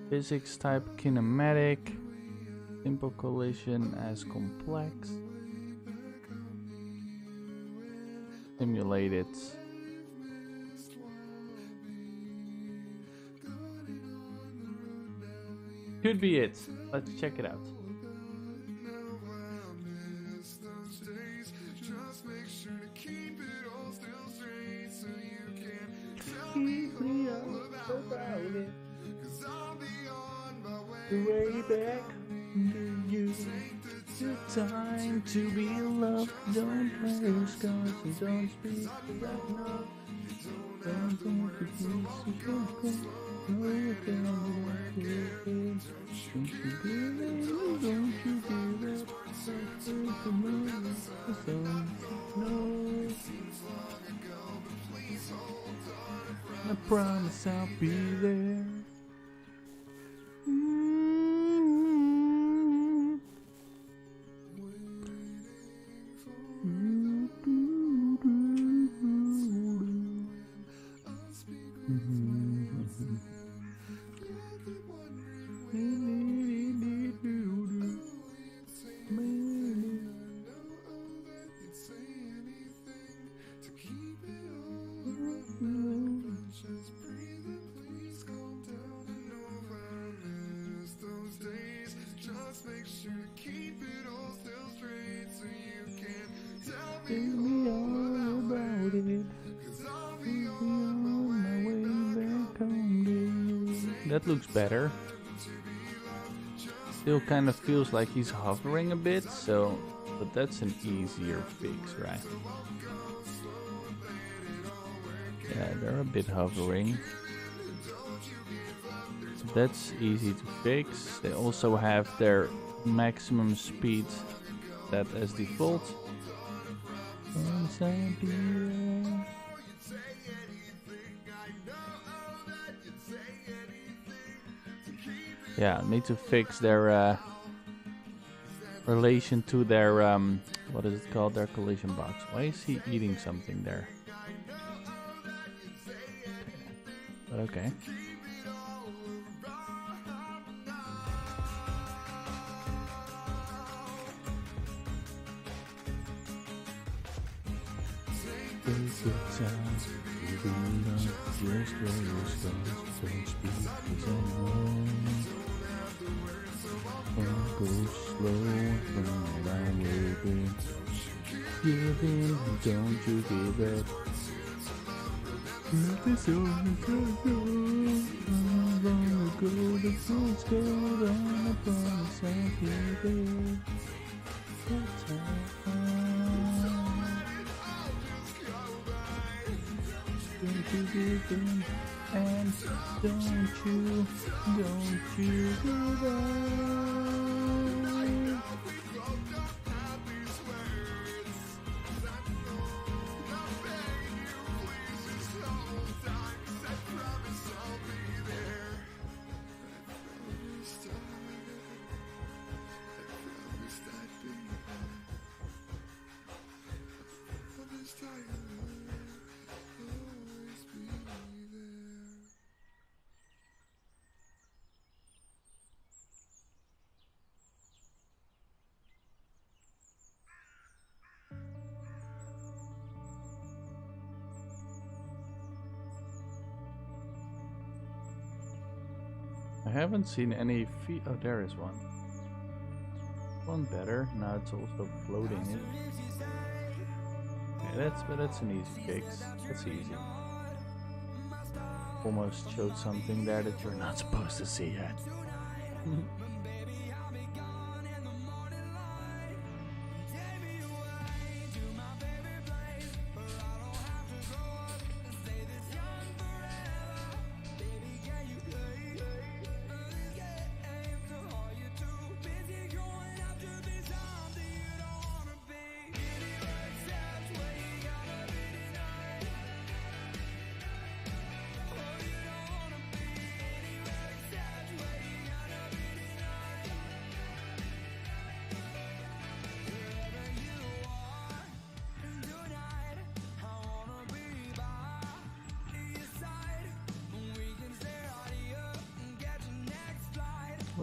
Physics type kinematic. Simple collision as complex. Simulated. Could be it. Let's check it out. Keep me up about it. Way back to you. The time to be loved. Don't play your scars and don't speak about love. Don't think the peace you can go. No, you can't do it. Don't you give it, don't you give it. Don't you move it, no. I promise I'll be there. Tell me all about it. I'll be on my way back home to you. That looks better. Still kind of feels like he's hovering a bit, so... But that's an easier fix, right? Yeah, they're a bit hovering. That's easy to fix. They also have their maximum speed set as default. Yeah, need to fix their relation to their what is it called? Their collision box. Why is he eating something there? But okay. Take your time, you belong just where you start. Don't speak, 'cause I know. Don't go slow, from around waving. Give in, don't you give up. Let this only go. Long ago, the fruits go on. I promise I'll be there. That time. Don't you give in, and don't you give up. I haven't seen any feet. Oh, there is one. One better. Now it's also floating in. Okay, that's an easy fix. That's easy. Almost showed something there that you're not supposed to see yet.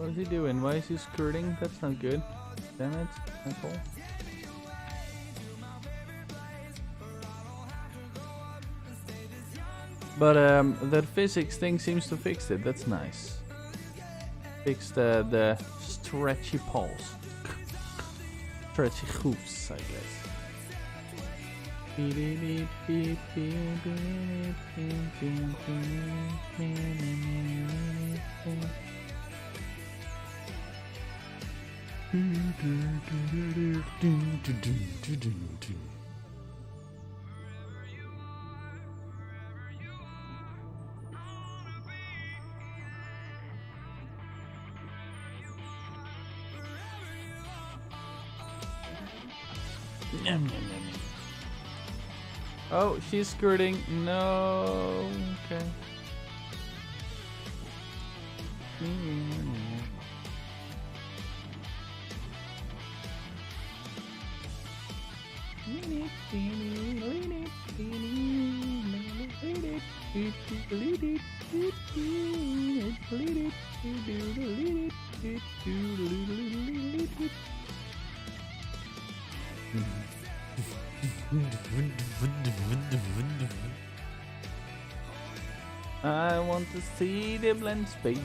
What's he doing? Why is he skirting? That's not good. Damn it, asshole. But that physics thing seems to fix it. That's nice. Fix the stretchy poles. Stretchy hoops, I guess. Oh, she's skirting. No. Okay. I want to see the blend space.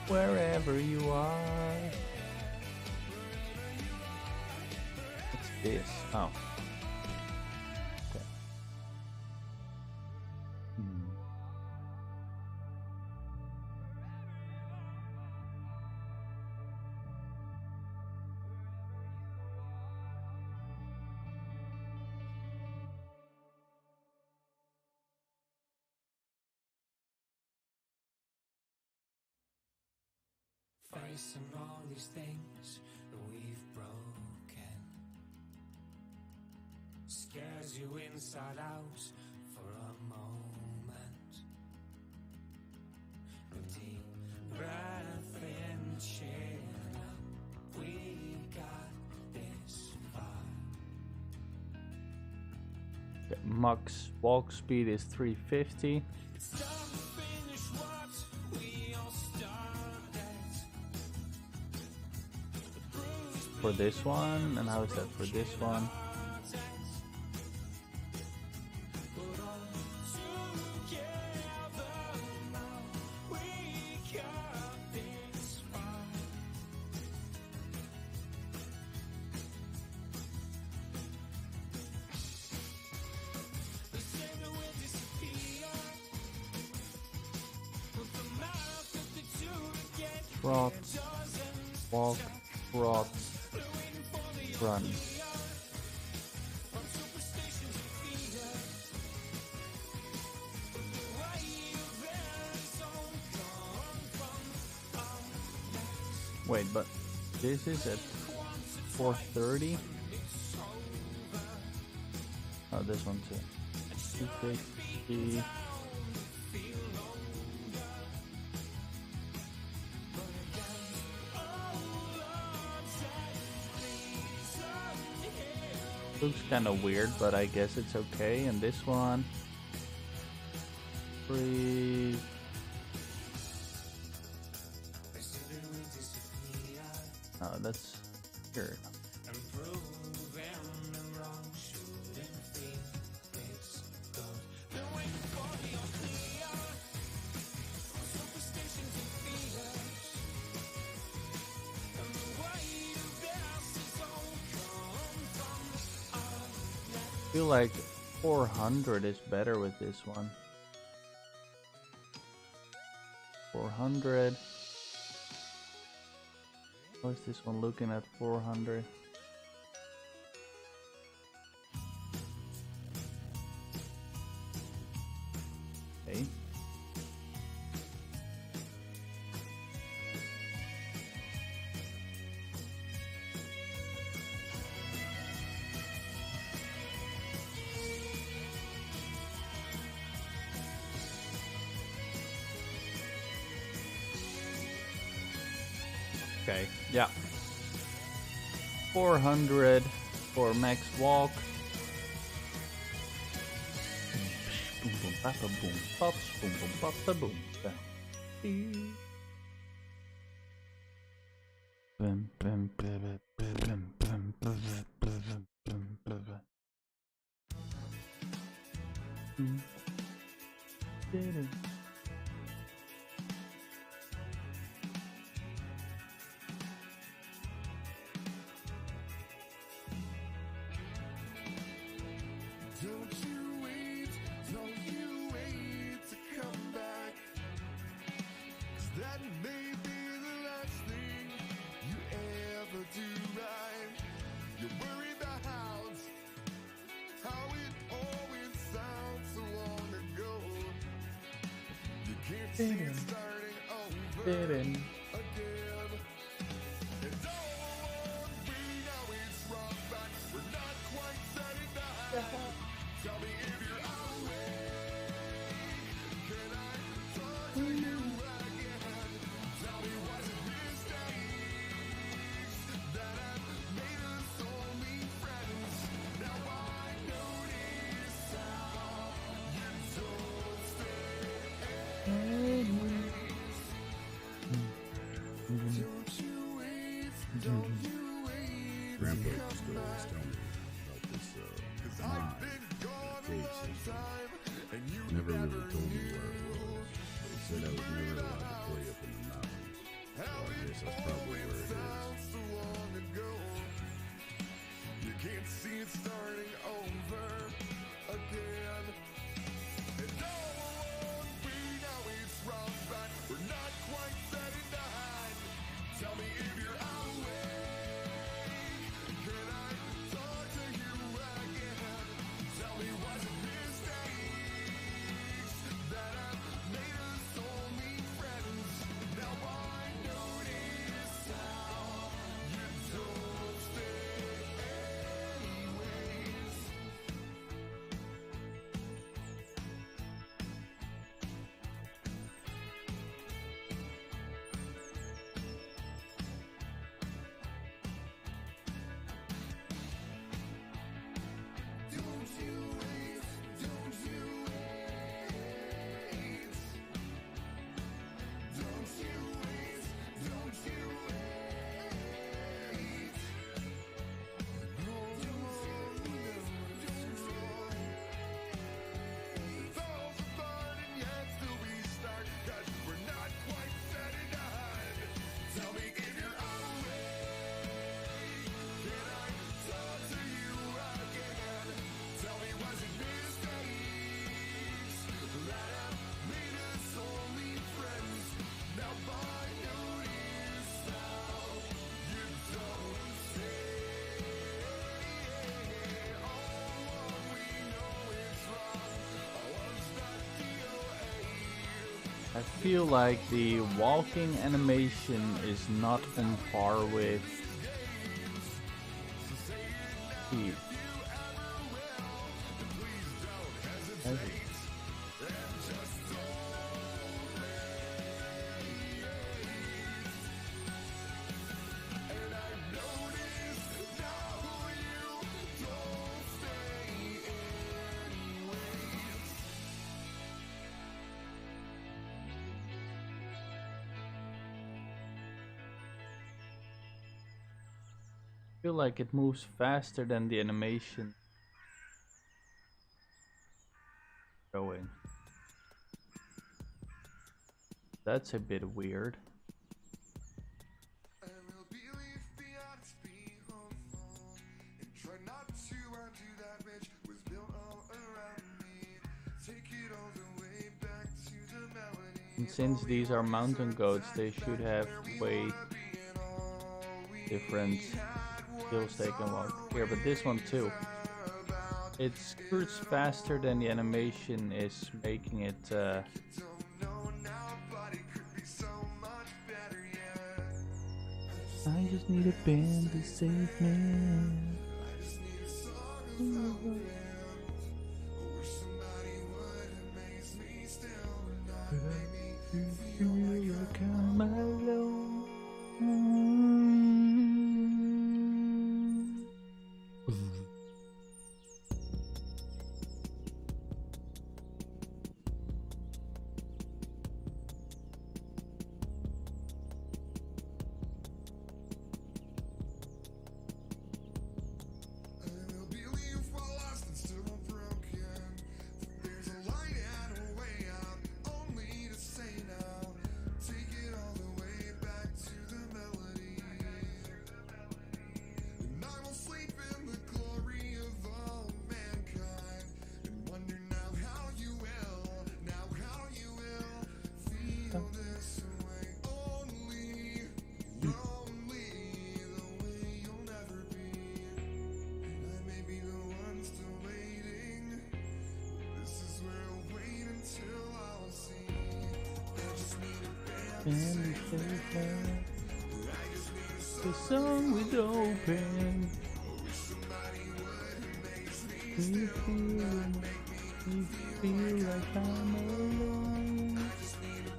Wherever you are. What's this? Oh. Okay. Facing all these things that we've broken scares you inside out for a moment. A deep breath in, chin up. We got this far. Okay, max walk speed is 350. It's time to finish what we all started. For this one, and how is that for this one? Trot, walk, trot, run. Wait, but this is at 4:30. Oh, this one too. 250. Looks kind of weird, but I guess it's okay. And this one, freeze. Oh, that's weird. I feel like 400 is better with this one. 400. How is this one looking at 400? Okay. Okay, yeah. 400 for max walk. Boom boom papa boom pops boom boom papa boom. Bum, bum, bum, bum, bum, bum, bum, bum, bum, bum, bum. Don't you wait to come back. 'Cause that may be the last thing you ever do right. You worry about how it always sounds so long ago. You can't see it starting over again. And oh, we know it's wrong, but we're not quite satisfied. Tell me if you're awake. Can I talk to you again? Tell me what's a mistakes that have made us only friends. Now I notice how you don't stay. Don't you wait, don't you wait. Grandpa used to always tell me about this mine, cave system. Never really told me where it was, but he said I was never allowed to play up in the mountains. So I guess that's probably where it is. So long ago, you can't see it starting over again. And oh, we know it's wrong, but we're not quite satisfied. Tell me if you're awake. Can I talk to you again? Tell me what's a mistakes that have made us only friends. Now I notice how you don't stay anyways. Don't you wait, don't you wait. Don't you wait, don't you wait. No, falls apart and yet still we start, 'cause we're not quite satisfied. Tell me if you're awake. Can I talk to you again? Tell me what's it mistakes that have made us only friends. Now I notice how you don't stay. Oh, we know it's wrong. Was that the OA? I feel like the walking animation is not on par with the heavy. I feel like it moves faster than the animation showing. That's a bit weird. I will believe the odds be hopeful and try not to undo that which was built all around me. Take it all the way back to the melody. And since these are mountain goats, they should have way different skills they can walk here, but this one too. It scoots faster than the animation is making it Don't know now, but it could be so much better yet. I just need a band to save me. I just need a song about wind. I wish somebody would amaze me still, but not make me feel like I'm alone. And the song would open. You feel like I'm alone.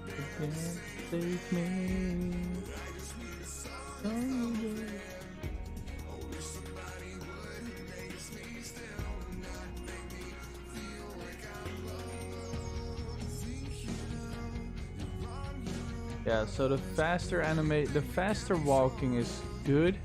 You can't save me. Song would open. Yeah, so the faster walking is good.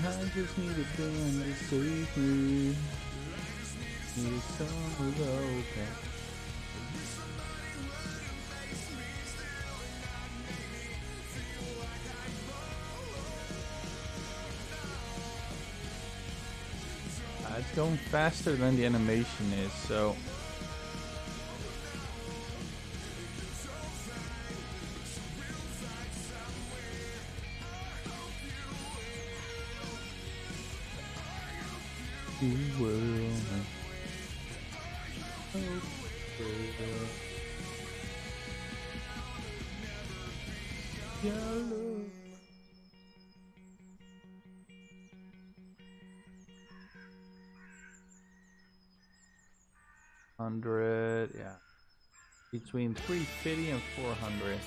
I just need a gun to save me. Need a song with open. It's going faster than the animation is, so. You will. Yellow. 100, yeah. Between 350 and 400.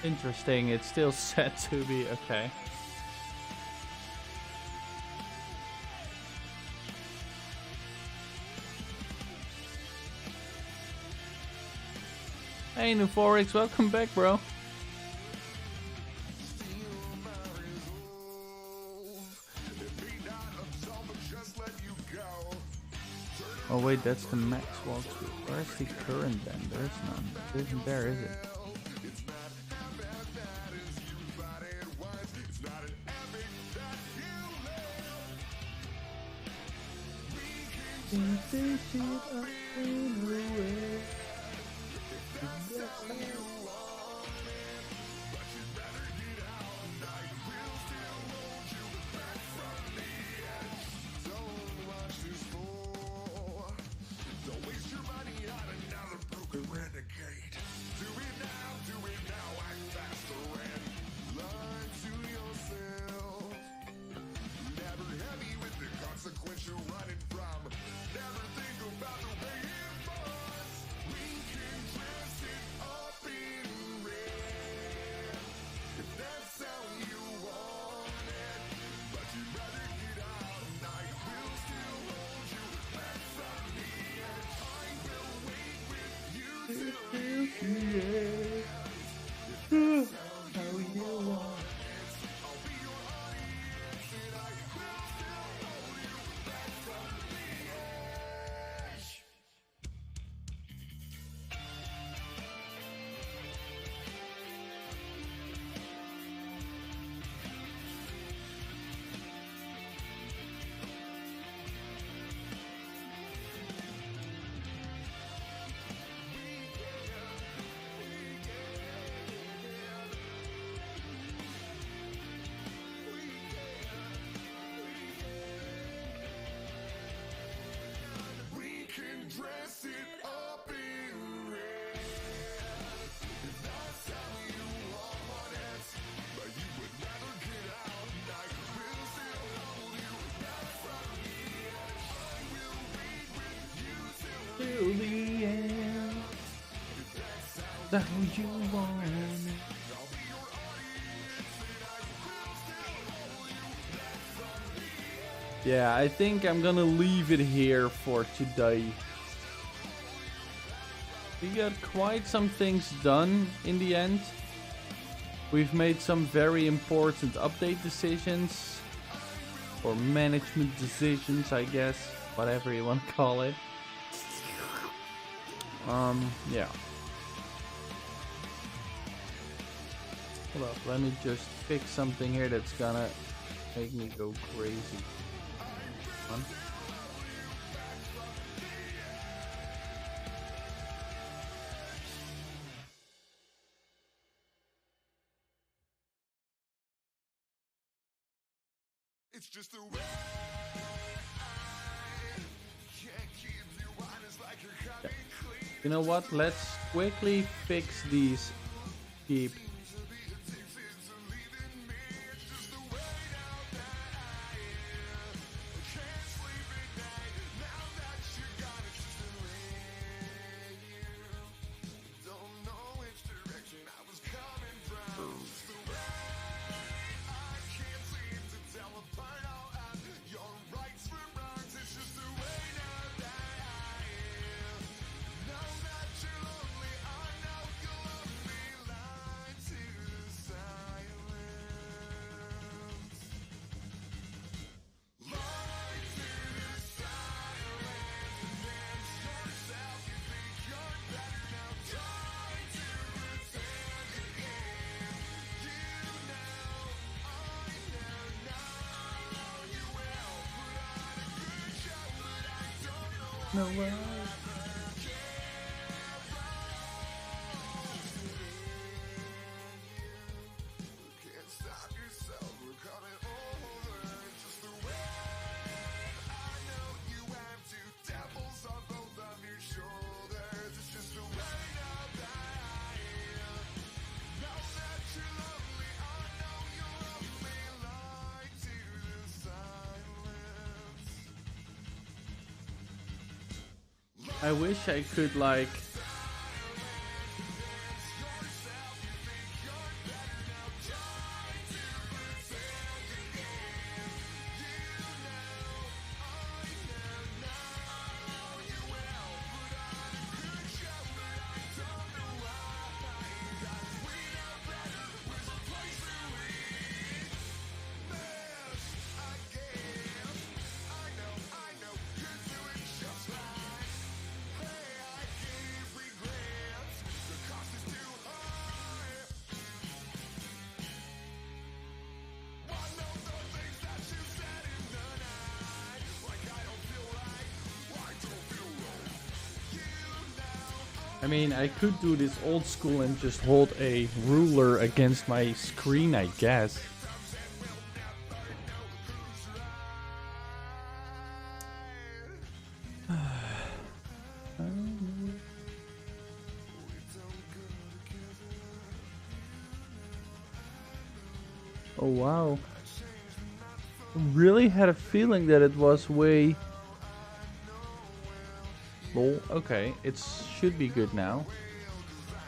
Interesting, it's still set to be okay. Hey, New Forex, welcome back, bro. Oh wait, that's the max walkthrough. Where's the current then? There's none. It isn't there, is it? Till the end. That's how you want it. Yeah, I think I'm gonna leave it here for today. We got quite some things done in the end. We've made some very important update decisions. Or management decisions, I guess. Whatever you want to call it. Yeah. Hold up, let me just fix something here that's gonna make me go crazy. It's just the way I can't keep you honest like you're coming clean. You know what? Let's quickly fix these sheep. No way. Can't stop yourself, we're coming over. It's just the way I know you have two devils on both of your shoulders. It's just the way now that I am. Know that you're lonely, I know you're lonely, like to the silence. I wish I could like I mean, I could do this old school and just hold a ruler against my screen, I guess. Oh wow. Really had a feeling that it was way... Lol, okay, it should be good now.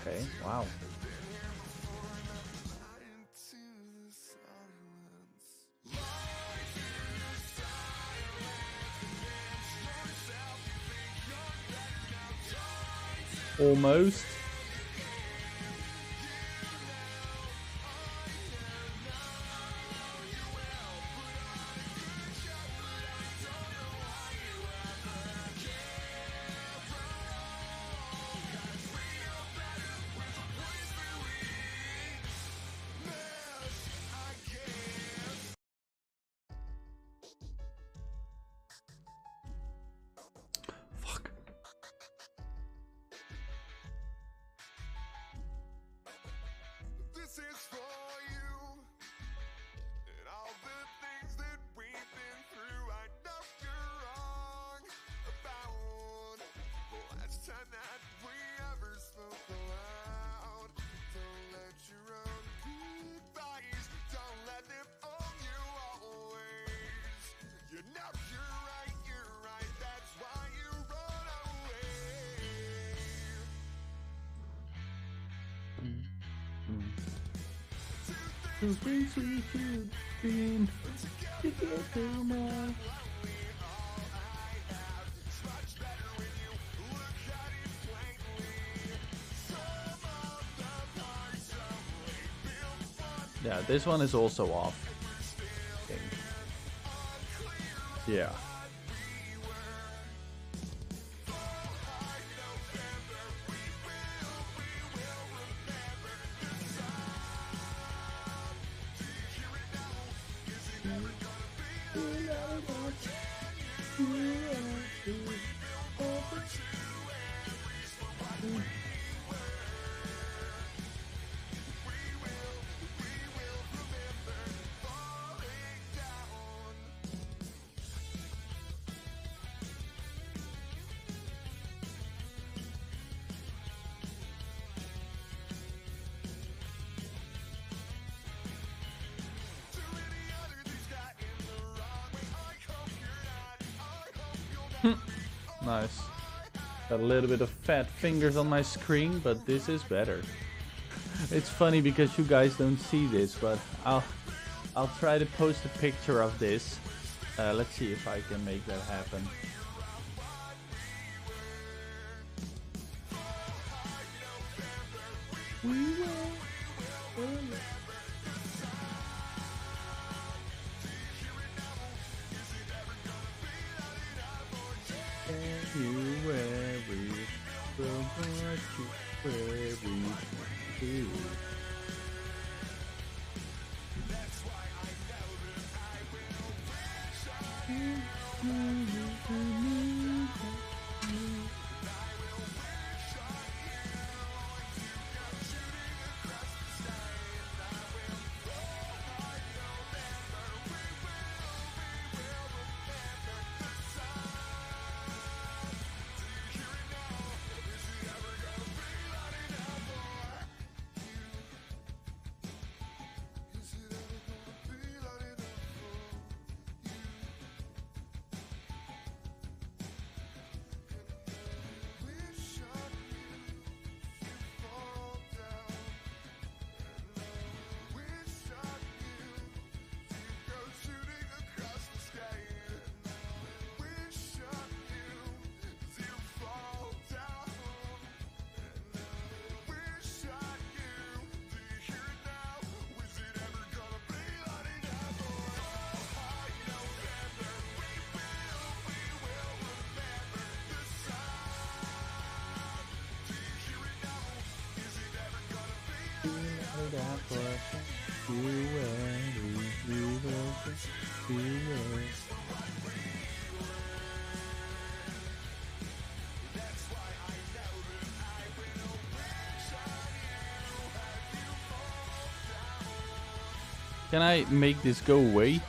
Okay, wow. Almost. Fuck. This is for you and all the things that we've been through. I know you're wrong about the last time that we ever spoke aloud. Don't let your own goodbyes, don't let them own you always. You know you're right, that's why you run away. Two things we should be to get through more. Yeah, this one is also off. Okay. Yeah. Nice. Got a little bit of fat fingers on my screen, but this is better. It's funny because you guys don't see this, but I'll try to post a picture of this. Let's see if I can make that happen. Can I make this go away?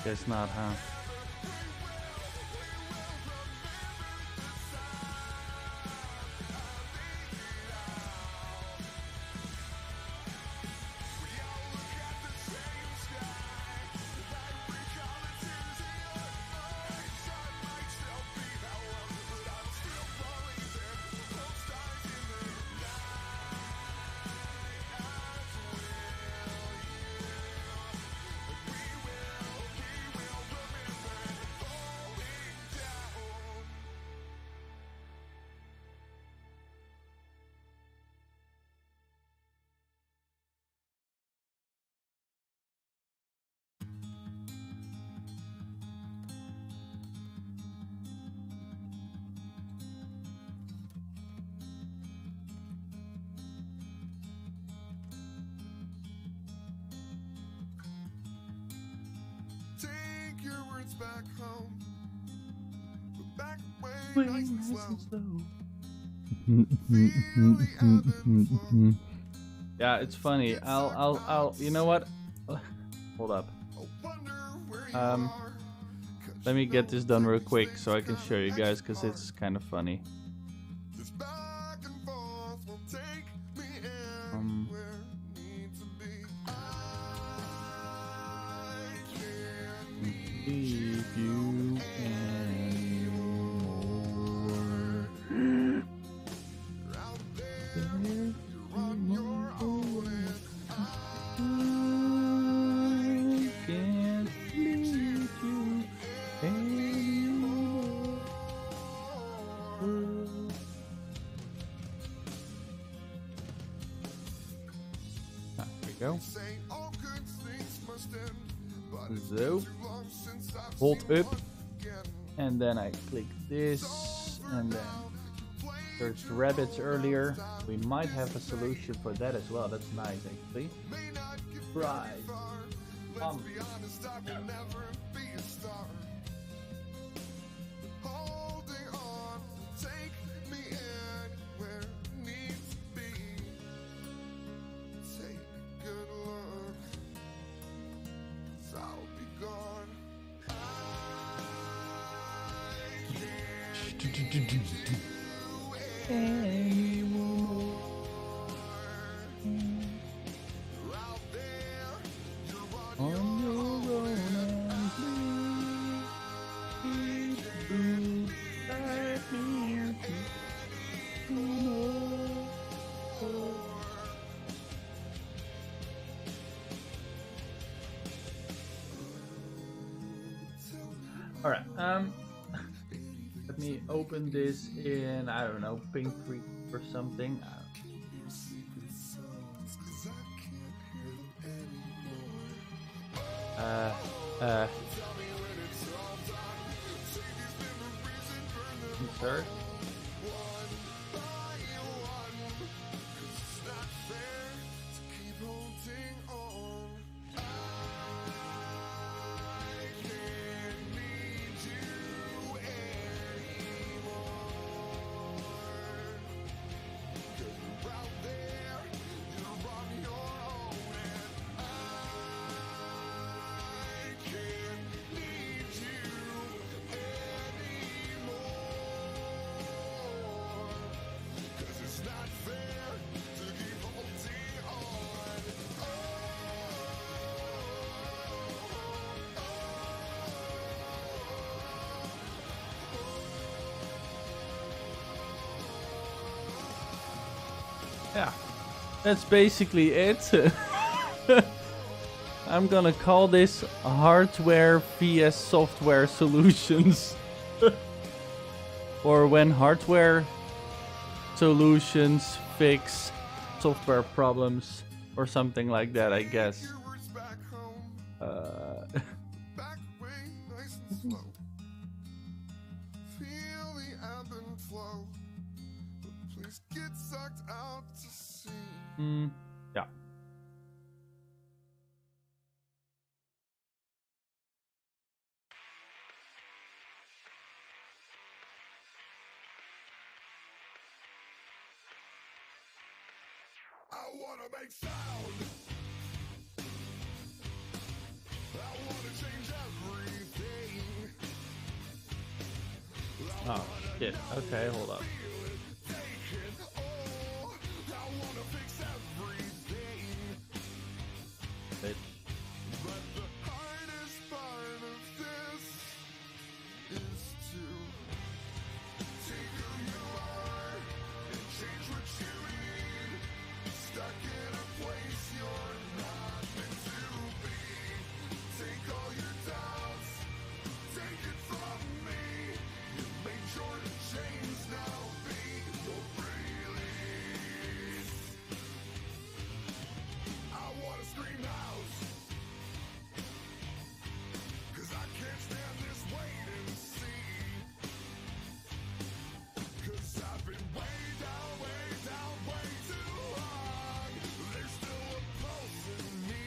Guess not, huh? Take your words back home. But back away nice and slow. Feel the ebb and flow. Yeah, it's funny. I'll. You know what? Hold up. Wonder where you are. Let me get this done real quick so I can show you guys, because it's kind of funny. This back and forth will take me anywhere I need to be. I can't Leave you anymore. You're out there, you're on your own. I can't leave you anymore. Say all good things must end, but it's So, been too long since I've hold seen up, one again. and then I click this, and then search rabbits earlier. We might have a solution for that as well. That's nice, actually. May not get Right. very far. Let's be honest, I will never be a star. Holding on, take me anywhere needs to be. Take a good look, 'cause I'll be gone. I can't do anymore. Out there, you're on your own, and please do let me anymore. All right. Let me open this in, I don't know, Pink Creek or something. Insert. It's not fair to keep holding on. I can't need you anymore. 'Cause you're out there, you're on your own, and I can't need you anymore. 'Cause it's not fair to keep holding on. Yeah, that's basically it. I'm gonna call this hardware vs software solutions. Or when hardware solutions fix software problems or something like that, I guess. Yours back home, back way nice and slow. Feel the ebb and flow, but please get sucked out to sea. Yeah. I wanna make sound. I wanna change everything. Oh shit. Okay, hold up. Oh, I wanna fix everything. Bitch. But the hardest part of this is to take who you are and change what you need. Stuck in a place you're not meant to be. Take all your doubts, take it from me. You made sure the chains now be your release. I wanna scream out, 'cause I can't stand this wait and see. 'Cause I've been way down, way too long. There's still a pulse in me.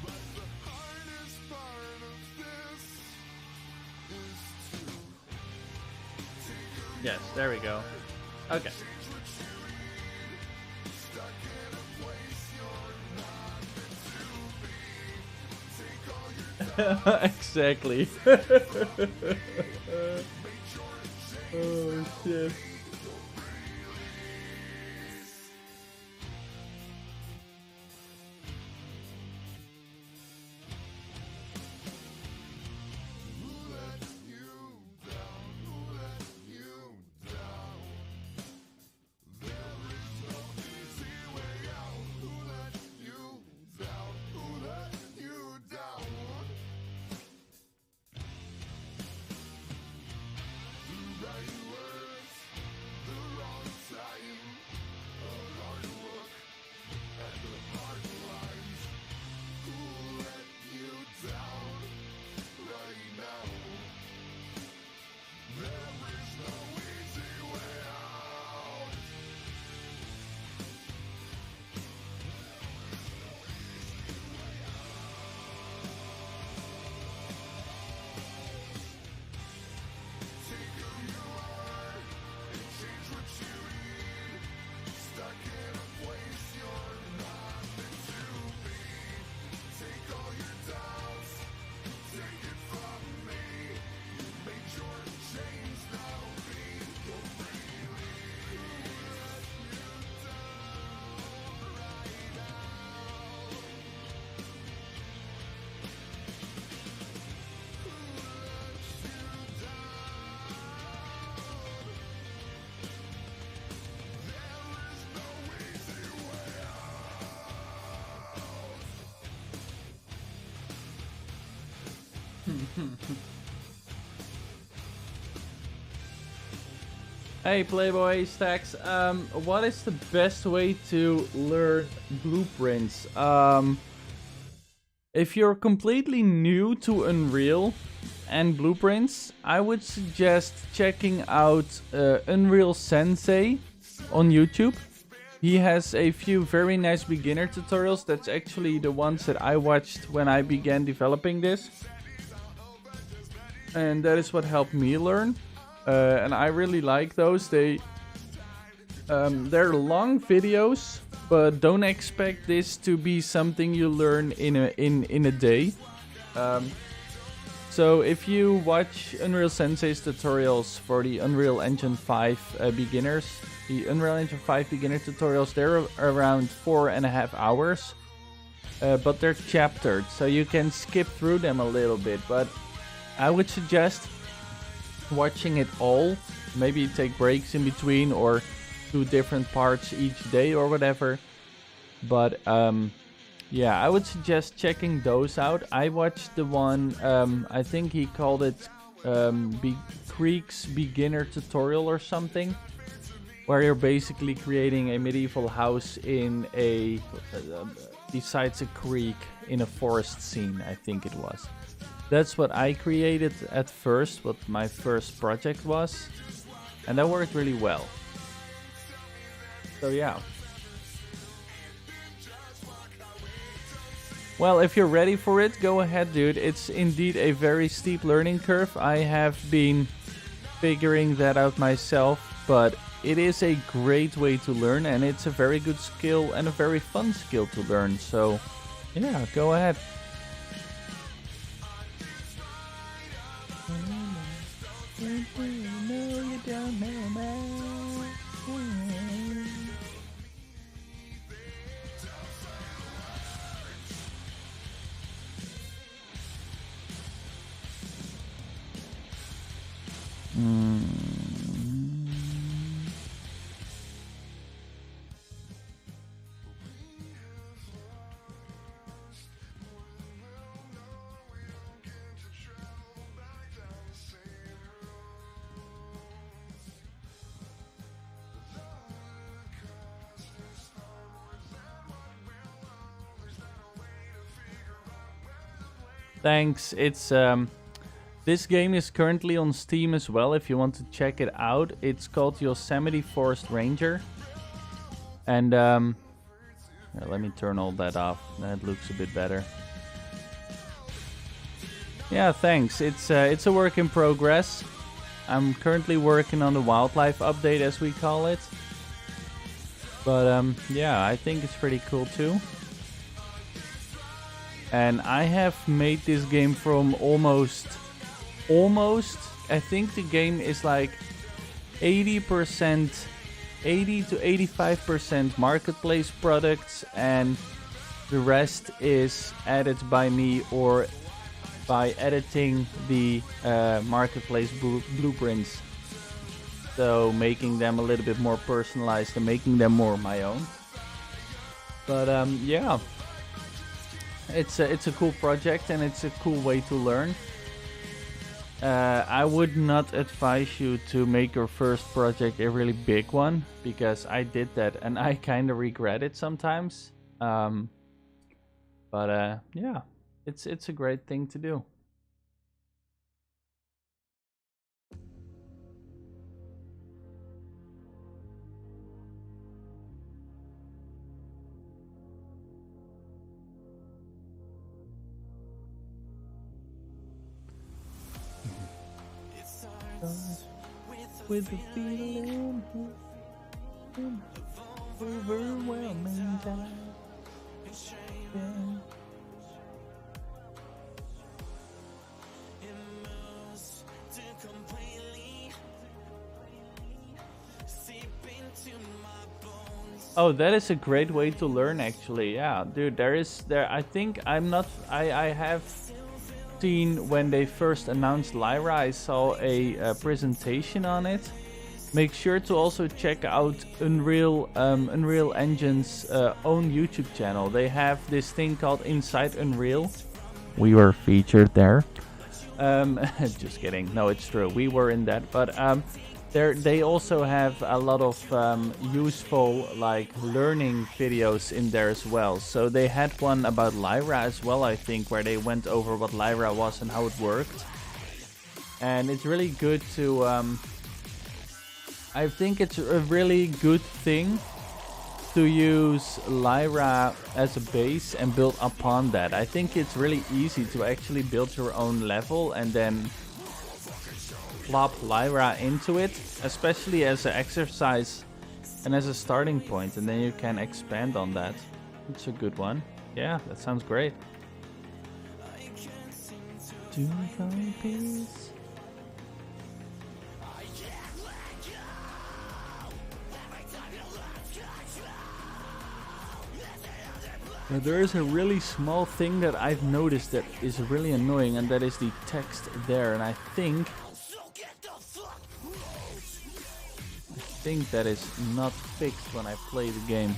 But the hardest part of this is to take who Yes, there we go. Okay. change what you need. Stuck in a place you're not meant to be. Take all your Exactly. Oh shit. Hey Playboy Stacks, what is the best way to learn blueprints? If you're completely new to Unreal and blueprints, I would suggest checking out Unreal Sensei on YouTube. He has a few very nice beginner tutorials. That's actually the ones that I watched when I began developing this. And that is what helped me learn. And I really like those. They're long videos, but don't expect this to be something you learn in a day. So if you watch Unreal Sensei's tutorials for the Unreal Engine 5 beginners, the Unreal Engine 5 beginner tutorials, they're around 4.5 hours. But they're chaptered, so you can skip through them a little bit. But I would suggest watching it all. Maybe take breaks in between or do different parts each day or whatever. But yeah, I would suggest checking those out. I watched the one, I think he called it Creek's Beginner Tutorial or something, where you're basically creating a medieval house in a besides a creek in a forest scene, I think it was. That's what I created at first, what my first project was, and that worked really well. So yeah. Well, if you're ready for it, go ahead, dude. It's indeed a very steep learning curve. I have been figuring that out myself, but it is a great way to learn, and it's a very good skill and a very fun skill to learn. So yeah, go ahead. Thanks. It's this game is currently on Steam as well if you want to check it out. It's called Yosemite Forest Ranger. And here, let me turn all that off. That looks a bit better. Yeah, thanks. It's a work in progress. I'm currently working on the WildLife update, as we call it. But yeah, I think it's pretty cool too. And I have made this game from almost, I think the game is like 80%, 80 to 85% marketplace products, and the rest is added by me or by editing the marketplace blueprints. So making them a little bit more personalized and making them more my own. But yeah. It's a cool project and it's a cool way to learn. I would not advise you to make your first project a really big one, because I did that and I kind of regret it sometimes. But yeah, it's a great thing to do. With the feeling overwhelming time. Oh, that is a great way to learn, actually. Yeah, dude, I think I have seen when they first announced Lyra, I saw a presentation on it. Make sure to also check out Unreal Engine's own YouTube channel. They have this thing called Inside Unreal. We were featured there. Just kidding. No, it's true. We were in that, but they also have a lot of useful like learning videos in there as well. So they had one about Lyra as well, I think, where they went over what Lyra was and how it worked. And it's really good to. I think it's a really good thing to use Lyra as a base and build upon that. I think it's really easy to actually build your own level and then plop Lyra into it, especially as an exercise and as a starting point, and then you can expand on that. It's a good one. Yeah, that sounds great. Now, there is a really small thing that I've noticed that is really annoying, and that is the text there, and I think that is not fixed when I play the game.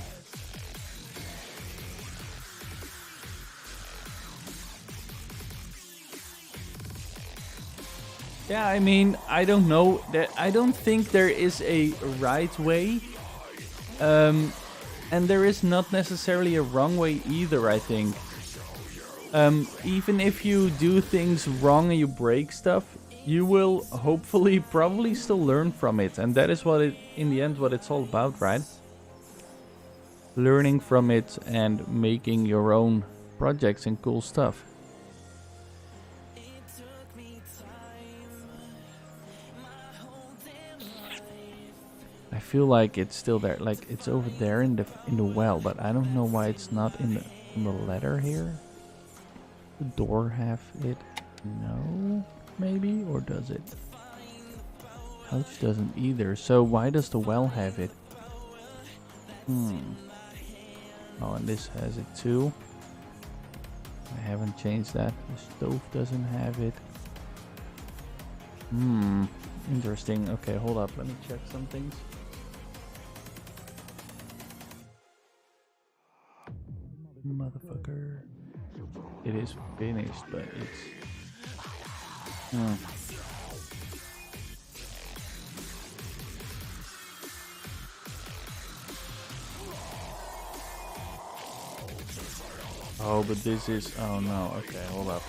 Yeah, I mean, I don't know. I don't think there is a right way. And there is not necessarily a wrong way either, I think. Even if you do things wrong and you break stuff, you will hopefully probably still learn from it. And that is what it, in the end, what it's all about, right? Learning from it and making your own projects and cool stuff. I feel like it's still there, like it's over there in the well, but I don't know why it's not in the letter here. The door have it? No, maybe, or does it? Couch doesn't either. So why does the well have it? Oh, and this has it too. I haven't changed that. The stove doesn't have it. Interesting. Okay, hold up. Let me check some things. Motherfucker. It is finished, but it's... Oh, but this is... Oh no, okay, hold up.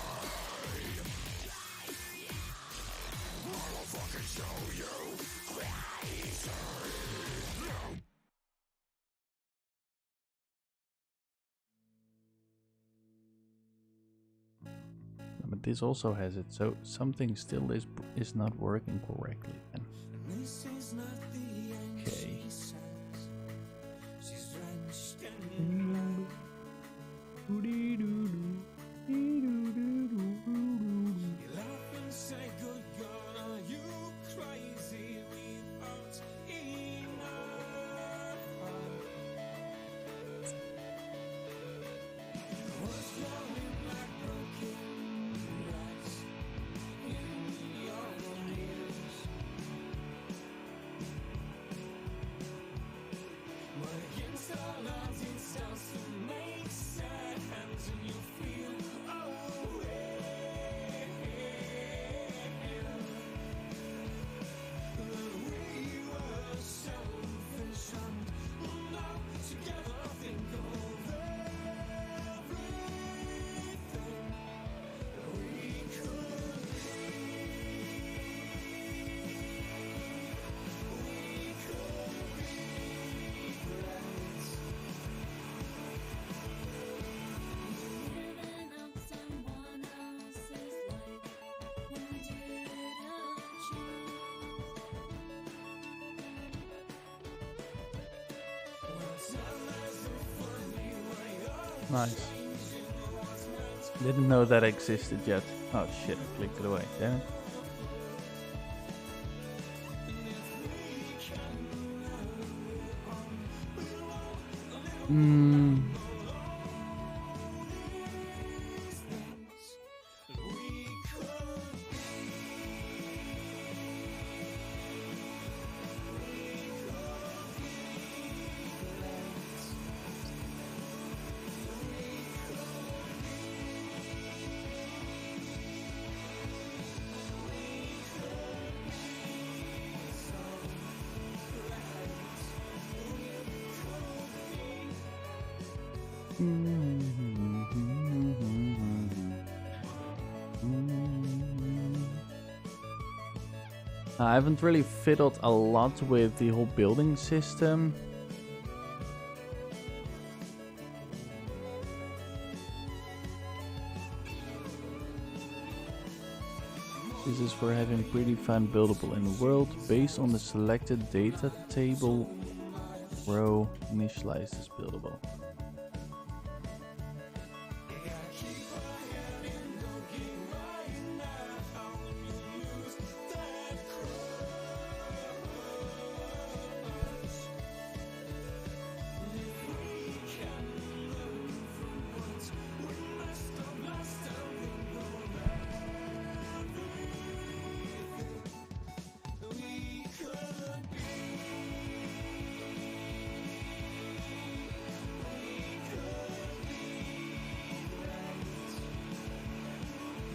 But this also has it, so something still is not working correctly then. Okay. Nice. Didn't know that existed yet. Oh shit, I clicked it away. Damn it. I haven't really fiddled a lot with the whole building system. This is for having predefined buildable in the world based on the selected data table row initialized as buildable.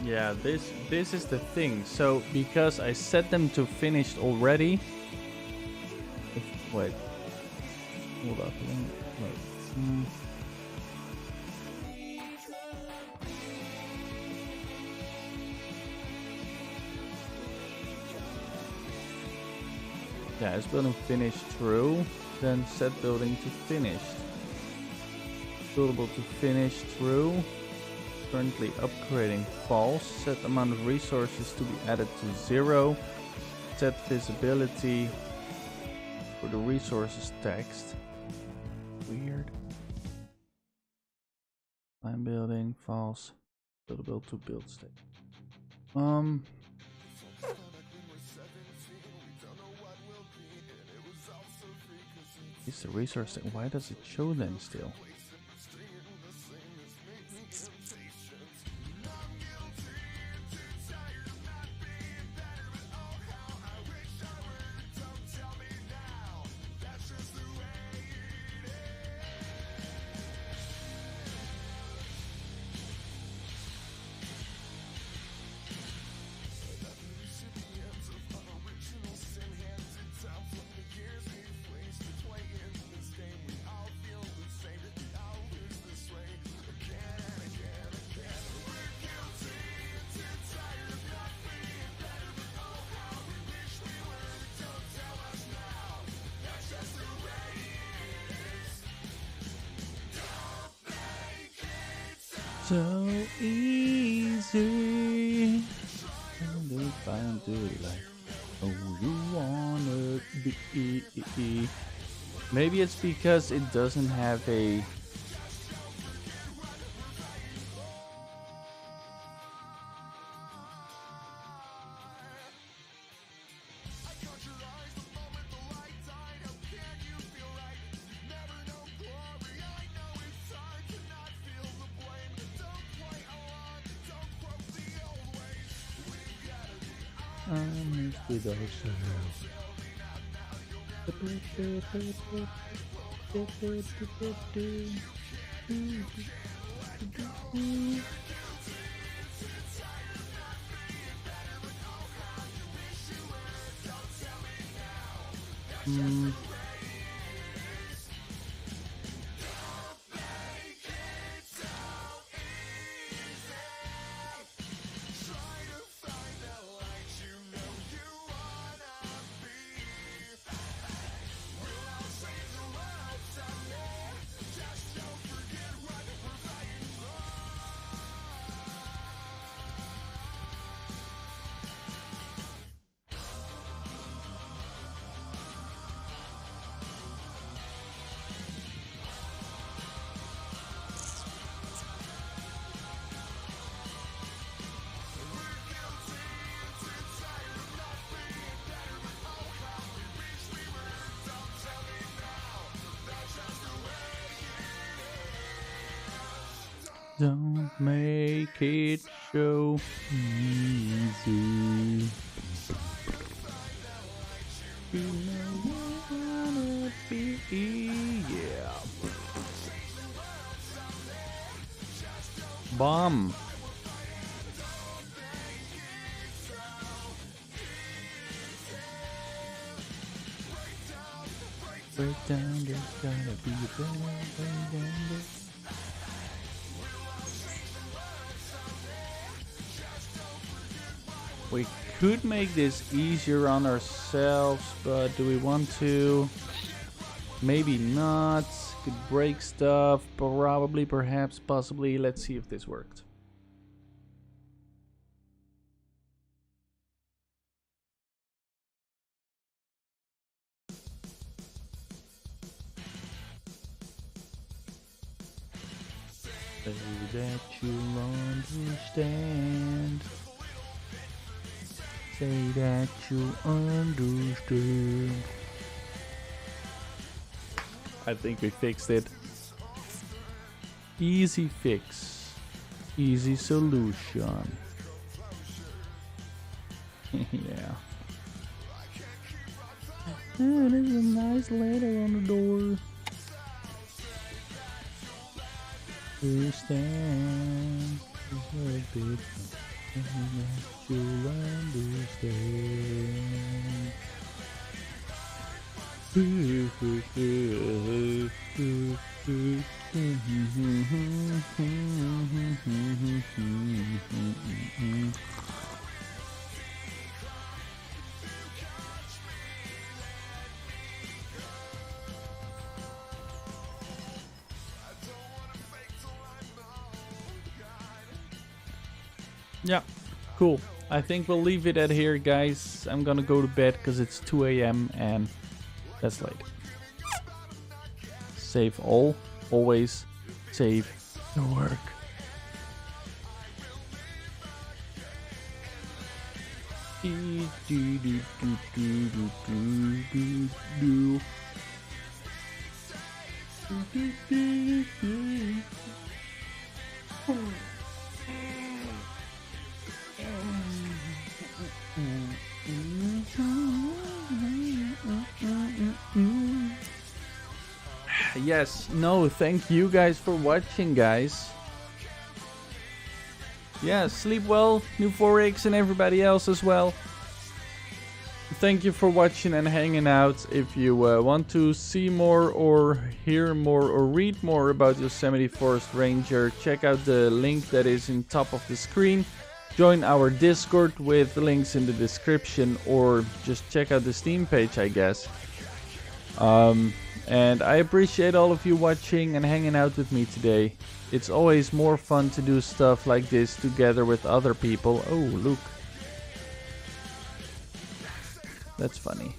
Yeah, this is the thing. So because I set them to finished already. Wait. Hold up. Wait. Yeah, is building finished true? Then set building to finished. Buildable to finished true. Currently upgrading false. Set amount of resources to be added to 0. Set visibility for the resources text. Weird. Line building false. Buildable to build state. Is the resource? Why does it show them still? So easy. And if I do like, oh, you wanna be. Maybe it's because it doesn't have a. With ourselves. Don't make it so easy. You know you wanna be, yeah. Bomb. Break down, there's gotta be a better way than this. We could make this easier on ourselves, but do we want to? Maybe not. Could break stuff. Probably, perhaps, possibly. Let's see if this worked. Say that you'll understand. Say that you understand. I think we fixed it. Easy fix. Easy solution. Yeah. Oh, there's a nice letter on the door. Understand. You'll understand. Yeah, cool. I think we'll leave it at here, guys. I'm gonna go to bed because it's 2 a.m. and that's late. Save all. Always save the work. Yes, no, thank you guys for watching, guys. Yeah, sleep well, New 4X and everybody else as well. Thank you for watching and hanging out. If you want to see more or hear more or read more about Yosemite Forest Ranger, check out the link that is in top of the screen. Join our Discord with the links in the description, or just check out the Steam page, I guess. And I appreciate all of you watching and hanging out with me today. It's always more fun to do stuff like this together with other people. Oh, look. That's funny.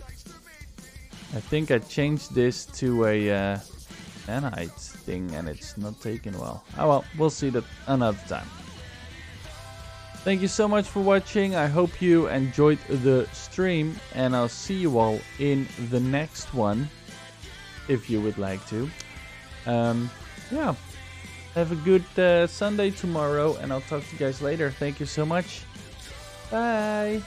I think I changed this to a nanite thing and it's not taken well. Oh well, we'll see that another time. Thank you so much for watching. I hope you enjoyed the stream and I'll see you all in the next one. If you would like to. Yeah. Have a good Sunday tomorrow and I'll talk to you guys later. Thank you so much. Bye.